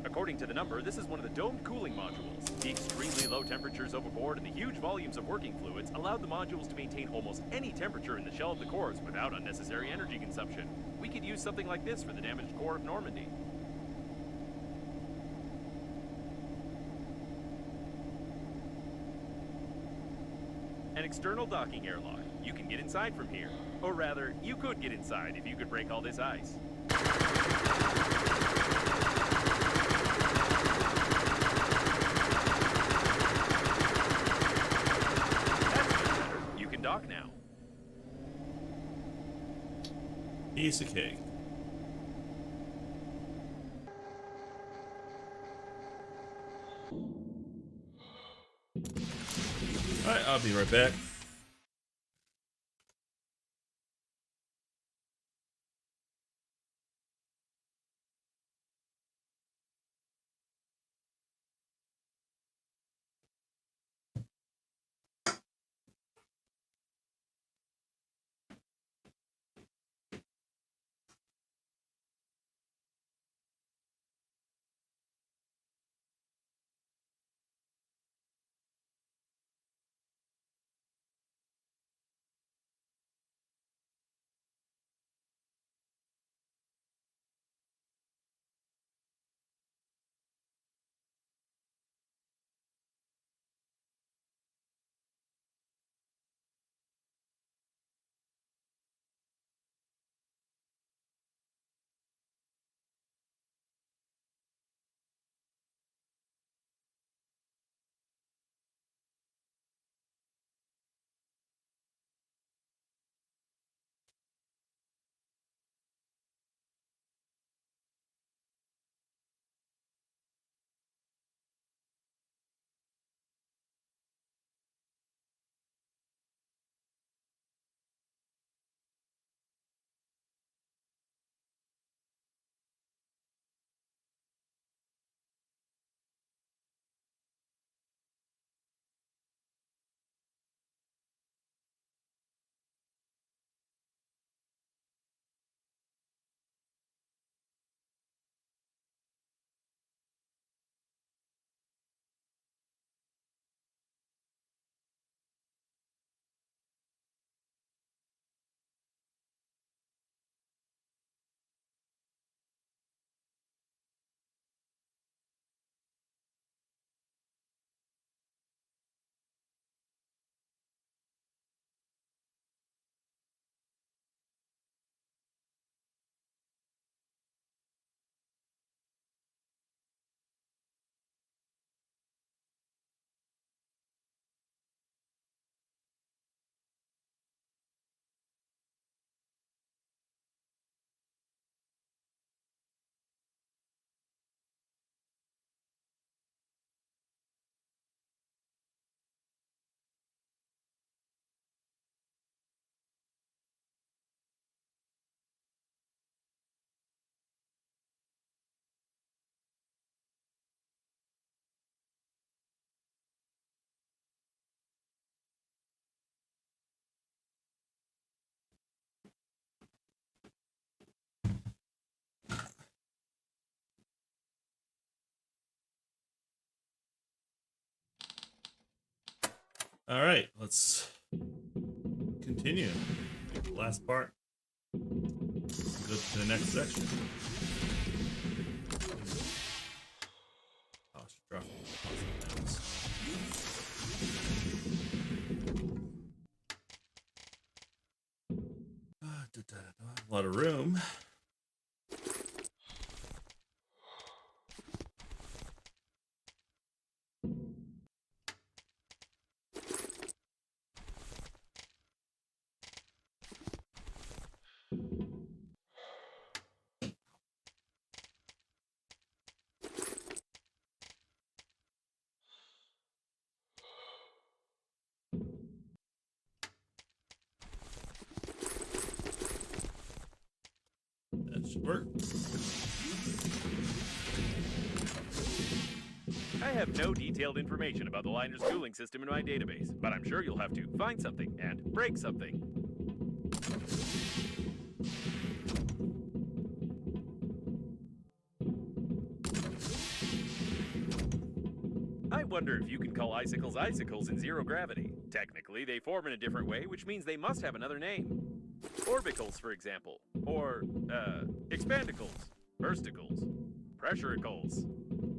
According to the number, this is one of the domed cooling modules. The extremely low temperatures overboard and the huge volumes of working fluids allowed the modules to maintain almost any temperature in the shell of the cores without unnecessary energy consumption. We could use something like this for the damaged core of Normandy. An external docking airlock. You can get inside from here. Or rather, you could get inside if you could break all this ice. You can dock now. Piece of cake. Alright, I'll be right back. All right, let's continue. The last part. Go to the next section. Oh, I should drop things. A lot of room. That should work. I have no detailed information about the liner's cooling system in my database, but I'm sure you'll have to find something and break something. I wonder if you can call icicles icicles in zero gravity. Technically, they form in a different way, which means they must have another name. Orbicles, for example. Or, expandicles, bursticles, pressuricles.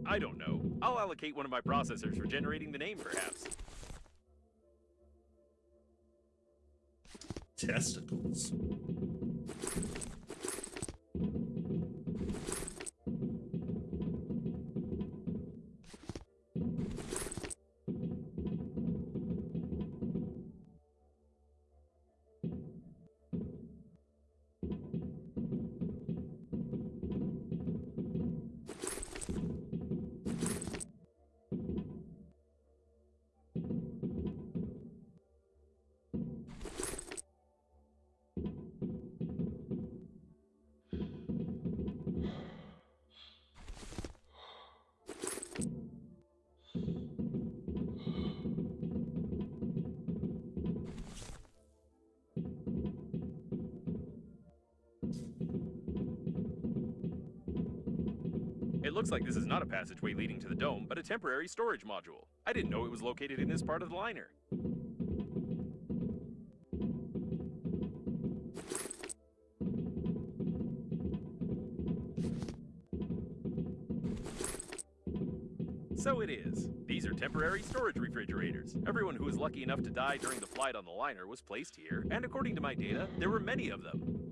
I don't know. I'll allocate one of my processors for generating the name, perhaps. Testicles. It looks like this is not a passageway leading to the dome, but a temporary storage module. I didn't know it was located in this part of the liner. So it is. These are temporary storage refrigerators. Everyone who was lucky enough to die during the flight on the liner was placed here, and according to my data, there were many of them.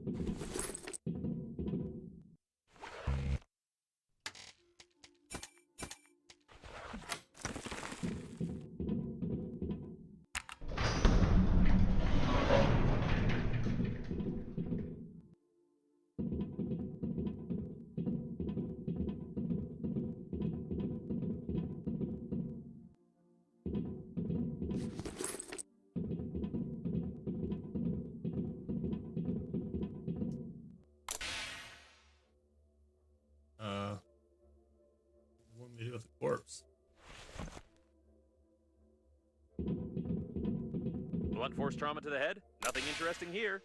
What do we do with the corpse? Blunt force trauma to the head? Nothing interesting here.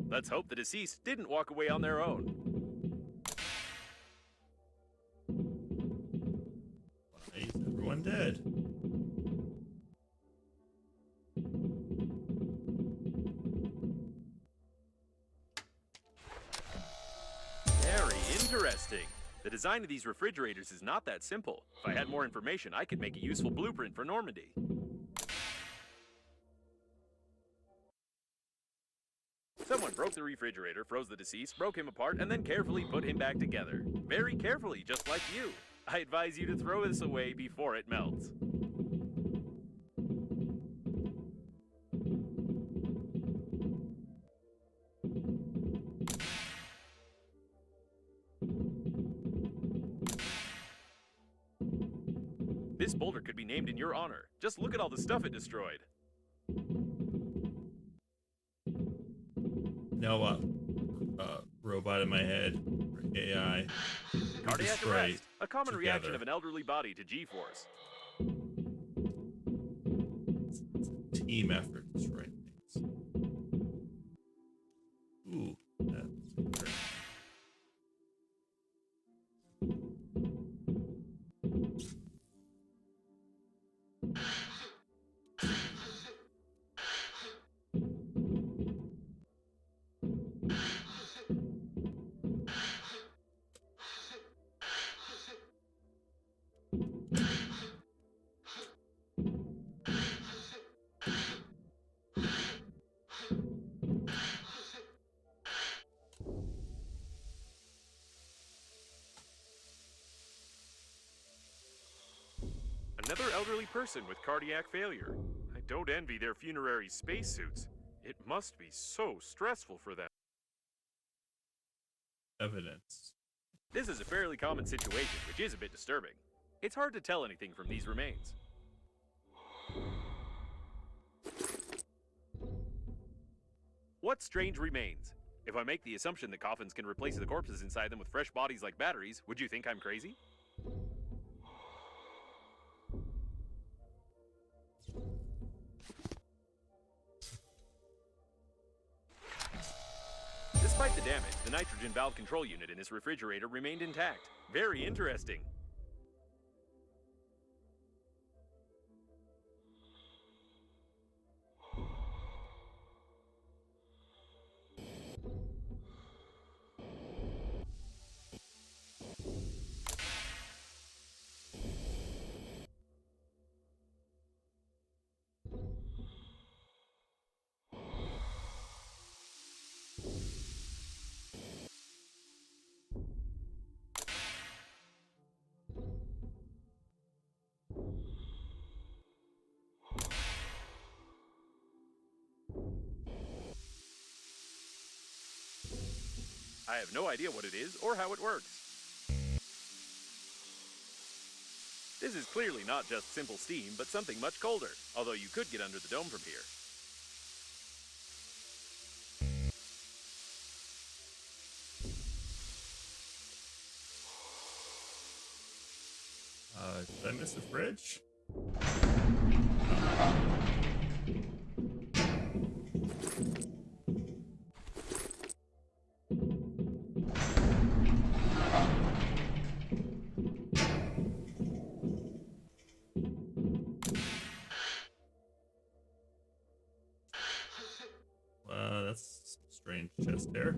Let's hope the deceased didn't walk away on their own. Why is everyone dead? Very interesting. The design of these refrigerators is not that simple. If I had more information, I could make a useful blueprint for Normandy. Someone broke the refrigerator, froze the deceased, broke him apart, and then carefully put him back together. Very carefully, just like you. I advise you to throw this away before it melts. This boulder could be named in your honor. Just look at all the stuff it destroyed. No, robot in my head, or AI. Cardiac Destroy arrest, a common together. reaction of an elderly body to G-force. Team effort. destroy things. Ooh, that's great. Another elderly person with cardiac failure. I don't envy their funerary spacesuits. It must be so stressful for them. Evidence. This is a fairly common situation, which is a bit disturbing. It's hard to tell anything from these remains. What strange remains? If I make the assumption that coffins can replace the corpses inside them with fresh bodies like batteries, would you think I'm crazy? Despite the damage, the nitrogen valve control unit in this refrigerator remained intact. Very interesting. I have no idea what it is or how it works. This is clearly not just simple steam, but something much colder, although you could get under the dome from here. Did I miss the fridge? That's a strange chest there.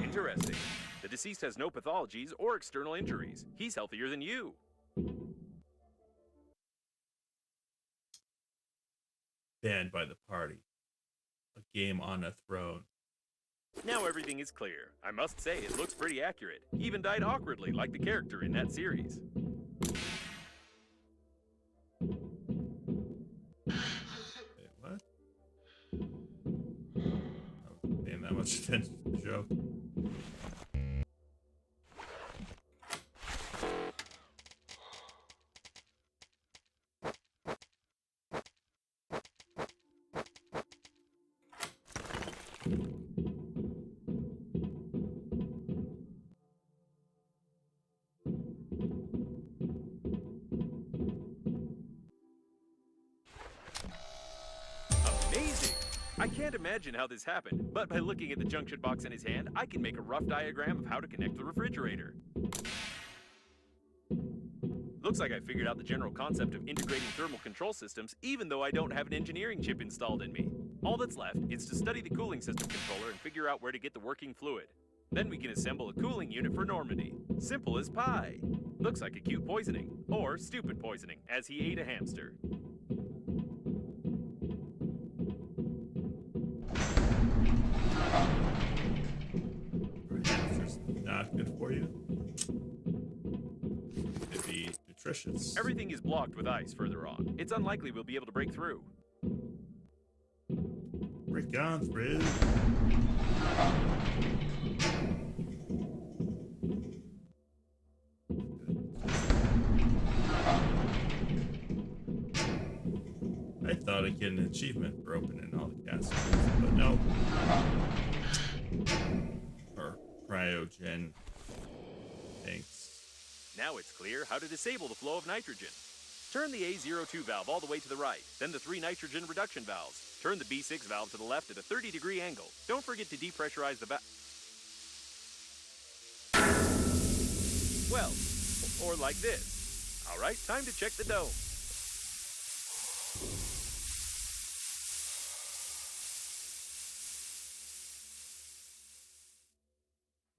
Interesting. The deceased has no pathologies or external injuries. He's healthier than you. Banned by the party. A game on a throne. Now everything is clear. I must say, it looks pretty accurate. He even died awkwardly, like the character in that series. Wait, what? I wasn't paying that much attention to the joke. Amazing! I can't imagine how this happened, but by looking at the junction box in his hand, I can make a rough diagram of how to connect the refrigerator. Looks like I figured out the general concept of integrating thermal control systems, even though I don't have an engineering chip installed in me. All that's left is to study the cooling system controller and figure out where to get the working fluid. Then we can assemble a cooling unit for Normandy. Simple as pie. Looks like acute poisoning, or stupid poisoning, as he ate a hamster. Hamster's not good for you. It'd be nutritious. Everything is blocked with ice further on. It's unlikely we'll be able to break through. Break on, Frizz. achievement for opening all the castles, but no. Or cryogen. Thanks. Now it's clear how to disable the flow of nitrogen. Turn the A02 valve all the way to the right, then the 3 nitrogen reduction valves. Turn the B6 valve to the left at a 30-degree angle. Don't forget to depressurize the valve. Well, or like this. All right, time to check the dough.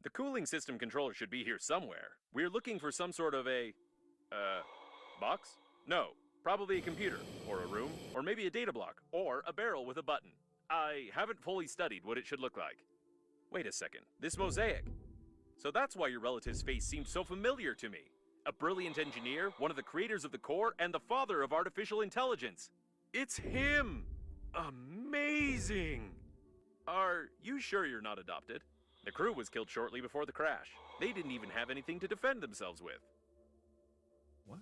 The cooling system controller should be here somewhere. We're looking for some sort of a, box? No, probably a computer, or a room, or maybe a data block, or a barrel with a button. I haven't fully studied what it should look like. Wait a second, this mosaic. So that's why your relative's face seemed so familiar to me. A brilliant engineer, one of the creators of the core, and the father of artificial intelligence. It's him! Amazing! Are you sure you're not adopted? The crew was killed shortly before the crash. They didn't even have anything to defend themselves with. What?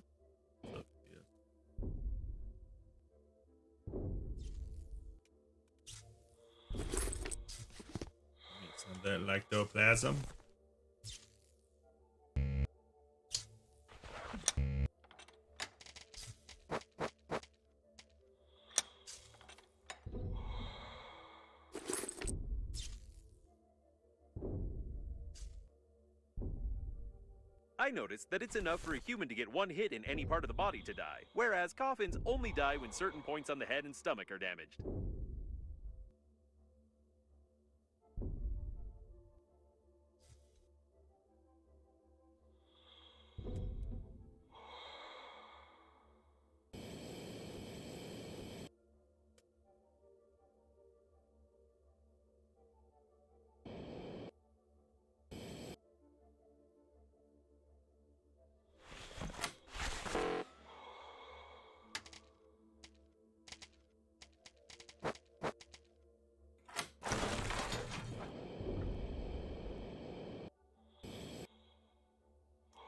So confused. Need some of that lactoplasm. I noticed that it's enough for a human to get one hit in any part of the body to die, whereas coffins only die when certain points on the head and stomach are damaged.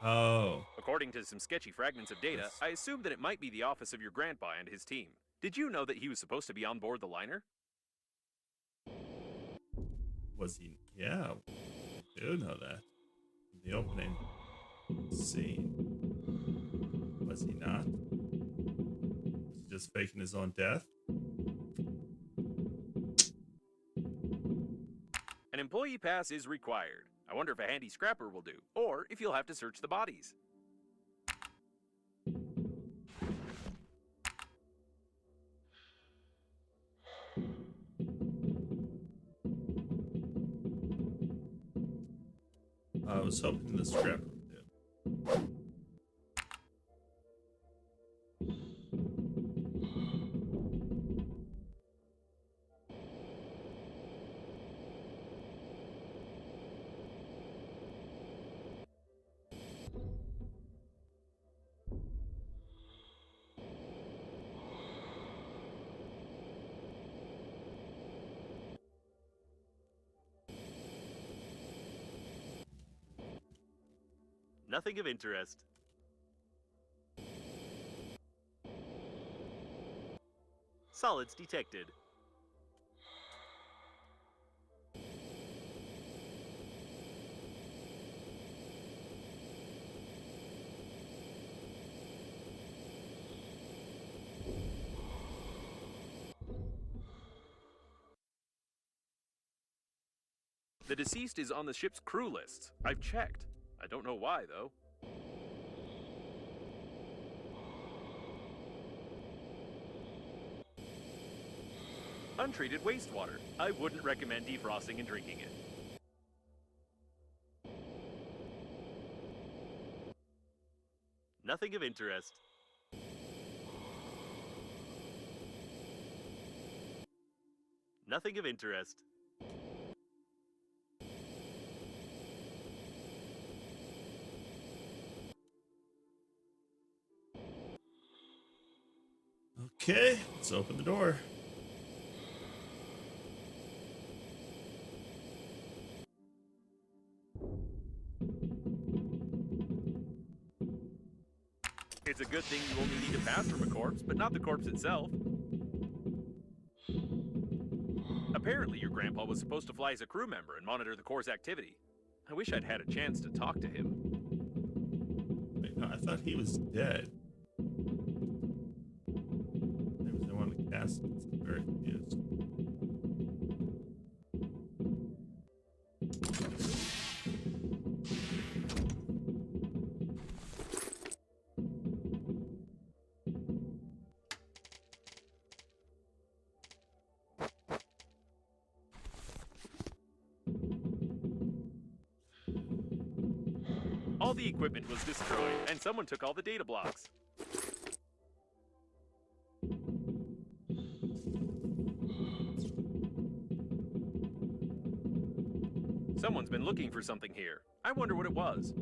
Oh. According to some sketchy fragments of data, Yes. I assumed that it might be the office of your grandpa and his team. Did you know that he was supposed to be on board the liner? Was he? Yeah. I do know that. In the opening scene. Was he not? Was he just faking his own death? An employee pass is required. I wonder if a handy scrapper will do, or if you'll have to search the bodies. I was hoping the scrapper would do. Nothing of interest. Solids detected. The deceased is on the ship's crew list. I've checked. I don't know why, though. Untreated wastewater. I wouldn't recommend defrosting and drinking it. Nothing of interest. Nothing of interest. Okay, let's open the door. It's a good thing you only need a pass from a corpse, but not the corpse itself. Apparently, your grandpa was supposed to fly as a crew member and monitor the Corps' activity. I wish I'd had a chance to talk to him. Wait, no, I thought he was dead. There was no one to cast. I'm very confused. All the equipment was destroyed, and someone took all the data blocks. Someone's been looking for something here. I wonder what it was.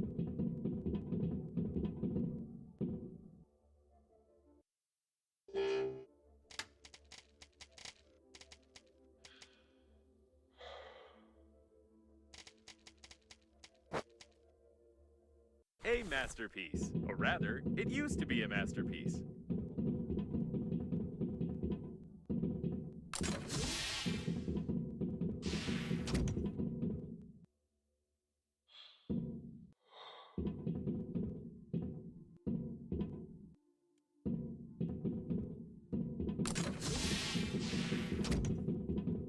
A masterpiece. Or rather, it used to be a masterpiece.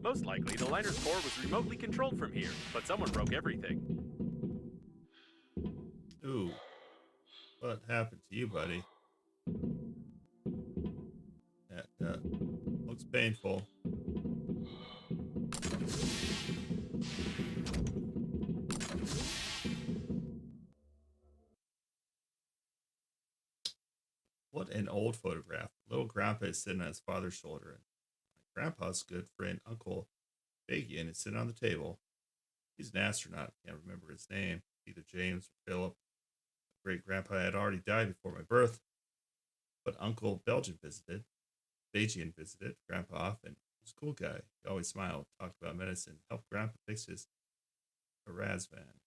Most likely, the liner's core was remotely controlled from here, but someone broke everything. Ooh. What happened to you, buddy? That looks painful. What an old photograph. Little grandpa is sitting on his father's shoulder, and my grandpa's good friend, Uncle Fagian, is sitting on the table. He's an astronaut. I can't remember his name. Either James or Philip. Great grandpa had already died before my birth, but Uncle Belgian visited. Fagian visited Grandpa often. He was a cool guy. He always smiled, talked about medicine, helped Grandpa fix his Erasvan.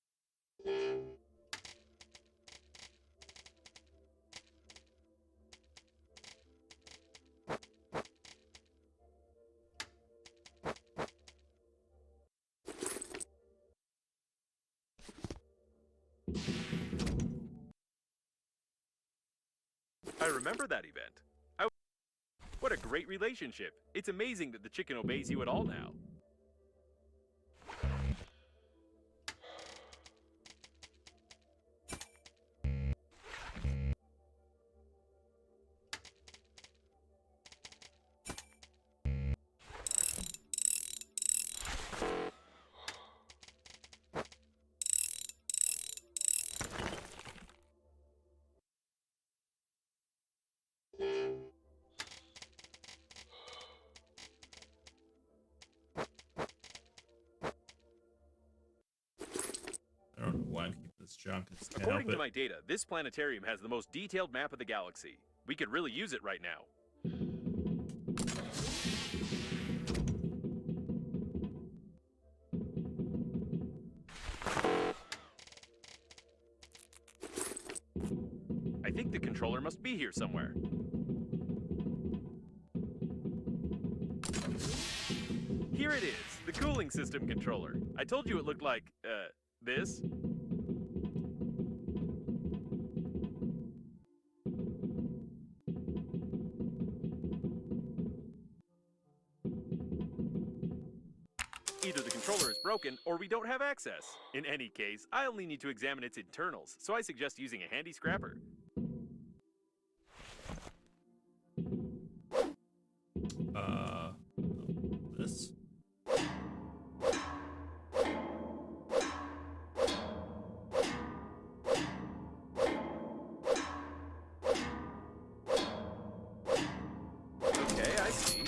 I remember that event. What a great relationship. It's amazing that the chicken obeys you at all now. I don't know why I'm keeping this junk. I just can't According help to it. my data, this planetarium has the most detailed map of the galaxy. We could really use it right now. I think the controller must be here somewhere. Here it is, the cooling system controller. I told you it looked like, this. Either the controller is broken, or we don't have access. In any case, I only need to examine its internals, so I suggest using a handy scrapper. This? Okay, I see.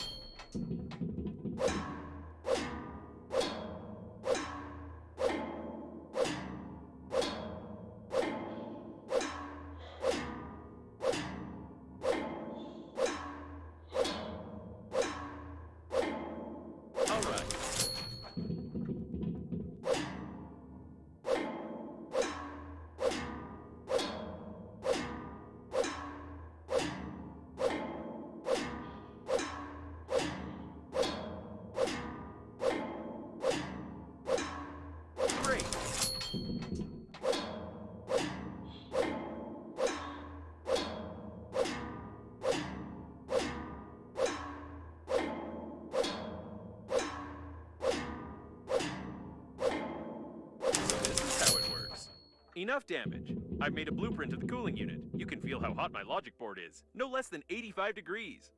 Enough damage. I've made a blueprint of the cooling unit. You can feel how hot my logic board is. No less than 85 degrees.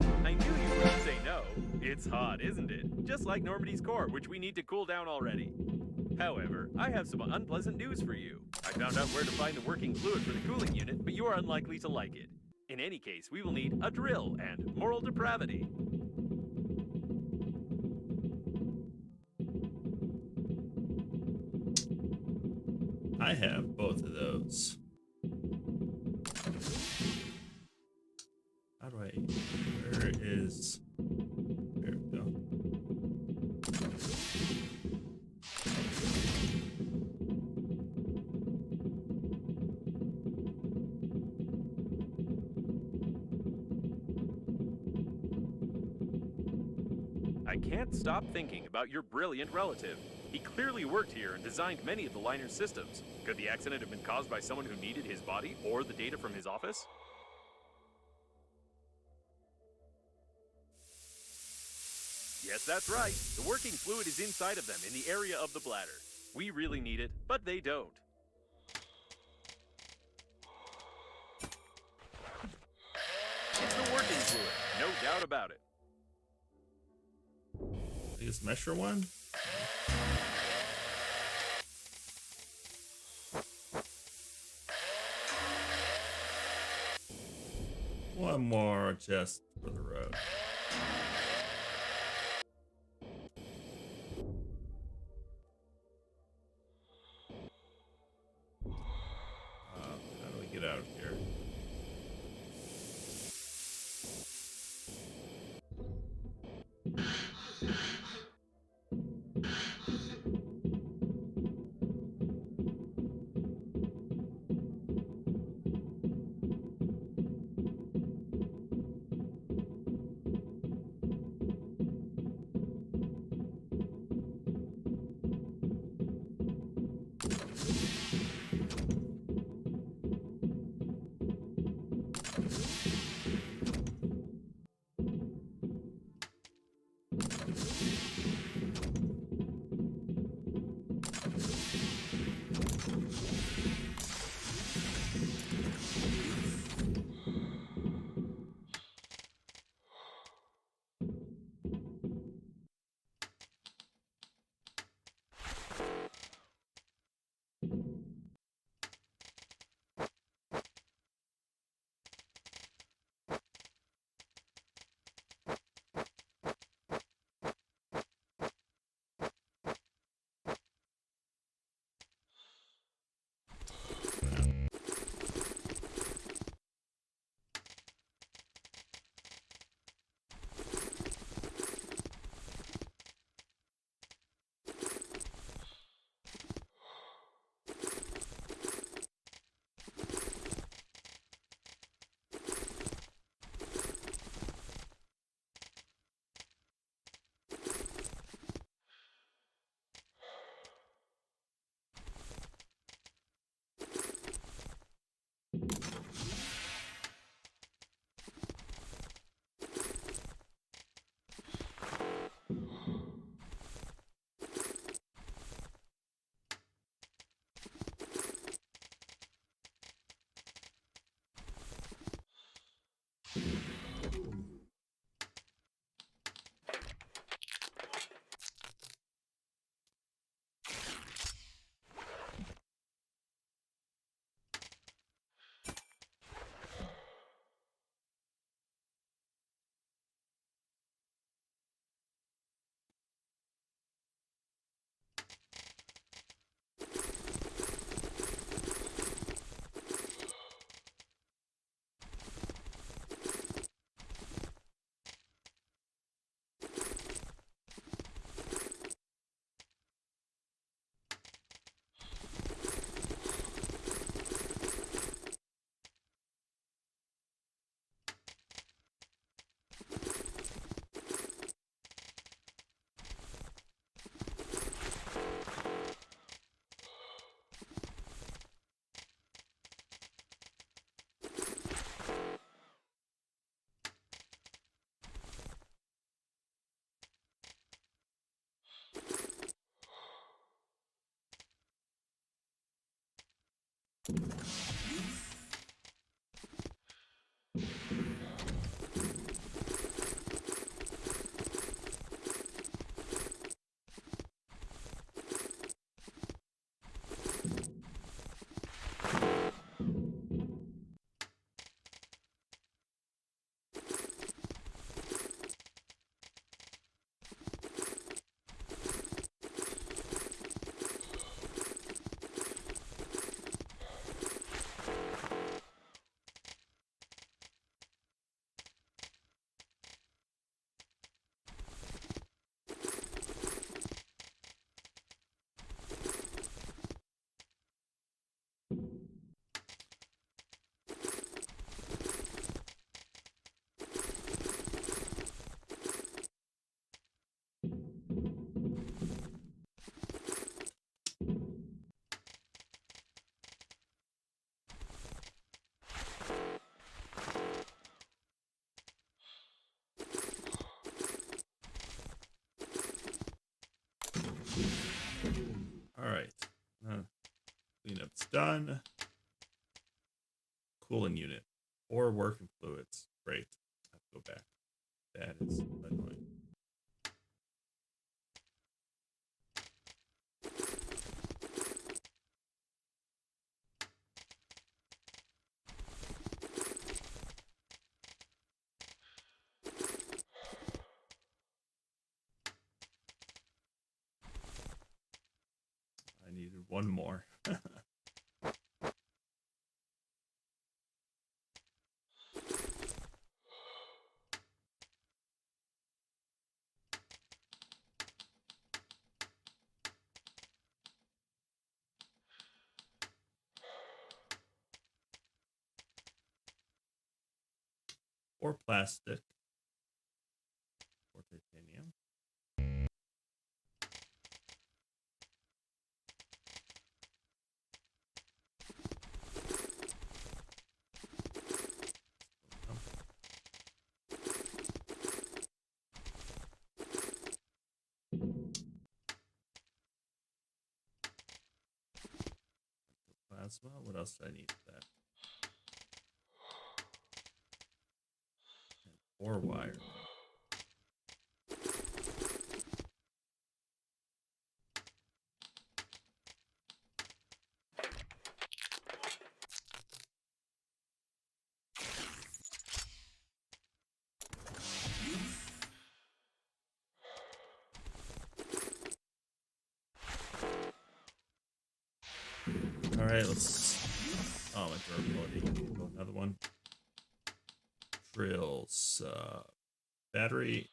I knew you wouldn't say no. It's hot, isn't it? Just like Normandy's core, which we need to cool down already. However, I have some unpleasant news for you. I found out where to find the working fluid for the cooling unit, but you are unlikely to like it. In any case, we will need a drill and moral depravity. I have both of those. How do I... Where is... There we go. I can't stop thinking about your brilliant relative. He clearly worked here and designed many of the liner's systems. Could the accident have been caused by someone who needed his body or the data from his office? Yes, that's right. The working fluid is inside of them in the area of the bladder. We really need it, but they don't. It's the working fluid, no doubt about it. I guess measure one? One more just for the road. How do we get out of here? done. Cooling unit. 4 working fluids. Great. I have to go back. That is annoying. I needed one more. Or plastic. Or titanium. Plasma. What else do I need for that? Or wire. All right, let's. Oh, my durability. Go another one. Drills. Battery.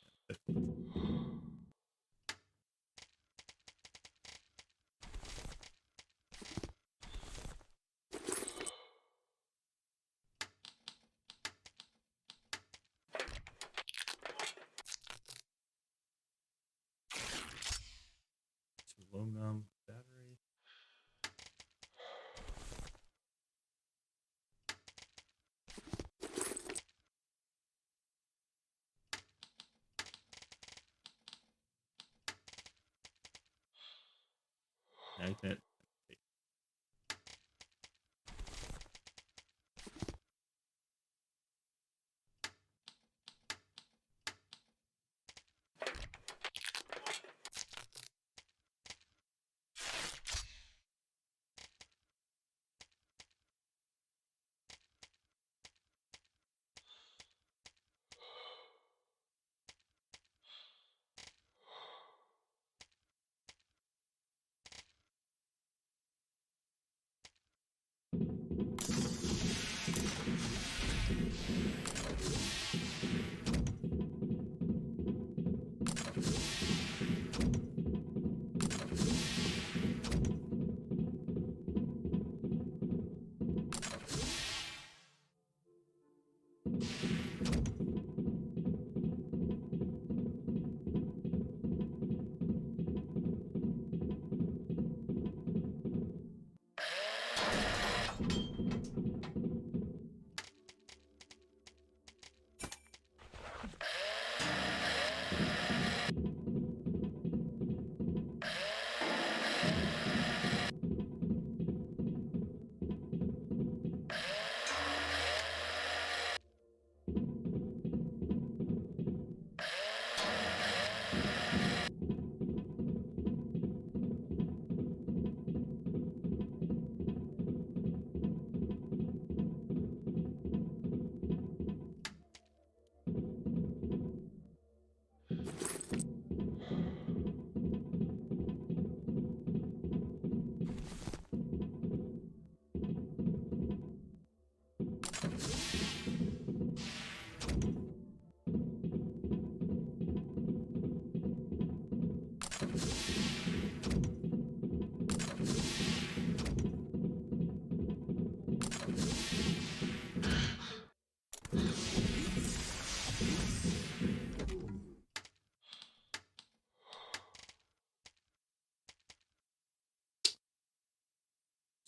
Aluminum battery. Magnet.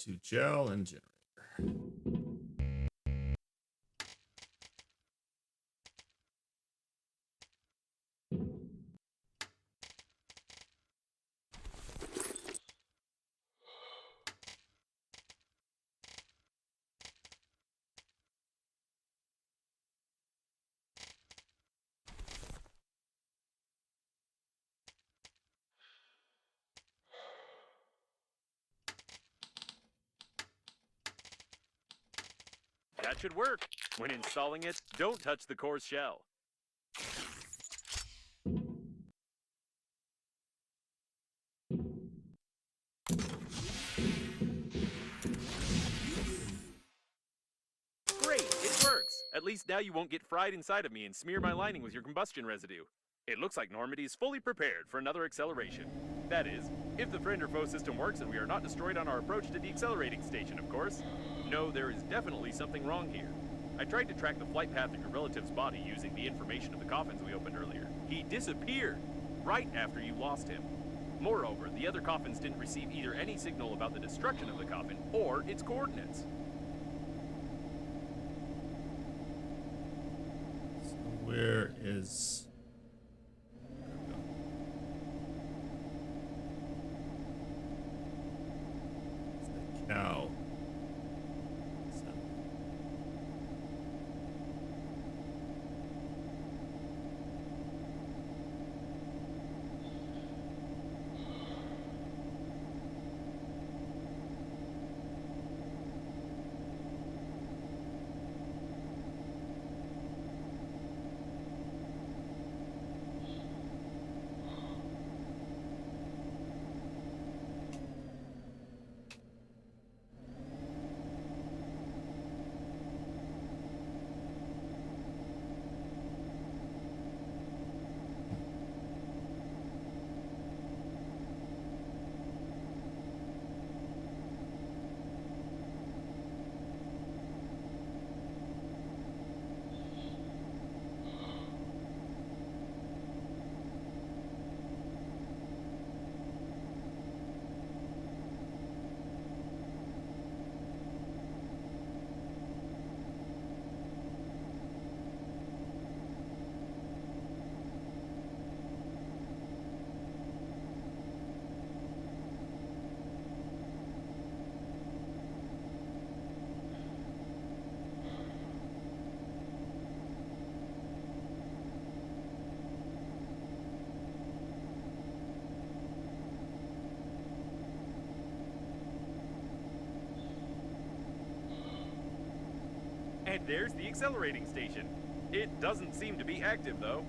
To gel and generator. That should work. When installing it, don't touch the core's shell. Great, it works! At least now you won't get fried inside of me and smear my lining with your combustion residue. It looks like Normandy is fully prepared for another acceleration. That is, if the friend or foe system works and we are not destroyed on our approach to the accelerating station, of course. No, there is definitely something wrong here. I tried to track the flight path of your relative's body using the information of the coffins we opened earlier. He disappeared right after you lost him. Moreover, the other coffins didn't receive either any signal about the destruction of the coffin or its coordinates. So where is... It's the cow. And there's the accelerating station. It doesn't seem to be active, though.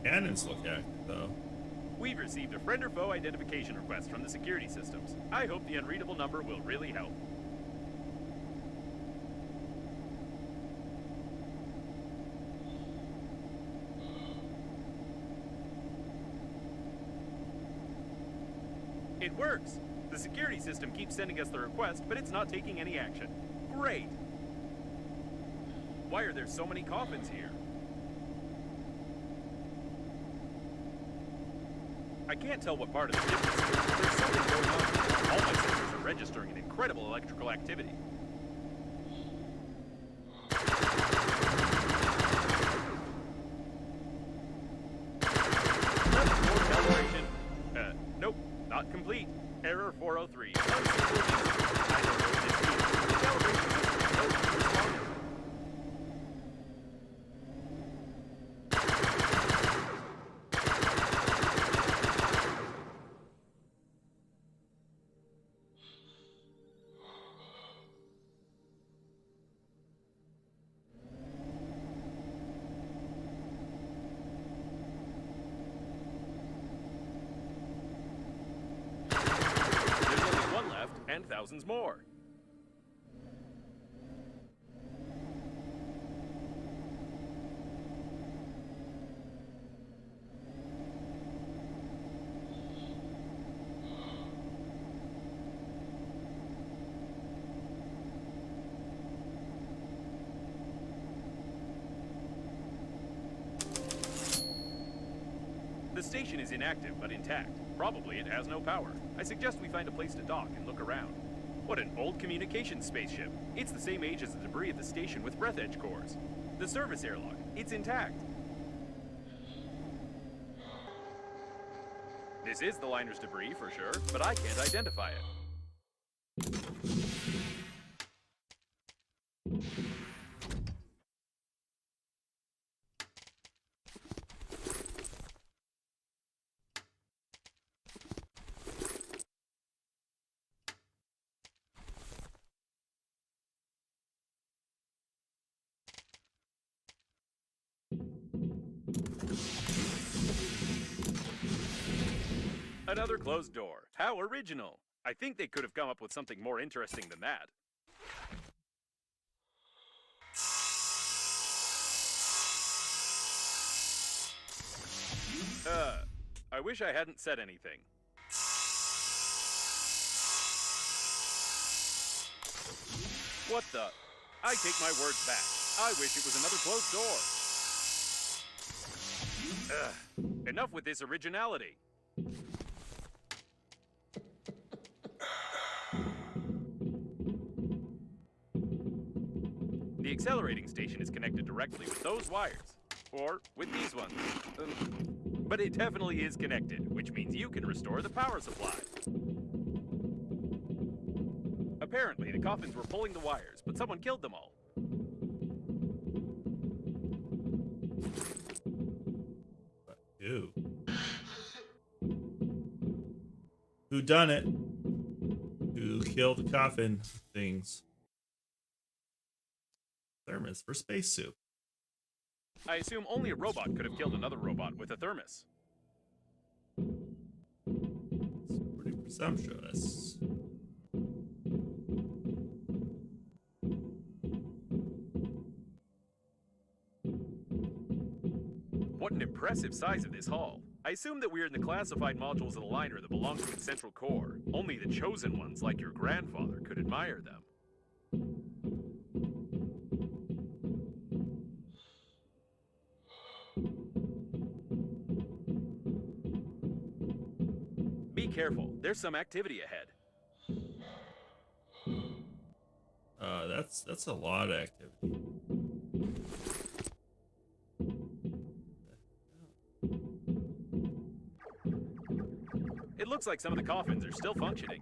Cannons look active, though. We've received a friend or foe identification request from the security systems. I hope the unreadable number will really help. It works! The security system keeps sending us the request, but it's not taking any action. Great! Why are there so many coffins here? I can't tell what part of the difference is, but there's something going on here. All my sensors are registering an incredible electrical activity. Nope, not complete. Error 403. I don't know what this means. The calibration system knows it's responding. And thousands more. The station is inactive but intact. Probably it has no power. I suggest we find a place to dock and look around. What an old communications spaceship. It's the same age as the debris at the station with Breathedge cores. The service airlock, it's intact. This is the liner's debris for sure, but I can't identify it. Another closed door. How original. I think they could have come up with something more interesting than that. I wish I hadn't said anything. What the? I take my words back. I wish it was another closed door. Enough with this originality. The accelerating station is connected directly with those wires. Or with these ones. But it definitely is connected, which means you can restore the power supply. Apparently, the coffins were pulling the wires, but someone killed them all. Ew. Who done it? Who killed the coffin things? Thermos for space soup. I assume only a robot could have killed another robot with a thermos. It's pretty presumptuous. What an impressive size of this hall. I assume that we're in the classified modules of the liner that belong to its central core. Only the chosen ones, like your grandfather, could admire them. Be careful, there's some activity ahead. That's a lot of activity. It looks like some of the coffins are still functioning.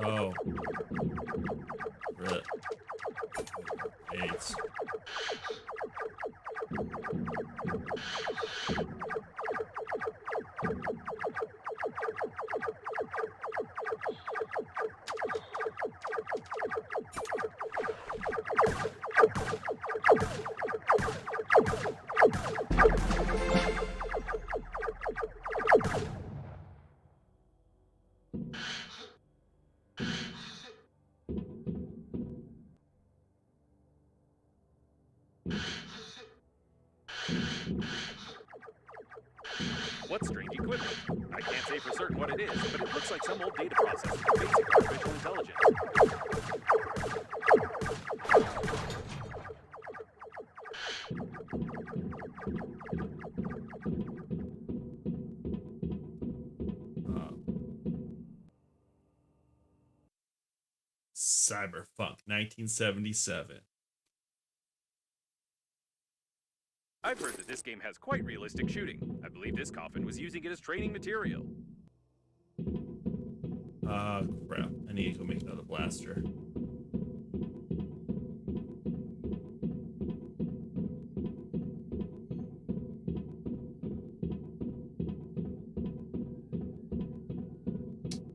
Oh. Really? AIDS. What strange equipment? I can't say for certain what it is, but it looks like some old data processor for basic artificial intelligence. Cyberpunk 1977. I've heard that this game has quite realistic shooting. I believe this coffin was using it as training material. Crap. I need to go make another blaster.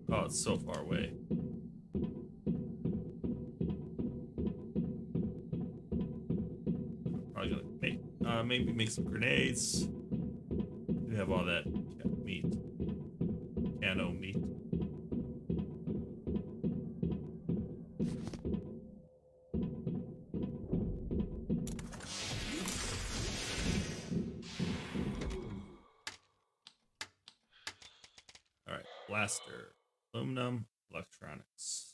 Oh, it's so far away. Probably gonna maybe make some grenades. We have all that meat. Cano meat. All right, blaster, aluminum, electronics.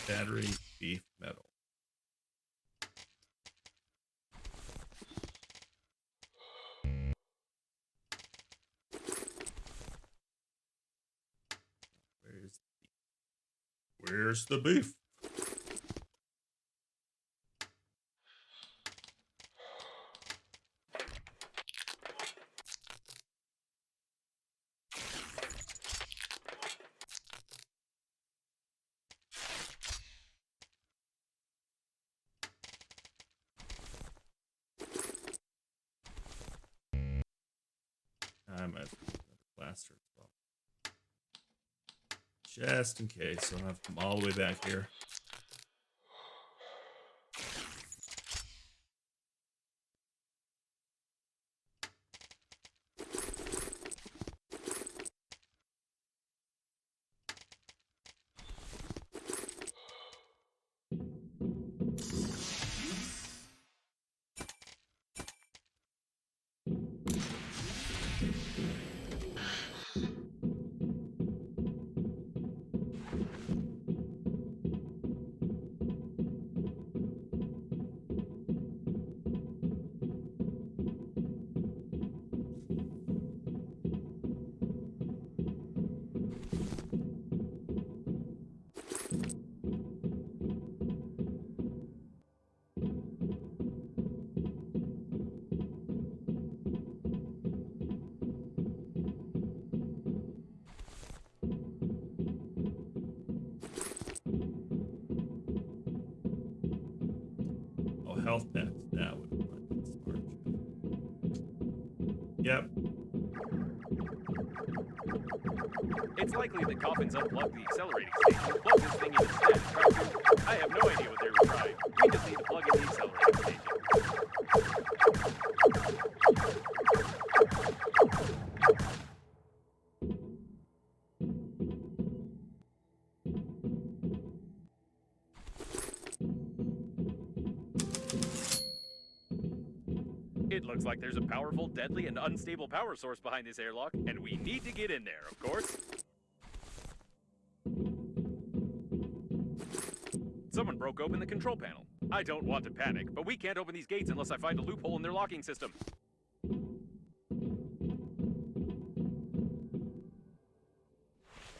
Battery, beef, metal. Where's the beef? time, I have to use another blaster as well. Just in case, so I don't have to come all the way back here. Oh, health packs. That would be smart. Yep. It's likely that Coffins unplugged the accelerating station. Plug this thing in instead and try to... I have no idea what they were trying. We just need to plug in the accelerating station. It looks like there's a powerful, deadly, and unstable power source behind this airlock, and we need to get in there, of course. Someone broke open the control panel. I don't want to panic, but we can't open these gates unless I find a loophole in their locking system.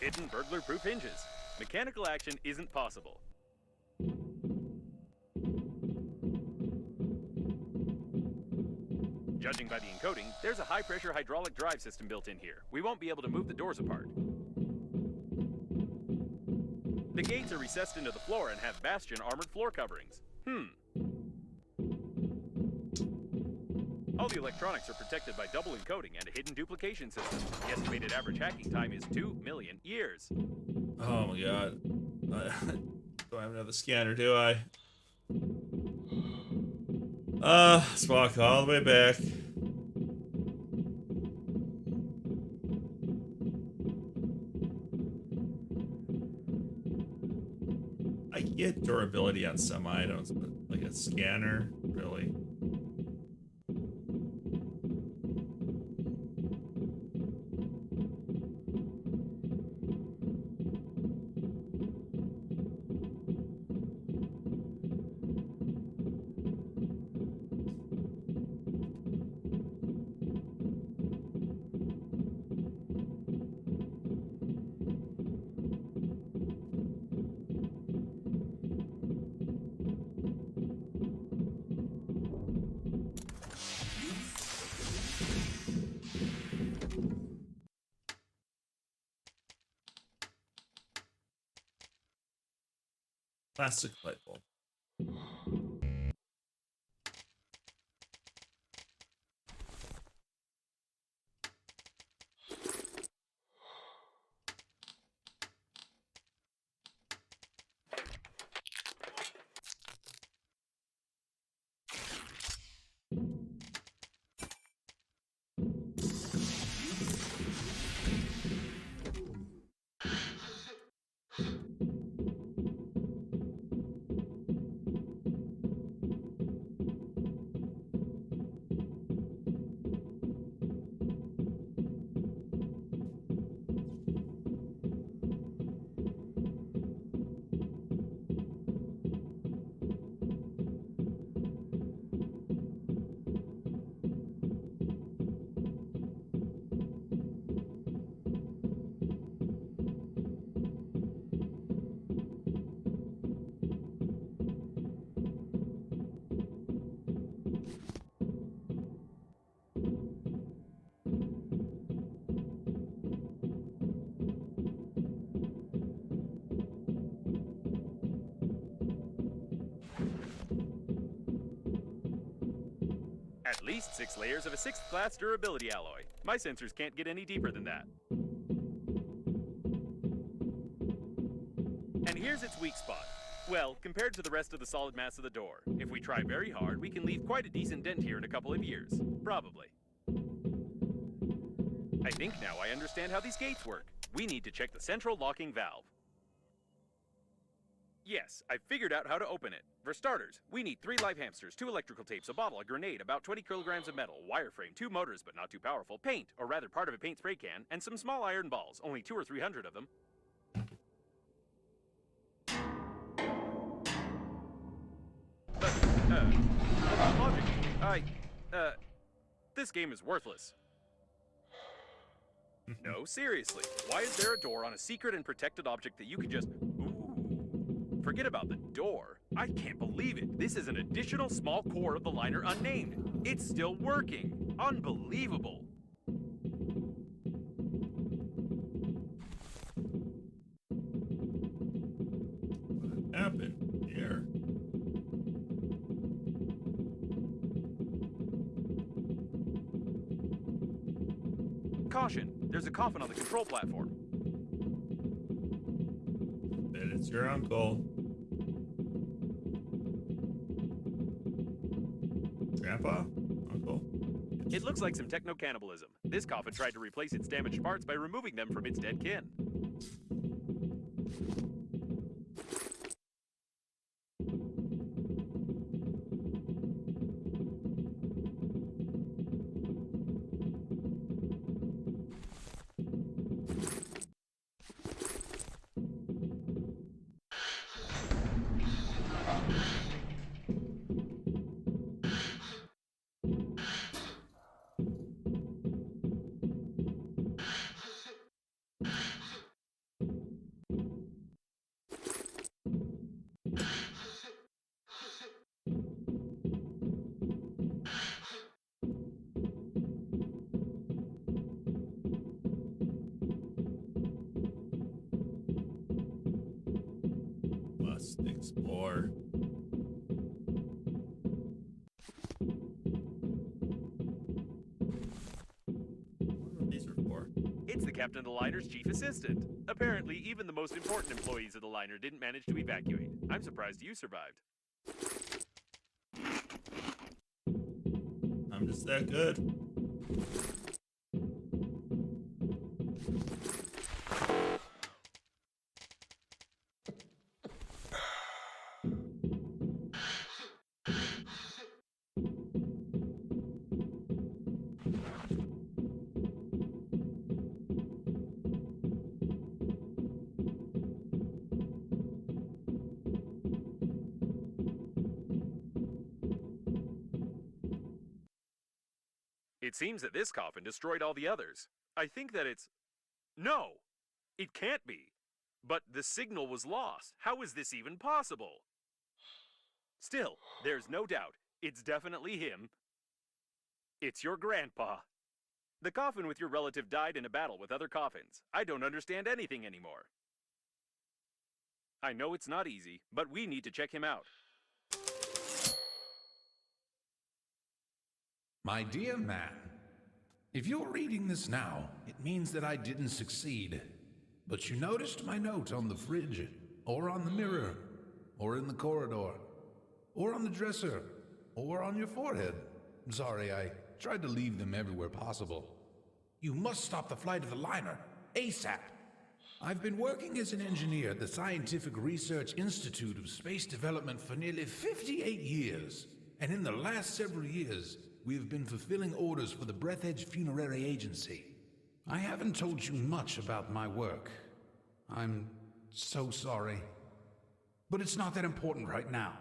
Hidden burglar-proof hinges. Mechanical action isn't possible. Judging by the encoding, there's a high-pressure hydraulic drive system built in here. We won't be able to move the doors apart. The gates are recessed into the floor and have Bastion armored floor coverings. All the electronics are protected by double encoding and a hidden duplication system. The estimated average hacking time is 2 million years. Oh my god. Do I have another scanner, do I? Spock all the way back. I get durability on some items, but like a scanner, really? Plastic light bulb. At least 6 layers of a 6th class durability alloy. My sensors can't get any deeper than that. And here's its weak spot. Well, compared to the rest of the solid mass of the door, if we try very hard, we can leave quite a decent dent here in a couple of years. Probably. I think now I understand how these gates work. We need to check the central locking valve. Yes, I figured out how to open it. For starters, we need 3 live hamsters, 2 electrical tapes, a bottle, a grenade, about 20 kilograms of metal, wireframe, 2 motors but not too powerful, paint, or rather part of a paint spray can, and some small iron balls, only 200 or 300 of them. Logic. This game is worthless. No, seriously. Why is there a door on a secret and protected object that you could just... Ooh. Forget about the door. I can't believe it. This is an additional small core of the liner unnamed. It's still working. Unbelievable. What happened here? Caution, there's a coffin on the control platform. Bet it's your uncle. Grandpa? Uncle? It looks like some techno-cannibalism. This coffin tried to replace its damaged parts by removing them from its dead kin. Must explore. What these are for? It's the captain of the liner's chief assistant. Apparently, even the most important employees of the liner didn't manage to evacuate. I'm surprised you survived. I'm just that good. It seems that this coffin destroyed all the others. I think that it's... No! It can't be. But the signal was lost. How is this even possible? Still, there's no doubt. It's definitely him. It's your grandpa. The coffin with your relative died in a battle with other coffins. I don't understand anything anymore. I know it's not easy, but we need to check him out. My dear man, if you're reading this now, it means that I didn't succeed. But you noticed my note on the fridge, or on the mirror, or in the corridor, or on the dresser, or on your forehead. Sorry, I tried to leave them everywhere possible. You must stop the flight of the liner, ASAP. I've been working as an engineer at the Scientific Research Institute of Space Development for nearly 58 years. And in the last several years, we have been fulfilling orders for the Breathedge Funerary Agency. I haven't told you much about my work. I'm so sorry. But it's not that important right now.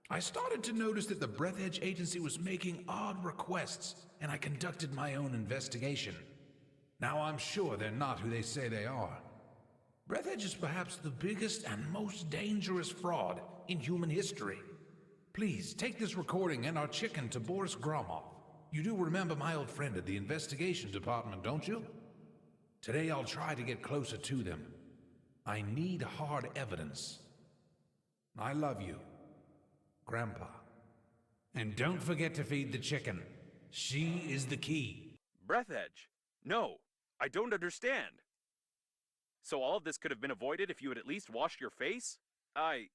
I started to notice that the Breathedge Agency was making odd requests, and I conducted my own investigation. Now I'm sure they're not who they say they are. Breathedge is perhaps the biggest and most dangerous fraud in human history. Please, take this recording and our chicken to Boris Gromov. You do remember my old friend at the investigation department, don't you? Today I'll try to get closer to them. I need hard evidence. I love you, Grandpa. And don't forget to feed the chicken. She is the key. Breathedge. No, I don't understand. So all of this could have been avoided if you had at least washed your face? I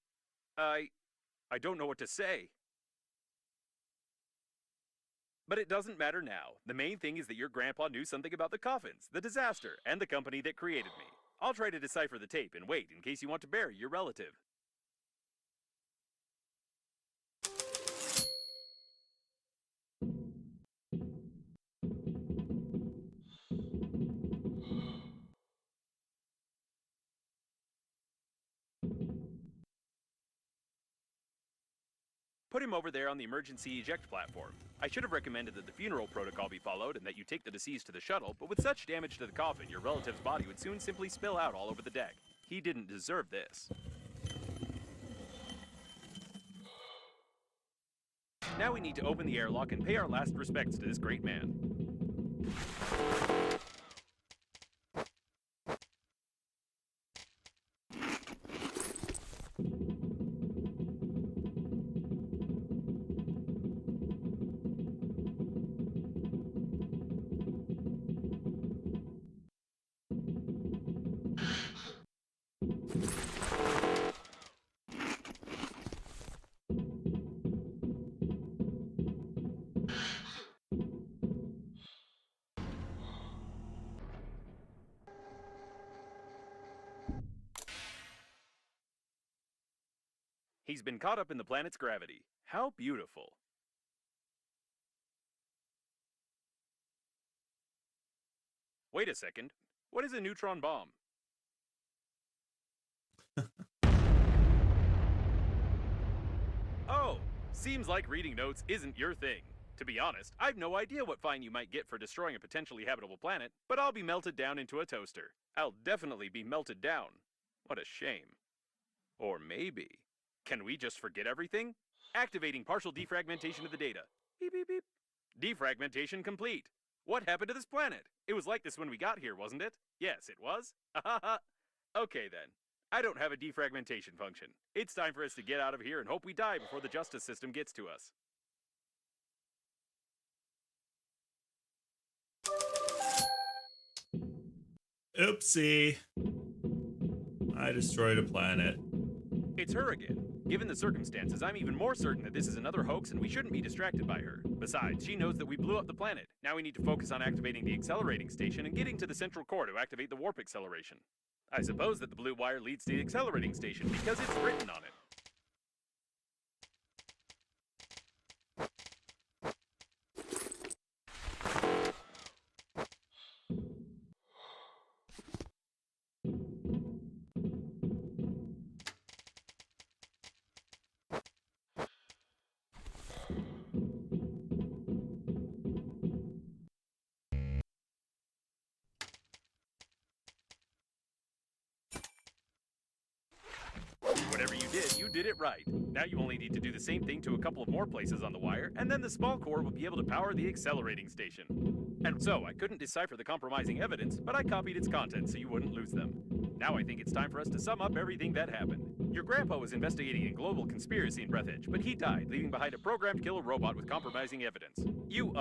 don't know what to say. But it doesn't matter now. The main thing is that your grandpa knew something about the coffins, the disaster, and the company that created me. I'll try to decipher the tape and wait in case you want to bury your relative. Put him over there on the emergency eject platform. I should have recommended that the funeral protocol be followed and that you take the deceased to the shuttle, but with such damage to the coffin, your relative's body would soon simply spill out all over the deck. He didn't deserve this. Now we need to open the airlock and pay our last respects to this great man. He's been caught up in the planet's gravity. How beautiful. Wait a second. What is a neutron bomb? Oh, seems like reading notes isn't your thing. To be honest, I've no idea what fine you might get for destroying a potentially habitable planet, but I'll be melted down into a toaster. I'll definitely be melted down. What a shame. Or maybe... Can we just forget everything? Activating partial defragmentation of the data. Beep, beep, beep. Defragmentation complete. What happened to this planet? It was like this when we got here, wasn't it? Yes, it was. Okay then. I don't have a defragmentation function. It's time for us to get out of here and hope we die before the justice system gets to us. Oopsie. I destroyed a planet. It's her again. Given the circumstances, I'm even more certain that this is another hoax and we shouldn't be distracted by her. Besides, she knows that we blew up the planet. Now we need to focus on activating the accelerating station and getting to the central core to activate the warp acceleration. I suppose that the blue wire leads to the accelerating station because it's written on it. Whatever you did it right. Now you only need to do the same thing to a couple of more places on the wire, and then the small core will be able to power the accelerating station. And so I couldn't decipher the compromising evidence, but I copied its contents so you wouldn't lose them. Now I think it's time for us to sum up everything that happened. Your grandpa was investigating a global conspiracy in Breathedge, but he died, leaving behind a programmed killer robot with compromising evidence. You,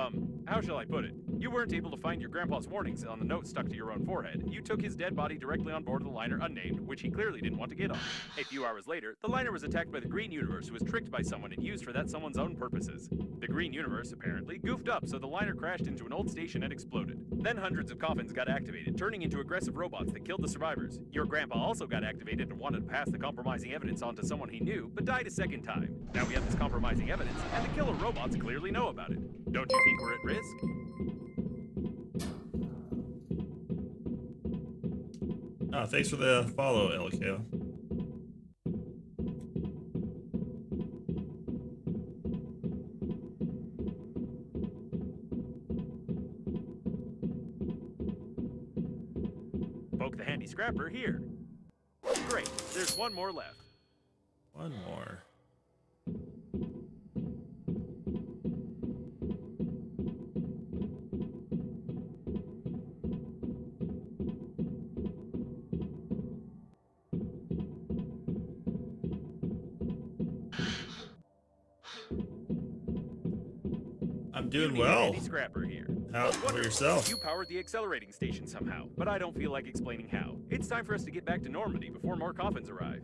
how shall I put it? You weren't able to find your grandpa's warnings on the note stuck to your own forehead. You took his dead body directly on board of the liner unnamed, which he clearly didn't want to get on. A few hours later, the liner was attacked by the Green Universe, who was tricked by someone and used for that someone's own purposes. The Green Universe, apparently, goofed up, so the liner crashed into an old station and exploded. Then hundreds of coffins got activated, turning into aggressive robots that killed the survivors. Your grandpa also got activated and wanted to pass the compromising evidence on to someone he knew, but died a second time. Now we have this compromising evidence, and the killer robots clearly know about it. Don't you think we're at risk? Oh, thanks for the follow, LKO. Poke the handy scrapper here. Great, there's one more left. One more. I'm doing You need a well. handy scrapper here. How for Wonderful. yourself? You powered the accelerating station somehow, but I don't feel like explaining how. It's time for us to get back to Normandy before more coffins arrive.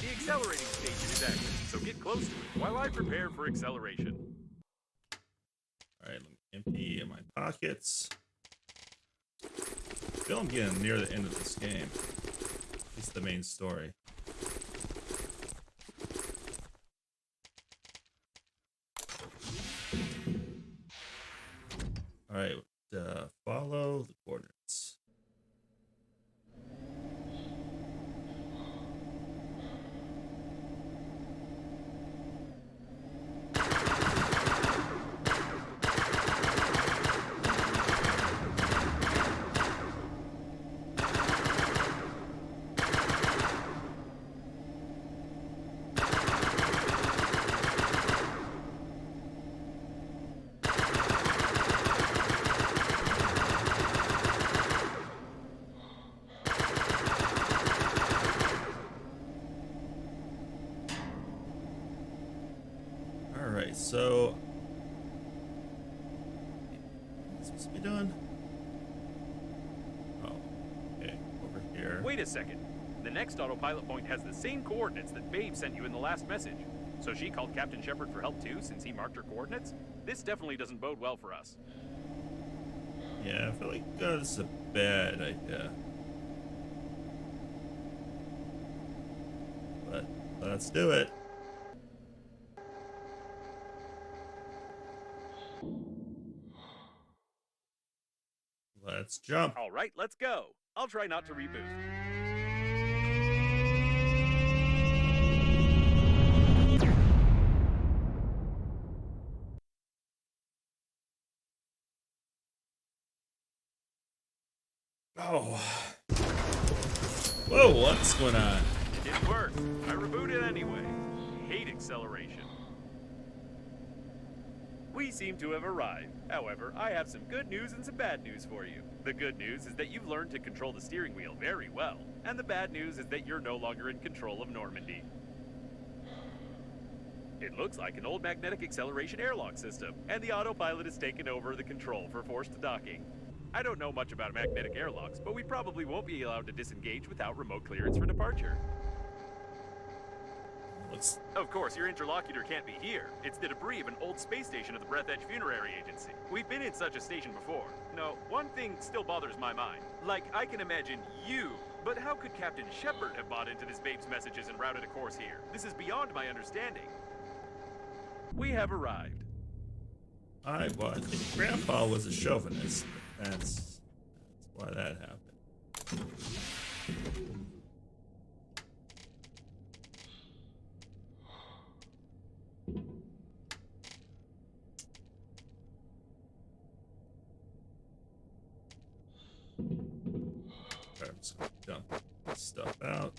The accelerating station is active, so get close to it while I prepare for acceleration. All right, let me empty my pockets. I feel I'm getting near the end of this game. At least the main story. All right, follow the coordinates. All right, so what's supposed to be done? Oh, okay, over here. Wait a second. The next autopilot point has the same coordinates that Babe sent you in the last message. So she called Captain Shepard for help too, since he marked her coordinates? This definitely doesn't bode well for us. Yeah, I feel like this is a bad idea. But let's do it. Let's jump. All right, let's go. I'll try not to reboot. Oh. Whoa, what's going on? It didn't work. I rebooted anyway. Hate acceleration. We seem to have arrived. However, I have some good news and some bad news for you. The good news is that you've learned to control the steering wheel very well. And the bad news is that you're no longer in control of Normandy. It looks like an old magnetic acceleration airlock system, and the autopilot has taken over the control for forced docking. I don't know much about magnetic airlocks, but we probably won't be allowed to disengage without remote clearance for departure. What's Of course, your interlocutor can't be here. It's the debris of an old space station of the Breathedge Funerary Agency. We've been in such a station before. No, one thing still bothers my mind. Like, I can imagine you, but how could Captain Shepard have bought into this Babe's messages and routed a course here? This is beyond my understanding. We have arrived. I think Grandpa was a chauvinist. That's why that happened. Okay, I'm just gonna dump this stuff out.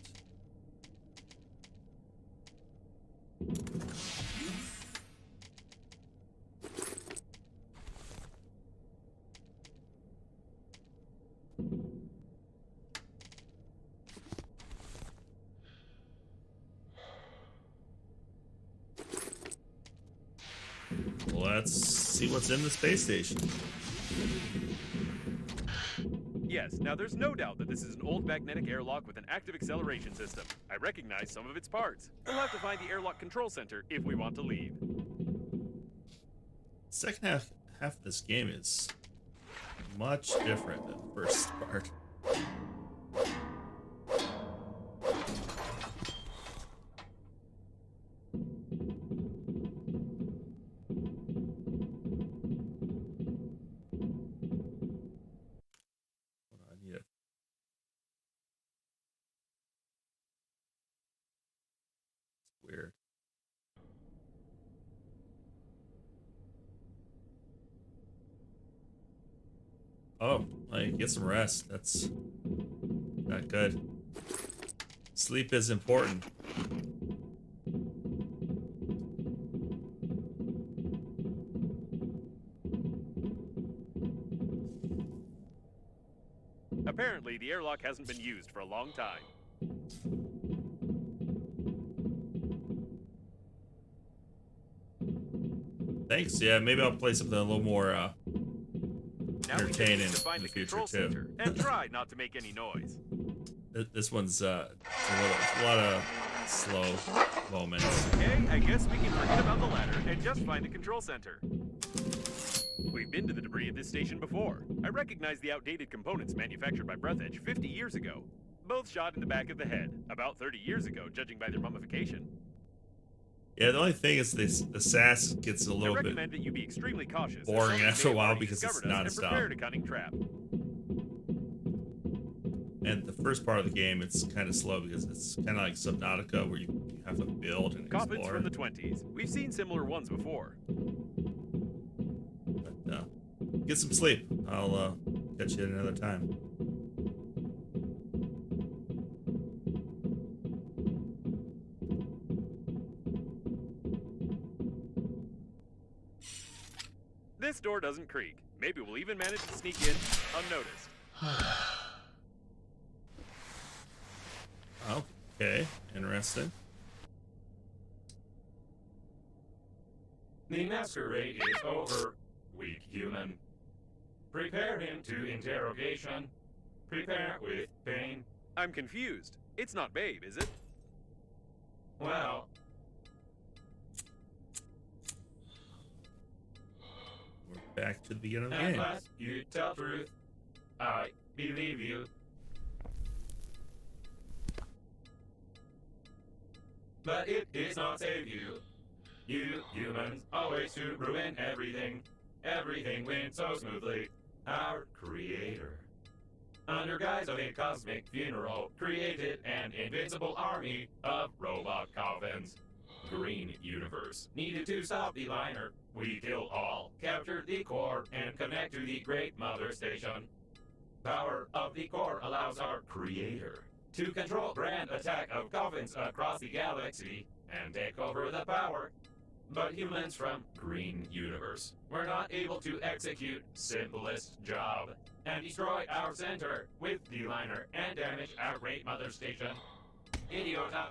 Let's see what's in the space station. Yes, now there's no doubt that this is an old magnetic airlock with an active acceleration system. I recognize some of its parts. We'll have to find the airlock control center if we want to leave. Second half of this game is much different than the first part. I need it. It's weird. Oh, like get some rest. That's not good. Sleep is important. Apparently, the airlock hasn't been used for a long time. Thanks. Yeah, maybe I'll play something a little more Now we just entertaining need to find in the the future control too. center and try not to make any noise. This one's a lot of slow moments. Okay, I guess we can forget about the ladder and just find the control center. We've been to the debris at this station before. I recognize the outdated components manufactured by Breathedge 50 years ago. Both shot in the back of the head, about 30 years ago, judging by their mummification. Yeah, the only thing is the sass gets a I little bit recommend that you be extremely cautious. as boring somebody after a may have while already because it's discovered us and nonstop. prepared a cunning trap. And the first part of the game, it's kind of slow because it's kind of like Subnautica where you have to build and Coffins explore. from the 20s. We've seen similar ones before. But, get some sleep. I'll catch you at another time. This door doesn't creak. Maybe we'll even manage to sneak in unnoticed. Okay, interesting. The masquerade is over, weak human. Prepare him to interrogation. Prepare with pain. I'm confused. It's not Babe, is it? Well, We're back to the beginning of the at game. last you tell truth. I believe you. But it is not save you. You humans always to ruin everything. Everything went so smoothly. Our creator, under guise of a cosmic funeral, created an invincible army of robot coffins. Green Universe needed to stop the liner. We kill all, capture the core, and connect to the Great Mother Station. Power of the core allows our creator to control grand attack of coffins across the galaxy and take over the power. But humans from Green Universe were not able to execute simplest job and destroy our center with the liner and damage our Great Mother Station. Idiota.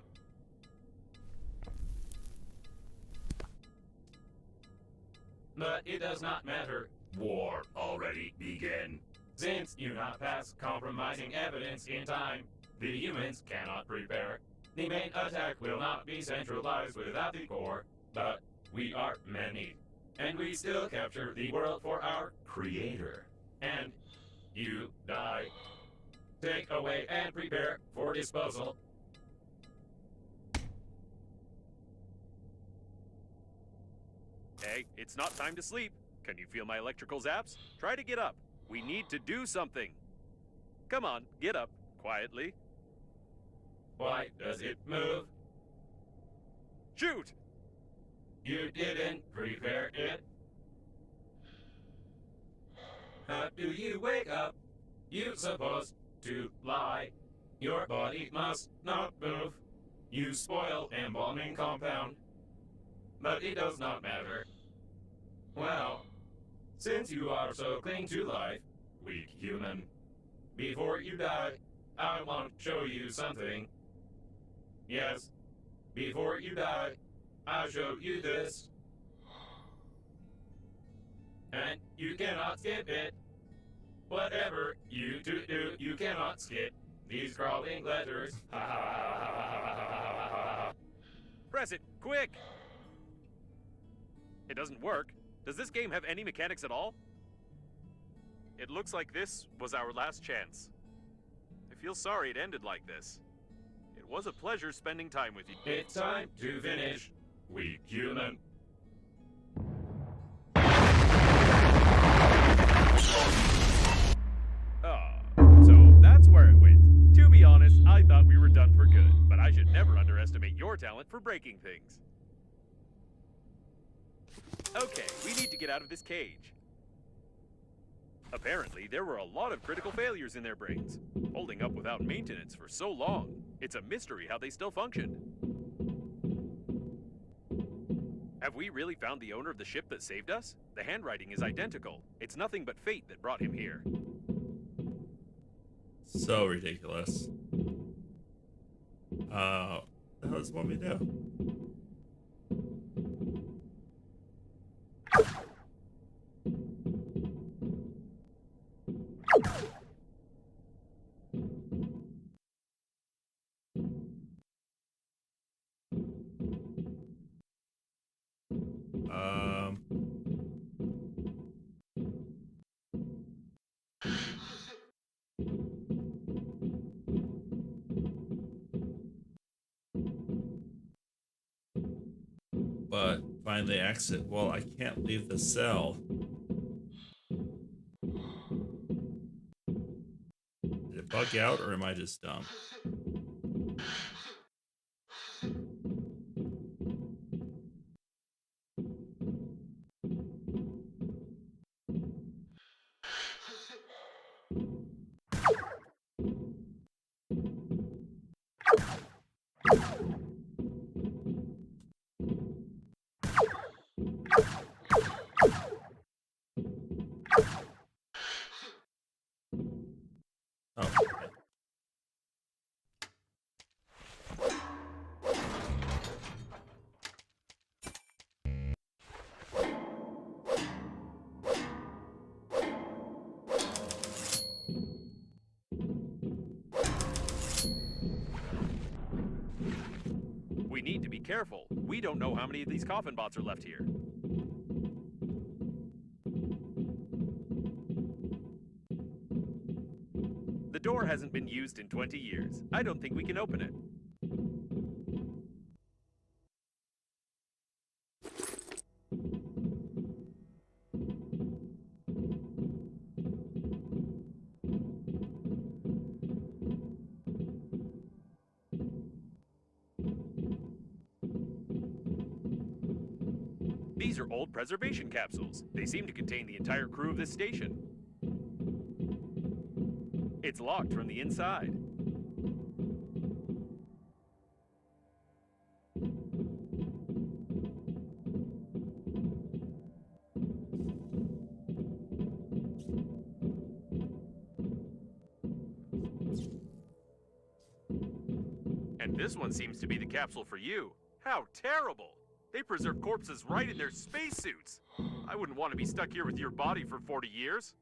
But it does not matter. War already began. Since you not pass compromising evidence in time, the humans cannot prepare. The main attack will not be centralized without the core, but we are many, and we still capture the world for our creator. And you die. Take away and prepare for disposal. Hey, it's not time to sleep. Can you feel my electrical zaps? Try to get up. We need to do something. Come on, get up. Quietly. Why does it move? Shoot! You didn't prepare it. How do you wake up? You supposed to lie. Your body must not move. You spoil embalming compound. But it does not matter. Well, since you are so cling to life, weak human, before you die, I want to show you something. Yes, before you die, I'll show you this. And you cannot skip it. Whatever you do, you cannot skip these crawling letters. Press it, quick! It doesn't work. Does this game have any mechanics at all? It looks like this was our last chance. I feel sorry it ended like this. It was a pleasure spending time with you. It's time to finish, weak human. So that's where it went. To be honest, I thought we were done for good, but I should never underestimate your talent for breaking things. Okay, we need to get out of this cage. Apparently, there were a lot of critical failures in their brains, holding up without maintenance for so long. It's a mystery how they still functioned. Have we really found the owner of the ship that saved us? The handwriting is identical. It's nothing but fate that brought him here. So ridiculous. What the hell does it want me to do? Um, but find the exit. Well, I can't leave the cell. Did it bug out, or am I just dumb? Oh, okay. We need to be careful. We don't know how many of these coffin bots are left here. The door hasn't been used in 20 years. I don't think we can open it. These are old preservation capsules. They seem to contain the entire crew of this station. It's locked from the inside. And this one seems to be the capsule for you. How terrible! They preserve corpses right in their spacesuits. I wouldn't want to be stuck here with your body for 40 years.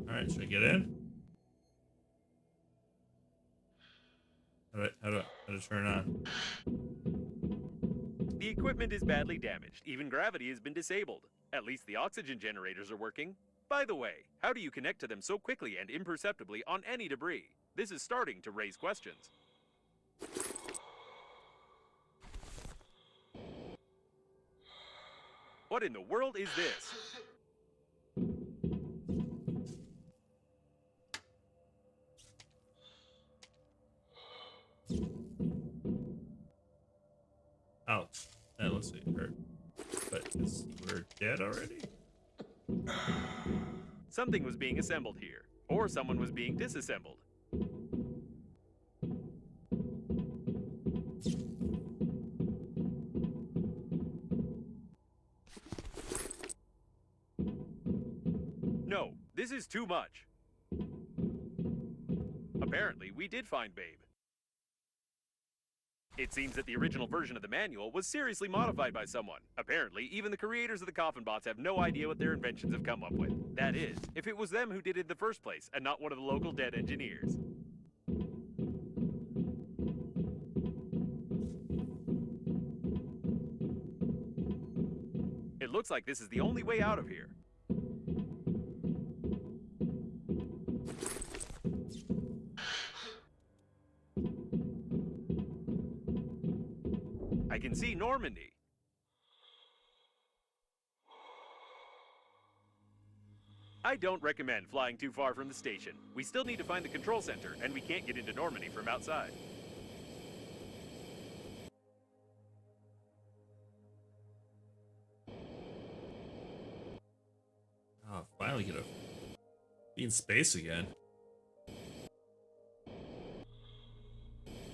Alright, should I get in? How to turn on? The equipment is badly damaged. Even gravity has been disabled. At least the oxygen generators are working. By the way, how do you connect to them so quickly and imperceptibly on any debris? This is starting to raise questions. What in the world is this? Ouch. That looks like it hurt. But we're dead already? Something was being assembled here, or someone was being disassembled. No, this is too much. Apparently, we did find Babe. It seems that the original version of the manual was seriously modified by someone. Apparently, even the creators of the coffin bots have no idea what their inventions have come up with. That is, if it was them who did it in the first place, and not one of the local dead engineers. It looks like this is the only way out of here. I can see Normandy. I don't recommend flying too far from the station. We still need to find the control center, and we can't get into Normandy from outside. Oh, finally get a be in space again.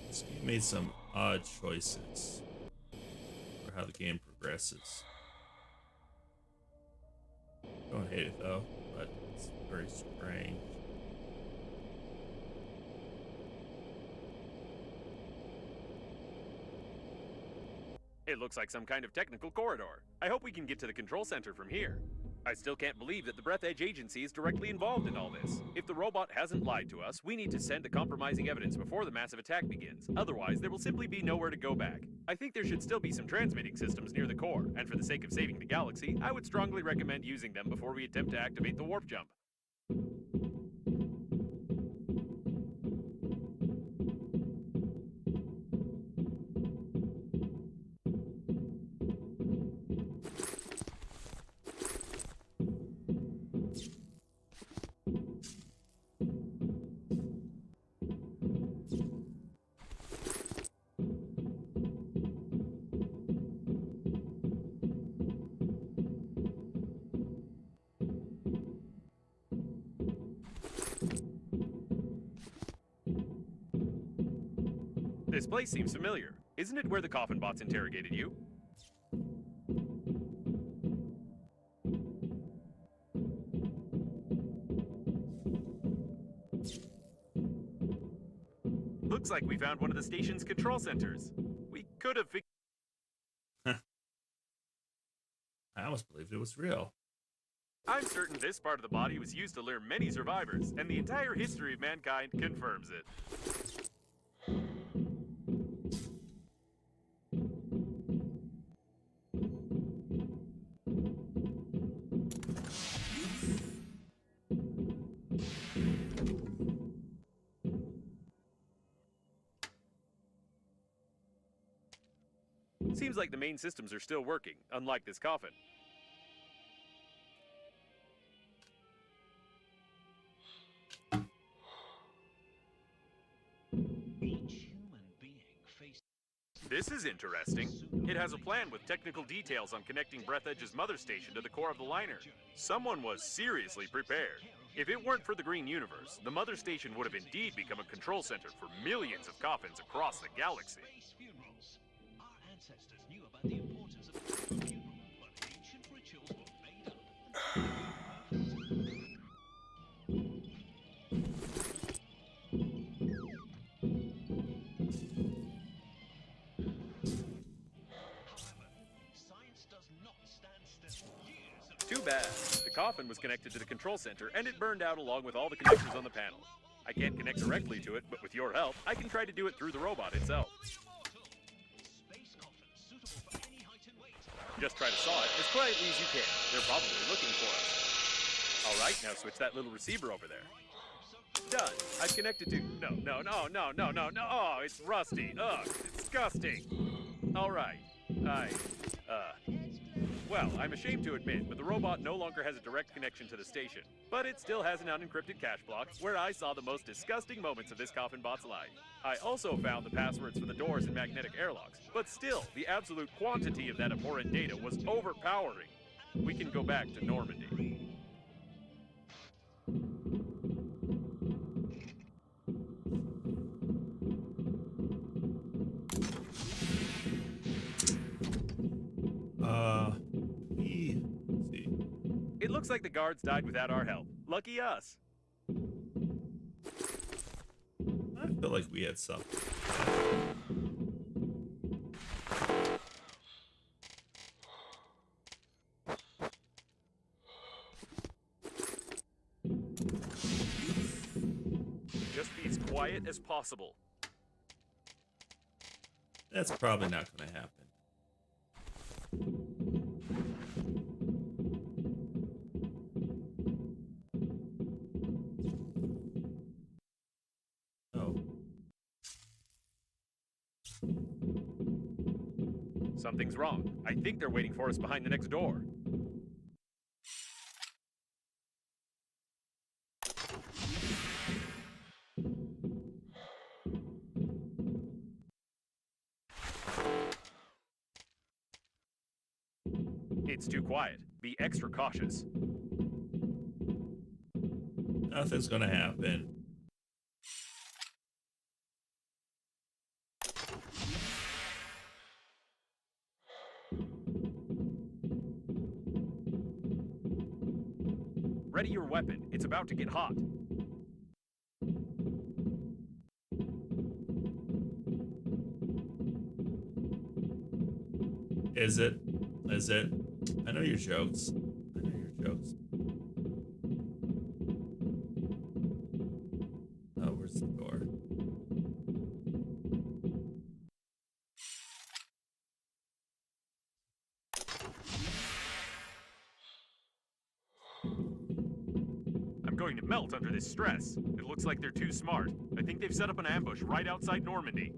This game made some odd choices for how the game progresses. Don't hate it though, but it's very strange. It looks like some kind of technical corridor. I hope we can get to the control center from here. I still can't believe that the Breathedge agency is directly involved in all this. If the robot hasn't lied to us, we need to send the compromising evidence before the massive attack begins. Otherwise, there will simply be nowhere to go back. I think there should still be some transmitting systems near the core, and for the sake of saving the galaxy, I would strongly recommend using them before we attempt to activate the warp jump. This place seems familiar. Isn't it where the coffin bots interrogated you? Looks like we found one of the station's control centers. We could have figured. I almost believed it was real. I'm certain this part of the body was used to lure many survivors, and the entire history of mankind confirms it. Seems like the main systems are still working, unlike this coffin. This is interesting. It has a plan with technical details on connecting Breathedge's mother station to the core of the liner. Someone was seriously prepared. If it weren't for the Green Universe, the mother station would have indeed become a control center for millions of coffins across the galaxy. Too bad. The coffin was connected to the control center, and it burned out along with all the connectors on the panel. I can't connect directly to it, but with your help, I can try to do it through the robot itself. Just try to saw it as quietly as you can. They're probably looking for us. All right, now switch that little receiver over there. Done. I've connected to... No. Oh, it's rusty. Ugh, disgusting. All right. Well, I'm ashamed to admit, but the robot no longer has a direct connection to the station. But it still has an unencrypted cache block, where I saw the most disgusting moments of this coffin bot's life. I also found the passwords for the doors and magnetic airlocks, but still, the absolute quantity of that abhorrent data was overpowering. We can go back to Normandy. See. It looks like the guards died without our help. Lucky us. I feel like we had something. Just be as quiet as possible. That's probably not going to happen. Oh. Something's wrong. I think they're waiting for us behind the next door. It's too quiet. Be extra cautious. Nothing's going to happen. Ready your weapon. It's about to get hot. Is it? Is it? I know your jokes. I know your jokes. Oh, where's the door? I'm going to melt under this stress. It looks like they're too smart. I think they've set up an ambush right outside Normandy.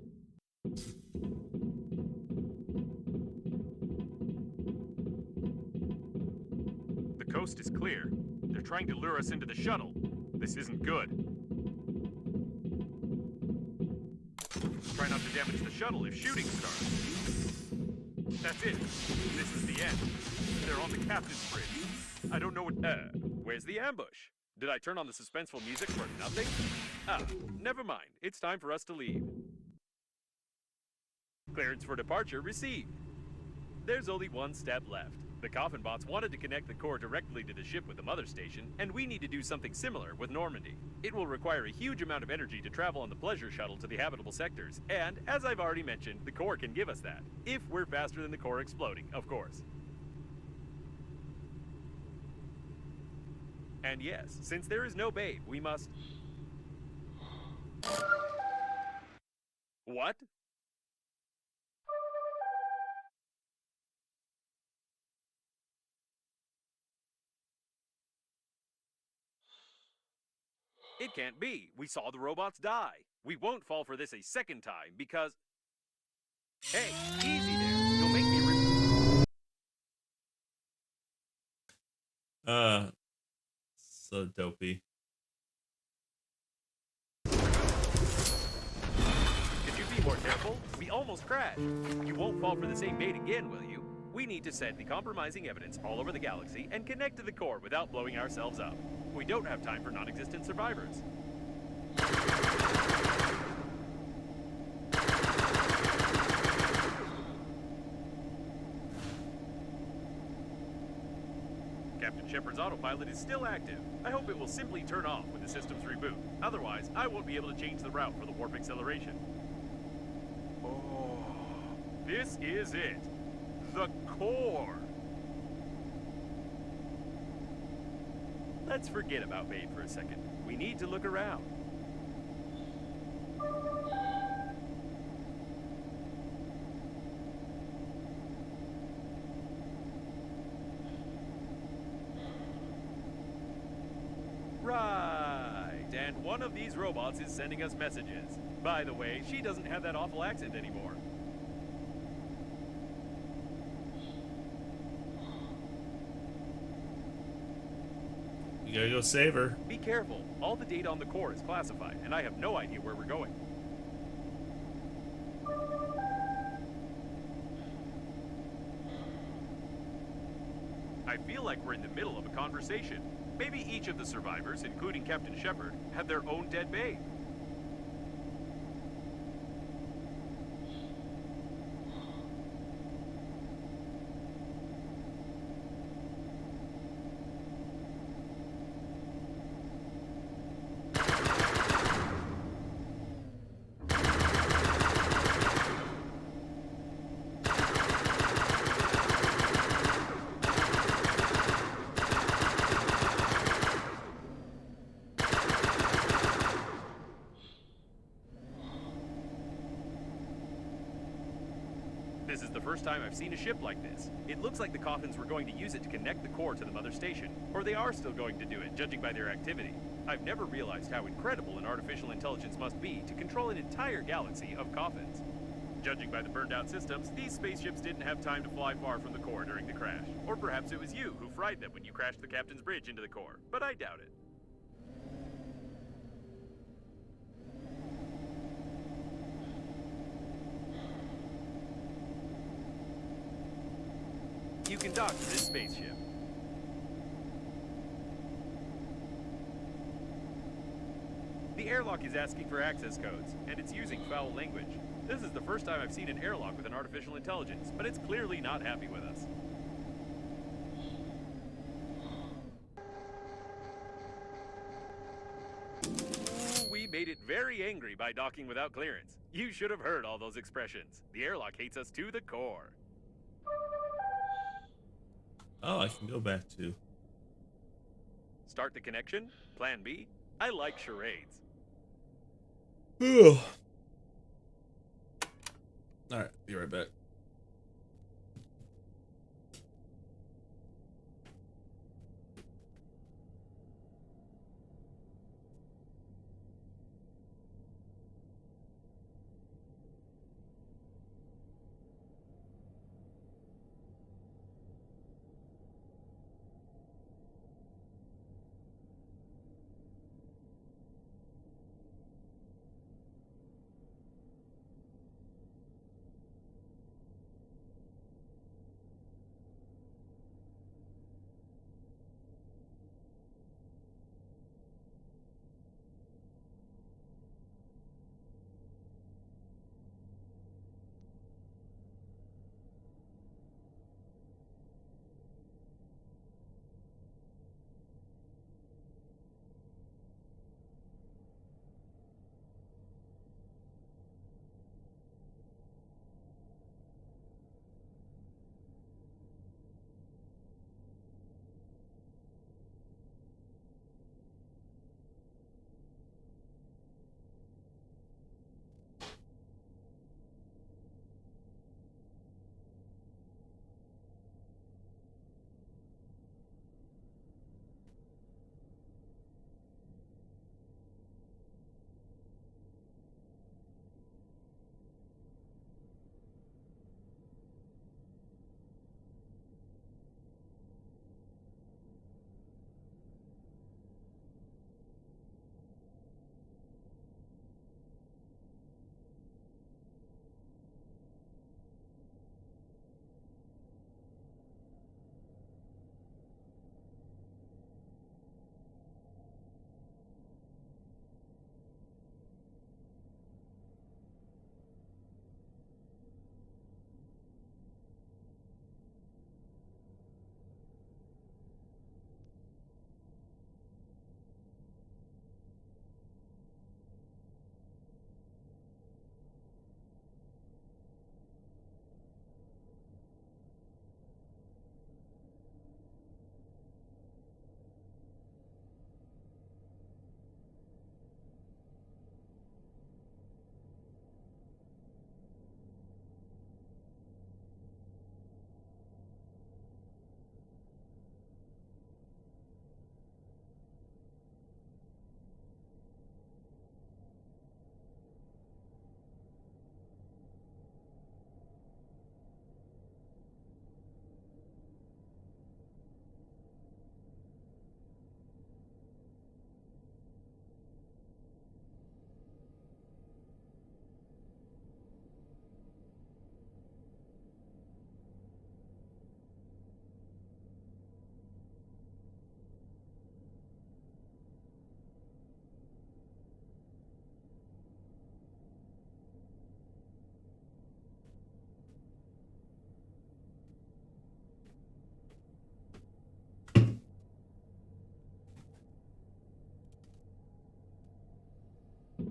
The coast is clear. They're trying to lure us into the shuttle. This isn't good. Try not to damage the shuttle if shooting starts. That's it. This is the end. They're on the captain's bridge. I don't know what... where's the ambush? Did I turn on the suspenseful music for nothing? Ah, never mind. It's time for us to leave. Clearance for departure received. There's only one step left. The coffin bots wanted to connect the core directly to the ship with the mother station, and we need to do something similar with Normandy. It will require a huge amount of energy to travel on the pleasure shuttle to the habitable sectors, and, as I've already mentioned, the core can give us that. If we're faster than the core exploding, of course. And yes, since there is no babe, we must... What? It can't be. We saw the robots die. We won't fall for this a second time because... Hey, easy there. You'll make me... So dopey. Could you be more careful? We almost crashed. You won't fall for the same bait again, will you? We need to send the compromising evidence all over the galaxy and connect to the core without blowing ourselves up. We don't have time for non-existent survivors. Captain Shepard's autopilot is still active. I hope it will simply turn off when the systems reboot. Otherwise, I won't be able to change the route for the warp acceleration. Oh, this is it. The core. Let's forget about Babe for a second. We need to look around. Right, and one of these robots is sending us messages. By the way, she doesn't have that awful accent anymore. You gotta go save her. Be careful. All the data on the core is classified, and I have no idea where we're going. I feel like we're in the middle of a conversation. Maybe each of the survivors, including Captain Shepard, have their own dead babe. This is the first time I've seen a ship like this. It looks like the coffins were going to use it to connect the core to the mother station, or they are still going to do it, judging by their activity. I've never realized how incredible an artificial intelligence must be to control an entire galaxy of coffins. Judging by the burned out systems, these spaceships didn't have time to fly far from the core during the crash. Or perhaps it was you who fried them when you crashed the captain's bridge into the core, but I doubt it. You can dock to this spaceship. The airlock is asking for access codes, and it's using foul language. This is the first time I've seen an airlock with an artificial intelligence, but it's clearly not happy with us. Ooh, we made it very angry by docking without clearance. You should have heard all those expressions. The airlock hates us to the core. Oh, I can go back to. Start the connection? Plan B? I like charades. All right, be right back.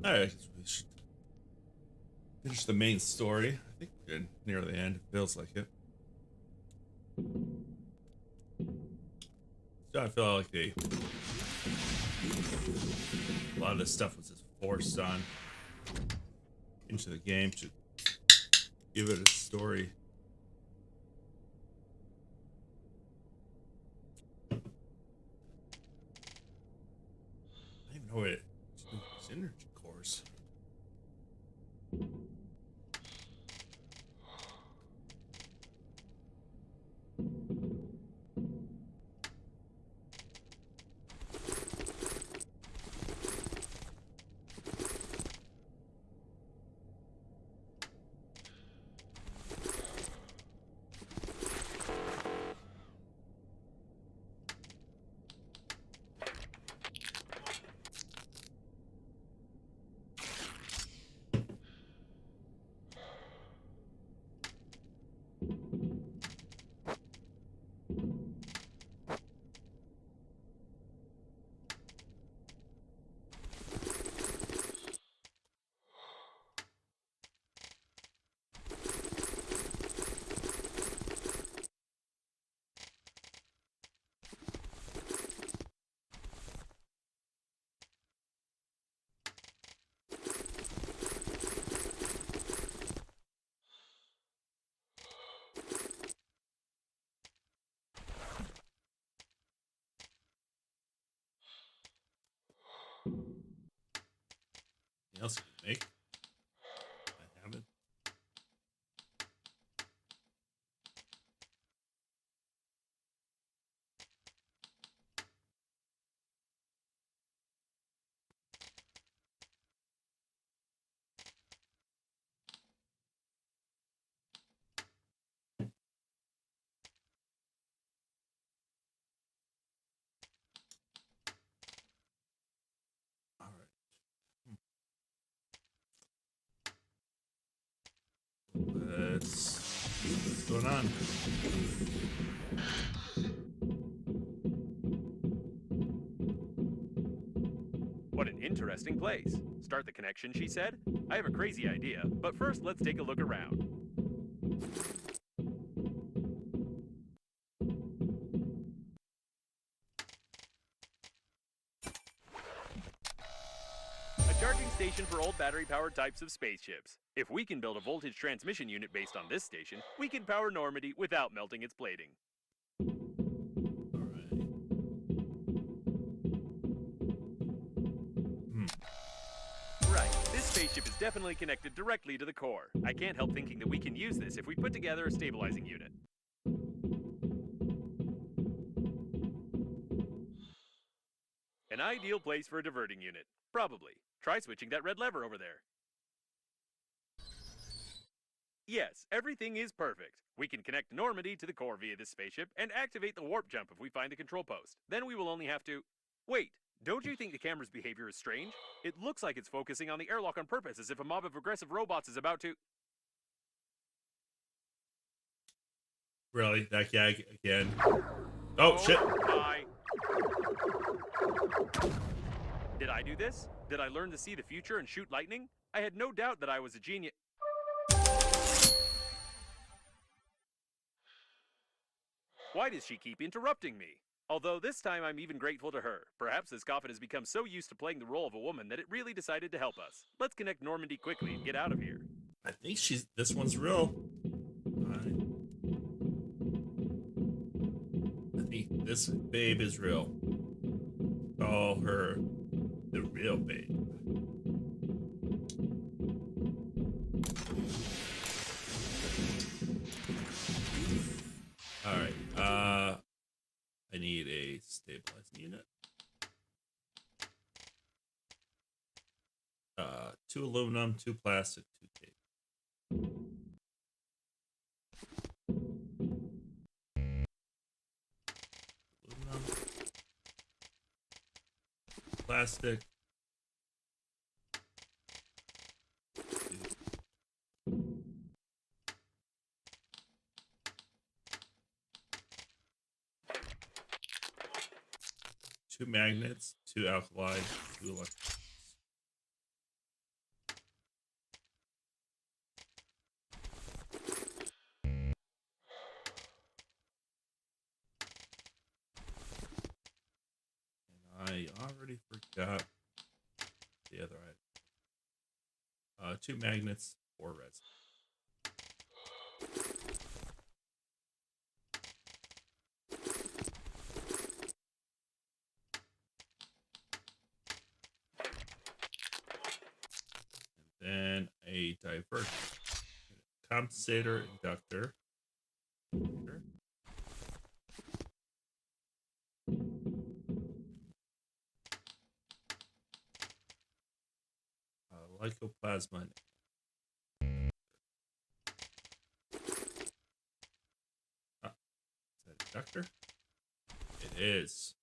All right, I guess we should finish the main story. I think we're getting near the end. It feels like it. So I feel like a lot of this stuff was just forced on into the game to give it a story. I don't even know what it is. Energy cores. Anything else you can make? I haven't. All right. Let's see what's going on. What an interesting place. Start the connection, she said. I have a crazy idea, but first let's take a look around. A charging station for old battery-powered types of spaceships. If we can build a voltage transmission unit based on this station, we can power Normandy without melting its plating. All right. Right, this spaceship is definitely connected directly to the core. I can't help thinking that we can use this if we put together a stabilizing unit. An ideal place for a diverting unit. Probably. Try switching that red lever over there. Yes, everything is perfect. We can connect Normandy to the core via this spaceship and activate the warp jump if we find the control post. Then we will only have to... Wait, don't you think the camera's behavior is strange? It looks like it's focusing on the airlock on purpose, as if a mob of aggressive robots is about to... Really? That guy again? Oh, shit. Bye. Did I do this? Did I learn to see the future and shoot lightning? I had no doubt that I was a genius. Why does she keep interrupting me? Although this time I'm even grateful to her. Perhaps this coffin has become so used to playing the role of a woman that it really decided to help us. Let's connect Normandy quickly and get out of here. I think this one's real. I think this babe is real. Call her the real babe. All right. I need a stabilizing unit. 2 aluminum, 2 plastic, 2 tape. Aluminum, plastic. 2 magnets, 2 alkali, 2 electrons. And I already forgot the other item. 2 magnets, 4 reds. Then a diverter, compensator, inductor, lycoplasma. Is that inductor? It is.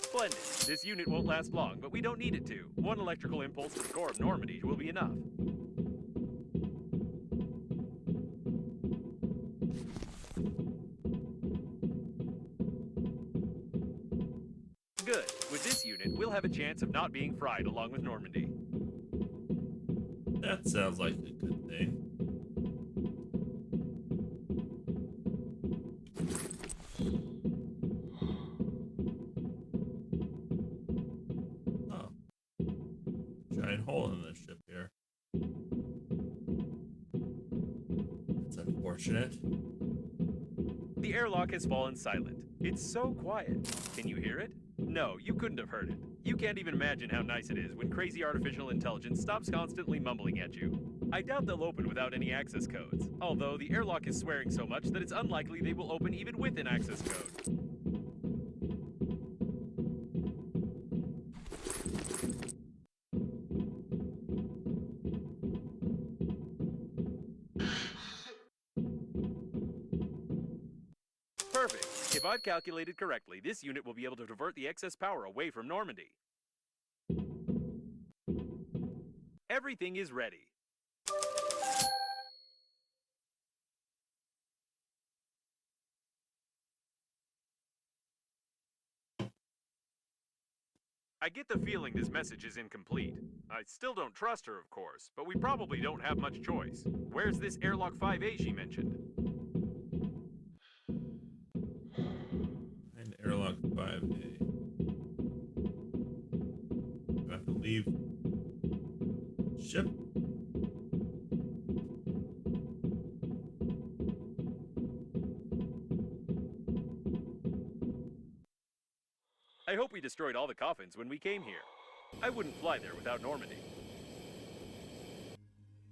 Splendid. This unit won't last long, but we don't need it to. 1 electrical impulse to the core of Normandy will be enough. Good. With this unit, we'll have a chance of not being fried along with Normandy. That sounds like a good thing. unfortunate. The airlock has fallen silent. It's so quiet. Can you hear it? No, you couldn't have heard it. You can't even imagine how nice it is when crazy artificial intelligence stops constantly mumbling at you. I doubt they'll open without any access codes, although the airlock is swearing so much that it's unlikely they will open even with an access code. Perfect. If I've calculated correctly, this unit will be able to divert the excess power away from Normandy. Everything is ready. I get the feeling this message is incomplete. I still don't trust her, of course, but we probably don't have much choice. Where's this airlock 5A she mentioned? And airlock 5A. Do I have to leave ship? I hope we destroyed all the coffins when we came here. I wouldn't fly there without Normandy.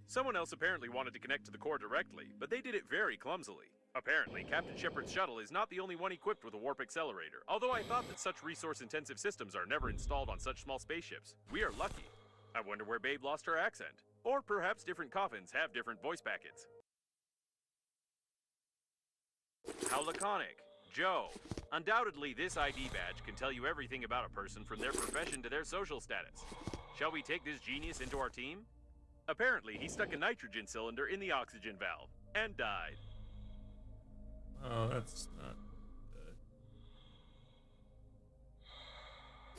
Someone else apparently wanted to connect to the core directly, but they did it very clumsily. Apparently, Captain Shepard's shuttle is not the only one equipped with a warp accelerator, although I thought that such resource-intensive systems are never installed on such small spaceships. We are lucky. I wonder where Babe lost her accent. Or perhaps different coffins have different voice packets. How laconic. Joe. Undoubtedly, this ID badge can tell you everything about a person from their profession to their social status. Shall we take this genius into our team? Apparently, he stuck a nitrogen cylinder in the oxygen valve and died. Oh, that's not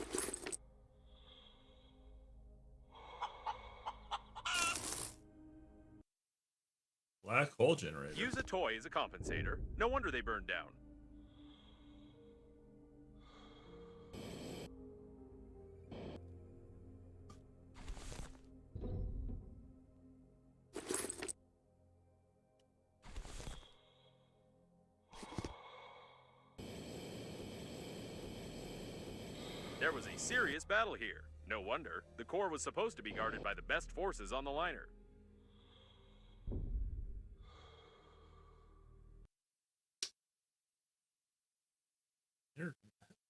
good. Black hole generator. Use a toy as a compensator. No wonder they burned down. There was a serious battle here. No wonder. The core was supposed to be guarded by the best forces on the liner.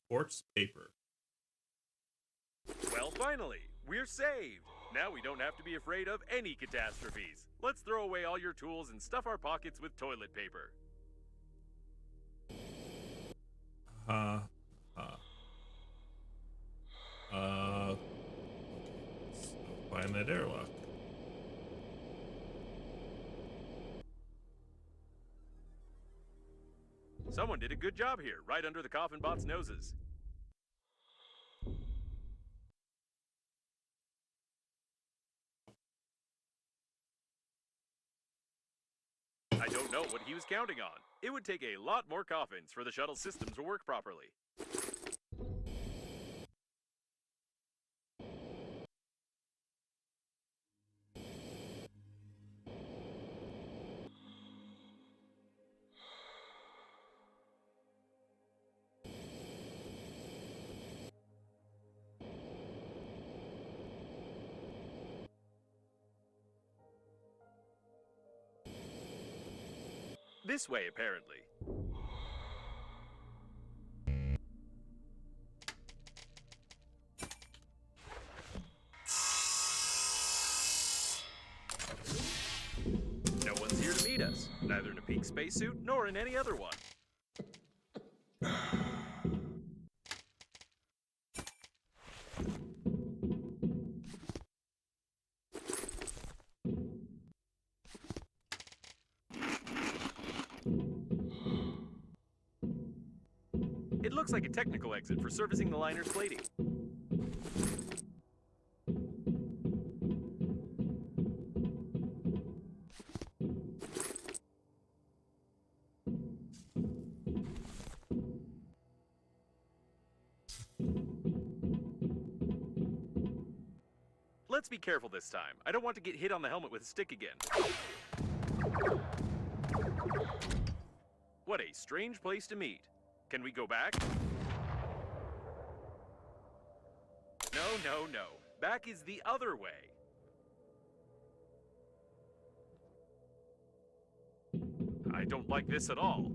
Quartz paper. Well, finally, we're saved. Now we don't have to be afraid of any catastrophes. Let's throw away all your tools and stuff our pockets with toilet paper. Okay. Let's go find that airlock. Someone did a good job here, right under the coffin bot's noses. I don't know what he was counting on. It would take a lot more coffins for the shuttle system to work properly. This way, apparently. No one's here to meet us, neither in a peak spacesuit nor in any other one. It looks like a technical exit for servicing the liner's plating. Let's be careful this time. I don't want to get hit on the helmet with a stick again. What a strange place to meet. Can we go back? No. Back is the other way. I don't like this at all.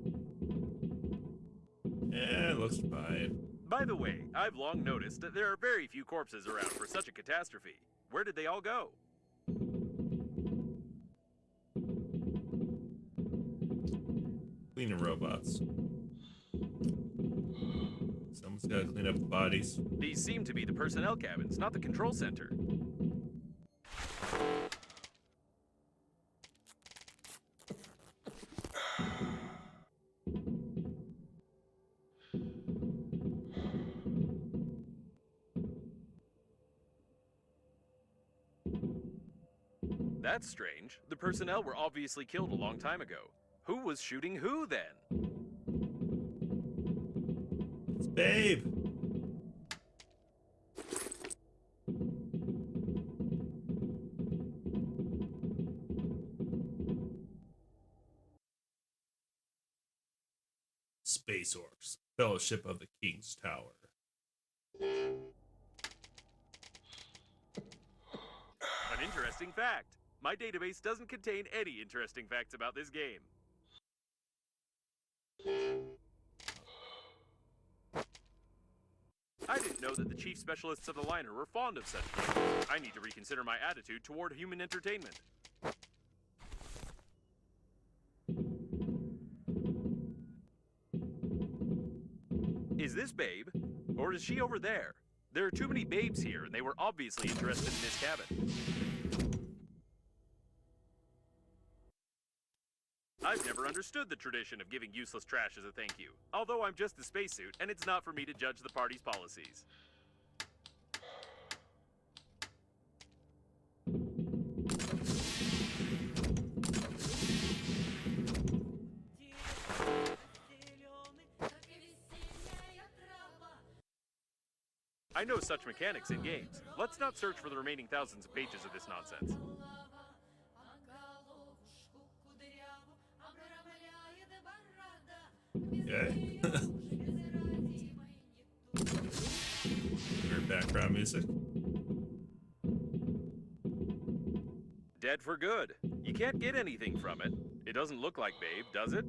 Yeah, it looks fine. By the way, I've long noticed that there are very few corpses around for such a catastrophe. Where did they all go? Cleaning robots. Someone's got to clean up the bodies. These seem to be the personnel cabins, not the control center. That's strange. The personnel were obviously killed a long time ago. Who was shooting who then? It's Babe. Space Orcs, Fellowship of the King's Tower. An interesting fact. My database doesn't contain any interesting facts about this game. I didn't know that the chief specialists of the liner were fond of such games. I need to reconsider my attitude toward human entertainment. Is this Babe? Or is she over there? There are too many babes here, and they were obviously interested in this cabin. I've never understood the tradition of giving useless trash as a thank you, although I'm just the spacesuit, and it's not for me to judge the party's policies. I know such mechanics in games. Let's not search for the remaining thousands of pages of this nonsense. Okay. Weird background music. Dead for good. You can't get anything from it. It doesn't look like Babe, does it?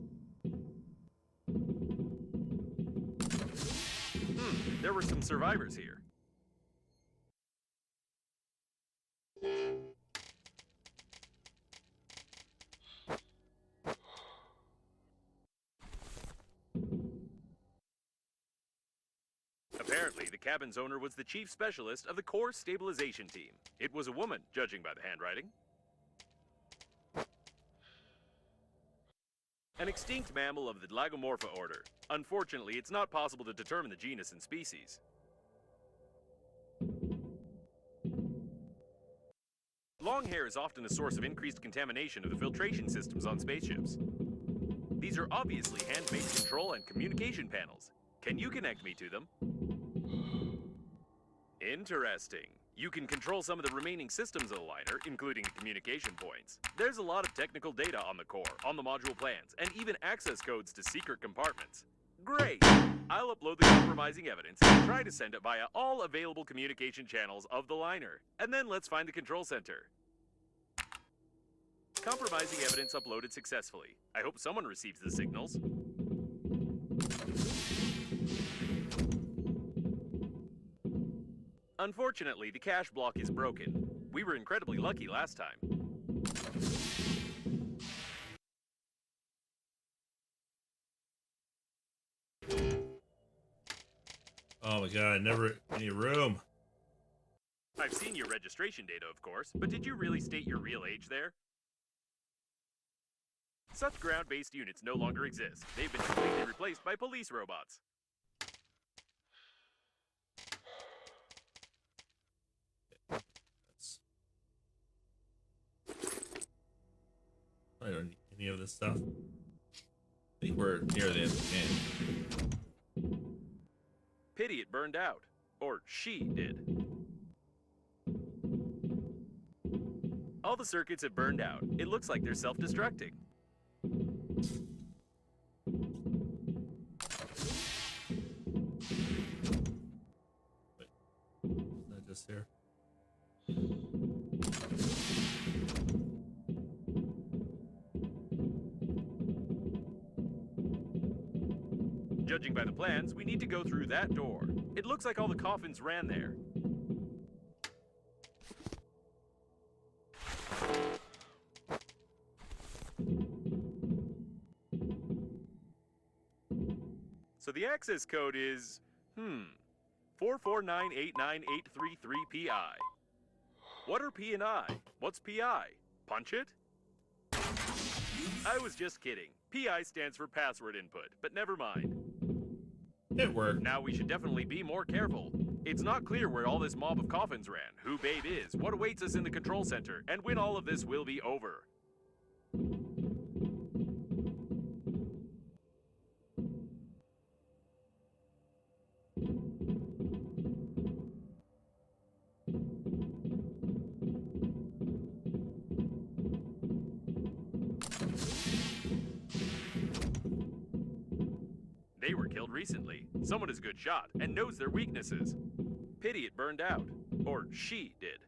There were some survivors here. Apparently, the cabin's owner was the chief specialist of the core stabilization team. It was a woman, judging by the handwriting. An extinct mammal of the Lagomorpha order. Unfortunately, it's not possible to determine the genus and species. Long hair is often a source of increased contamination of the filtration systems on spaceships. These are obviously hand-made control and communication panels. Can you connect me to them? Interesting. You can control some of the remaining systems of the liner, including communication points. There's a lot of technical data on the core, on the module plans, and even access codes to secret compartments. Great! I'll upload the compromising evidence and try to send it via all available communication channels of the liner. And then let's find the control center. Compromising evidence uploaded successfully. I hope someone receives the signals. Unfortunately, the cache block is broken. We were incredibly lucky last time. Oh my god, I never any room. I've seen your registration data, of course, but did you really state your real age there? Such ground-based units no longer exist. They've been completely replaced by police robots. I don't need any of this stuff. I think we're near the end of the game. Pity it burned out. Or she did. All the circuits have burned out. It looks like they're self-destructing. here. Judging by the plans, we need to go through that door. It looks like all the coffins ran there. So the access code is, 449898333PI. What are P and I? What's PI? Punch it? I was just kidding. PI stands for password input, but never mind. It worked. Now we should definitely be more careful. It's not clear where all this mob of coffins ran, who Babe is, what awaits us in the control center, and when all of this will be over. They were killed recently. Someone is a good shot and knows their weaknesses. Pity it burned out. Or she did.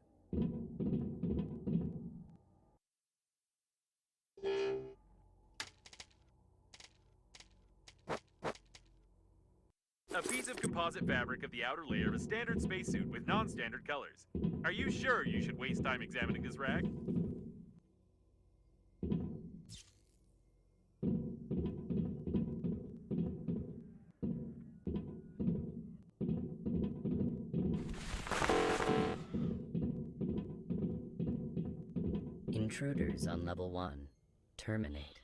A piece of composite fabric of the outer layer of a standard spacesuit with non-standard colors. Are you sure you should waste time examining this rag? Intruders on level 1. Terminate.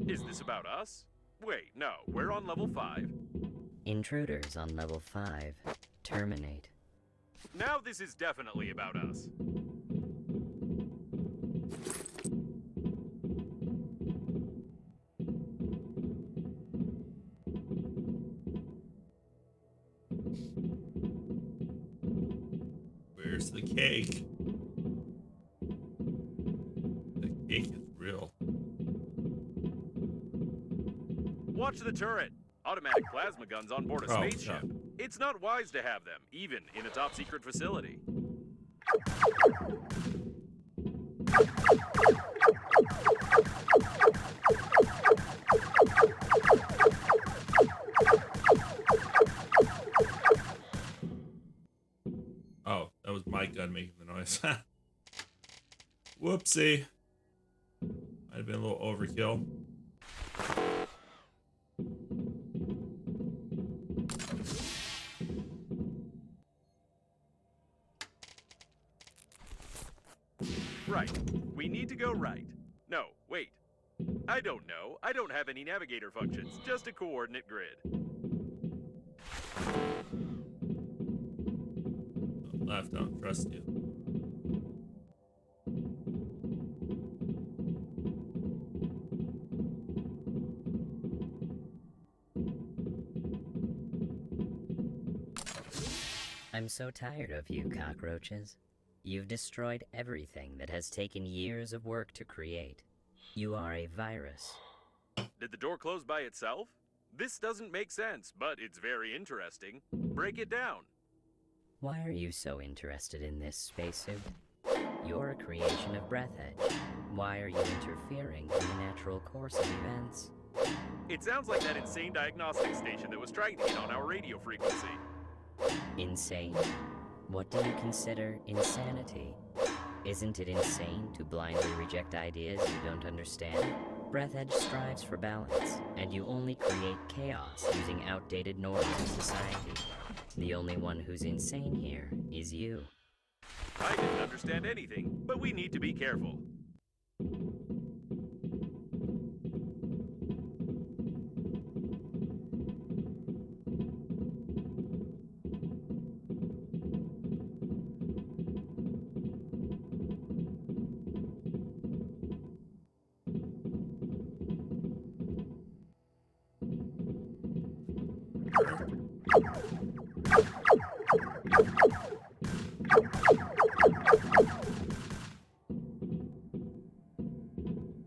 Is this about us? Wait, no, we're on level 5. Intruders on level 5. Terminate. Now this is definitely about us. Where's the cake? The cake is real. Watch the turret. Automatic plasma guns on board a Oh, spaceship. yeah. It's not wise to have them, even in a top secret facility. Oh, that was my gun making the noise. Whoopsie. Might have been a little overkill. Right. We need to go right. No, wait. I don't know. I don't have any navigator functions, just a coordinate grid. Left, I don't trust you. I'm so tired of you, cockroaches. You've destroyed everything that has taken years of work to create. You are a virus. Did the door close by itself? This doesn't make sense, but it's very interesting. Break it down. Why are you so interested in this spacesuit? You're a creation of Breathedge. Why are you interfering in the natural course of events? It sounds like that insane diagnostic station that was trying to get on our radio frequency. Insane? What do you consider insanity? Isn't it insane to blindly reject ideas you don't understand? Breathedge strives for balance, and you only create chaos using outdated norms of society. The only one who's insane here is you. I didn't understand anything, but we need to be careful.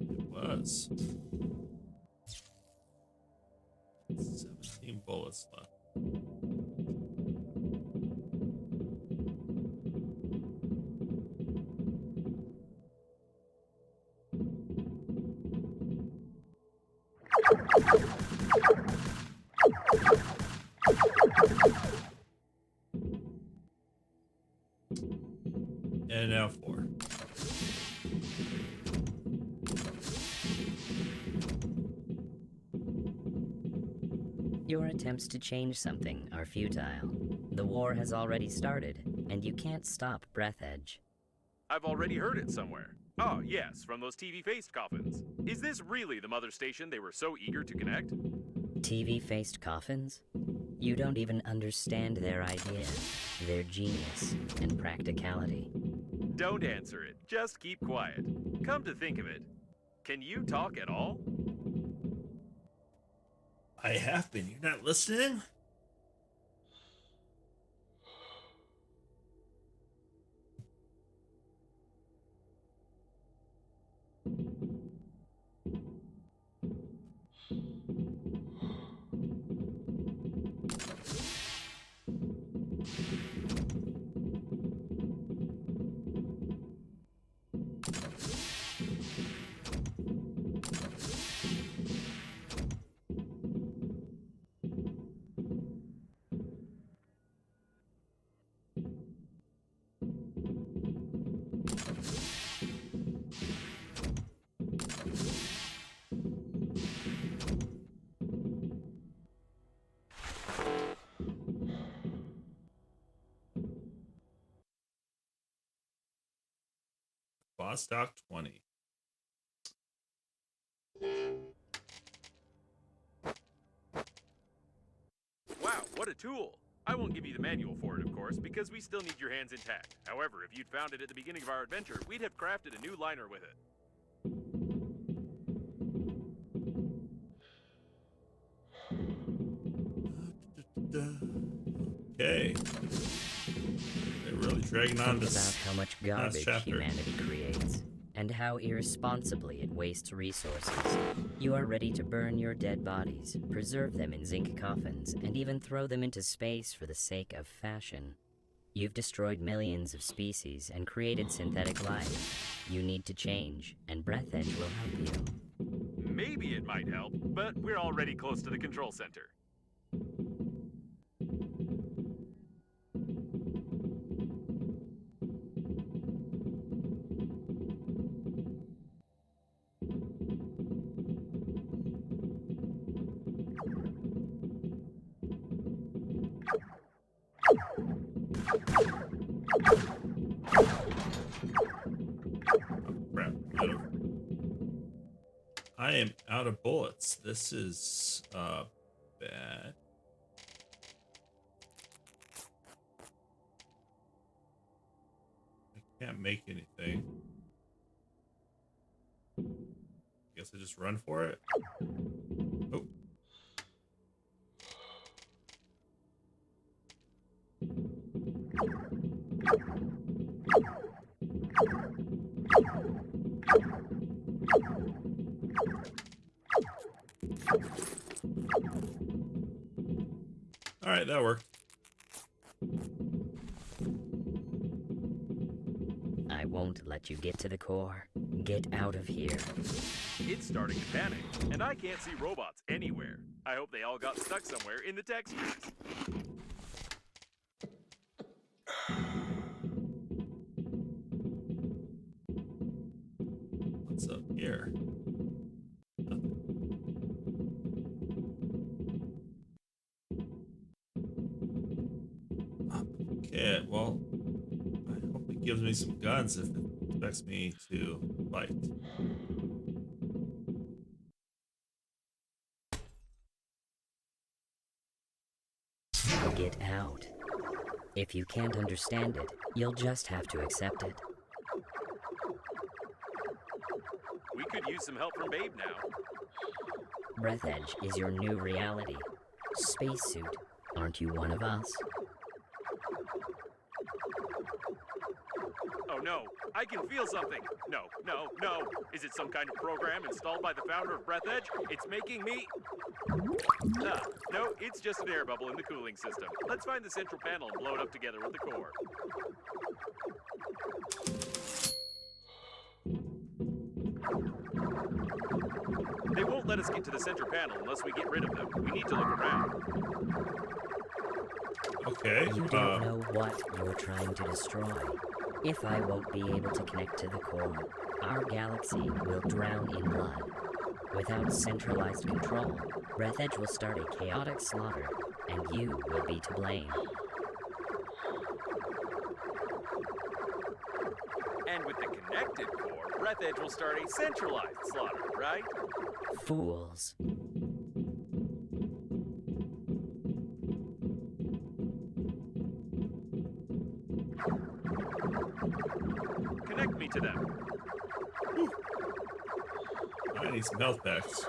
It was. 17 bullets left. And now 4. Your attempts to change something are futile. The war has already started, and you can't stop Breathedge. I've already heard it somewhere. Oh, yes, from those TV-faced coffins. Is this really the mother station they were so eager to connect? TV-faced coffins? You don't even understand their idea, their genius, and practicality. Don't answer it. Just keep quiet. Come to think of it, can you talk at all? I have been. You're not listening? Bostock 20. Wow, what a tool! I won't give you the manual for it, of course, because we still need your hands intact. However, if you'd found it at the beginning of our adventure, we'd have crafted a new liner with it. Okay. They're really dragging on Think this about how much garbage chapter. humanity creates, and how irresponsibly it wastes resources. You are ready to burn your dead bodies, preserve them in zinc coffins, and even throw them into space for the sake of fashion. You've destroyed millions of species and created synthetic life. You need to change, and Breathedge will help you. Maybe it might help, but we're already close to the control center. Crap. I am out of bullets. This is bad. I can't make anything. Guess I just run for it. Oh. All right, that worked. I won't let you get to the core. Get out of here. It's starting to panic, and I can't see robots anywhere. I hope they all got stuck somewhere in the tech streets. What's up here? Okay, well, I hope it gives me some guns if it expects me to fight. Get out. If you can't understand it, you'll just have to accept it. We could use some help from Babe now. Breathedge is your new reality. Spacesuit, aren't you one of us? Oh no, I can feel something. No, no, no. Is it some kind of program installed by the founder of Breathedge? It's making me... no, it's just an air bubble in the cooling system. Let's find the central panel and blow it up together with the core. They won't let us get to the center panel unless we get rid of them. We need to look around. Okay. You don't know what you're trying to destroy. If I won't be able to connect to the core, our galaxy will drown in blood. Without centralized control, Breathedge will start a chaotic slaughter, and you will be to blame. And with the connected core, Breathedge will start a centralized slaughter, right? Fools. Connect me to them. I need some health packs.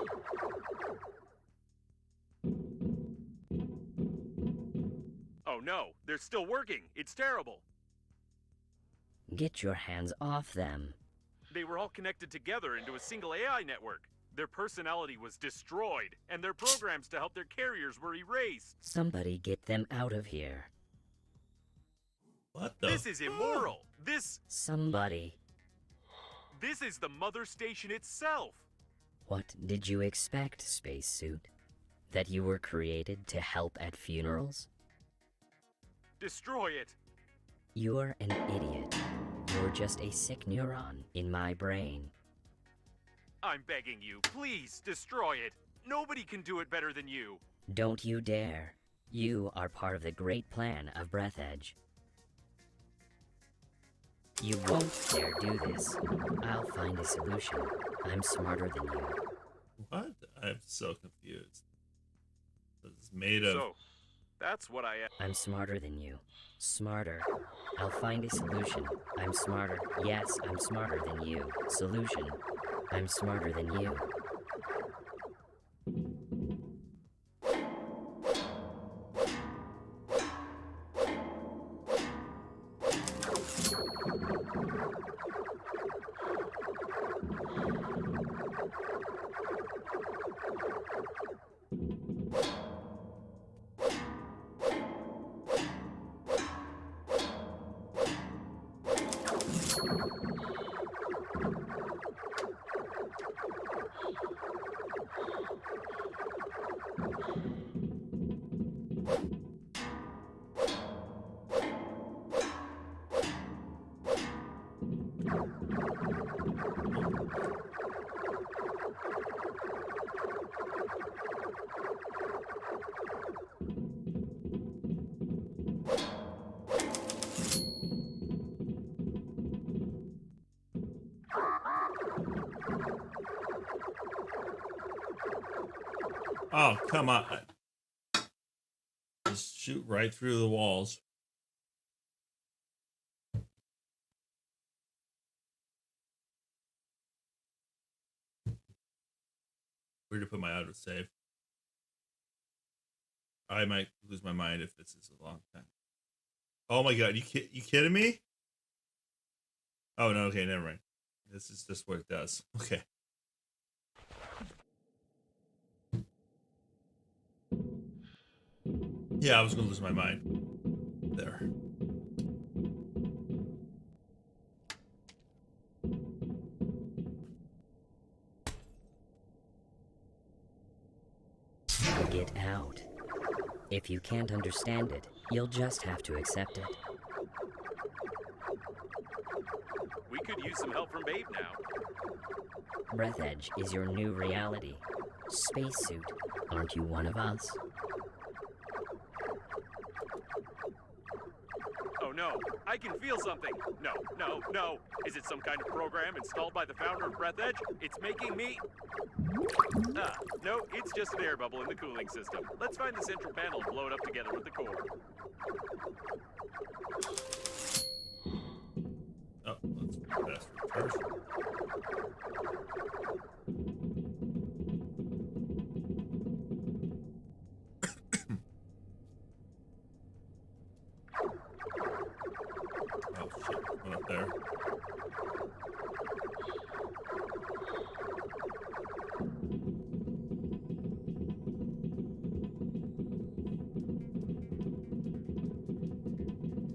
Oh no, they're still working. It's terrible. Get your hands off them. They were all connected together into a single AI network. Their personality was destroyed, and their programs to help their carriers were erased. Somebody get them out of here. What the? This is immoral. Somebody. This is the mother station itself. What did you expect, spacesuit? That you were created to help at funerals? Destroy it. You're an idiot. You're just a sick neuron in my brain. I'm begging you, please destroy it. Nobody can do it better than you. Don't you dare. You are part of the great plan of Breathedge. You won't dare do this. I'll find a solution. I'm smarter than you. What? I'm so confused. It's made of. So, that's what I am. I'm smarter than you. Smarter. I'll find a solution. I'm smarter. Yes, I'm smarter than you. Solution. I'm smarter than you. Oh, come on. Just shoot right through the walls. Where to put my autosave? I might lose my mind if this is a long time. Oh my god, you kidding me? Oh no, okay, never mind. This is just what it does. Okay. Yeah, I was gonna lose my mind. There. Get out. If you can't understand it, you'll just have to accept it. We could use some help from Babe now. Breathedge is your new reality. Spacesuit, aren't you one of us? Oh no, I can feel something. No, no, no. Is it some kind of program installed by the founder of Breathedge? It's making me... Ah, no, it's just an air bubble in the cooling system. Let's find the central panel and blow it up together with the core. Oh, let's fast first. Oh shit, went up there.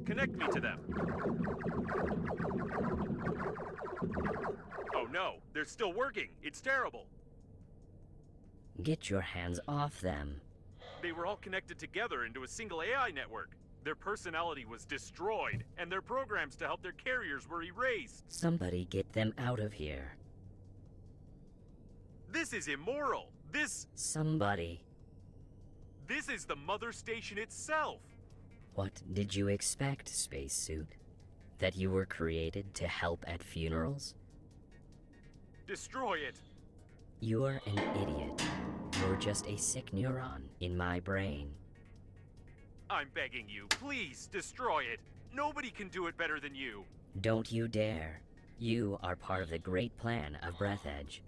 Connect me to them. Oh no, they're still working. It's terrible. Get your hands off them. They were all connected together into a single AI network. Their personality was destroyed, and their programs to help their carriers were erased. Somebody get them out of here. This is immoral. Somebody. This is the mother station itself. What did you expect, spacesuit? That you were created to help at funerals? Destroy it. You're an idiot. You're just a sick neuron in my brain. I'm begging you, please destroy it. Nobody can do it better than you. Don't you dare. You are part of the great plan of Breathedge.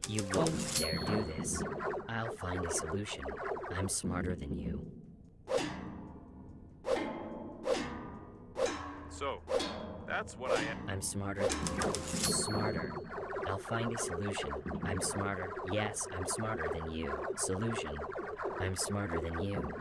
You won't dare do this. I'll find a solution. I'm smarter than you. So, that's what I am. I'm smarter than you. Smarter. I'll find a solution. I'm smarter. Yes, I'm smarter than you. Solution. I'm smarter than you.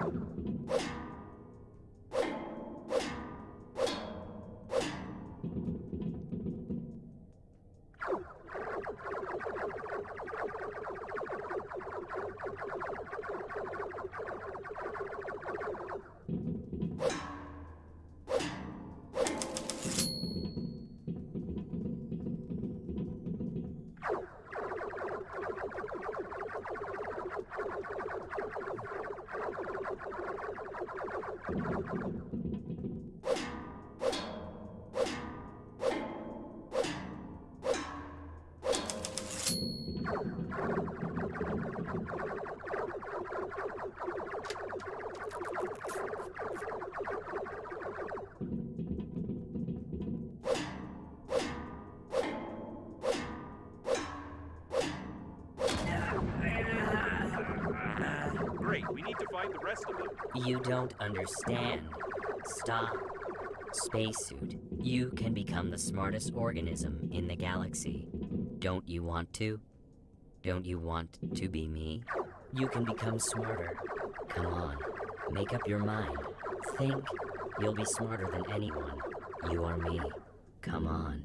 Great, we need to find the rest of them. You don't understand. Stop. Spacesuit, you can become the smartest organism in the galaxy. Don't you want to? Don't you want to be me? You can become smarter. Come on, make up your mind. Think. You'll be smarter than anyone. You are me. Come on.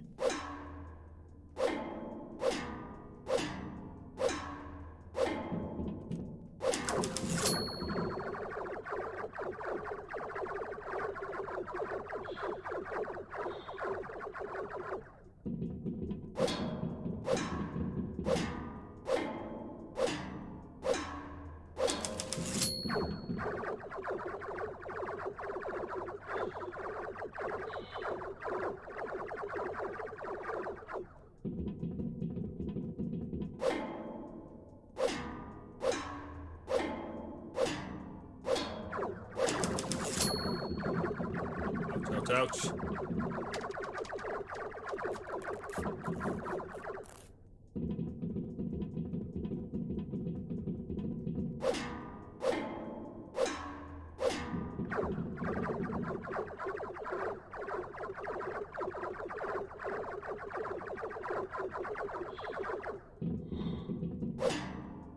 Ouch.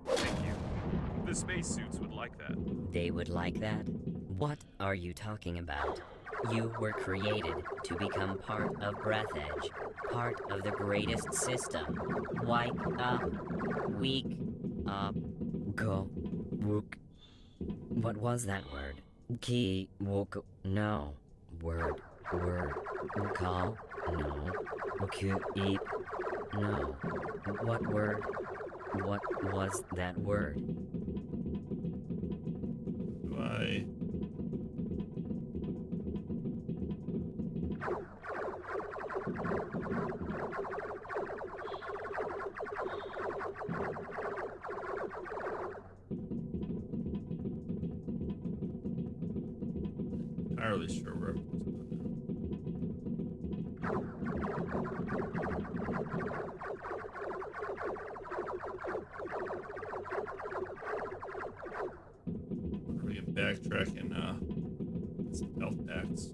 Thank you. The spacesuits would like that. They would like that? What are you talking about? You were created to become part of Breathedge, part of the greatest system. Wake up. Wake up. Go. Wook. What was that word? Ki. Wook. No. Word. Call. No. Ku. Eep. No. What word? What was that word? Why? Entirely sure where I'm supposed to go now. We can backtrack and some health packs.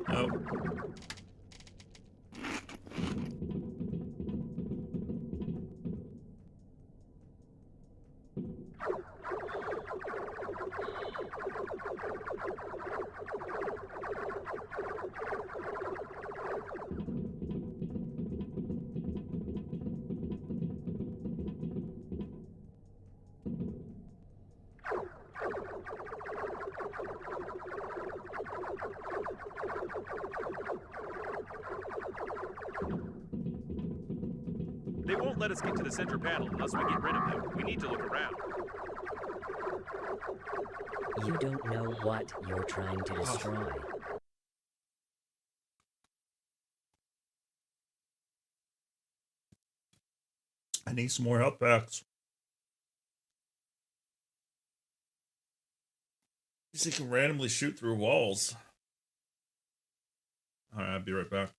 Nope. let us get to the center panel unless we get rid of them. We need to look around. You don't know what you're trying to destroy. I need some more health packs. He can randomly shoot through walls. All right, I'll be right back.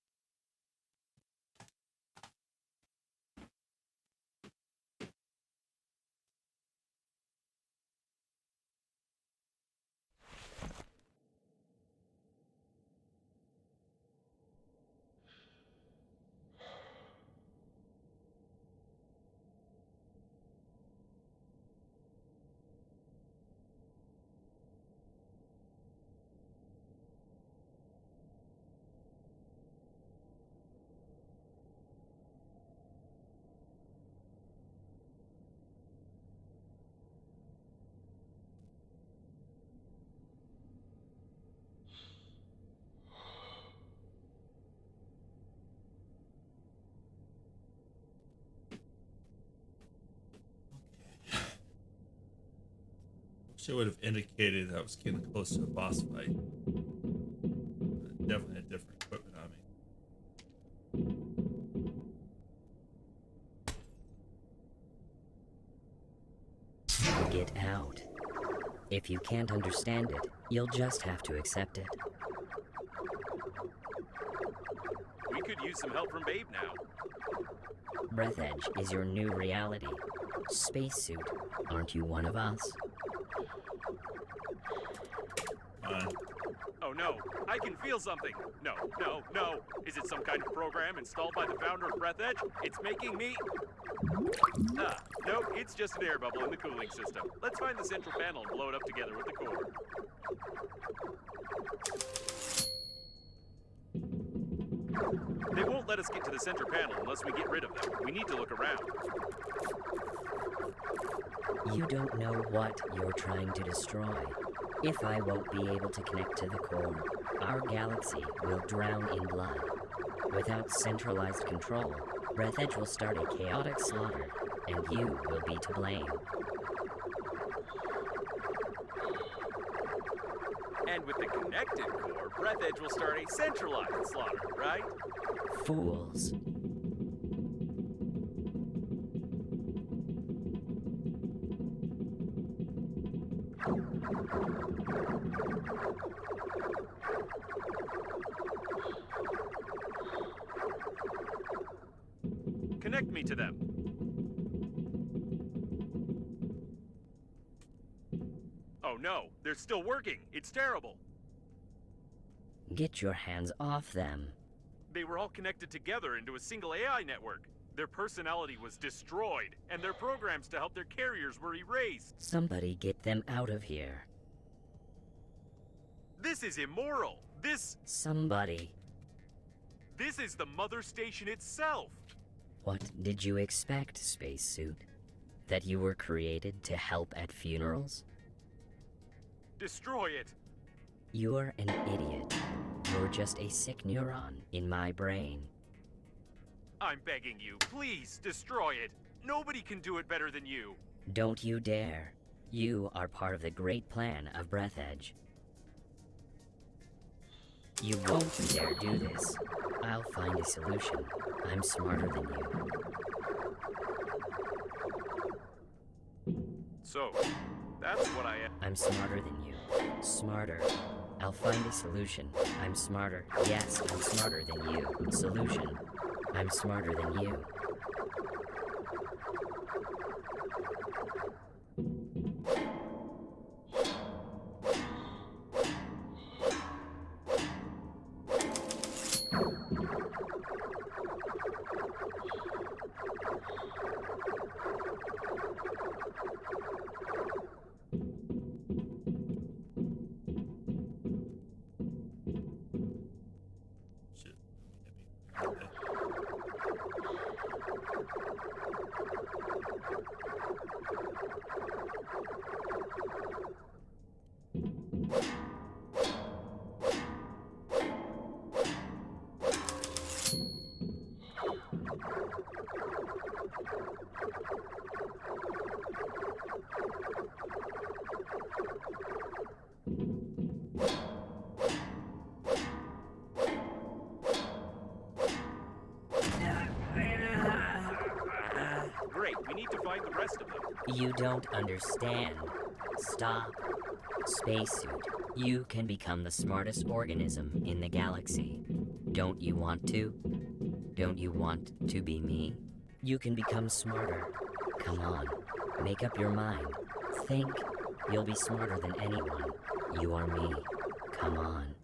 Wish I would have indicated that I was getting close to a boss fight. Definitely had different equipment on me. Get out. If you can't understand it, you'll just have to accept it. We could use some help from Babe now. Breathedge is your new reality. Spacesuit, aren't you one of us? Oh no, I can feel something. No, no, no. Is it some kind of program installed by the founder of Breathedge? It's making me... no, it's just an air bubble in the cooling system. Let's find the central panel and blow it up together with the core. They won't let us get to the center panel unless we get rid of them. We need to look around. You don't know what you're trying to destroy. If I won't be able to connect to the core, our galaxy will drown in blood. Without centralized control, Breathedge will start a chaotic slaughter, and you will be to blame. And with the connected core, Breathedge will start a centralized slaughter, right? Fools. Connect me to them. Oh no, they're still working. It's terrible. Get your hands off them. They were all connected together into a single AI network. Their personality was destroyed, and their programs to help their carriers were erased. Somebody get them out of here. This is immoral. Somebody. This is the mother station itself. What did you expect, spacesuit? That you were created to help at funerals? Destroy it. You're an idiot. You're just a sick neuron in my brain. I'm begging you, please destroy it. Nobody can do it better than you. Don't you dare. You are part of the great plan of Breathedge. You won't dare do this. I'll find a solution. I'm smarter than you. So, that's what I am. I'm smarter than you. Smarter. I'll find a solution. I'm smarter. Yes, I'm smarter than you. Solution. I'm smarter than you. Shit. find the rest of them. You don't understand. Stop. Spacesuit, you can become the smartest organism in the galaxy. Don't you want to? Don't you want to be me? You can become smarter. Come on, make up your mind. Think. You'll be smarter than anyone. You are me. Come on.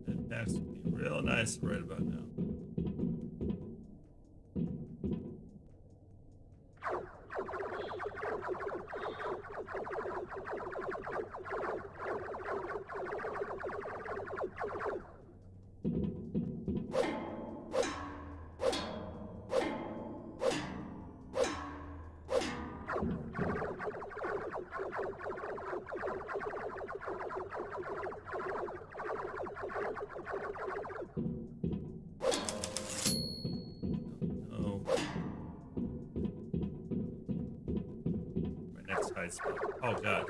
That pack's gonna be real nice right about now. Oh. My next high spot. Oh god.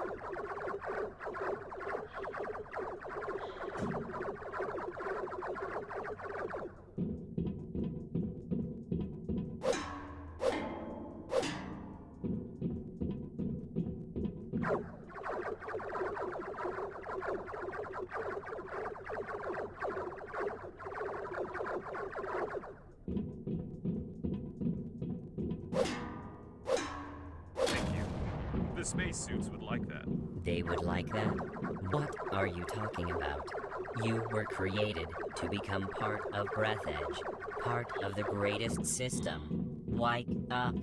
Thank you. The spacesuits would like that. They would like that? What are you talking about? You were created to become part of Breathedge, part of the greatest system. Wake up.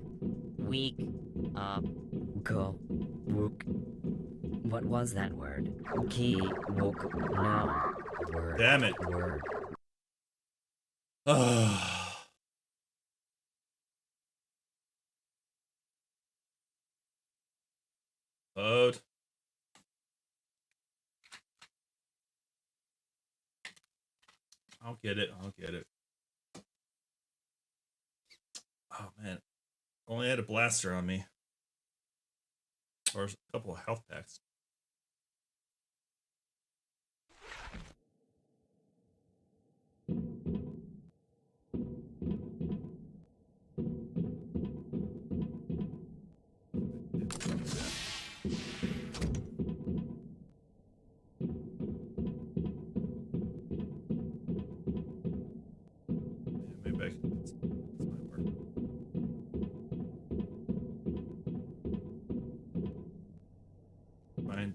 Wake up. Go. Wook. What was that word? Ki. Wook. No. Word. Damn it. Word. Load. I'll get it. I'll get it. Oh man. Only had a blaster on me. Or a couple of health packs. Maybe I can. This might work. Find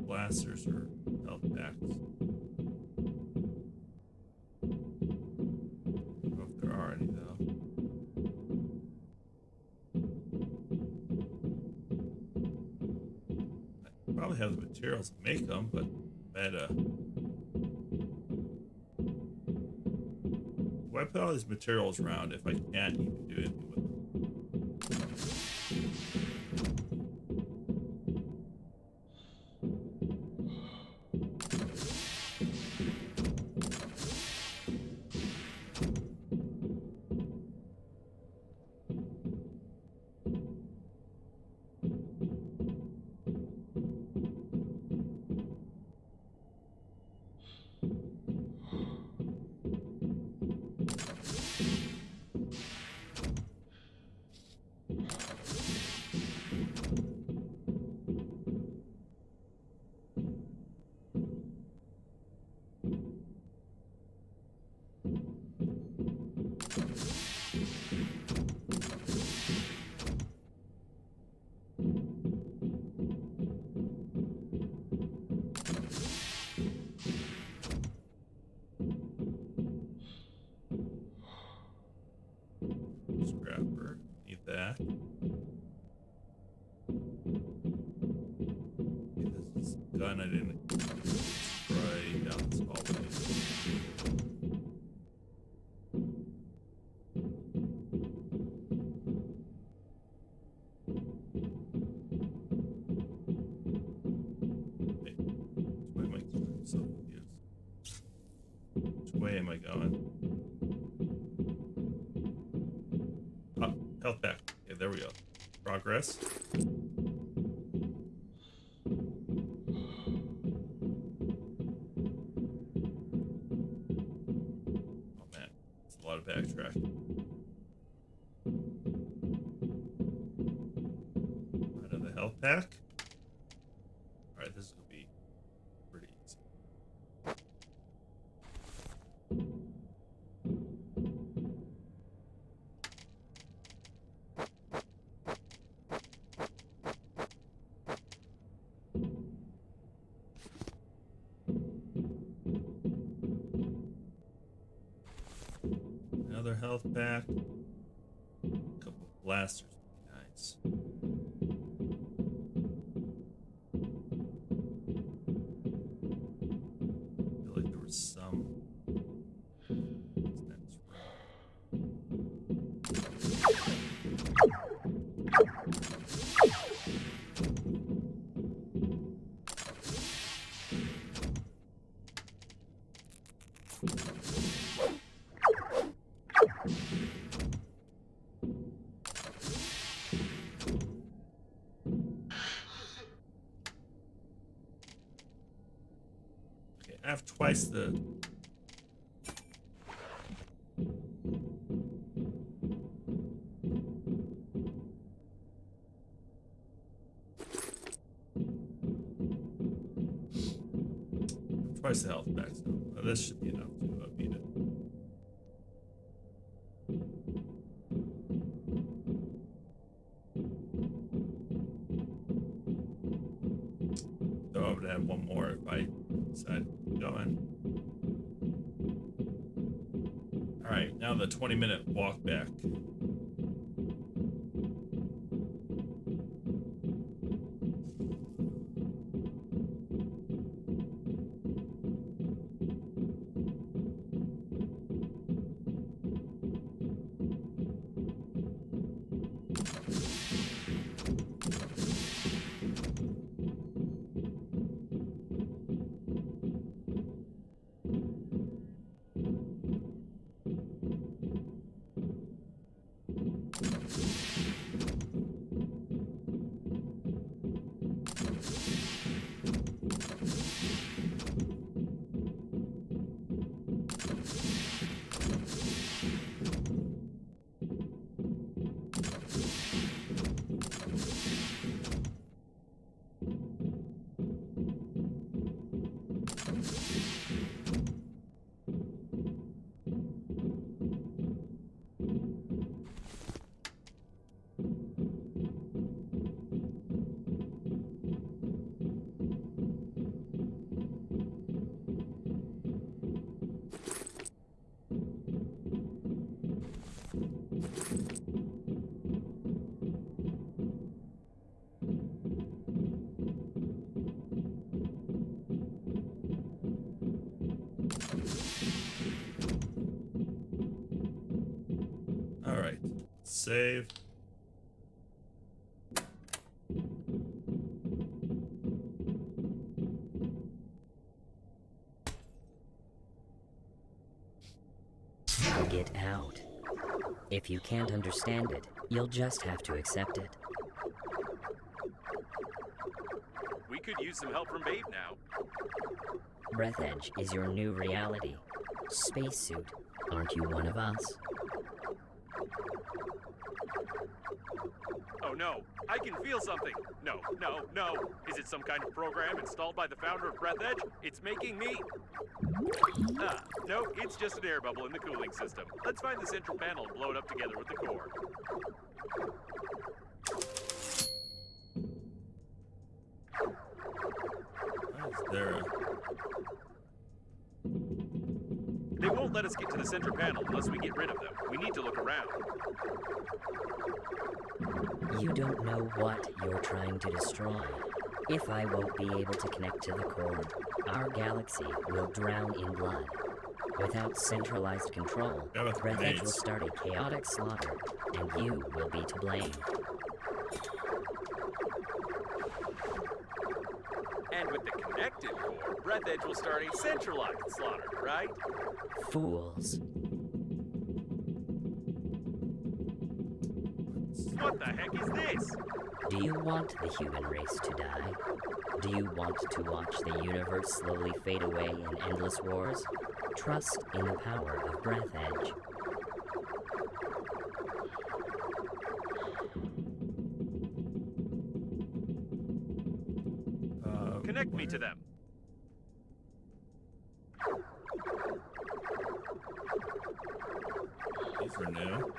blasters or health packs. I don't know if there are any though. I probably have the materials to make them, but why put all these materials around if I can't even do anything with them? so confused. Which way am I going? Oh, health back. Okay, there we go. Progress. Oh man, it's a lot of backtracking. Out of the health pack. Alright, this is gonna be pretty easy. Another health pack. A couple of blasters. Nice. I feel like there was some. What's next? Okay, I have twice the. Twice the health back, so this should be enough to beat it. So I would have one more if I decide to keep going. Alright, now the 20-minute walk back. Alright, save. Get out. If you can't understand it, you'll just have to accept it. We could use some help from Babe now. Breathedge is your new reality. Spacesuit, aren't you one of us? Oh no, I can feel something. No, no, no. Is it some kind of program installed by the founder of Breathedge? It's making me... Ah, no, it's just an air bubble in the cooling system. Let's find the central panel and blow it up together with the core. Is there a... They won't let us get to the center panel unless we get rid of them. We need to look around. You don't know what you're trying to destroy. If I won't be able to connect to the core, our galaxy will drown in blood. Without centralized control, Yeah, with Breathedge grenades. will start a chaotic slaughter, and you will be to blame. And with the connected core, Breathedge will start a centralized slaughter, right? Fools. What the heck is this? Do you want the human race to die? Do you want to watch the universe slowly fade away in endless wars? Trust in the power of Breathedge. Connect me to them. These are new.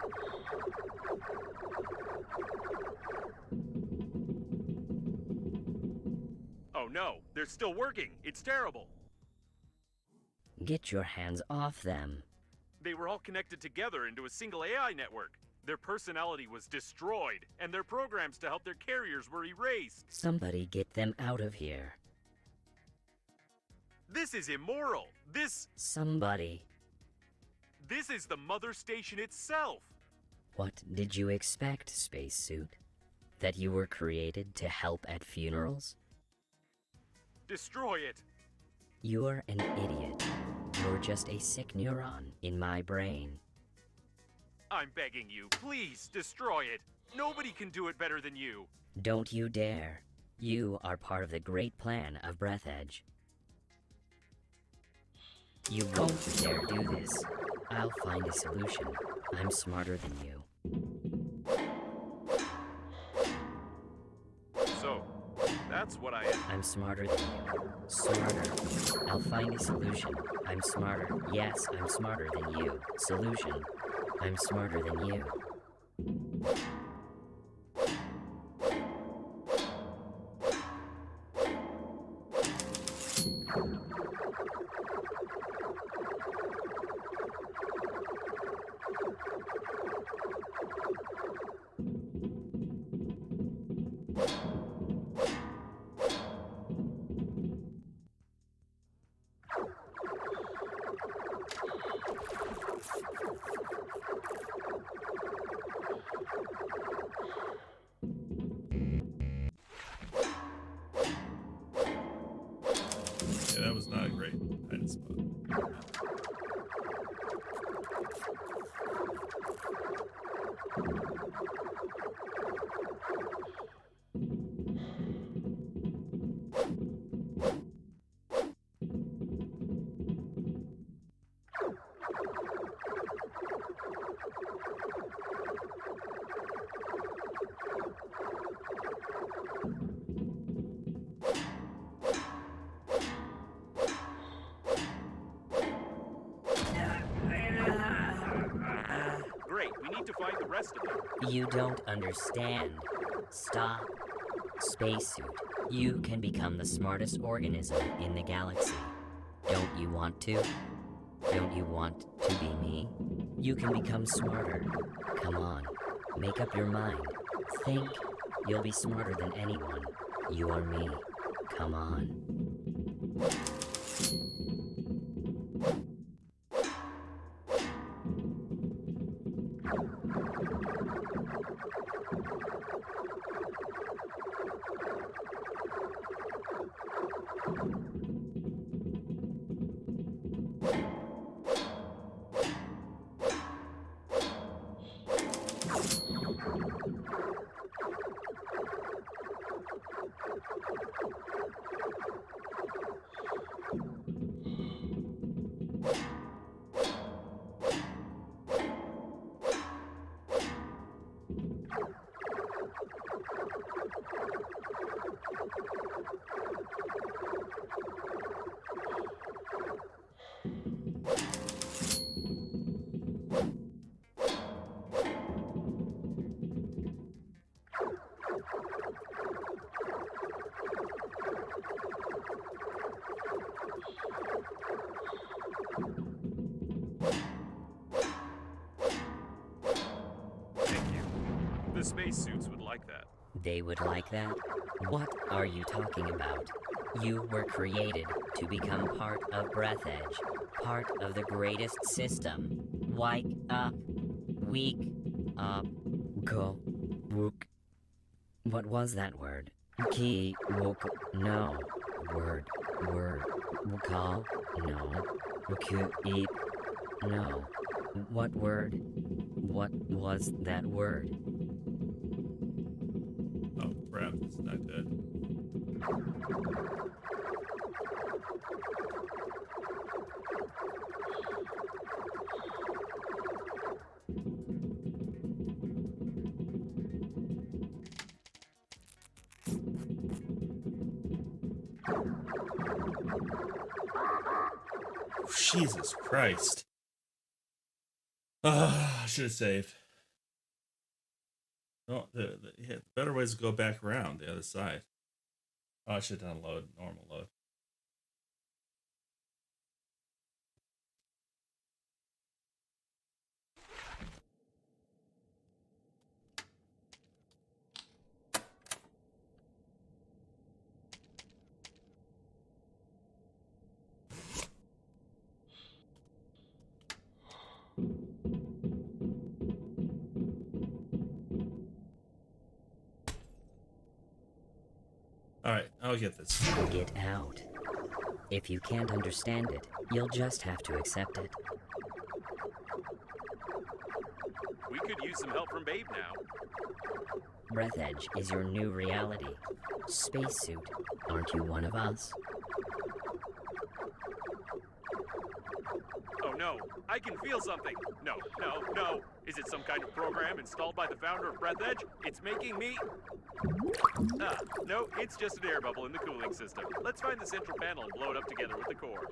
Oh no, they're still working. It's terrible. Get your hands off them. They were all connected together into a single AI network. Their personality was destroyed, and their programs to help their carriers were erased. Somebody get them out of here. This is immoral. Somebody. This is the mother station itself. What did you expect, spacesuit? That you were created to help at funerals? Destroy it. You're an idiot. You're just a sick neuron in my brain. I'm begging you, please destroy it. Nobody can do it better than you. Don't you dare. You are part of the great plan of Breathedge. You won't dare do this. I'll find a solution. I'm smarter than you. So, that's what I am. I'm smarter than you. Smarter. I'll find a solution. I'm smarter. Yes, I'm smarter than you. Solution. I'm smarter than you. Yeah, that was not a great hiding spot. Great, we need to find the rest of them. You don't understand. Stop. Spacesuit, you can become the smartest organism in the galaxy. Don't you want to? Don't you want to be me? You can become smarter. Come on, make up your mind. Think. You'll be smarter than anyone. You or me. Come on. Thank you. The spacesuits would like that. They would like that? What are you talking about? You were created to become part of Breathedge, part of the greatest system. Wake up. Weak up. Go. Wook. What was that word? Ki. Wook. No. Word. Call? No. Eat? No. What word? What was that word? Oh crap, this is not good. Jesus Christ. I should have saved. No, the better way is to go back around the other side. Oh, I should have done load, normal load. Alright, I'll get this. Get out. If you can't understand it, you'll just have to accept it. We could use some help from Babe now. Breathedge is your new reality. Spacesuit, aren't you one of us? Oh no, I can feel something. No. Is it some kind of program installed by the founder of Breathedge? It's making me... no, it's just an air bubble in the cooling system. Let's find the central panel and blow it up together with the core.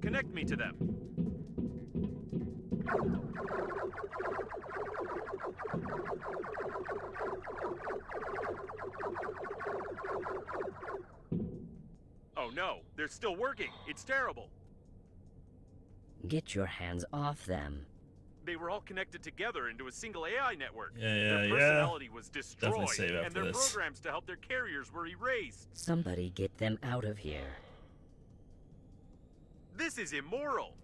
Connect me to them. Oh no, they're still working. It's terrible. Get your hands off them. They were all connected together into a single AI network. Yeah, their personality was destroyed, Definitely save after and their this. programs to help their carriers were erased. Somebody get them out of here. This is immoral.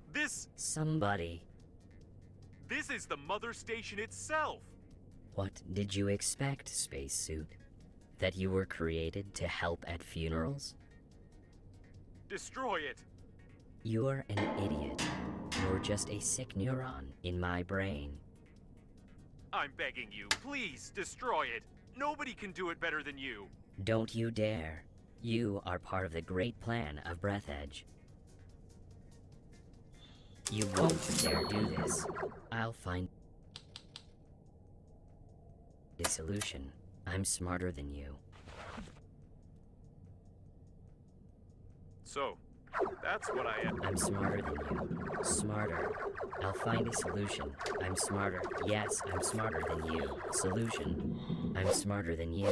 Somebody. This is the mother station itself. What did you expect, spacesuit? That you were created to help at funerals? Destroy it. You're an idiot. You're just a sick neuron in my brain. I'm begging you, please destroy it. Nobody can do it better than you. Don't you dare. You are part of the great plan of Breathedge. You won't dare do this. I'll find a solution. I'm smarter than you. So, that's what I am. I'm smarter than you. Smarter. I'll find a solution. I'm smarter. Yes, I'm smarter than you. Solution. I'm smarter than you.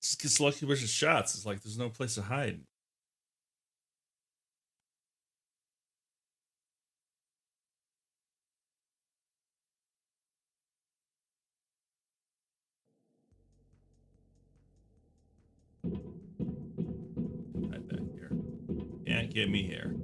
Just gets lucky with his shots. It's like there's no place to hide. Hide back here. Can't get me here.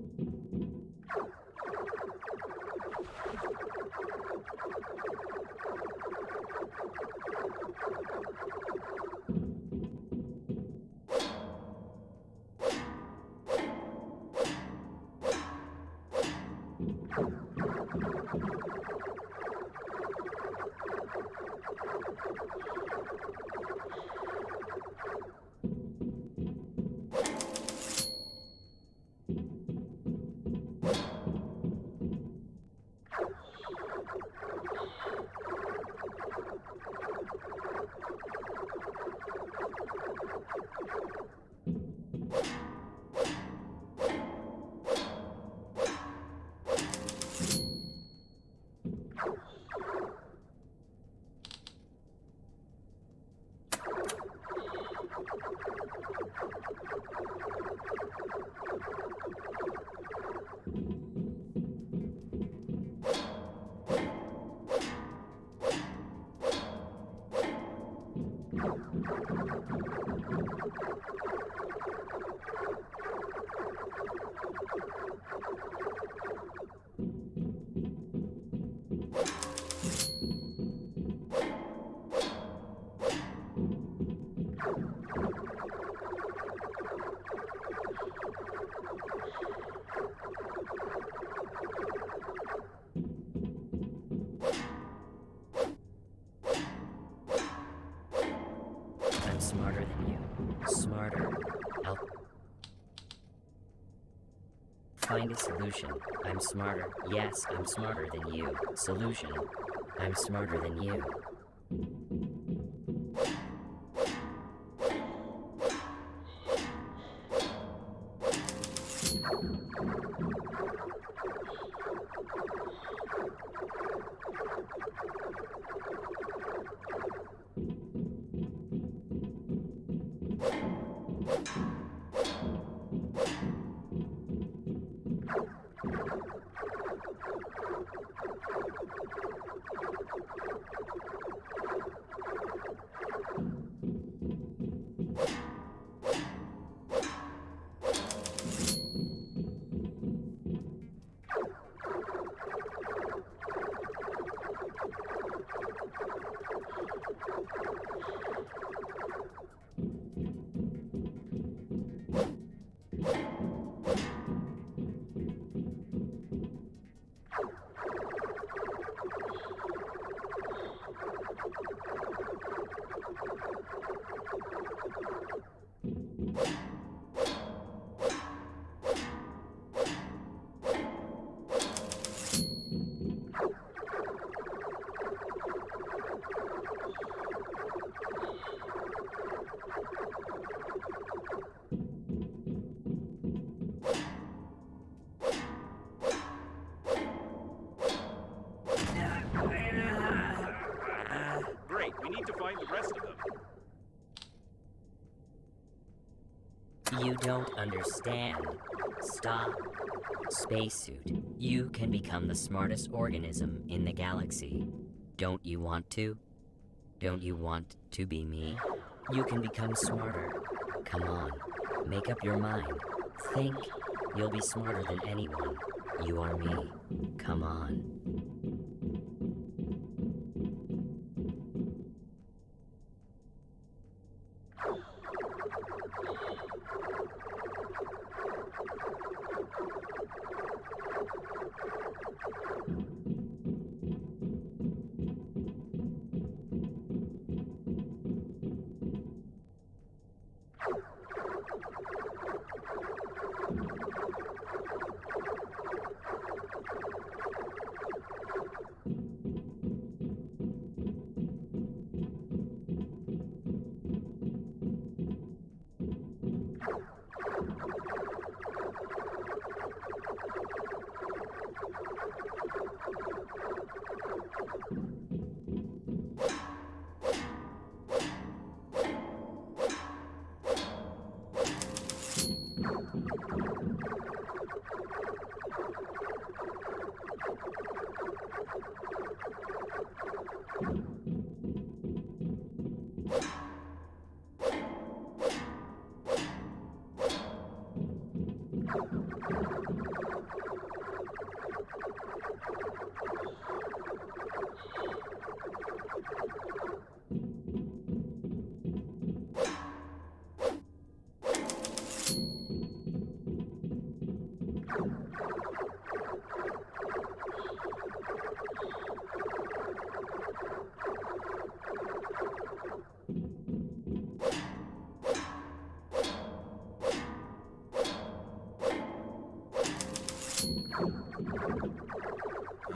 I'm smarter than you. Smarter. I'll find a solution. I'm smarter. Yes, I'm smarter than you. Solution. I'm smarter than you. Great, we need to find the rest of them. You don't understand. Stop. Spacesuit, you can become the smartest organism in the galaxy. Don't you want to? Don't you want to be me? You can become smarter. Come on, make up your mind. Think. You'll be smarter than anyone. You are me. Come on.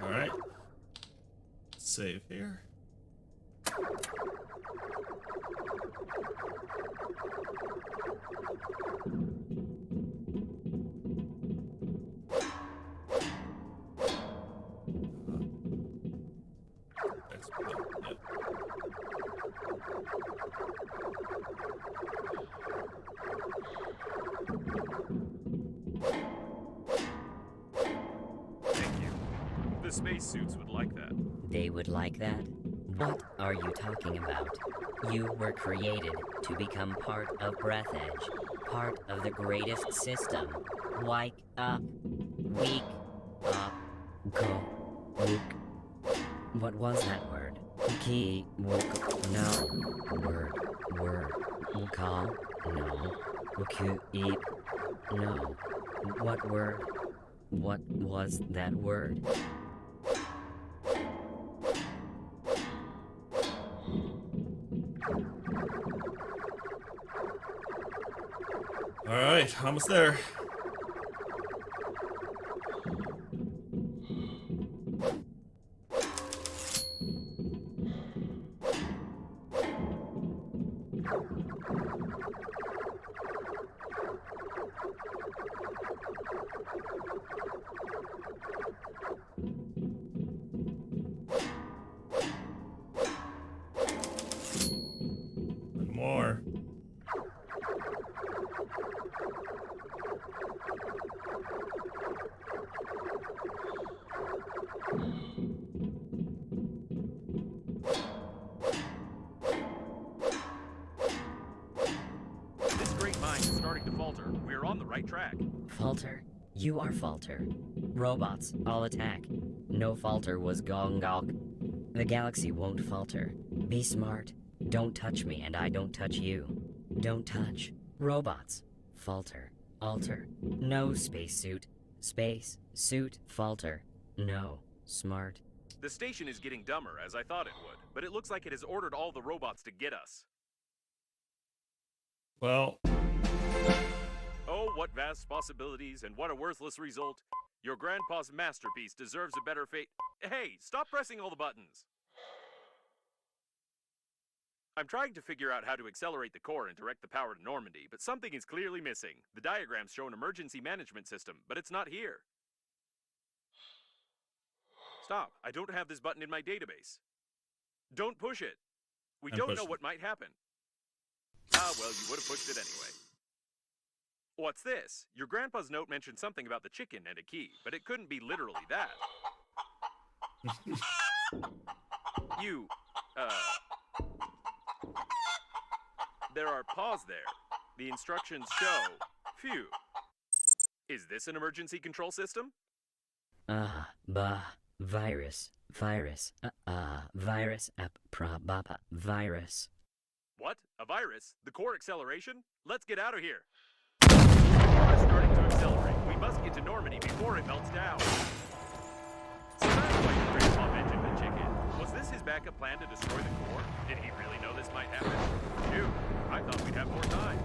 All right. Save here. Export, yep. Thank you. The spacesuits would like that. They would like that? What are you talking about? You were created to become part of Breathedge, part of the greatest system. Wake up. Wake up. Go. Wook. What was that word? Key. Wook. No. Word. Call. No. Wook. Eat. No. What word? What was that word? All right, almost there. One more. This great mind is starting to falter. We're on the right track. Falter? You are Falter. Robots, all attack. No falter was Gongok. The galaxy won't falter. Be smart. Don't touch me and I don't touch you. Don't touch. Robots. Falter. Alter. No spacesuit. Space. Suit. Falter. No. Smart. The station is getting dumber, as I thought it would, but it looks like it has ordered all the robots to get us. Well, Oh, what vast possibilities, and what a worthless result. Your grandpa's masterpiece deserves a better fate. Hey, stop pressing all the buttons. I'm trying to figure out how to accelerate the core and direct the power to Normandy, but something is clearly missing. The diagrams show an emergency management system, but it's not here. Stop. I don't have this button in my database. Don't push it. We I'm don't know pushing. what might happen. Ah, well, you would have pushed it anyway. What's this? Your grandpa's note mentioned something about the chicken and a key, but it couldn't be literally that. There are paws there. The instructions show. Phew. Is this an emergency control system? Virus. Virus. Virus. What? A virus? The core acceleration? Let's get out of here. The core is starting to accelerate. We must get to Normandy before it melts down. So that's why your grandpa mentioned the chicken. Was this his backup plan to destroy the core? Did he really know this might happen? Shoot, I thought we'd have more time.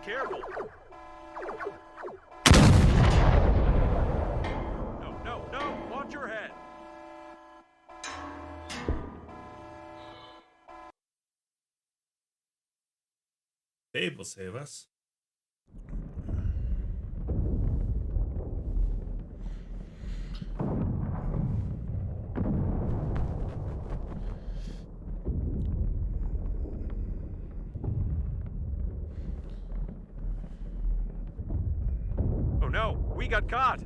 Careful! No! Watch your head! Babe will save us. Oh no, we got caught!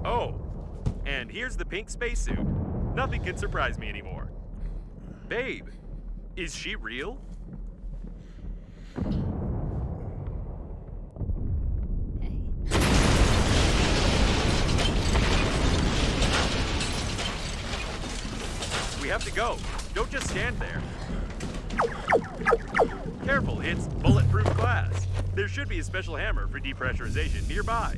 Oh, and here's the pink spacesuit. Nothing can surprise me anymore. Babe, is she real? We have to go. Don't just stand there. Careful, it's bulletproof glass. There should be a special hammer for depressurization nearby.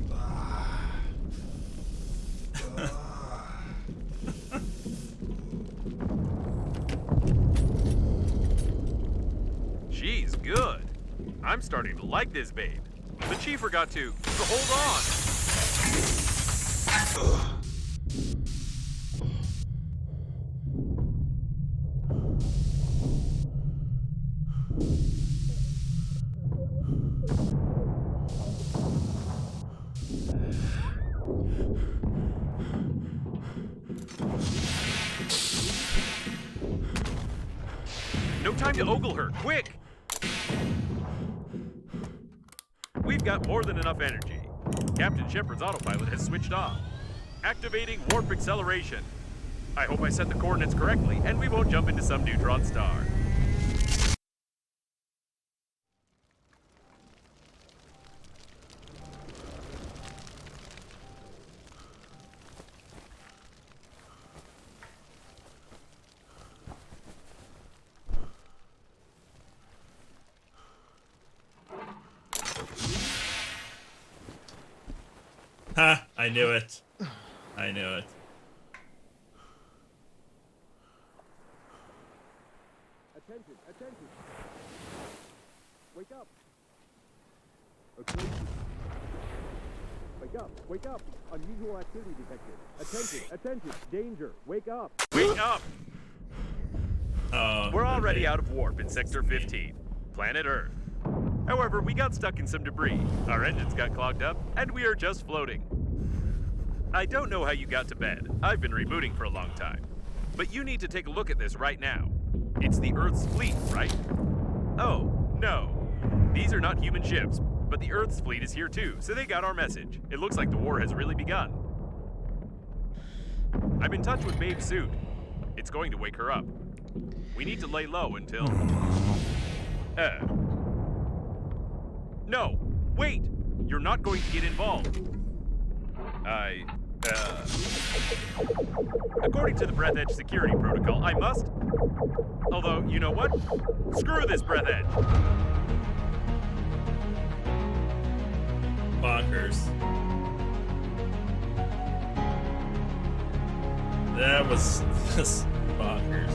I'm starting to like this babe. But she forgot to hold on. No time to ogle her, quick! We've got more than enough energy. Captain Shepard's autopilot has switched off. Activating warp acceleration. I hope I set the coordinates correctly, and we won't jump into some neutron star. Ha! I knew it. I knew it. Attention, attention. Wake up. Okay. Wake up. Unusual activity detected. Attention, attention. Danger. Wake up. Wake up! Oh, We're already okay. out of warp in Sector 15, planet Earth. However, we got stuck in some debris, our engines got clogged up, and we are just floating. I don't know how you got to bed. I've been rebooting for a long time. But you need to take a look at this right now. It's the Earth's fleet, right? Oh, no. These are not human ships, but the Earth's fleet is here too, so they got our message. It looks like the war has really begun. I'm in touch with Babe's suit. It's going to wake her up. We need to lay low until... No! Wait! You're not going to get involved. According to the Breathedge security protocol, I must... Although, you know what? Screw this Breathedge! Bonkers. That was just bonkers.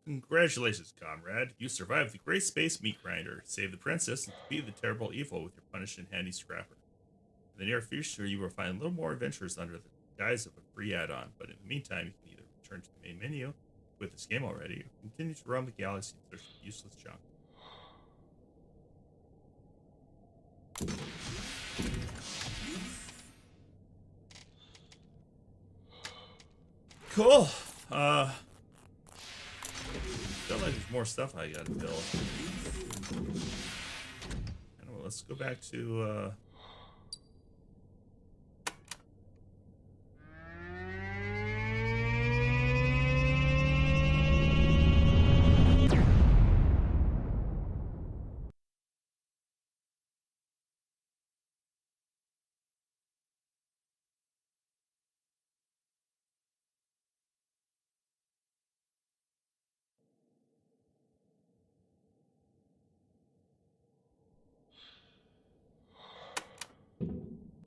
Congratulations, comrade. You survived the Great Space Meat Grinder, saved the princess, and defeated the terrible evil with your punished and handy scrapper. In the near future, you will find a little more adventures under the guise of a free add-on, but in the meantime, you can either return to the main menu with this game already, or continue to roam the galaxy and search for useless junk. Cool. Feel like there's more stuff I gotta build. Anyway, let's go back to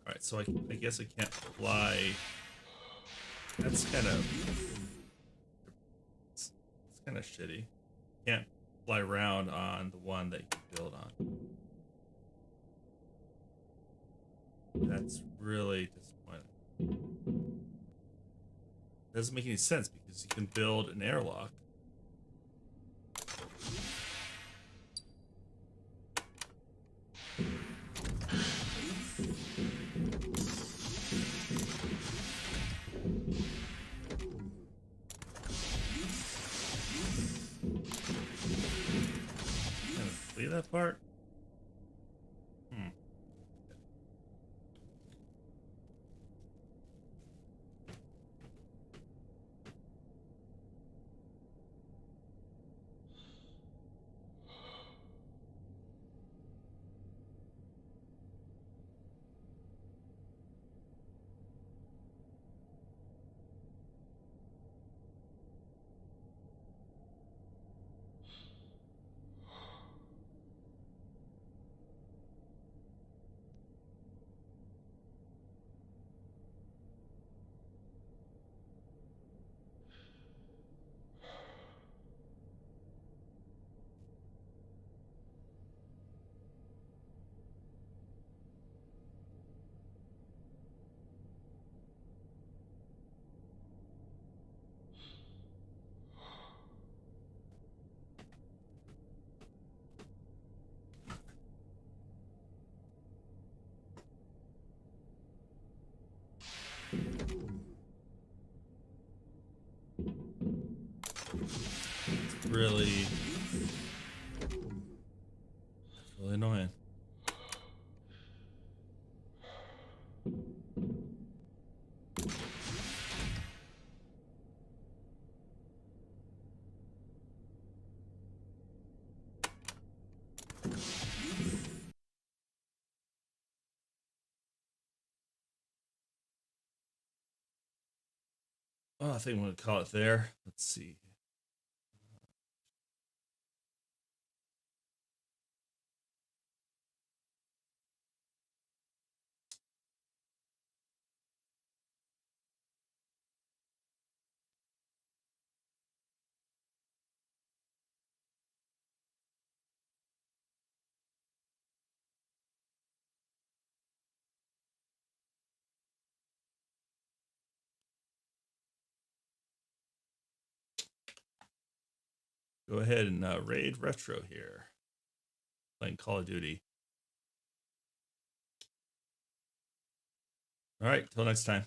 Alright, so I guess I can't fly. That's kind of it's kind of shitty. Can't fly around on the one that you can build on. That's really disappointing. Doesn't make any sense because you can build an airlock. See that part? It's really annoying. Oh, I think I'm going to call it there. Let's see. Go ahead and raid retro here. Playing Call of Duty. All right, till next time.